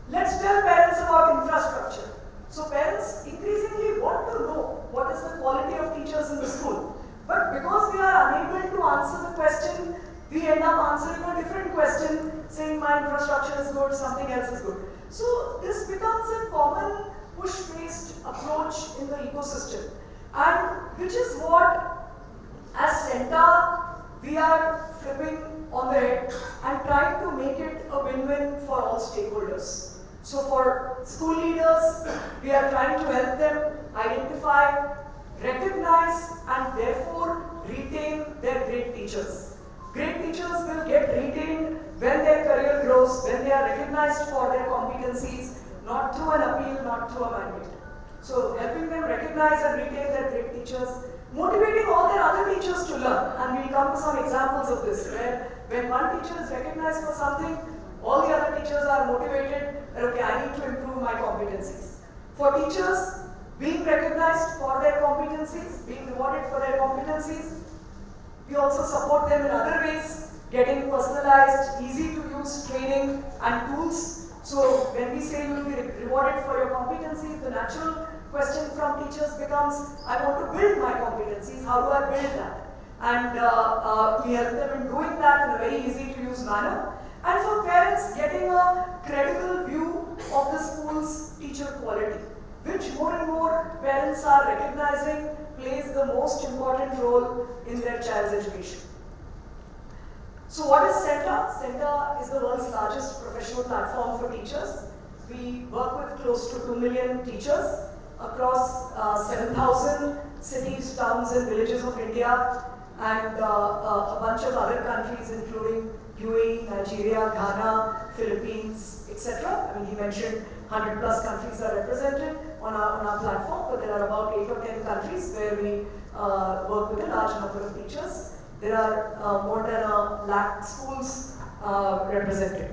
Let's tell parents about infrastructure. So parents increasingly want to know what is the quality of teachers in the school. But because we are unable to answer the question, we end up answering a different question, saying my infrastructure is good, something else is good. So this becomes a common push-based approach in the ecosystem. And which is what, as CENTA, we are flipping on the head and trying to make it a win-win for all stakeholders. So for school leaders, we are trying to help them identify, recognize, and therefore retain their great teachers. Great teachers will get retained when their career grows, when they are recognized for their competencies, not through an appeal, not through a mandate. So helping them recognize and retain their great teachers, motivating all their other teachers to learn. And we'll come to some examples of this, where when one teacher is recognized for something, all the other teachers are motivated that, okay, I need to improve my competencies. For teachers, being recognized for their competencies, being rewarded for their competencies, we also support them in other ways, getting personalized, easy to use training and tools. So when we say you will be rewarded for your competencies, the natural question from teachers becomes, I want to build my competencies, how do I build that? And we help them in doing that in a very easy to use manner. And for parents, getting a credible view of the school's teacher quality, which more and more parents are recognizing plays the most important role in their child's education. So what is CENTA? CENTA is the world's largest professional platform for teachers. We work with close to 2 million teachers across 7,000 cities, towns and villages of India and a bunch of other countries including UAE, Nigeria, Ghana, Philippines, etc. I mean, he mentioned 100 plus countries are represented on our platform, but there are about 8 or 10 countries where we work with a large number of teachers. There are more than 1 lakh schools represented.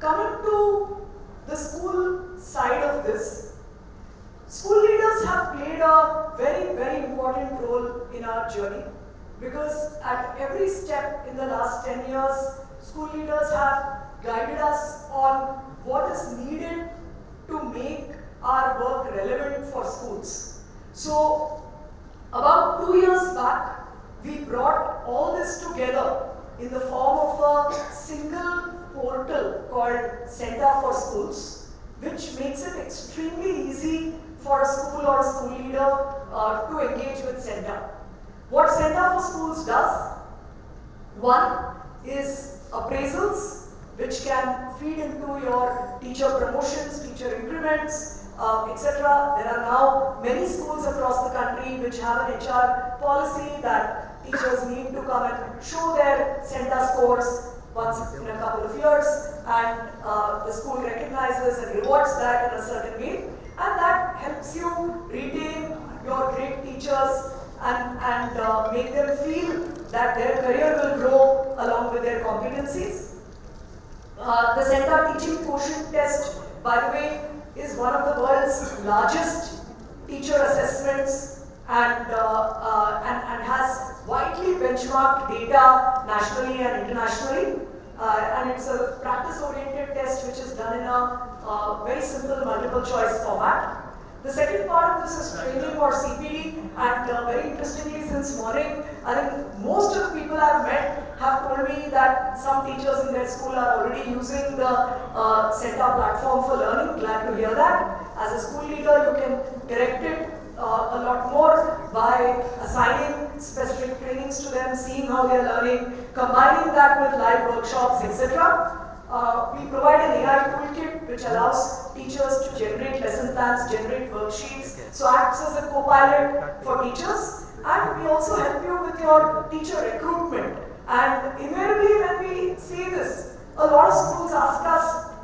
Coming to the school side of this, school leaders have played a very, very important role in our journey, because at every step in the last 10 years, school leaders have guided us on what is needed to make our work relevant for schools. So about 2 years back, we brought all this together in the form of a single portal called CENTA for Schools, which makes it extremely easy for a school or a school leader to engage with CENTA. What CENTA for Schools does, one is appraisals, which can feed into your teacher promotions, teacher increments, etc. There are now many schools across the country which have an HR policy that teachers need to come and show their CENTA scores once in a couple of years, and the school recognizes and rewards that in a certain way, and that helps you retain your great teachers and make them feel that their career will grow along with their competencies. The CENTA teaching quotient test, by the way, is one of the world's largest teacher assessments and has widely benchmarked data nationally and internationally. And it's a practice-oriented test which is done in a very simple multiple choice format. The second part of this is training or CPD, and very interestingly since morning, I think most of the people I've met have told me that some teachers in their school are already using the CENTA platform for learning. Glad to hear that. As a school leader, you can direct it a lot more by assigning specific trainings to them, seeing how they are learning, combining that with live workshops, etc. We provide an AI toolkit which allows teachers to generate lesson plans, generate worksheets, so acts as a co-pilot for teachers. And we also help you with your teacher recruitment. And invariably when we say this, a lot of schools ask us,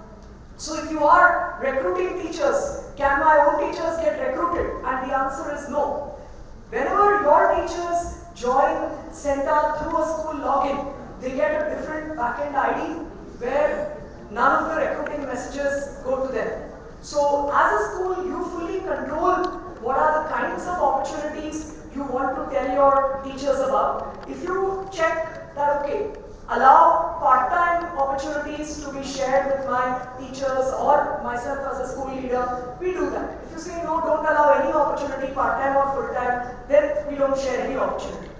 so if you are recruiting teachers, can my own teachers get recruited? And the answer is no. Whenever your teachers join CENTA through a school login, they get a different backend ID where none of the recruiting messages go to them. So as a school, you fully control what are the kinds of opportunities you want to tell your teachers about. If you check that, okay, allow part-time opportunities to be shared with my teachers or myself as a school leader, we do that. If you say no, don't allow any opportunity, part-time or full-time, then we don't share any opportunity.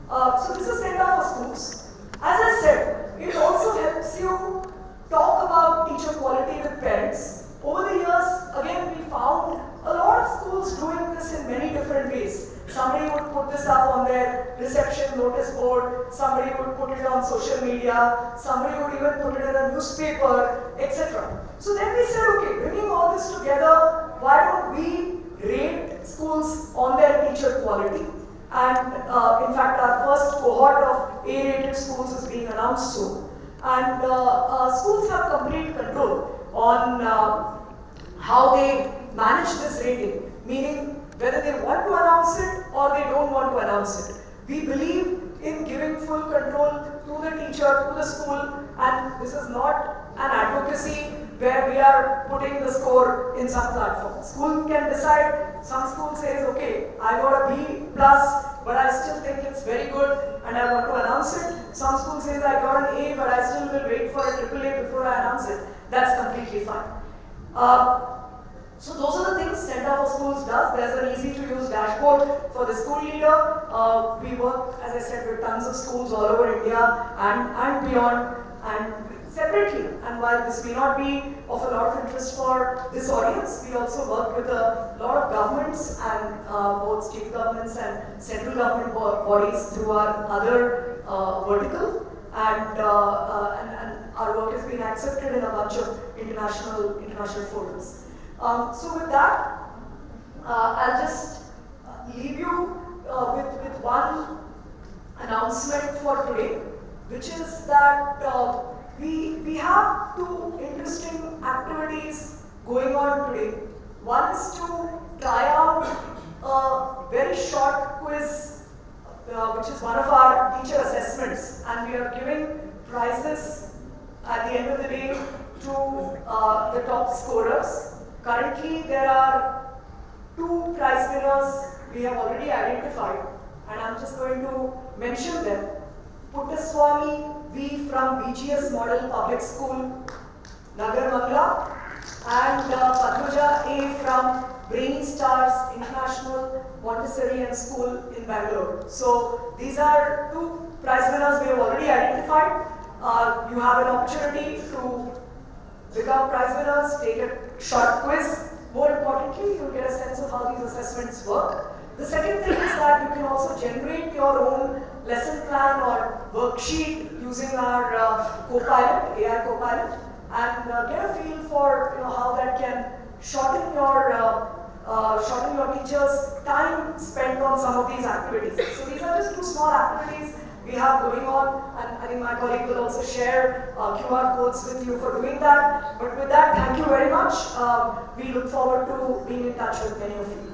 So this is CENTA for schools. As I said, it also helps you talk about teacher quality with parents. Over the years, again, we found a lot of schools doing this in many different ways. Somebody would put this up on their reception notice board, somebody would put it on social media, somebody would even put it in a newspaper, etc. So then we said, okay, bringing all this together, why don't we rate schools on their teacher quality? And in fact, our first cohort of A-rated schools is being announced soon. And schools have complete control on how they manage this rating, meaning whether they want to announce it or they don't want to announce it. We believe in giving full control to the teacher, to the school, and this is not an advocacy where we are putting the score in some platform. School can decide. Some school says, okay, I got a B+, but I still think it's very good and I want to announce it. Some school says I got an A, but I still will wait for a AAA before I announce it. That's completely fine. So those are the things CENTA for Schools does. There's an easy-to-use dashboard for the school leader. We work, as I said, with tons of schools all over India and beyond, and separately. And while this may not be of a lot of interest for this audience, we also work with a lot of governments and both state governments and central government bodies through our other vertical. And our work has been accepted in a bunch of international forums. So with that, I'll just leave you with one announcement for today, which is that we have two interesting activities going on today. One is to try out a very short quiz, which is one of our teacher assessments, and we are giving prizes at the end of the day to the top scorers. Currently, there are 2 prize winners we have already identified, and I'm just going to mention them. Puttaswamy V from BGS Model Public School, Nagar Mangla, and Padmaja A from Brainy Stars International Montessori and School in Bangalore. So these are 2 prize winners we have already identified. You have an opportunity to become prize winners, take a short quiz. More importantly, you'll get a sense of how these assessments work. The second thing is that you can also generate your own lesson plan or worksheet using our co-pilot, AI co-pilot, and get a feel for how that can shorten your teachers' time spent on some of these activities. So these are just 2 small activities we have going on, and I think my colleague will also share QR codes with you for doing that. But with that, thank you very much. We look forward to being in touch with many of you.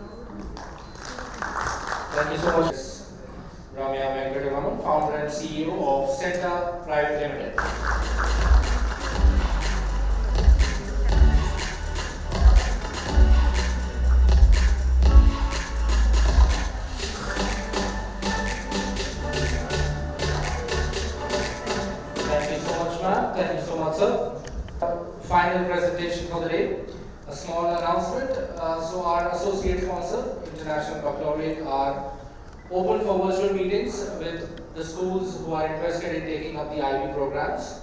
Thank you so much, Ramya Venkataraman, founder and CEO of CENTA Private Limited. presentation for the day. A small announcement. So our associate sponsor, International Baccalaureate, are open for virtual meetings with the schools who are interested in taking up the IB programs.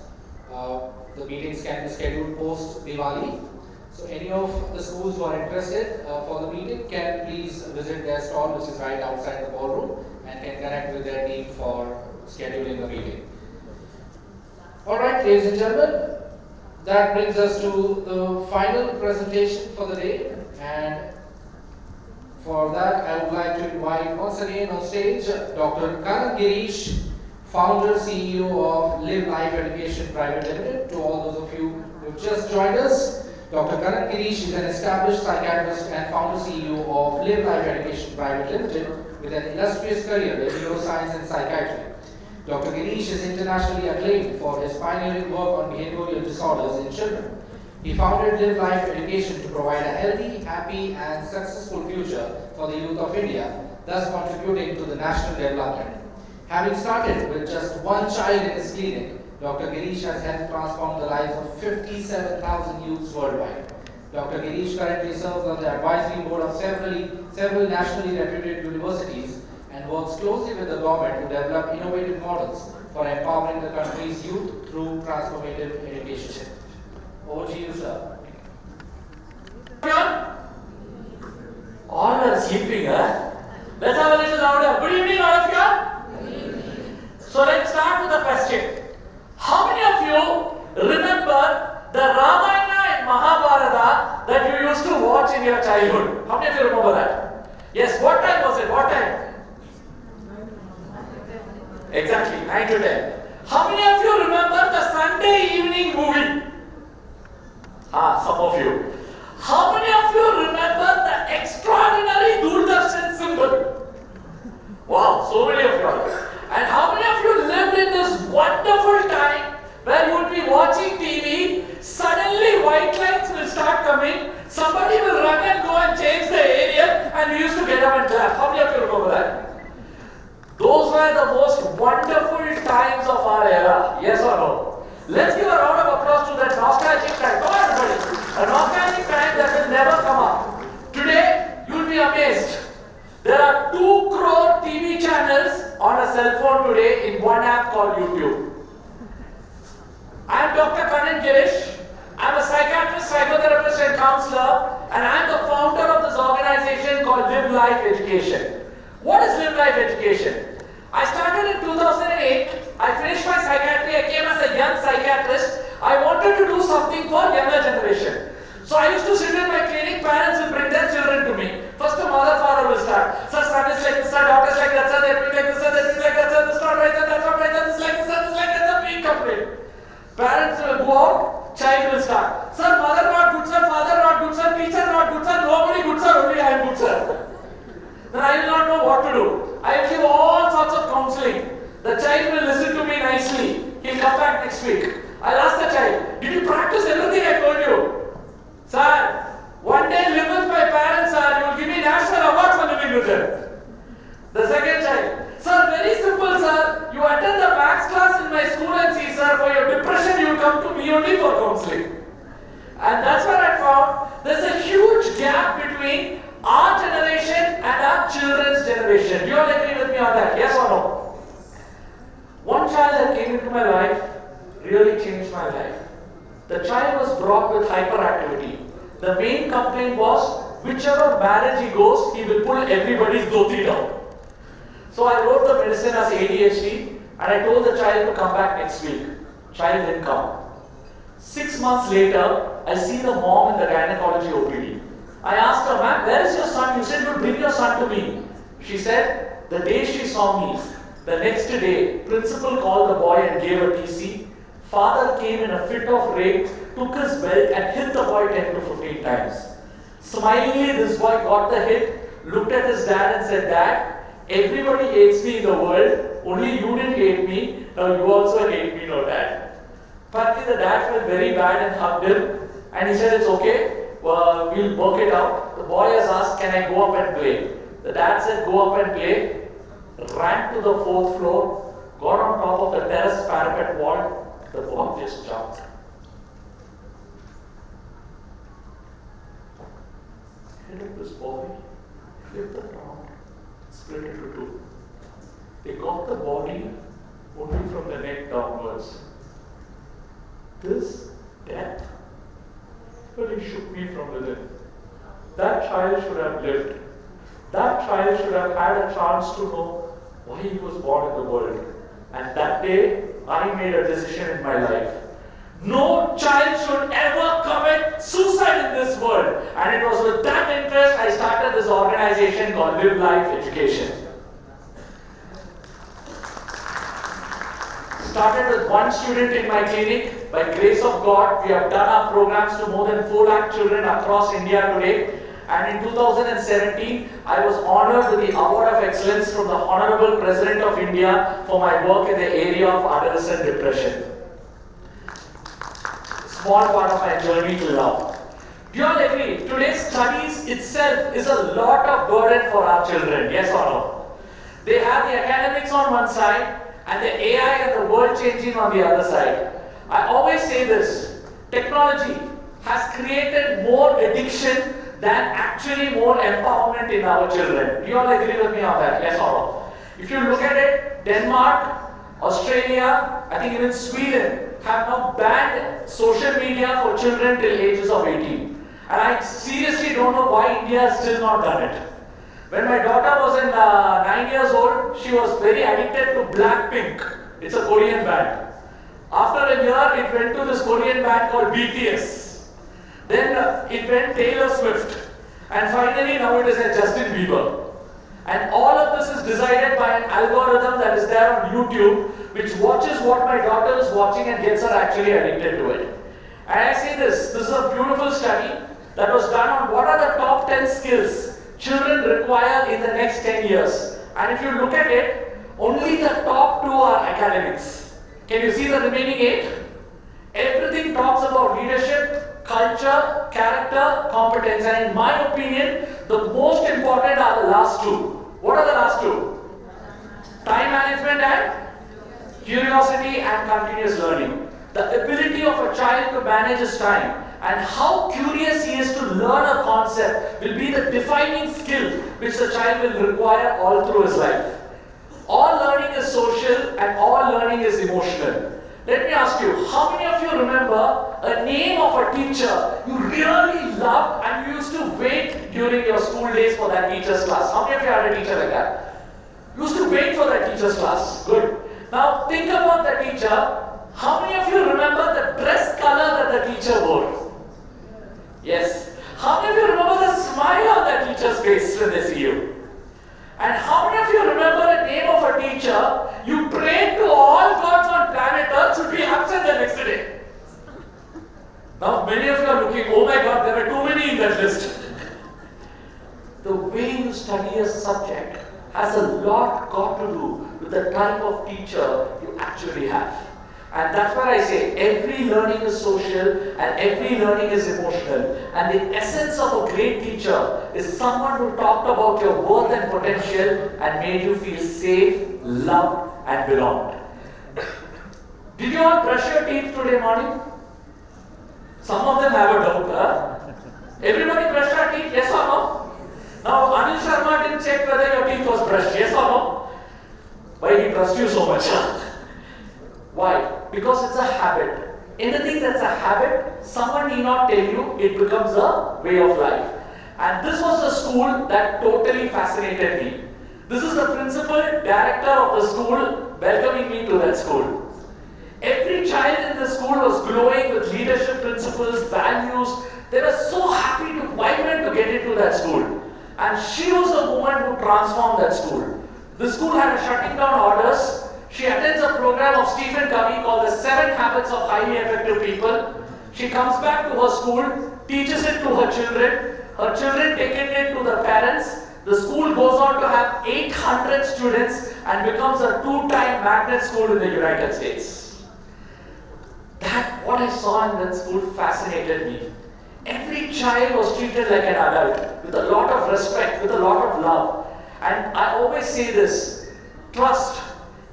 The meetings can be scheduled post Diwali. So any of the schools who are interested for the meeting can please visit their stall, which is right outside the ballroom, and can connect with their team for scheduling the meeting. Alright, ladies and gentlemen, that brings us to the final presentation for the day, and for that I would like to invite once again on stage Dr. Karan Girish, founder CEO of Live Life Education Private Limited. To all those of you who have just joined us, Dr. Karan Girish is an established psychiatrist and founder CEO of Live Life Education Private Limited with an illustrious career in neuroscience and psychiatry. Dr. Girish is internationally acclaimed for his pioneering work on behavioral disorders in children. He founded Live Life Education to provide a healthy, happy and successful future for the youth of India, thus contributing to the national development. Having started with just one child in his clinic, Dr. Girish has helped transform the lives of 57,000 youths worldwide. Dr. Girish currently serves on the advisory board of several nationally reputed universities and works closely with the government to develop innovative models for empowering the country's youth through transformative education. Over to you, sir. All are sleeping, huh? Let's have a little louder. Good evening, all of you. So let's start with the question. How many of you remember the Ramayana and Mahabharata that you used to watch in your childhood? How many of you remember that? Yes, what time was it? What time? Exactly, 9 to 10. How many of you remember the Sunday evening movie? Some of you. How many of you remember the extraordinary Doordarshan symbol? Wow, so many of you. And how many of you lived in this wonderful time where you would be watching TV, suddenly white lights will start coming, somebody will run and go and change the area, and we used to get up and clap. How many of you remember that? Those were the most wonderful times of our era. Yes or no? Let's give a round of applause to that nostalgic time. Come on, everybody. A nostalgic time that will never come up. Today, you'll be amazed. There are 2 crore TV channels on a cell phone today in one app called YouTube. I am Dr. Karan Girish. I am a psychiatrist, psychotherapist and counselor, and I am the founder of this organization called Live Life Education. What is Live Life Education? I started in 2008. I finished my psychiatry. I came as a young psychiatrist. I wanted to do something for younger generation. So I used to sit in my clinic, parents will bring their children to me. First the mother, father will start. Sir, son is like this, sir, doctor is like that, sir, they're doing like this, sir, they're doing like that, sir, this is not right, sir, that's not right, sir, this is like this, sir, this is like that, sir, big complaint. Parents will go out, child will start. Sir, mother not good, sir, father not good, sir, teacher not good, sir, nobody good, sir, only I am good, sir. Then I will not know what to do. I will give all sorts of counseling. The child will listen to me nicely. He'll come back next week. I'll ask the child, did you practice everything I told you? Sir, one day live with my parents, sir. You will give me national award for living with them. The second child, sir, very simple, sir. You attend the maths class in my school and see, sir, for your depression you will come to me only for counseling. And that's what I found. There's a huge gap between our generation and our children's generation. Do you all agree with me on that? Yes or no? One child that came into my life really changed my life. The child was brought with hyperactivity. The main complaint was, whichever marriage he goes, he will pull everybody's dhoti down. So I wrote the medicine as ADHD and I told the child to come back next week. Child didn't come. 6 months later, I see the mom in the gynecology OPD. I asked her, ma'am, where is your son? You said you'll bring your son to me. She said, the day she saw me, the next day, principal called the boy and gave a TC. Father came in a fit of rage, took his belt and hit the boy 10 to 15 times. Smilingly, this boy got the hit, looked at his dad and said, Dad, everybody hates me in the world, only you didn't hate me, now you also hate me, no dad. Partly the dad felt very bad and hugged him and he said, it's okay. We'll work it out. The boy has asked, can I go up and play? The dad said, go up and play. Ran to the 4th floor, got on top of the terrace parapet wall. The boy just jumped. head of this boy, flipped it around, split into two. They got the body only from the neck downwards. This death really shook me from within. That child should have lived. That child should have had a chance to know why he was born in the world. And that day, I made a decision in my life. No child should ever commit suicide in this world. And it was with that interest I started this organization called Live Life Education. Started with one student in my clinic. By grace of God, we have done our programs to more than 4 lakh children across India today. And in 2017, I was honored with the Award of Excellence from the Honorable President of India for my work in the area of adolescent depression. Small part of my journey to love. Do you all agree? Today's studies itself is a lot of burden for our children, yes or no? They have the academics on one side and the AI and the world changing on the other side. I always say this, technology has created more addiction than actually more empowerment in our children. Do you all agree with me on that? Yes or no? If you look at it, Denmark, Australia, I think even Sweden have now banned social media for children till ages of 18. And I seriously don't know why India has still not done it. When my daughter was 9 years old, she was very addicted to Blackpink. It's a Korean band. After a year, it went to this Korean band called BTS. Then it went Taylor Swift. And finally now it is a Justin Bieber. And all of this is decided by an algorithm that is there on YouTube, which watches what my daughter is watching and gets her actually addicted to it. And I say this is a beautiful study that was done on what are the top 10 skills children require in the next 10 years. And if you look at it, only the top 2 are academics. Can you see the remaining 8? Everything talks about leadership, culture, character, competence, and in my opinion, the most important are the last 2. What are the last 2? Time management and curiosity and continuous learning. The ability of a child to manage his time and how curious he is to learn a concept will be the defining skill which the child will require all through his life. All learning is social and all learning is emotional. Let me ask you, how many of you remember a name of a teacher you really loved and you used to wait during your school days for that teacher's class? How many of you had a teacher like that? You used to wait for that teacher's class. Good. Now think about the teacher. How many of you remember the dress color that the teacher wore? Yes. How many of you remember the smile on that teacher's face when they see you? And how many of you remember a name of a teacher you prayed to all gods on planet Earth should be absent the next day? Now many of you are looking, oh my God, there are too many in that list. The way you study a subject has a lot got to do with the type of teacher you actually have. And that's why I say every learning is social and every learning is emotional. And the essence of a great teacher is someone who talked about your worth and potential and made you feel safe, loved and belonged. Did you all brush your teeth today morning? Some of them have a doubt, huh? Everybody brushed our teeth, yes or no? Now Anil Sharma didn't check whether your teeth was brushed, yes or no? Why he trusts you so much? Why? Because it's a habit. Anything that's a habit, someone need not tell you, it becomes a way of life. And this was a school that totally fascinated me. This is the principal director of the school welcoming me to that school. Every child in the school was glowing with leadership principles, values. They were so happy to, vibrant to get into that school. And she was the woman who transformed that school. The school had a shutting down orders. She attends a program of Stephen Covey called The 7 Habits of Highly Effective People. She comes back to her school, teaches it to her children. Her children take it to the parents. The school goes on to have 800 students and becomes a 2-time magnet school in the United States. What I saw in that school fascinated me. Every child was treated like an adult, with a lot of respect, with a lot of love. And I always say this, trust.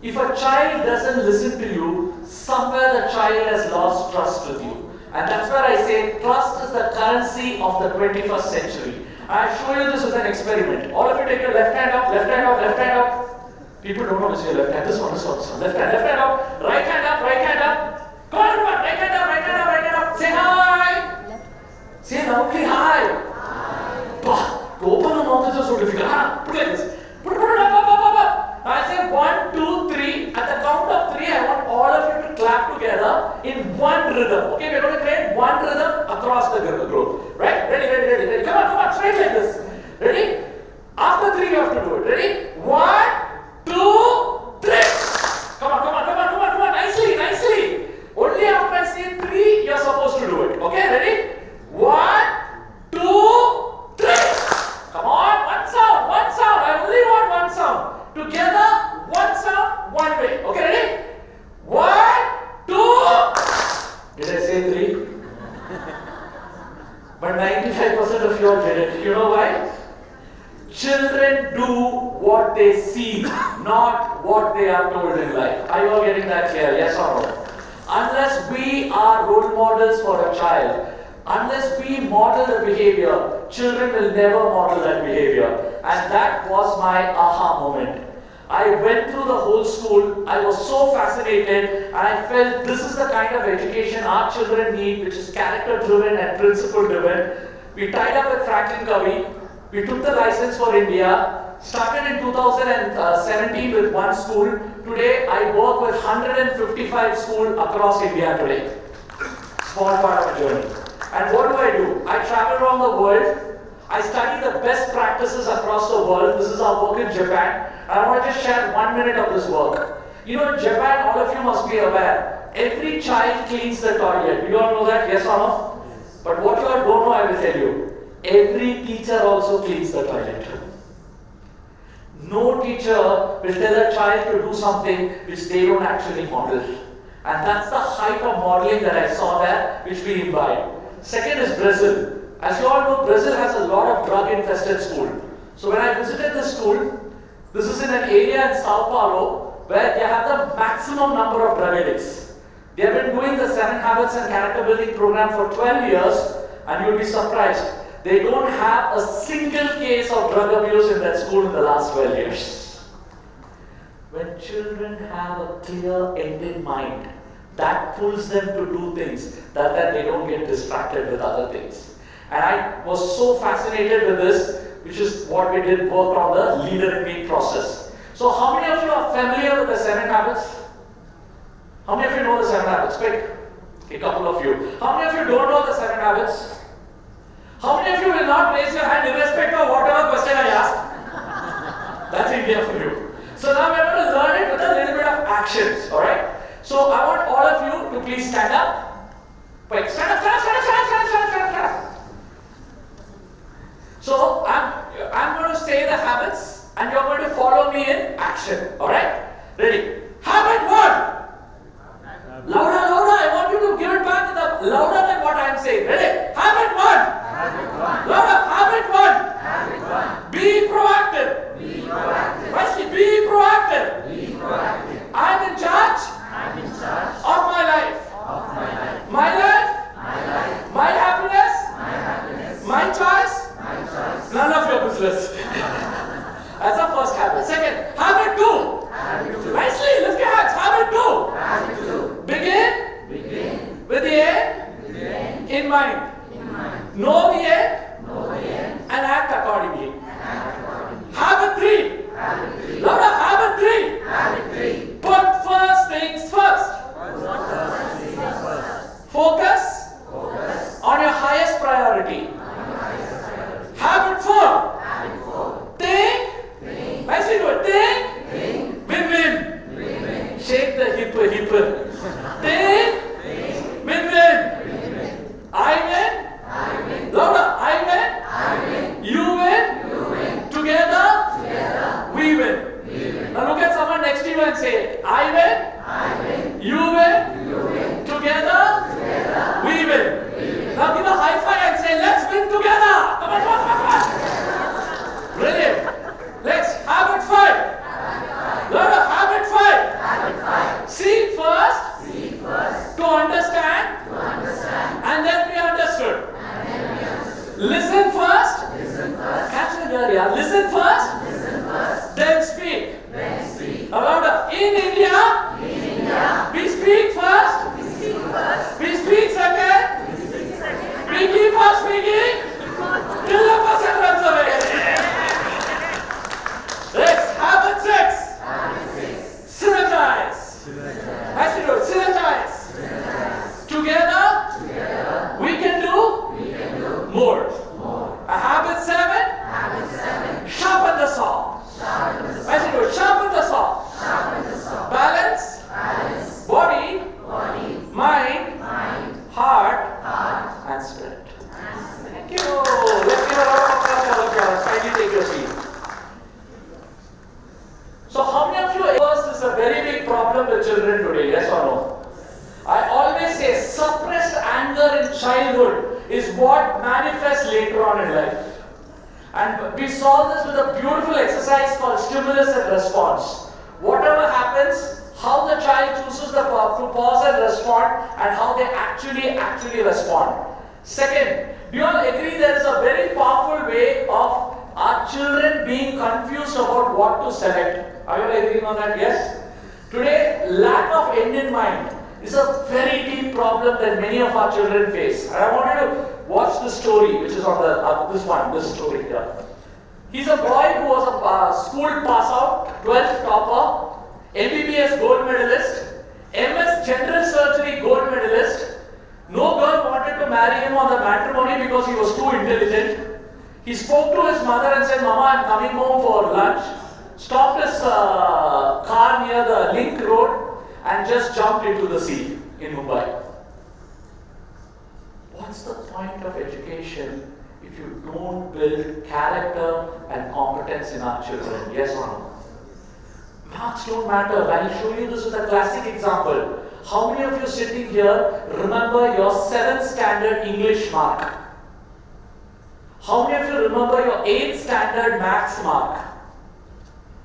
If a child doesn't listen to you, somewhere the child has lost trust with you. And that's where I say trust is the currency of the 21st century. I'll show you this with an experiment. All of you take your left hand up, left hand up, left hand up. People don't know which is your left hand. This one, this one, this one. Left hand up, right hand up, right hand up. Come on, everyone. Right hand up, right hand up, right hand up. Say hi. Say loudly hi. Bah, to open the mouth is just so difficult. Put it like this. Put it up. I say 1, 2, 3. At the count of 3, I want all of you to clap together in one rhythm. Okay, we're going to create one rhythm across the group. Right? Ready. Come on, straight like this. Ready? After 3, you have to do it. Ready? 1, 2, 3. Come on. Nicely. Only after I say 3, you're supposed to do it. Okay, ready? 1, 2, 3. Come on, one sound. I only want one sound. Together, one sound, one way. Okay, ready? 1, 2. Did I say 3? But 95% of you all did it. You know why? Children do what they see, not what they are told in life. Are you all getting that clear? Yes or no? Unless we are role models for a child, unless we model the behavior, children will never model that behavior. And that was my aha moment. I went through the whole school, I was so fascinated, and I felt this is the kind of education our children need, which is character driven and principle driven. We tied up with Franklin Covey, we took the license for India, started in 2017 with one school. Today I work with 155 schools across India today. Small part of a journey. And what do? I travel around the world. I study the best practices across the world. This is our work in Japan. I want to just share 1 minute of this work. You know, in Japan, all of you must be aware, every child cleans the toilet. You all know that, yes or no? But what you all don't know, I will tell you. Every teacher also cleans the toilet. No teacher will tell a child to do something which they don't actually model. And that's the height of modeling that I saw there, which we imbibe. Second is Brazil. As you all know, Brazil has a lot of drug-infested schools. So when I visited the school, this is in an area in Sao Paulo where they have the maximum number of drug addicts. They have been doing the 7 Habits and Character Building program for 12 years, and you'll be surprised. They don't have a single case of drug abuse in that school in the last 12 years. When children have a clear end in mind, that pulls them to do things that they don't get distracted with other things. And I was so fascinated with this, which is what we did work on the leader in me process. So how many of you are familiar with the 7 habits? How many of you know the 7 habits? Quick. Okay, a couple of you. How many of you don't know the 7 habits? How many of you will not raise your hand irrespective of whatever question I ask? That's India for you. So now we're going to learn it with a little bit of actions, alright? So I want all of you to please stand up. Quick, stand up. So I'm going to say the habits and you're going to follow me in action. Alright? Ready? Habit 1. Louder. I want you to give it back louder than what I'm saying. Ready? Habit 1. Louder. Habit 1. Be proactive. Nicely, be proactive. I'm in charge of my life. My life. My happiness. My choice. None of your business. That's our first habit. Second, habit 2. Nicely, lift your hands. Habit 2. Begin with the end in mind. Know the end and act accordingly. Habit 3. Louder, habit 3. Put first things first. Focus on your highest priority. Habit 4. Think. Nicely do it. Think. Win-win. Shake the hip. Think. Win-win. I win. Louder. India. Listen first, then speak. Louder. In India, we speak first, we speak second, we keep on speaking till the person runs away. Next, habit 6. Synergize. As you do, synergize. Together, we can do more. A habit 7. Sharpen the saw. As you do, sharpen the saw. Balance. Body. Mind. Heart. And spirit. Thank you. Let's give a round of applause for all of you. Kindly take your seat. So how many of you this is a very big problem with children today, yes or no? I always say suppressed anger in childhood is what manifests later on in life. And we solve this with a beautiful exercise called stimulus and response. Whatever happens, how the child chooses to pause and respond, and how they actually respond. Second, do you all agree there is a very powerful way of our children being confused about what to select? Are you all agreeing on that? Yes? Today, lack of end in mind is a very deep problem that many of our children face. And I want you to watch this story, which is on the this story here. He's a boy who was a school pass out, 12th topper, MBBS gold medalist, MS general surgery gold medalist. No girl wanted to marry him on the matrimony because he was too intelligent. He spoke to his mother and said, "Mama, I'm coming home for lunch." Stopped his car near the link road and just jumped into the sea in Mumbai. What's the point of education if you don't build character and competence in our children? Yes or no? Marks don't matter. I'll show you this with a classic example. How many of you sitting here remember your 7th standard English mark? How many of you remember your 8th standard maths mark?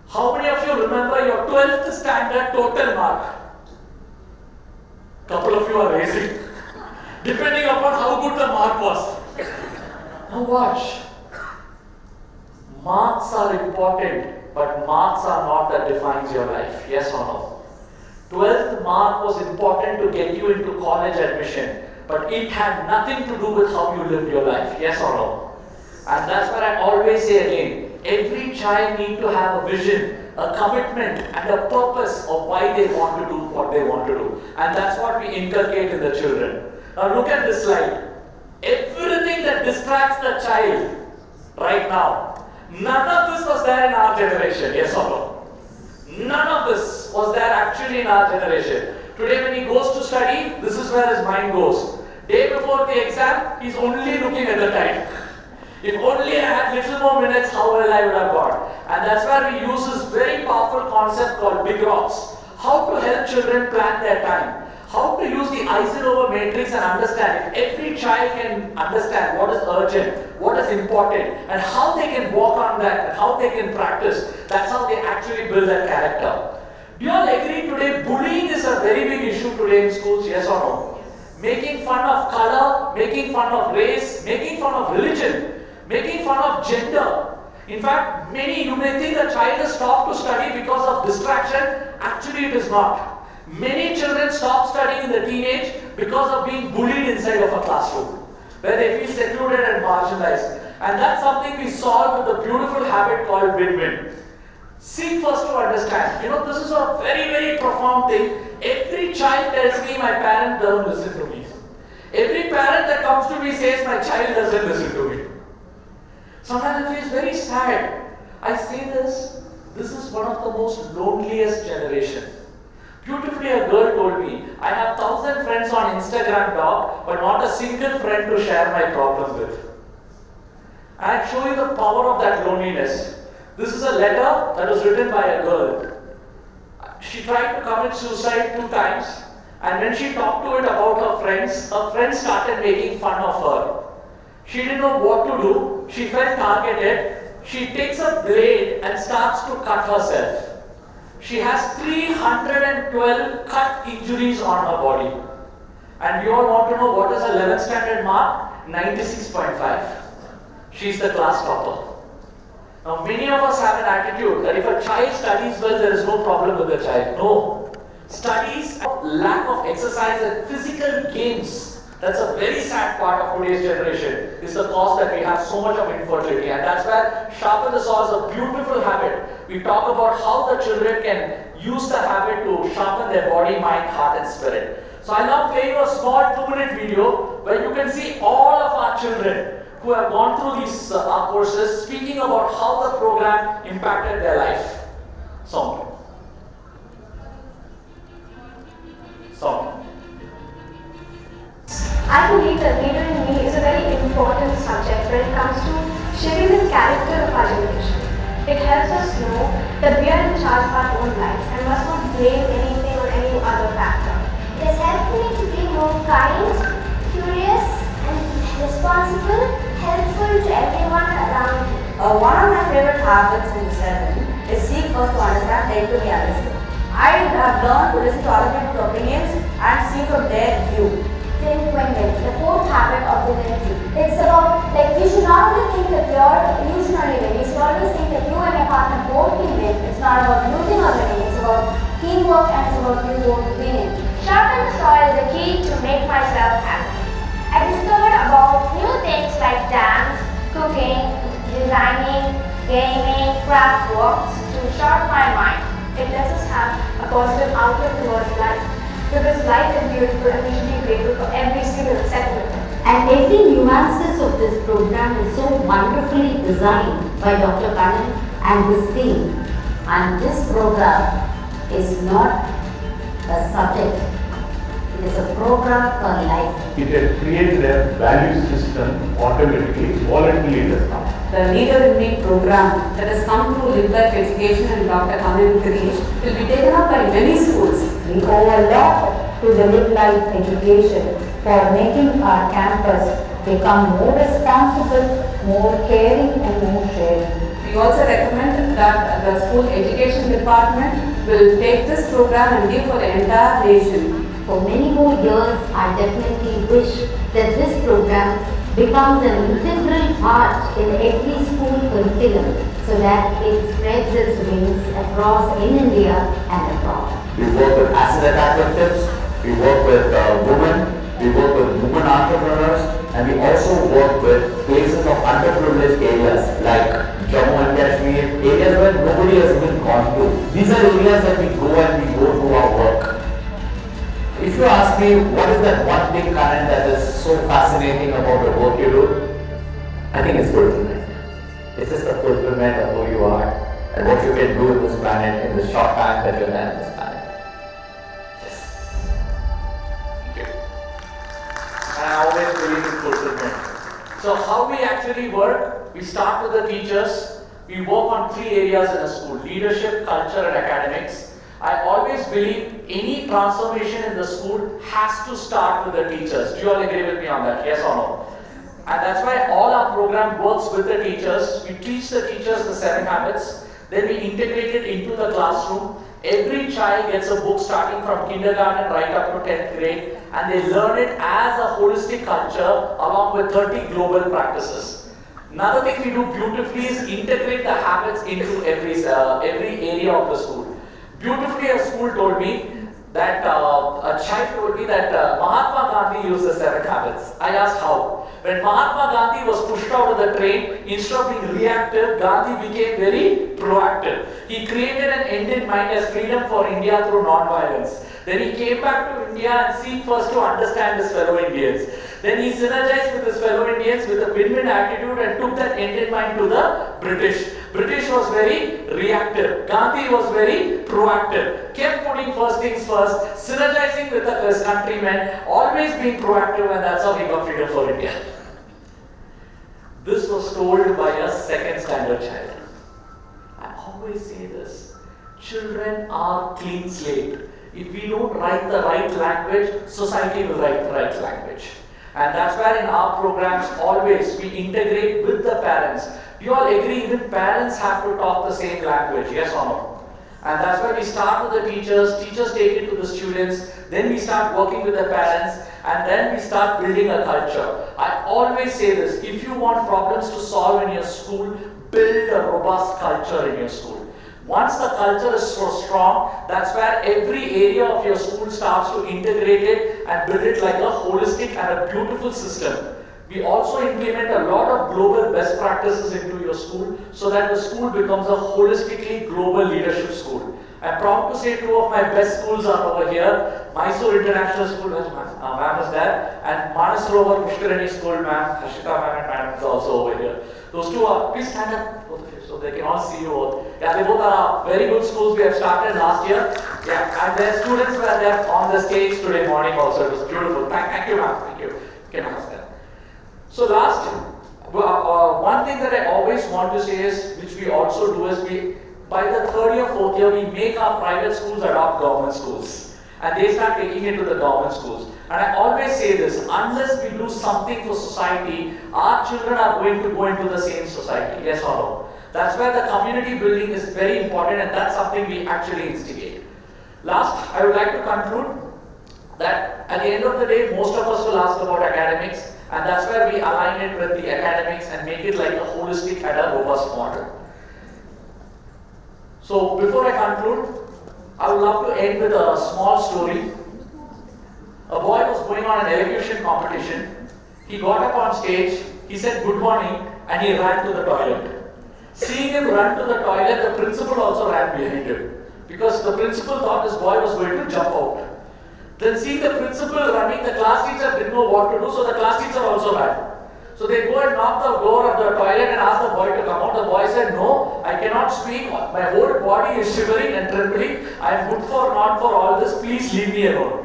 How many of you remember your 12th standard total mark? Couple of you are raising, depending upon how good the mark was. Now watch. Marks are important, but marks are not that defines your life. Yes or no? 12th mark was important to get you into college admission, but it had nothing to do with how you lived your life. Yes or no? And that's what I always say again. Every child needs to have a vision, a commitment, and a purpose of why they want to do what they want to do. And that's what we inculcate in the children. Now look at this slide. Everything that distracts the child right now, none of this was there in our generation. Yes or no? None of this was there actually in our generation. Today when he goes to study, this is where his mind goes. Day before the exam, he's only looking at the time. If only I had little more minutes, how well I would have got. And that's where we use this very powerful concept called big rocks. How to help children plan their time. How to use the Eisenhower matrix and understand. If every child can understand what is urgent, what is important, and how they can work on that, and how they can practice, that's how they actually build their character. Do you all agree today bullying is a very big issue today in schools, yes or no? Making fun of color, making fun of race, making fun of religion, making fun of gender. In fact, you may think a child has stopped to study because of distraction. Actually, it is not. Many children stop studying in the teenage because of being bullied inside of a classroom, where they feel secluded and marginalized. And that's something we solve with a beautiful habit called win-win. Seek first to understand. You know, this is a very, very profound thing. Every child tells me my parent doesn't listen to me. Every parent that comes to me says my child doesn't listen to me. Sometimes it feels very sad. I say this is one of the most loneliest generation. Beautifully, a girl told me, I have 1,000 friends on Instagram, dog, but not a single friend to share my problems with. And I'll show you the power of that loneliness. This is a letter that was written by a girl. She tried to commit suicide 2 times, and when she talked to it about her friends started making fun of her. She didn't know what to do. She felt targeted. She takes a blade and starts to cut herself. She has 312 cut injuries on her body. And you all want to know what is her 11th standard mark? 96.5. She's the class topper. Now many of us have an attitude that if a child studies well, there is no problem with the child. No. Studies, lack of exercise and physical games, that's a very sad part of today's generation, is the cause that we have so much of infertility. And that's where Sharpen the Saw is a beautiful habit. We talk about how the children can use the habit to sharpen their body, mind, heart and spirit. So I'll now play you a small 2-minute video where you can see all of our children who have gone through these courses speaking about how the program impacted their life. Song. I believe that leader in me is a very important subject when it comes to shaping the character of our generation. It helps us know that we are in charge of our own lives and must not blame anything or any other factor. It has helped me to be more kind, curious, and responsible, helpful to everyone around me. One of my favorite habits in the 7 is seek first to understand, then to be understood. I have learned to listen to other people's opinions and see from their view. Think win-win, the 4th habit of the win-win. It's about, like, you should not only think that you should only win. You should always think that you and your partner both can win. It's not about losing or winning. It's about teamwork and it's about you both winning. Sharpen the Saw is the key to make myself happy. I discovered about new things like dance, cooking, designing, gaming, craft works to sharpen my mind. It lets us have a positive outlook towards life. Because life is beautiful and we should be grateful for every single second of it. And every nuances of this program is so wonderfully designed by Dr. Ganesh and his team. And this program is not a subject, it is a program for life. It has created a value system automatically, voluntarily does not. The Leader in Me program that has come through Live Life Education and Dr. Ganesh will be taken up by many schools. We owe a lot to the Live Life Education for making our campus become more responsible, more caring and more sharing. We also recommend that the school education department will take this program and give for the entire nation. For many more years, I definitely wish that this program becomes an integral part in every school curriculum so that it spreads its wings across in India and abroad. We work with asset executives, we work with women, we work with women entrepreneurs, and we also work with places of underprivileged areas like Jammu and Kashmir, areas where nobody has even gone to. These are areas that we go and we go through our work. If you ask me what is that one thing, Karan, that is so fascinating about the work you do, I think it's fulfillment. It's just the fulfillment of who you are and what you can do in this planet in the short time that you're there in this planet. I always believe in fulfillment. So how we actually work, we start with the teachers, we work on 3 areas in a school: leadership, culture and academics. I always believe any transformation in the school has to start with the teachers. Do you all agree with me on that? Yes or no? And that's why all our program works with the teachers. We teach the teachers the 7 habits, then we integrate it into the classroom. Every child gets a book starting from kindergarten right up to 10th grade, and they learn it as a holistic culture along with 30 global practices. Another thing we do beautifully is integrate the habits into every area of the school. Beautifully, a school told me that a child told me that Mahatma Gandhi used the 7 habits. I asked how. When Mahatma Gandhi was pushed out of the train, instead of being reactive, Gandhi became very proactive. He created an end in mind as freedom for India through non-violence. Then he came back to India and seek first to understand his fellow Indians. Then he synergized with his fellow Indians with a win-win attitude and took that end in mind to the British. British was very reactive. Gandhi was very proactive. Kept putting first things first, synergizing with his countrymen, always being proactive, and that's how he got freedom for India. This was told by a 2nd standard child. I always say this. Children are clean slate. If we don't write the right language, society will write the right language. And that's where in our programs always we integrate with the parents. Do you all agree even parents have to talk the same language, yes or no? And that's where we start with the teachers take it to the students, then we start working with the parents, and then we start building a culture. I always say this, if you want problems to solve in your school, build a robust culture in your school. Once the culture is so strong, that's where every area of your school starts to integrate it and build it like a holistic and a beautiful system. We also implement a lot of global best practices into your school so that the school becomes a holistically global leadership school. I'm proud to say two of my best schools are over here. Mysuru International School, ma'am is there, and Manasrovar Pushkarani School, ma'am, Harshita ma'am and madam is also over here. Those two are, please stand up, both of you, so they can all see you all. Yeah, they both are very good schools we have started last year. Yeah, and their students were there on the stage today morning also. It was beautiful. Thank you, ma'am. Thank you. You can ask them. So last, one thing that I always want to say is, which we also do is, by the third year, fourth year, we make our private schools adopt government schools. And they start taking it to the government schools. And I always say this, unless we do something for society, our children are going to go into the same society, yes or no? That's where the community building is very important, and that's something we actually instigate. Last, I would like to conclude that at the end of the day, most of us will ask about academics, and that's where we align it with the academics and make it like a holistic and a robust model. So before I conclude, I would love to end with a small story. A boy was going on an elocution competition. He got up on stage, he said good morning, and he ran to the toilet. Seeing him run to the toilet, the principal also ran behind him, because the principal thought this boy was going to jump out. Then seeing the principal running, the class teacher didn't know what to do, so the class teacher also ran. So they go and knock the door of the toilet and ask the boy to come out. The boy said, no, I cannot speak. My whole body is shivering and trembling. I am good for not for all this. Please leave me alone.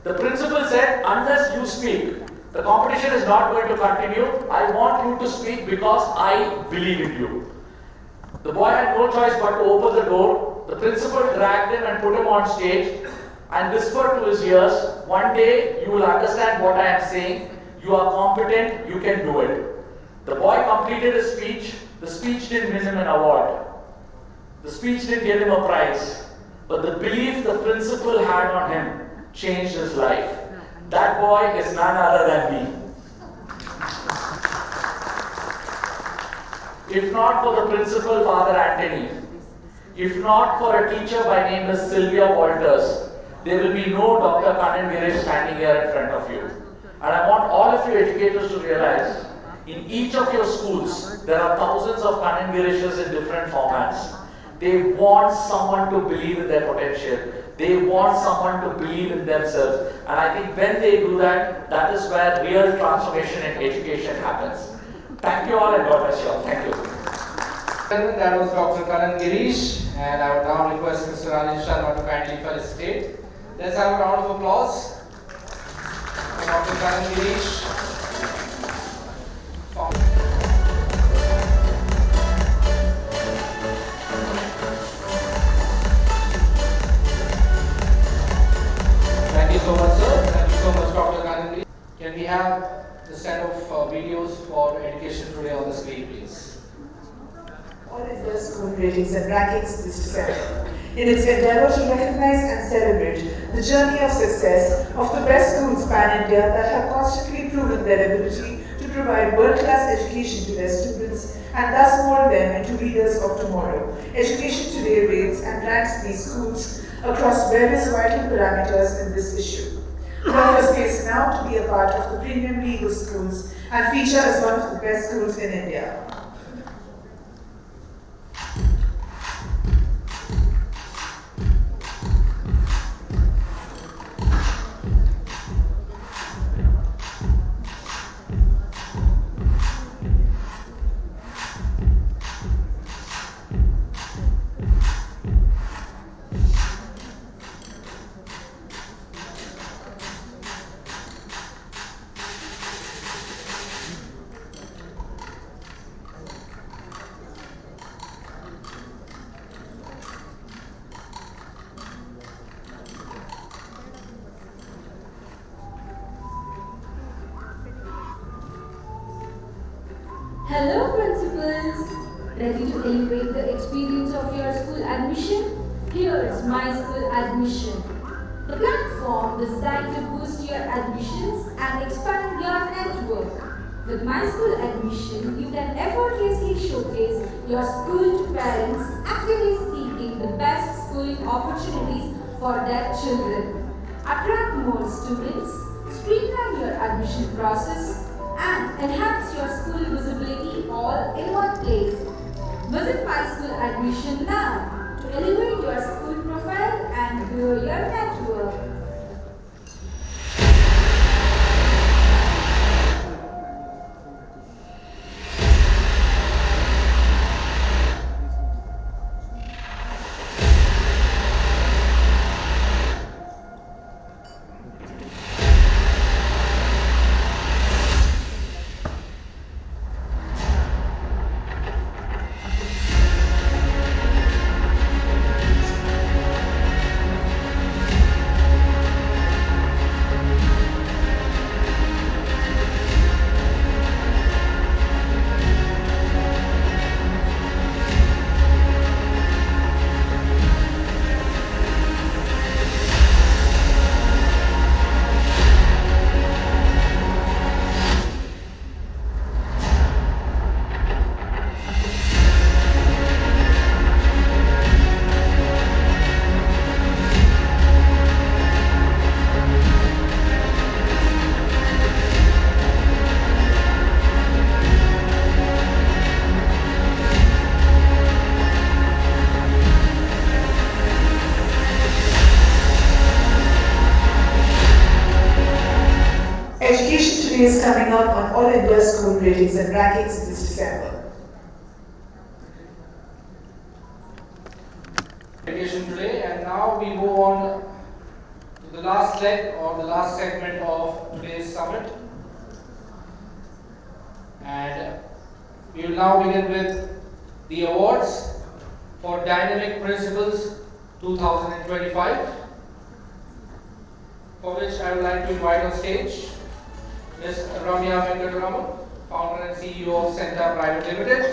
The principal said, unless you speak, the competition is not going to continue. I want you to speak because I believe in you. The boy had no choice but to open the door. The principal dragged him and put him on stage and whispered to his ears, one day you will understand what I am saying. You are competent, you can do it. The boy completed his speech. The speech didn't win him an award. The speech didn't get him a prize. But the belief the principal had on him changed his life. That boy is none other than me. If not for the principal, Father Anthony, if not for a teacher by name Miss Sylvia Walters, there will be no Dr. Kanan Girish standing here in front of you. And I want all of you educators to realize, in each of your schools, there are thousands of Kanan Girishes in different formats. They want someone to believe in their potential. They want someone to believe in themselves. And I think when they do that, that is where real transformation in education happens. Thank you all and God bless you all. Thank you. That was Dr. Kanan Girish, and I would now request Mr. Rajesh Sharma to kindly felicitate. Let's have a round of applause. Dr. Kanan Girish. Thank you so much, sir. Thank you so much, Dr. Kanan Girish. Can we have the set of videos for Education Today on the screen, please? All India school ratings and rankings this December, in its endeavor to recognize and celebrate the journey of success of the best schools pan-India that have constantly proven their ability to provide world-class education to their students and thus mold them into leaders of tomorrow. Education Today rates and ranks these schools across various vital parameters in this issue. Work is placed now to be a part of the premium league of schools and feature as one of the best schools in India. Hello principals! Ready to elevate the experience of your school admission? Here's My School Admission, the platform designed to boost your admissions and expand your network. With My School Admission, you can effortlessly showcase your school to parents actively seeking the best schooling opportunities for their children. Attract more students, streamline your admission process, and enhance your school visibility all in one place. Visit My School Admission now to elevate your school profile and grow your network. Education Today is coming up on All India School Ratings and Rankings this December. Education Today, and now we move on to the last leg or the last segment of today's summit. And we will now begin with the awards for Dynamic Principles 2025, for which I would like to invite on stage Ms. Ramya Venkataraman, founder and CEO of CENTA Private Limited,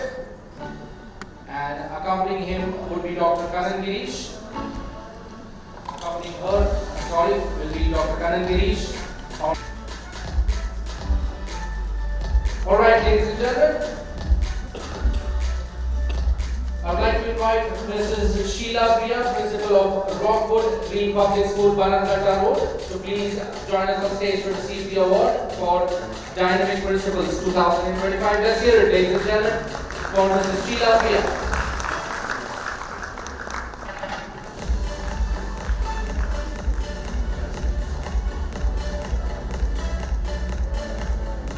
and accompanying him would be Dr. Kanan Girish. Accompanying her, will be Dr. Kanan Girish. Alright, ladies and gentlemen, I would like to invite Mrs. Sheila Priya, Principal of Rockwood Green Public School, Bangalore Road, to please join us on stage to receive the award for Dynamic Principles 2025. Let's hear it, ladies and gentlemen, for Mrs. Sheila Priya.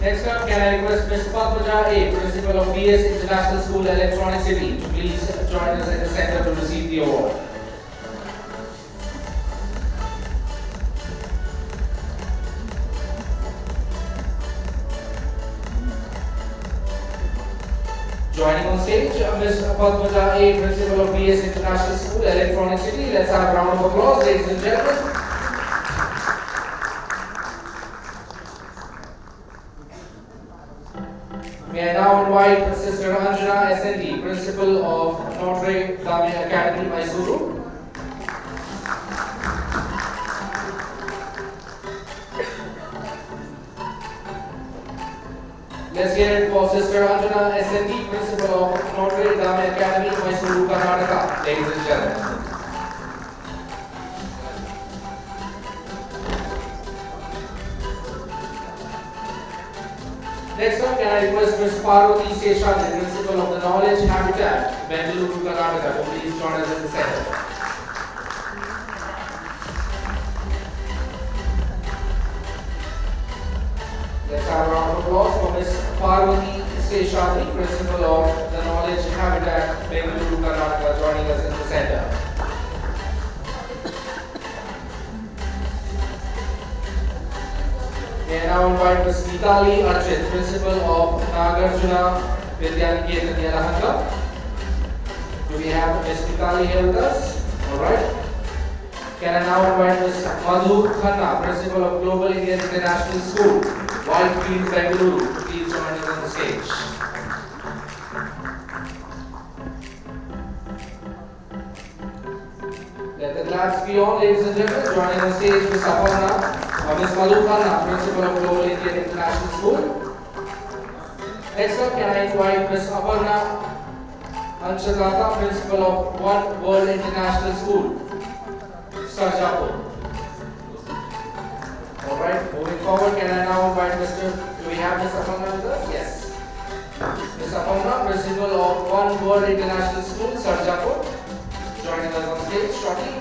Next up, can I request Ms. Padmaja A, Principal of BS International School, Electronic City, to please join us at the center to receive the award. Joining on stage, Ms. Padmaja A, Principal of BS International School, Electronic City. Let's have a round of applause, ladies and gentlemen. May I now invite Sister Anjana SND, Principal of Notre Dame Academy, Mysuru. Let's hear it for Sister Anjana SND, Principal of Notre Dame Academy, Mysuru, Karnataka, ladies and gentlemen. Next up, can I request Ms. Parvati Seshadri, Principal of the Knowledge Habitat, Bangalore, Karnataka, to please join us at the center. Let's have a round of applause for Ms. Parvati Seshadri, Principal of the Knowledge Habitat, Bangalore, Karnataka, joining us in the center. May I now invite Ms. Neetali Archit, Principal of Nagarjuna Vidyaniketan, Yelahanka. Do we have Ms. Neetali here with us? Alright. Can I now invite Ms. Madhu Khanna, Principal of Global Indian International School, Whitefield, Bengaluru, to please join us on the stage. Let the claps be on, ladies and gentlemen. Joining on stage Ms. Aparna, Ms. Madhukana, Principal of Global Indian International School. Next up, can I invite Ms. Aparna Anshadata, Principal of One World International School, Sarada. Alright, moving forward, can I now invite do we have Ms. Aparna with us? Yes. Ms. Aparna, Principal of One World International School, Sarada, joining us on stage shortly.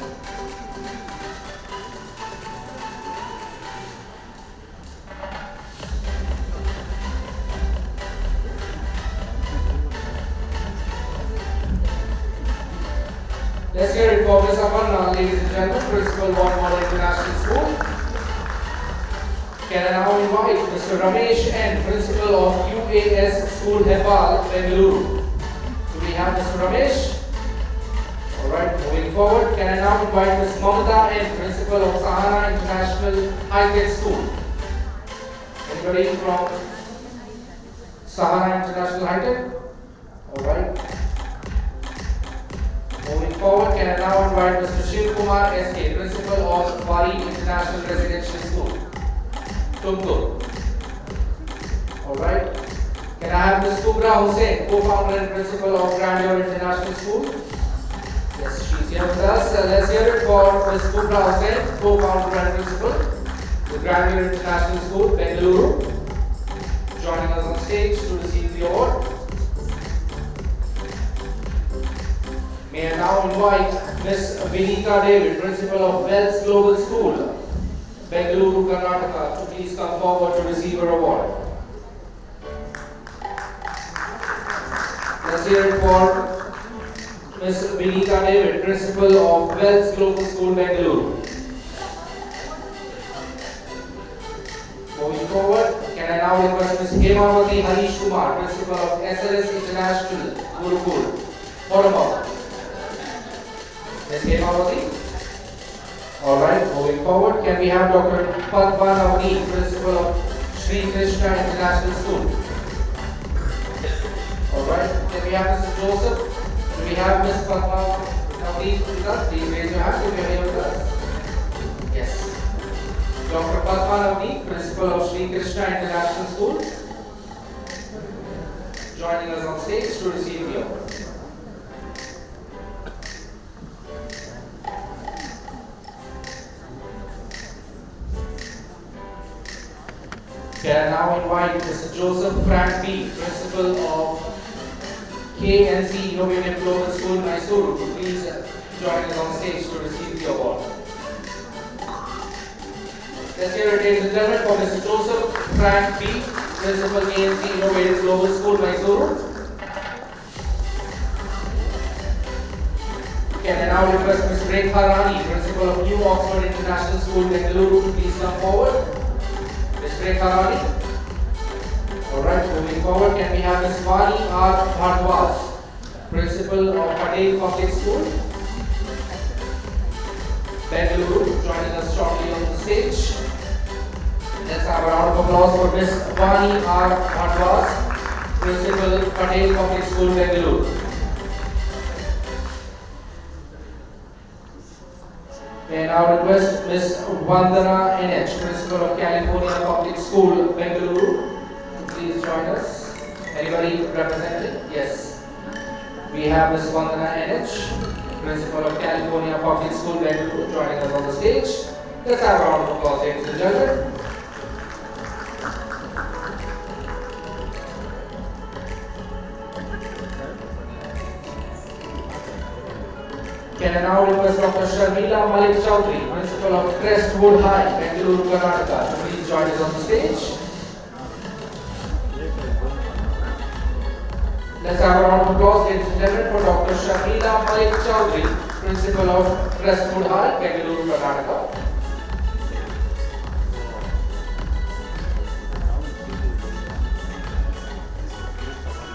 Let's hear it for Ms. Aparna, ladies and gentlemen, Principal of One World International School. Can I now invite Mr. Ramesh N, Principal of UAS School Hebal, Bengaluru. Do we have Mr. Ramesh? Alright, moving forward, can I now invite Ms. Mamata N, Principal of Sahara International High-Tech School. Anybody from Sahara International High-Tech? Alright. Moving forward, can I now invite Mr. Shiv Kumar SK, Principal of Bari International Residential School, Tumkur. Alright. Can I have Ms. Kubra Hussain, Co-founder and Principal of Grandeur International School? Yes, she's here with us. Let's hear it for Ms. Kubra Hussain, Co-founder and Principal of Grandeur International School, Bengaluru, joining us on stage to receive the award. May I now invite Ms. Vinita David, Principal of Wells Global School, Bangalore, Karnataka, to please come forward to receive her award. Let's hear it for Ms. Vinita David, Principal of Wells Global School, Bangalore. Moving forward, can I now request Ms. Hemavati Harish Kumar, Principal of SLS International, Gurukul, Automobile. Ms. Hemavati? Alright, moving forward, can we have Dr. Padma Navani, Principal of Sri Krishna International School? Alright, can we have Mr. Joseph? Do we have Ms. Padma Navani with us? Please raise your hand if you are here with us. Yes. Dr. Padma Navani, Principal of Sri Krishna International School, joining us on stage to receive the award. Can I now invite Mr. Joseph Frank B, Principal of KNC Innovative Global School, Mysuru, to please join us on stage to receive the award. Let's hear it, ladies and gentlemen, for Mr. Joseph Frank B, Principal KNC Innovative Global School, Mysuru. Can I now request Ms. Rekha Rani, Principal of New Oxford International School, Bengaluru, to please come forward. Ms. Rekha Rani. Alright, moving forward, can we have Ms. Vani R. Bhardwaj, Principal of Patel Public School, Bengaluru, joining us shortly on the stage. Let's have a round of applause for Ms. Vani R. Bhardwaj, Principal Patel Public School, Bengaluru. May I now request Ms. Vandana NH, Principal of California Public School, Bengaluru, to please join us. Anybody representing? Yes. We have Ms. Vandana NH, Principal of California Public School, Bengaluru, joining us on the stage. Let's have a round of applause, ladies and gentlemen. Can I now request Dr. Sharmila Malik Chowdhury, Principal of Crestwood High, Bangalore, Karnataka, to please join us on the stage. Let's have a round of applause, ladies and gentlemen, for Dr. Sharmila Malik Chowdhury, Principal of Crestwood High, Bangalore, Karnataka.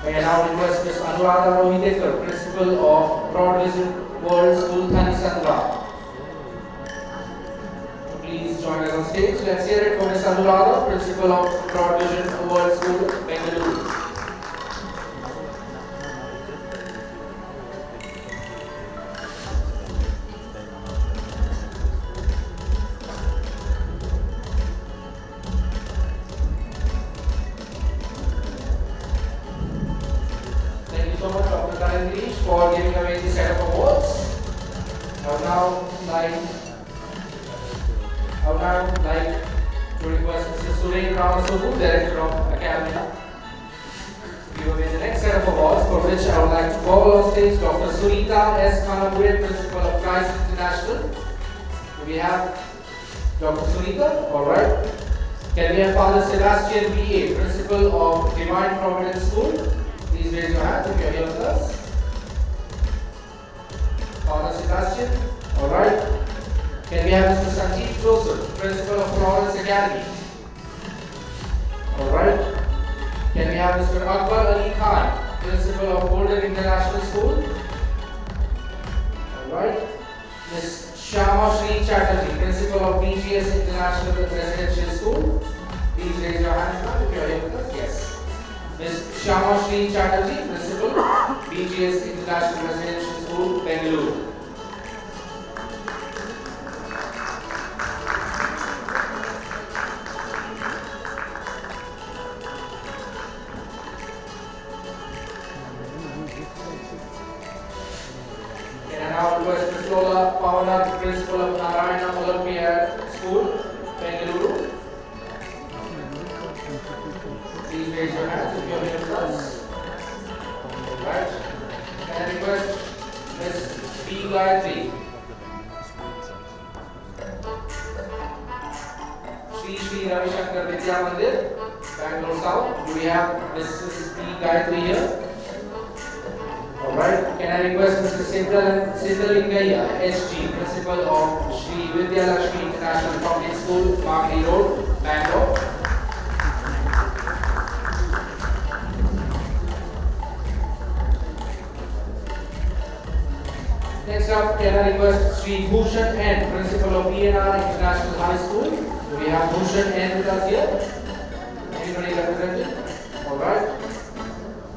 May I now request Ms. Anuradha Rohidekar, Principal of Broad Vision World School, Thanisandra, to please join us on stage. Let's hear it for Ms. Anuradha, Principal of Broad Vision World School, Bengaluru. Ganesh for giving away this set of awards. I would now like to request Mr. Surendra Sobu, Director of Academica, to give away the next set of awards, for which I would like to call on stage Dr. Sunita S. Khanapure, Principal of Christ International. Do we have Dr. Sunita? Alright. Can we have Father Sebastian B.A., Principal of Divine Providence School? Please raise your hand if you are here with us. Father Sebastian? Alright. Can we have Mr. Sanjeev Joseph, Principal of Florence Academy? Alright. Can we have Mr. Akbar Ali Khan, Principal of Golden International School? Alright. Ms. Shama Shri Chatterjee, Principal of BGS International Residential School. Please raise your hands now if you are here with us. Yes. Ms. Shama Shri Chatterjee, Principal, BGS International Residential School, Bangalore. Now request Ms. Lola Pavana, Principal of Narayana Olympia School, Bengaluru. Please raise your hands if you are here with us. Alright. Can I request Ms. B. Gayethri, Shri Ravi Shankar Vidya Mandir, Bangalore South. Do we have Mrs. B. Gayethri here? Alright, can I request Mr. Siddhalingaya SG, Principal of Shri Vidya Lakshmi International Public School, Magni Road, Bangalore. Next up, can I request Shri Bhushan N, Principal of PNR International High School. Do we have Bhushan N with us here? Anybody represented? Alright.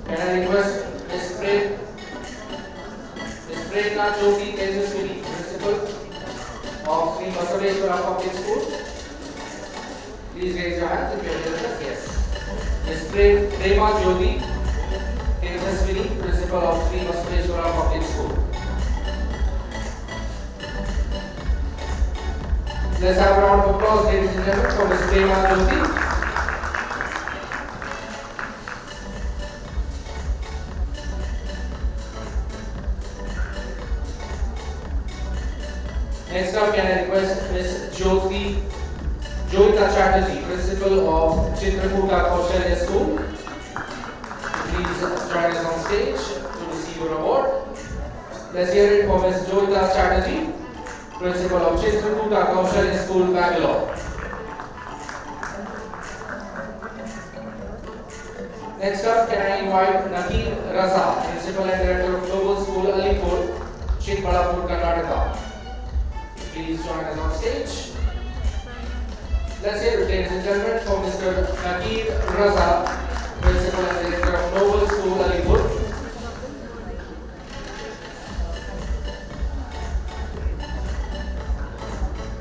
Can I request Ms. Prerna Jyoti Tejaswini, Principal of Sri Basaveshwara Public School. Please raise your hands if you are here with us. Yes. Ms. Prema Jyoti Tejaswini, Principal of Sri Basaveshwara Public School. Let's have a round of applause, ladies and gentlemen, for Ms. Prema Jyoti. Next up, can I request Ms. Joyita Chatterjee, Principal of Chitrakuta Kaushalya School, please join us on stage to receive your award. Let's hear it for Ms. Joyita Chatterjee, Principal of Chitrakuta Kaushalya School, Bangalore. Next up, can I invite Nakir Raza, Principal and Director of Global School, Alipur, Chikbalapur, Karnataka. Please join us on stage. Let's hear it, ladies and gentlemen, for Mr. Nakir Raza, Principal and Director of Global School, Alipur.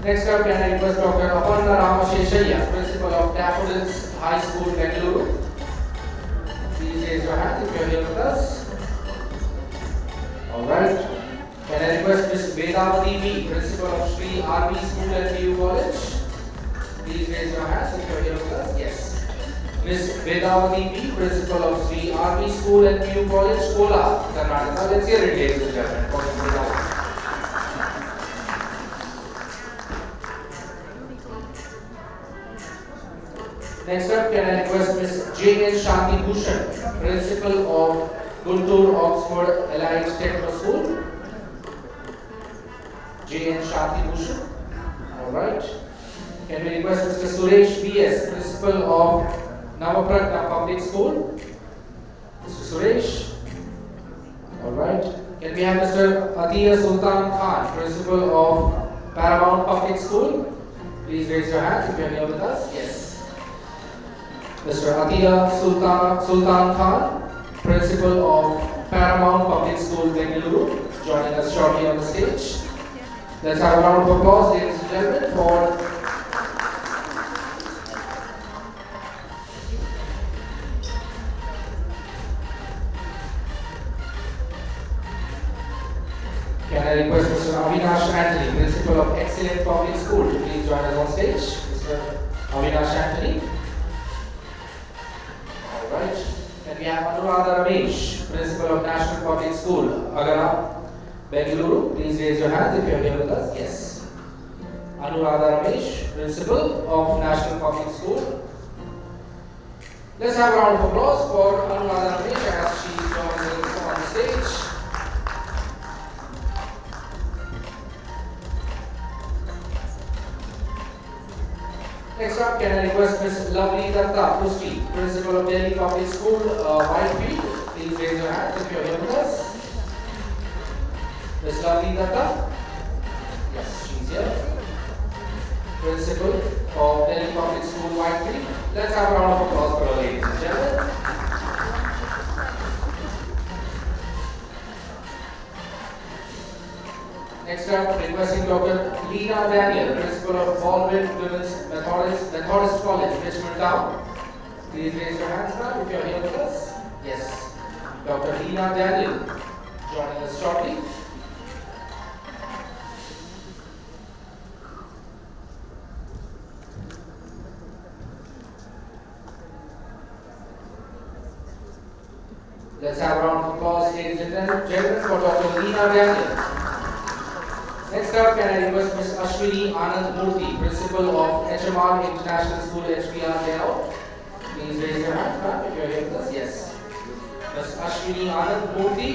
Next up, can I request Dr. Aparna Ramasheshaya, Principal of Daffodils High School, Bengaluru. Please raise your hand if you are here with us. Alright. Can I request Ms. Vedavati B, Principal of Shri R.B. School and PU College? Please raise your hands if you are here with us. Yes. Ms. Vedavati B, Principal of Shri R.B. School and PU College, Kola, Karnataka. Let's hear it, ladies and gentlemen, for Ms. Vedavati. Next up, can I request Ms. J.N. Shanti Bhushan, Principal of Guntur Oxford Allied Techno School. J.N. Shanti Bhushan. Alright. Can we request Mr. Suresh B.S., Principal of Navapragna Public School? Mr. Suresh. Alright. Can we have Mr. Atiya Sultan Khan, Principal of Paramount Public School? Please raise your hand if you are here with us. Yes. Mr. Atiya Sultan Khan, Principal of Paramount Public School, Bengaluru, joining us shortly on the stage. Let's have a round of applause, ladies and gentlemen, for Can I request Mr. Avinash Anthony, Principal of Excellent Public School, to please join us on stage? Mr. Avinash Anthony. Alright. Can we have Anuradha Ramesh, Principal of National Public School, Agara, Bangalore? Please raise your hands if you are here with us. Yes. Anuradha Ramesh, Principal of National Public School. Let's have a round of applause for Anuradha Ramesh as she joins us on stage. Next up, can I request Ms. Lovely Datta Pusti, Principal of Delhi Public School, Whitefield. Please raise your hand if you are here with us. Ms. Lovely Datta? Yes, she's here. Principal of Delhi Public School, Whitefield. Let's have a round of applause for her, ladies and gentlemen. Next up, requesting Dr. Leena Daniel, Principal of Baldwin Women's Methodist College, Richmond Town. Please raise your hands now if you are here with us. Yes. Dr. Leena Daniel joining us shortly. Let's have a round of applause, ladies and gentlemen, for Dr. Leena Daniel. Next up, can I request Ms. Ashwini Anand Murthy, Principal of HMR International School, HBR Layout. Please raise your hand, ma'am, if you are here with us. Yes. Ms. Ashwini Anand Murthy,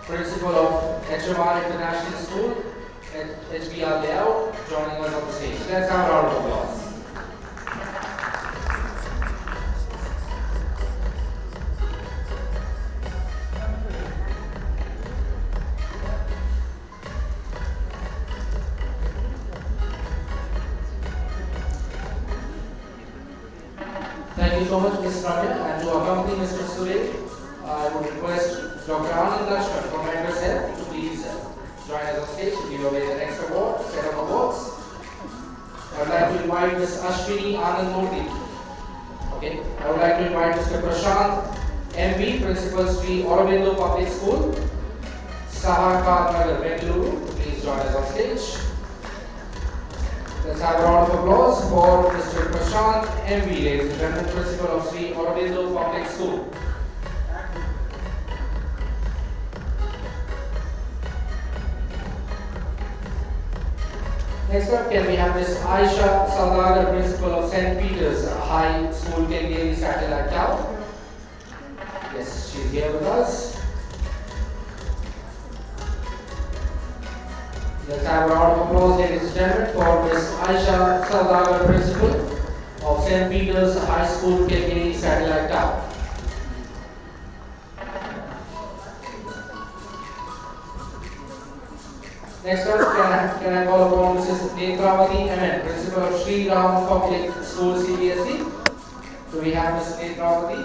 Principal of HMR International School, HBR Layout, joining us on the stage. Let's have a round of applause. Thank you so much, Ms. Ramya. And to accompany Mr. Sule, I would request Dr. Anand Lakshman from Mentor's Health to please join us on stage to give away the next award, set of awards. I would like to invite Ms. Ashwini Anand Murthy. Okay. I would like to invite Mr. Prashant MB, Principal Sri Aurobindo Public School, Saharkar Nagar, Bengaluru, to please join us on stage. Let's have a round of applause for Mr. Prashant MB, ladies and gentlemen, Principal of Sri Aurobindo Public School. Next up, can we have Ms. Aisha Sarada, Principal of St. Peter's High School, Kengeri, Satellite Town? Yes, she's here with us. Let's have a round of applause, ladies and gentlemen, for Ms. Aisha Sarada, Principal of St. Peter's High School, Kengeri, Satellite Town. Next up, can I call upon Mrs. Netravati MN, Principal of Sri Ram Public School, CBSE. Do we have Ms. Netravati?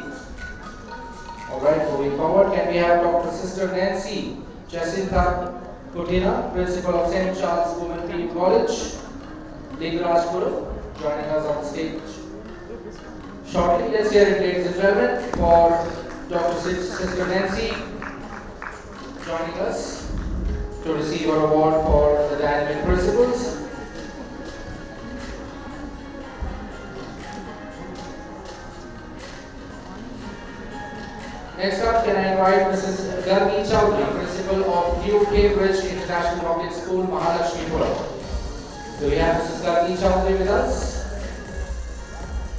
Alright, moving forward, can we have Dr. Sister Nancy Jacinta Kutina, Principal of St. Charles Women P. College, Lingarajpur, joining us on the stage shortly. Let's hear it, ladies and gentlemen, for Dr. Sister Nancy joining us to receive our award for the dynamic principles. Next up, can I invite Mrs. Gargi Chowdhury, Principal of New Cambridge International Public School, Mahalakshmipura. Do we have Mrs. Gargi Chowdhury with us?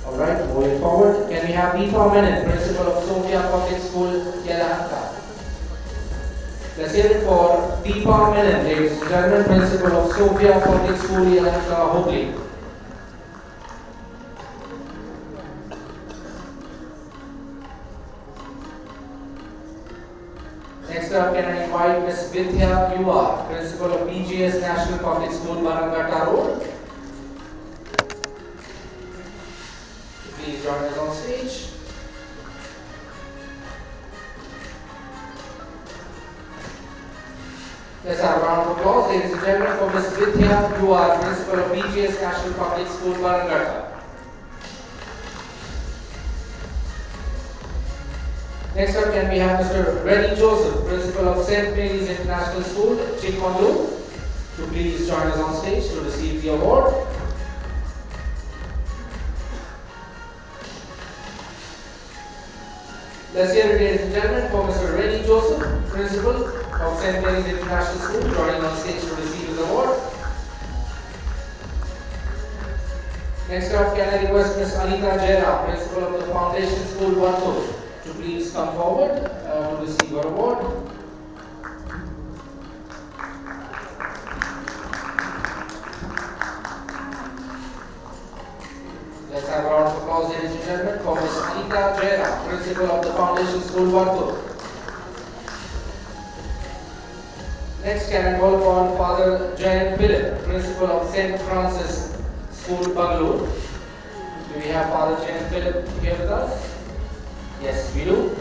Alright, moving forward, can we have Deepa Menon, Principal of Sophia Public School, Yelahanka? Let's hear it for Deepa Menon, ladies and gentlemen, Principal of Sophia Public School, Yelahanka, Hooghly. Next up, can I invite Ms. Vidya Yuva, Principal of BGS National Public School, Bangalore Road. Please join us on stage. Let's have a round of applause, ladies and gentlemen, for Ms. Vidya Yuva, Principal of BGS National Public School, Bangalore. Next up, can we have Mr. Reddy Joseph, Principal of St. Mary's International School, Chikmagalur, to please join us on stage to receive the award. Let's hear it, ladies and gentlemen, for Mr. Reddy Joseph, Principal of St. Mary's International School, joining on stage to receive his award. Next up, can I request Ms. Anita Jera, Principal of the Foundation School, Bangalore, to please come forward to receive her award. Let's have a round of applause, ladies and gentlemen, for Ms. Anita Jera, Principal of the Foundation School, Bangalore. Next, can I call upon Father Jayan Philip, Principal of St. Francis School, Bangalore. Do we have Father Jayan Philip here with us? Yes, we do.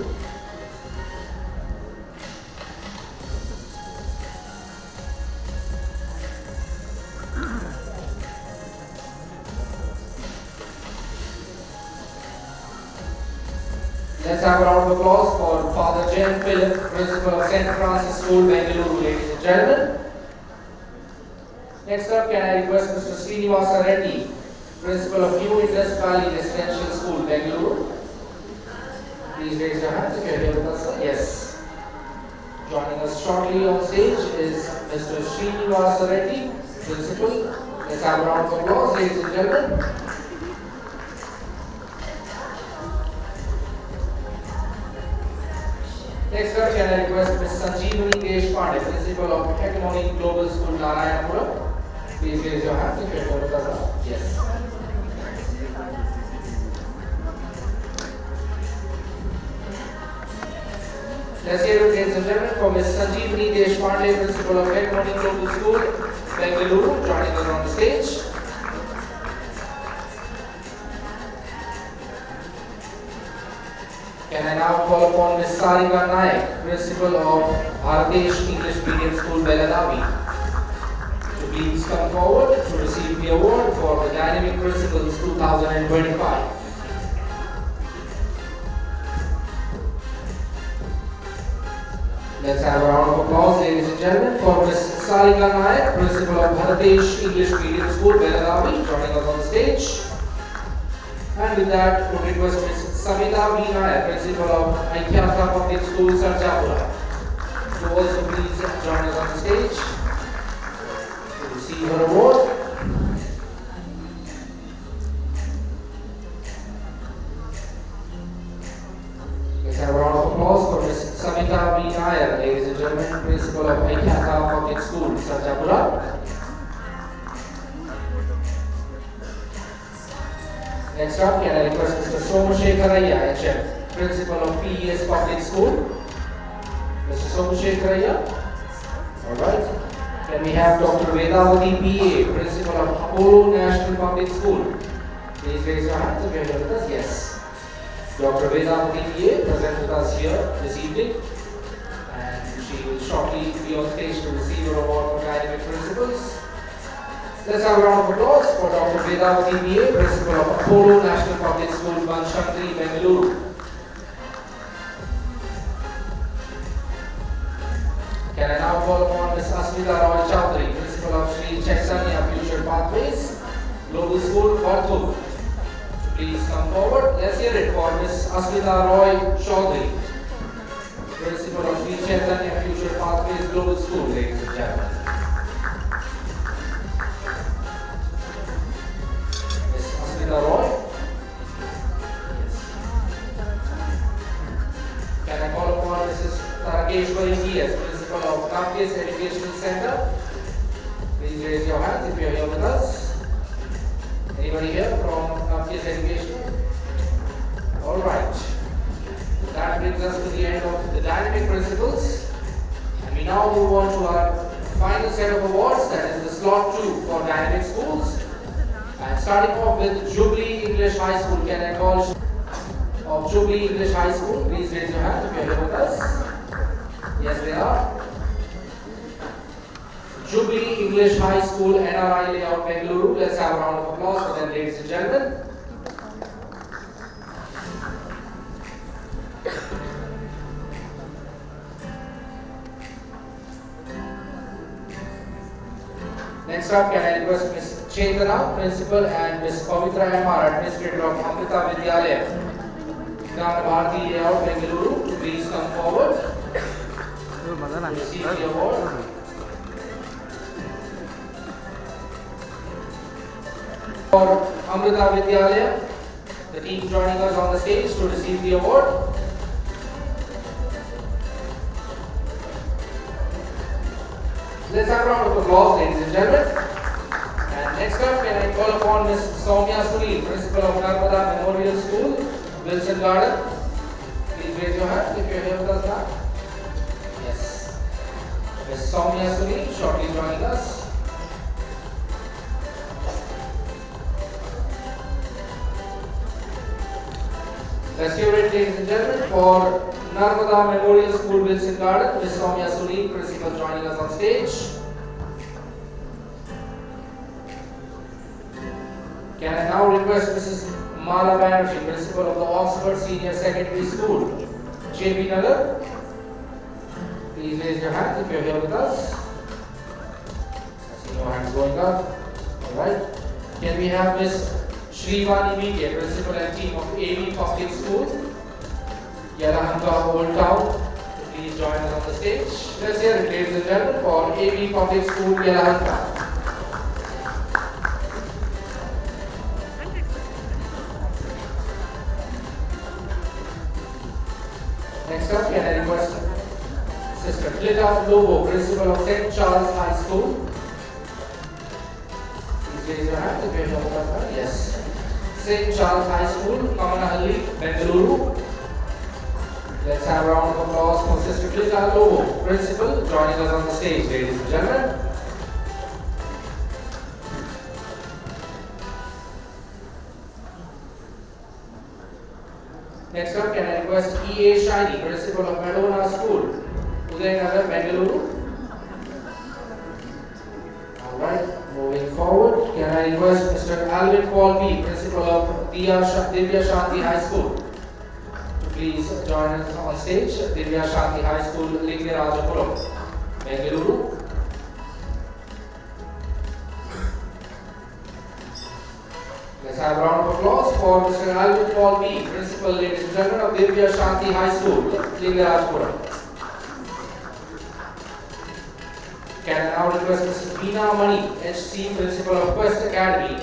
Let's have a round of applause for Father Jayan Philip, Principal of St. Francis School, Bangalore, ladies and gentlemen. Next up, can I request Mr. Reddy, Principal of New Indus Valley Residential School, Bangalore. Please raise your hands if you are here with us, sir. Yes. Joining us shortly on stage is Mr. Reddy, Principal. Let's have a round of applause, ladies and gentlemen. Next up, can I request Ms. Sanjeevani Deshpande, Principal of Hegemony Global School, Narayanapura. Please raise your hand if you are here with us. Yes. Let's hear it, ladies and gentlemen, for Ms. Sanjeevani Deshpande, Principal of Hegemony Global School, Bangalore, joining us on the stage. Can I now call upon Ms. Sarada Naik, Principal of Bharatish English Medium School, Belagavi, to please come forward to receive the award for the Dynamic Principles 2025. Let's have a round of applause, ladies and gentlemen, for Ms. Sarada Naik, Principal of Bharatish English Medium School, Belagavi, joining us on the stage. And with that, we request Ms. Samita V. Nair, Principal of Aikyata Public School, Sarjapura, to also please join us on the stage to receive her award. Let's have a round of applause for Ms. Samita V. Nair, ladies and gentlemen, Principal of Aikyata Public School, Sarjapura. Next up, can I request Mr. Somashekharaya, HM, Principal of PES Public School. Mr. Somashekharaya. Alright. Can we have Dr. Vedavati PA, Principal of Apollo National Public School. Please raise your hands if you are here with us. Yes. Dr. Vedavati PA present with us here this evening. And she will shortly be on stage to receive her award for Dynamic Principles. Let's have a round of applause for Dr. Vedavati PA, Principal of Apollo National Public School, Vamsheepriya, Bangalore. Can I now call upon Ms. Asmita Roy Chaudhary, Principal of Sri Chaitanya Future Pathways, Global School, Varthur. Please come forward. Let's hear it for Ms. Asmita Roy Chaudhary, Principal of Sri Chaitanya Future Pathways, Global School, ladies and gentlemen. Roy. Yes. Can I call upon Mrs. Tarakeshwari PS, Principal of Campus Educational Center? Please raise your hands if you are here with us. Anybody here from Campus Education? Alright. That brings us to the end of the Dynamic Principles. And we now move on to our final set of awards, that is the slot 2 for Dynamic Schools. And starting off with Jubilee English High School, can I call of Jubilee English High School? Please raise your hand if you are here with us. Yes, they are. Jubilee English High School, NRI layout, Bengaluru. Let's have a round of applause for them, ladies and gentlemen. Next up, can I request Ms. Chetana, Principal, and Ms. Pavitra Amar, Administrator of Amrita Vidyalaya, Gnana Bharati Layout, Bengaluru, to please come forward to receive the award. For Amrita Vidyalaya, the team joining us on the stage to receive the award. Let's have a round of applause, ladies and gentlemen. And next up, can I call upon Ms. Soumya Sunil, Principal of Narmada Memorial School, Wilson Garden. Please raise your hand if you're here with us now. Yes. Ms. Soumya Sunil, shortly joining us. Let's hear it, ladies and gentlemen, for Narmada Memorial School, Wilson Garden, Ms. Soumya Sunil, Principal, joining us on stage. Can I now request Mrs. Mala Banerjee, Principal of the Oxford Senior Secondary School, JP Nagar. Please raise your hand if you're here with us. I see no hands going up. Alright. Can we have Ms. Shrivani Mike, Principal and team of AV Public School, Yelahanka, Old Town, to please join us on the stage. Let's hear it, ladies and gentlemen, for AV Public School, Yelahanka. Next up, can I request Sister Clita Lobo, Principal of St. Charles High School. Please raise your hand if you're here with us. Yes. St. Charles High School, Kamanahalli, Bengaluru. Let's have a round of applause for Sister Clita Lobo, Principal, joining us on the stage, ladies and gentlemen. Next up, can I request E.A. Shiny, Principal of Madonna School, Udayanagar, Bengaluru. Alright, moving forward, can I request Mr. Alvin Paul B, Principal of Divya Shanti High School, to please join us on stage. Divya Shanti High School, Lingarajapuram, Bengaluru. Let's have a round of applause for Mr. Alvin Paul B, Principal, ladies and gentlemen, of Divya Shanti High School, Lingarajapuram. Can I now request Mrs. Meena Mani, HC, Principal of Quest Academy,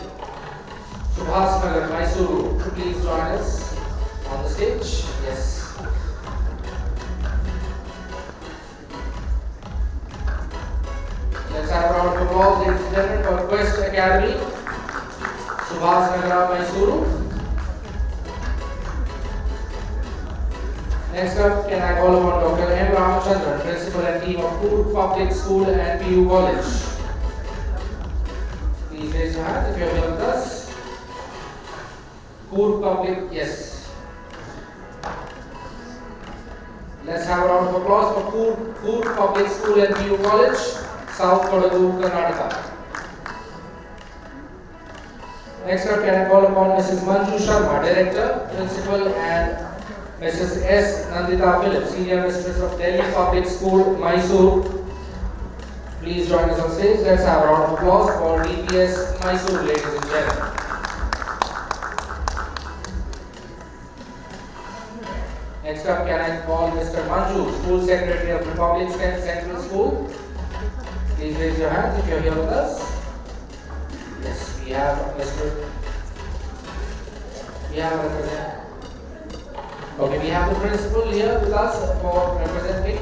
Subhas Nagar, Mysuru, to please join us on the stage. Yes. Let's have a round of applause, ladies and gentlemen, for Quest Academy, Subhas Nagar, Mysuru. Next up, can I call upon Dr. M. Ramachandran, Principal and team of Coorg Public School and PU College. Please raise your hand if you are here with us. Coorg Public, yes. Let's have a round of applause for Coorg Public School and PU College, South Kodagu, Karnataka. Next up, can I call upon Mrs. Manju Sharma, Director, Principal, and Mrs. S. Nandita Phillips, Senior Mistress of Delhi Public School, Mysuru. Please join us on stage. Let's have a round of applause for DPS Mysuru, ladies and gentlemen. Next up, can I call Mr. Manju, School Secretary of Republic Central School. Please raise your hands if you're here with us. Yes, we have a representative. Okay, we have the principal here with us for representing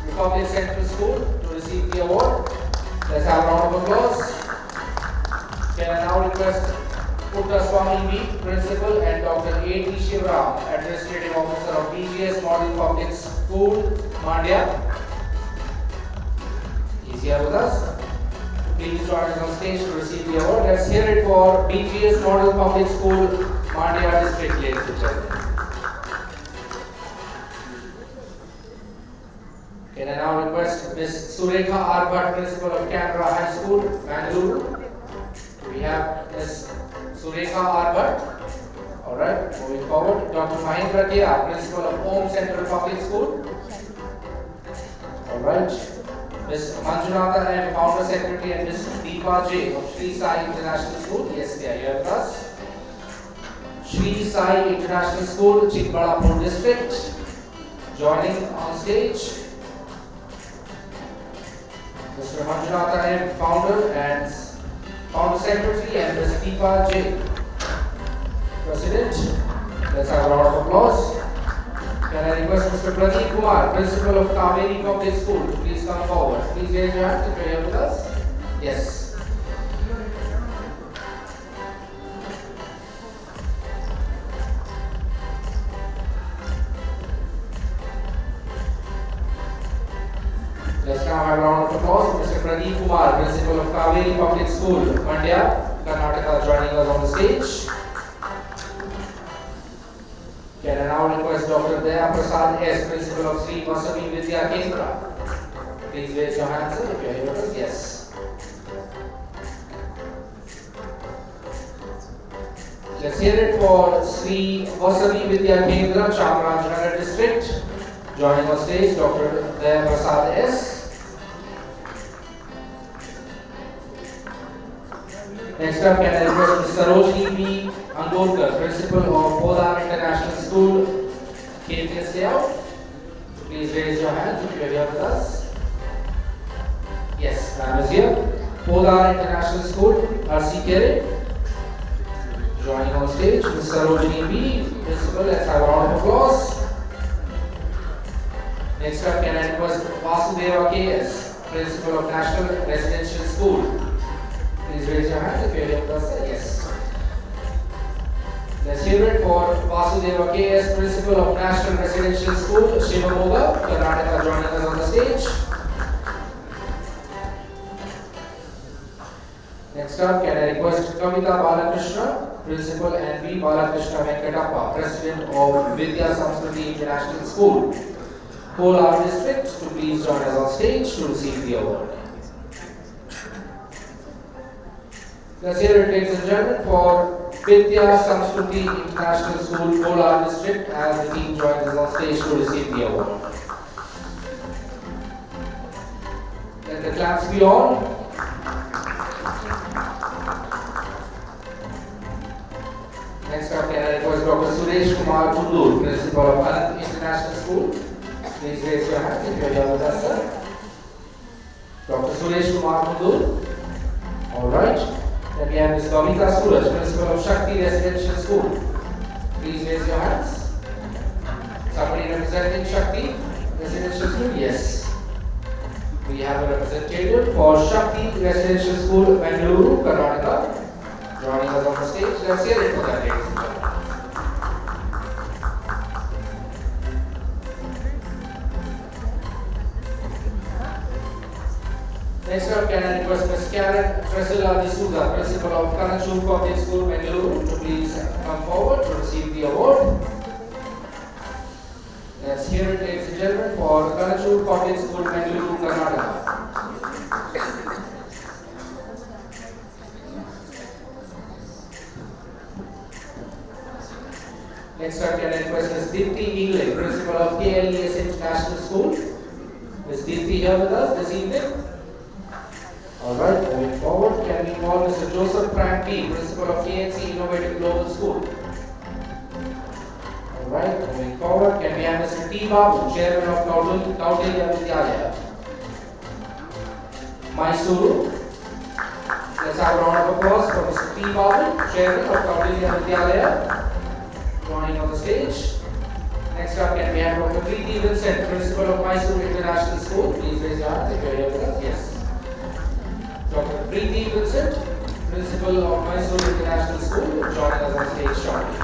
Republic Central School to receive the award. Let's have a round of applause. Can I now request Putta Swami B, Principal, and Dr. A.T. Shivram, Administrative Officer of BGS Model Public School, Mandya. He's here with us. Please join us on stage to receive the award. Let's hear it for BGS Model Public School, Mandya District, ladies and gentlemen. Can I now request Ms. Surekha R. Bhatt, Principal of Canberra High School, Bangalore. We have Ms. Surekha R. Bhatt. Alright, moving forward. Dr. Mahendra K.R., Principal of Home Central Public School. Alright. Ms. Manjunatha M, Founder Secretary, and Ms. Deepa J of Sri Sai International School. Yes, they are here with us. Sri Sai International School, Chikbalapur District, joining on stage. Mr. Manjunatha M, Founder and Founder Secretary, and Ms. Deepa J, President. Let's have a round of applause. Can I request Mr. Pradeep Kumar, Principal of Kaveri Public School, to please come forward. Please raise your hand if you are here with us. Yes. Let's now have a round of applause for Mr. Pradeep Kumar, Principal of Kaveri Public School, Mandya, Karnataka, joining us on the stage. Can I now request Dr. Daya Prasad S, Principal of Sri Vasavi Vidya Kendra. Please raise your hands if you are here with us. Yes. Let's hear it for Sri Vasavi Vidya Kendra, Chamarajanagar District. Joining on stage, Dr. Daya Prasad S. Next up, can I request Ms. Sarojini B. Angolkar, Principal of Podar International School, KPS Layout. Please raise your hand if you are here with us. Yes, ma'am is here. Podar International School, RC Kere. Joining on stage, Ms. Sarojini B, Principal. Let's have a round of applause. Next up, can I request Vasudeva KS, Principal of National Residential School. Please raise your hand if you are here with us. Yes. Let's hear it for Vasudeva KS, Principal of National Residential School, Shivamoga, Karnataka, joining us on the stage. Next up, can I request Kavita Balakrishna, Principal, and V. Balakrishna Venkatappa, President of Vidya Samskriti International School, Kolar District, to please join us on stage to receive the award. Let's hear it, ladies and gentlemen, for Vidya Samskriti International School, Kolar District, as the team joins us on stage to receive the award. Let the claps be on. Next up, can I request Dr. Suresh Kumar Kundur, Principal of Anand International School. Please raise your hand if you are here with us, sir. Dr. Suresh Kumar Kundur. Alright. Then we have Ms. Kavita Suraj, Principal of Shakti Residential School. Please raise your hands. Somebody representing Shakti Residential School? Yes. We have a representative for Shakti Residential School, Bangalore, Karnataka, joining us on the stage. Let's hear it for that, ladies and gentlemen. Next up, can I request Ms. Karen Tresilla D'Souza, Principal of Kanachur Public School, Manila, to please come forward to receive the award. Let's hear it, ladies and gentlemen, for Kanachur Public School, Manila, Karnataka. Next up, can I request Ms. Devi English, Principal of KLES International School. Ms. Devi here with us this evening. Alright, moving forward, can we call Mr. Joseph Frank P, Principal of KNC Innovative Global School. Alright, moving forward, can we have Mr. T. Babu, Chairman of Kautilya Vidyalaya, Mysuru. Let's have a round of applause for Mr. T. Babu, Chairman of Kautilya Vidyalaya, joining on the stage. Next up, can we have Dr. Preeti Vincent, Principal of Mysuru International School. Please raise your hands if you are here with us. Yes. Dr. Preeti Vincent, Principal of Mysuru International School, joining us on stage shortly.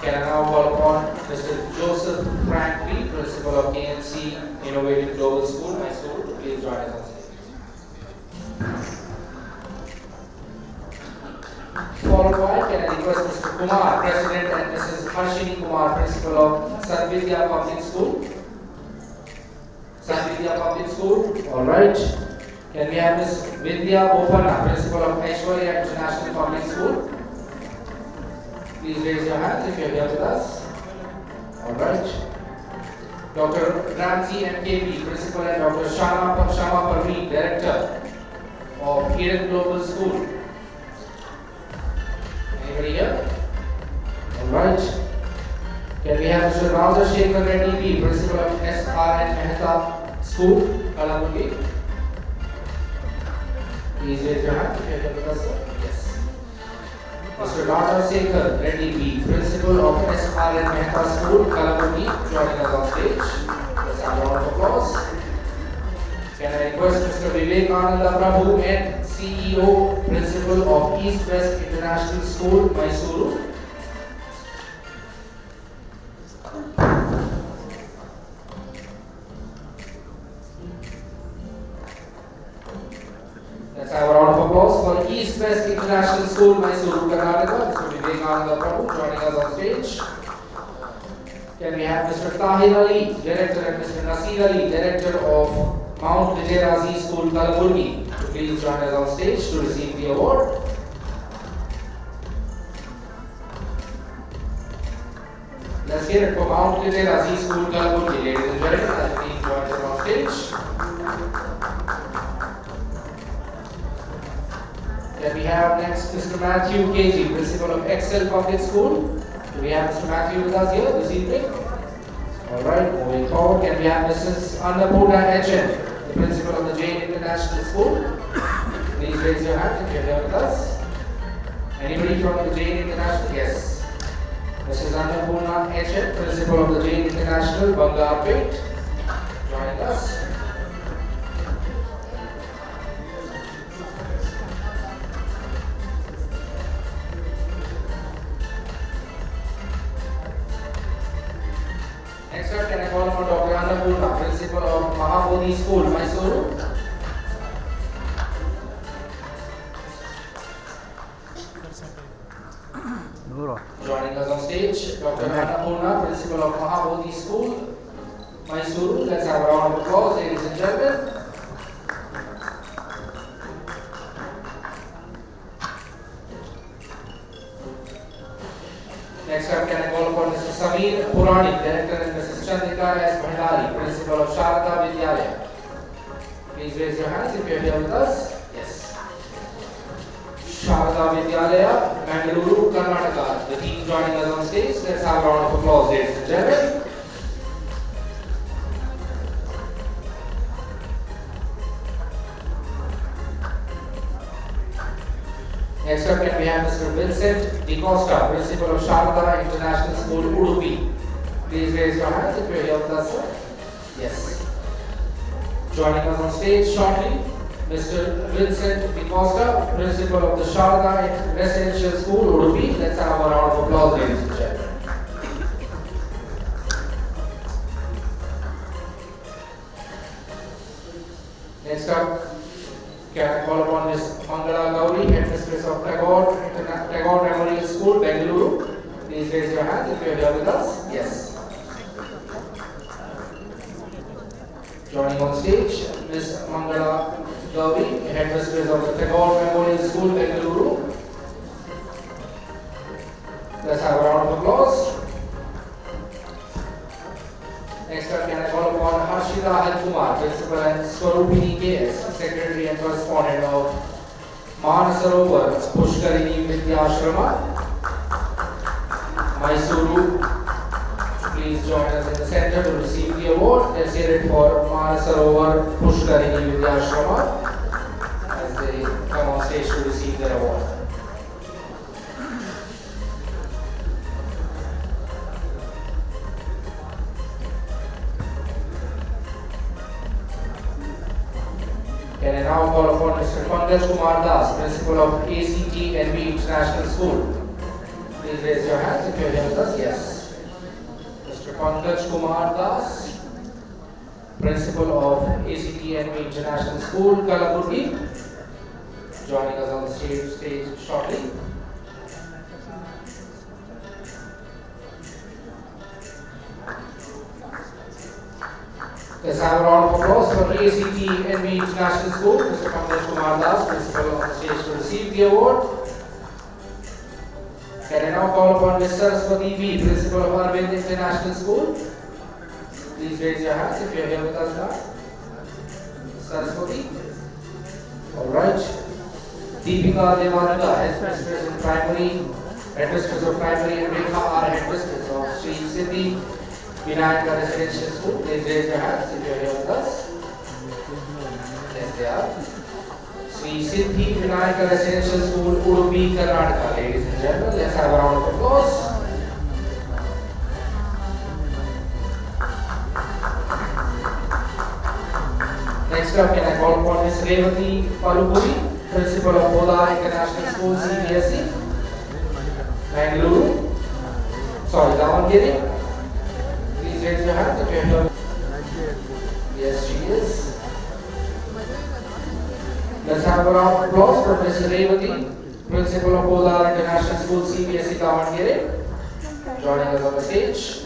Can I now call upon Mr. Joseph Frank P, Principal of KNC Innovative Global School, Mysuru, to please join us on stage. Followed by, can I request Mr. Kumar, President, and Mrs. Harshini Kumar, Principal of Sanvidya Public School. Sanvidya Public School, alright. Can we have Ms. Vidya Bopana, Principal of Aishwarya International Public School? Please raise your hands if you are here with us. Alright. Dr. Ramsey MKB, Principal, and Dr. Shama Parveen, Director of Eden Global School. Anybody here? Alright. Can we have Mr. Chandrasekaran Reddy, Principal of SRN Mehta School, Kalaburgi? Please raise your hand if you are here with us, sir. Yes. Mr. Chandrasekaran Reddy, Principal of SRN Mehta School, Kalaburgi, joining us on stage. Let's have a round of applause. Can I request Mr. Vivekananda Prabhu and CEO, Principal of East West International School, Mysuru? Let's have a round of applause for East West International School, Mysuru, Karnataka. Mr. Vivekananda Prabhu joining us on stage. Can we have Mr. Tahir Ali, Director, and Mr. Nasir Ali, Director of Mount Vijayarazi School, Kalaburgi, to please join us on stage to receive the award. Let's hear it for Mount Vijayarazi School, Kalaburgi, ladies and gentlemen, as the team joins us on stage. Can we have next Mr. Matthew KG, Principal of Excel Public School? Do we have Mr. Matthew with us here this evening? Alright, moving forward, can we have Mrs. Annapurna Echen, the Principal of the Jain International School? Please raise your hand if you're here with us. Anybody from the Jain International? Yes. Mrs. Annapurna Echen, Principal of the Jain International, Bangalore, joining us. Next up, can I call upon Dr. Annapurna, Principal of Mahabodhi School, Mysuru? Joining us on stage, Dr. Annapurna, Principal of Mahabodhi School, Mysuru. Let's have a round of applause, ladies and gentlemen. Next up, can I call upon Mr. Samir Purani, Director, and Mrs. Chandrika S. Bhandari, Principal of Sarada Vidyalaya. Please raise your hands if you are here with us. Yes. Sarada Vidyalaya, Bangalore, Karnataka. The team joining us on stage. Let's have a round of applause, ladies and gentlemen. Next up, can we have Mr. Vincent Di Costa, Principal of Sarada International School, Udupi. Please raise your hands if you are here with us, sir. Yes. Joining us on stage shortly, Mr. Vincent Di Costa, Principal of the Sarada Residential School, Udupi. Let's have a round of applause, ladies and gentlemen. Next up, can I call upon Ms. Mangala Gauri, Headmistress of Tagore Memorial School, Bengaluru. Please raise your hand if you are here with us. Yes. Joining on stage, Ms. Mangala Gauri, Headmistress of the Tagore Memorial School, Bengaluru. Let's have a round of applause. Next up, can I call upon Harshita Halkumar, Principal, and Swarupini KS, Secretary and Correspondent of Manasarovar Pushkarini Vidyashrama, Mysuru. Please join us in the center to receive the award. Let's hear it for Manasarovar Pushkarini Vidyashrama as they come on stage to receive their award. Can I now call upon Mr. Pankaj Kumar Das, Principal of ACT NB International School. Please raise your hands if you are here with us. Yes. Mr. Pankaj Kumar Das, Principal of ACT NB International School, Kalaburgi, joining us on the stage shortly. Let's have a round of applause for ACT NV International School, Mr. Kamlesh Kumar Das, Principal on the stage to receive the award. Can I now call upon Ms. Saraswati V, Principal of Arvind International School? Please raise your hands if you are here with us now. Saraswati. Alright. Deepika Devananda, Headmistress in Primary, Headmistress of Primary, and Rekha R, Headmistress of Sri Siddhi Vinayaka Residential School. Please raise your hands if you are here with us. Yes, they are. Sri Siddhi Vinayaka Residential School, Udupi, Karnataka. Ladies and gentlemen, let's have a round of applause. Next up, can I call upon Ms. Revati Palupuri, Principal of Boda International School, CBSE, Bangalore. Sorry, Davangere. Please raise your hands if you are here. Yes, she is. Let's have a round of applause for Ms. Revati, Principal of Boda International School, CBSE, Davangere, joining us on the stage.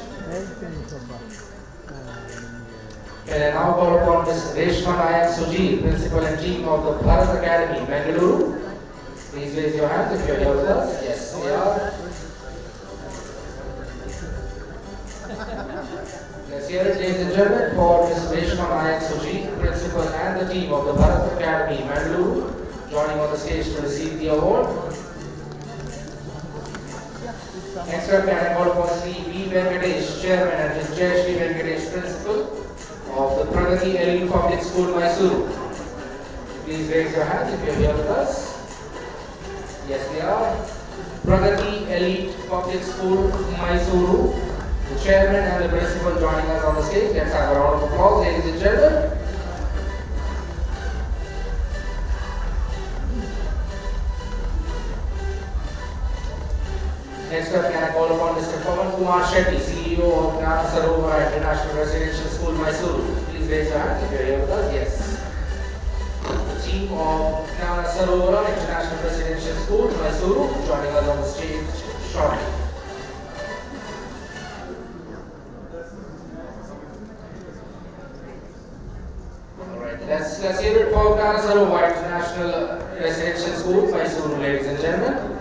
Can I now call upon Ms. Reshma Sujit, Principal and Team of the Bharat Academy, Bangalore. Please raise your hands if you are here with us. Yes, we are. Let's hear it, ladies and gentlemen, for Ms. Reshma Sujit, Principal and the team of the Bharat Academy, Mangalore, joining on the stage to receive the award. Next up, can I call upon Sri V. Venkatesh, Chairman, and Ms. Jai Sri Venkatesh, Principal of the Pedagogy Elite Public School, Mysuru. Please raise your hands if you are here with us. Yes, we are. Pedagogy Elite Public School, Mysuru. The chairman and the principal joining us on the stage. Let's have a round of applause, ladies and gentlemen. Next up, can I call upon Mr. Pawan Kumar Shetty, CEO of Sarada International Residential School, Mysuru. Please raise your hands if you are here with us. Yes. The team of Sarada International Residential School, Mysuru, joining us on the stage shortly. Alright, let's hear it for Sarada International Residential School, Mysuru, ladies and gentlemen.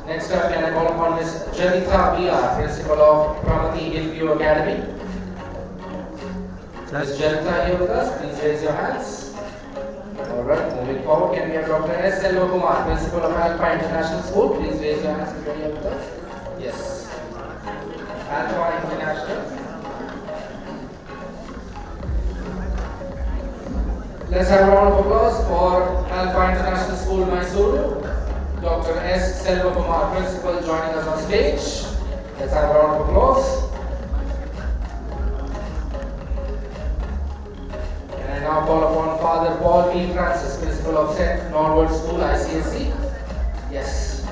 Next up, can I call upon Ms. Janita B.R., Principal of Pramati Hillview Academy. Ms. Janita here with us, please raise your hands. Alright, moving forward, can we have Dr. S. Selva Kumar, Principal of Alpha International School. Please raise your hands if you are here with us. Yes. Alpha International. Let's have a round of applause for Alpha International School, Mysuru. Dr. S. Selva Kumar, Principal, joining us on stage. Let's have a round of applause. And I now call upon Father Paul B. Francis, Principal of St. Norwood School, ICSE. Yes.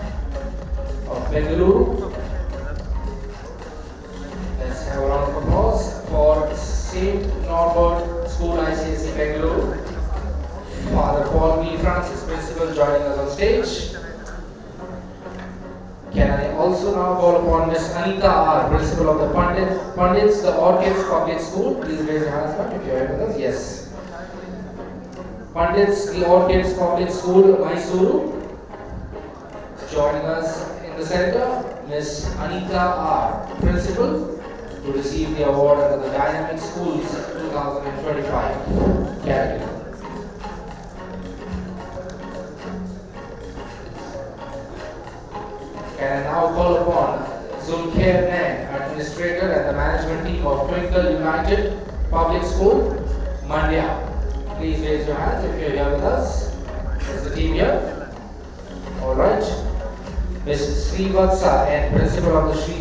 Of Bengaluru. Let's have a round of applause for St. Norwood School, ICSE, Bengaluru. Father Paul B. Francis, Principal, joining us on stage. Can I also now call upon Ms. Anita R., Principal of the Pandits, the Orchids Public School. Please raise your hands if you are here with us. Yes. Pandits, the Orchids Public School, Mysuru. Joining us in the center, Ms. Anita R., Principal, to receive the award under the Dynamic Schools 2025 category. Can I now call upon Zulkhair Naik, Administrator and the Management Team of Twinkle United Public School, Mandya. Please raise your hands if you are here with us. Is the team here? Alright. Ms. Srivatsa and Principal of the Sri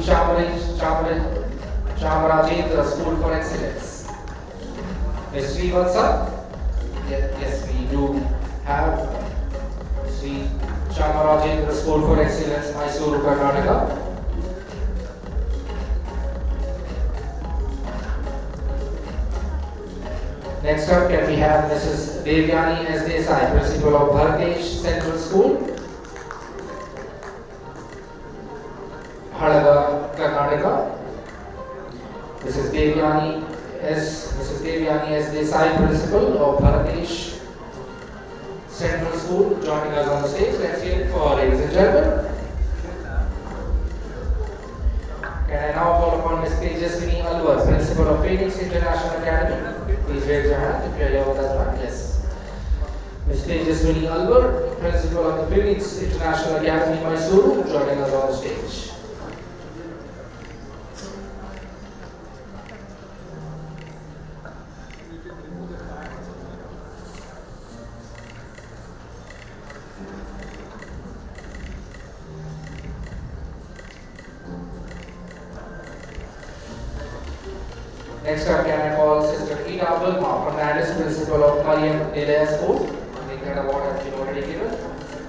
Chamarajendra School for Excellence. Ms. Srivatsa? Yes, we do have Sri Chamarajendra School for Excellence, Mysuru, Karnataka. Next up, can we have Mrs. Devyani S. Desai, Principal of Bhartesh Central School. Principal of Bharatesh Central School, joining us on the stage. Let's hear it for ladies and gentlemen. Can I now call upon Ms. Tejaswini Alwar, Principal of Phoenix International Academy? Please raise your hand if you are here with us, ma'am. Yes. Ms. Tejaswini Alwar, Principal of the Phoenix International Academy, Mysuru, joining us on the stage. Next up, can I call Sister Ida Wilma from Radisson, Principal of Mariam Nilaya School? I think that award has been already given.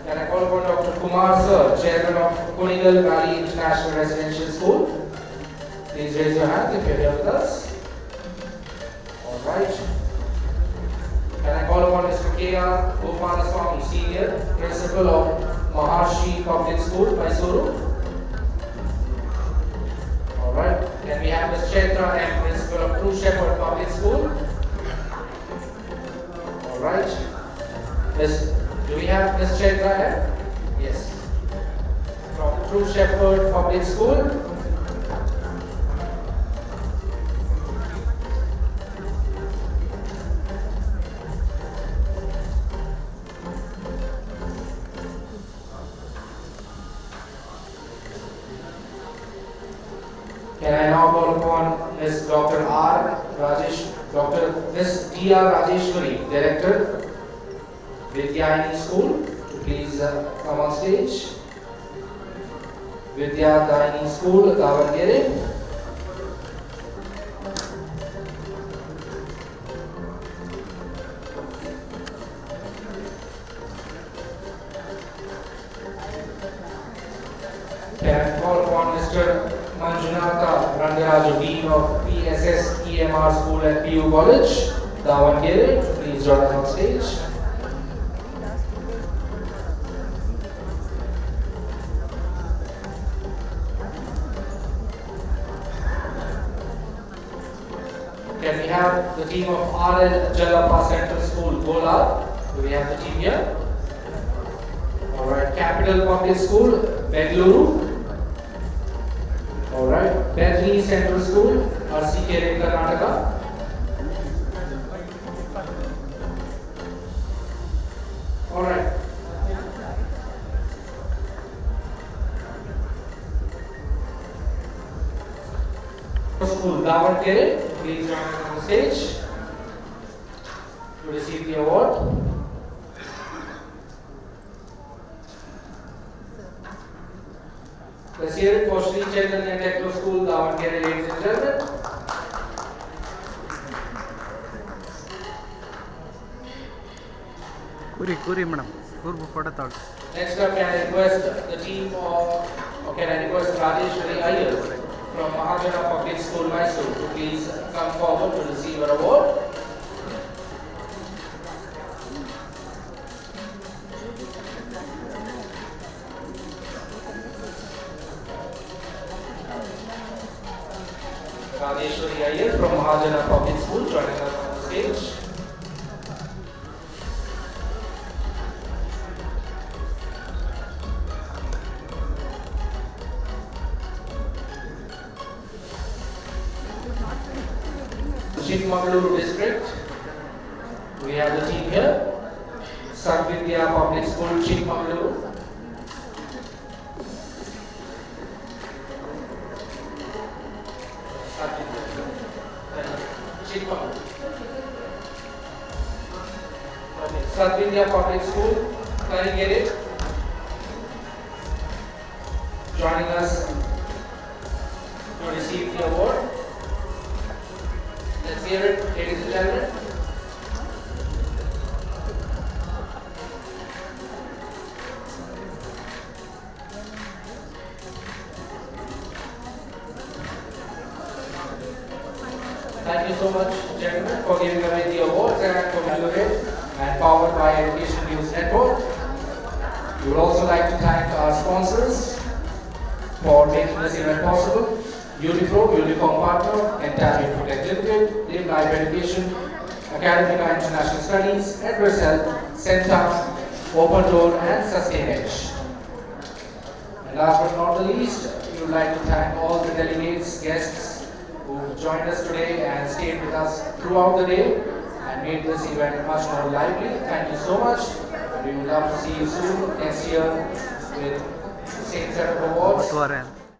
Can I call upon Dr. Kumar Sir, Chairman of Kunigal Valley International Residential School? Please raise your hand if you are here with us. Alright. Can I call upon Mr. K.R. Gopalaswamy, Senior, Principal of Maharshi Public School, Mysuru? Alright. Can we have Ms. Chaitra M, Principal of True Shepherd Public School? Alright. Do we have Ms. Chaitra M? Yes. From True Shepherd Public School? Can I now call upon Ms. Dr. Ms. D.R. Rajeshwari, Director, Vidyayani School, to please come on stage. Vidyayani School, Davangere. Can I call upon Mr. Manjunatha Rangaraju, Dean of PSS EMR School at PU College, Davangere, to please join us on stage. Can we have the team of RL Jalapa Central School, Gola? Do we have the team here? Alright, Capital Public School, Bengaluru. Alright, Bethany Central School, RCK, Karnataka. Alright. School, Davangere, please join us on the stage to receive the award. Let's hear it for Sri Chaitanya Techno School, Davangere, ladies and gentlemen. Kuri madam, photo thought. Next up, can I request the team of, or can I request Rajeshwari Iyer from Mahajana Public School, Mysuru, to please come forward to receive her award. Rajeshwari Iyer from Mahajana Public School joining us on the stage. Chikmagaluru district, we have the team here. Sarvidya Public School, Chikmagaluru. Sarvidya Public School, Karigere, joining us to receive the award. Let's hear it, ladies and gentlemen. Thank you so much, gentlemen, for giving away the awards and for Baccalaureate and powered by Education News Network. We would also like to thank our sponsors for making this event possible. Unipro, Uniform Partner, Entab Limited, Live Life Education, Academica International Studies, EducationToday, CENTA, Open Door and Sustain Edge. And last but not the least, we would like to thank all the delegates, guests who joined us today and stayed with us throughout the day and made this event much more lively. Thank you so much, and we would love to see you soon next year with the same set of awards.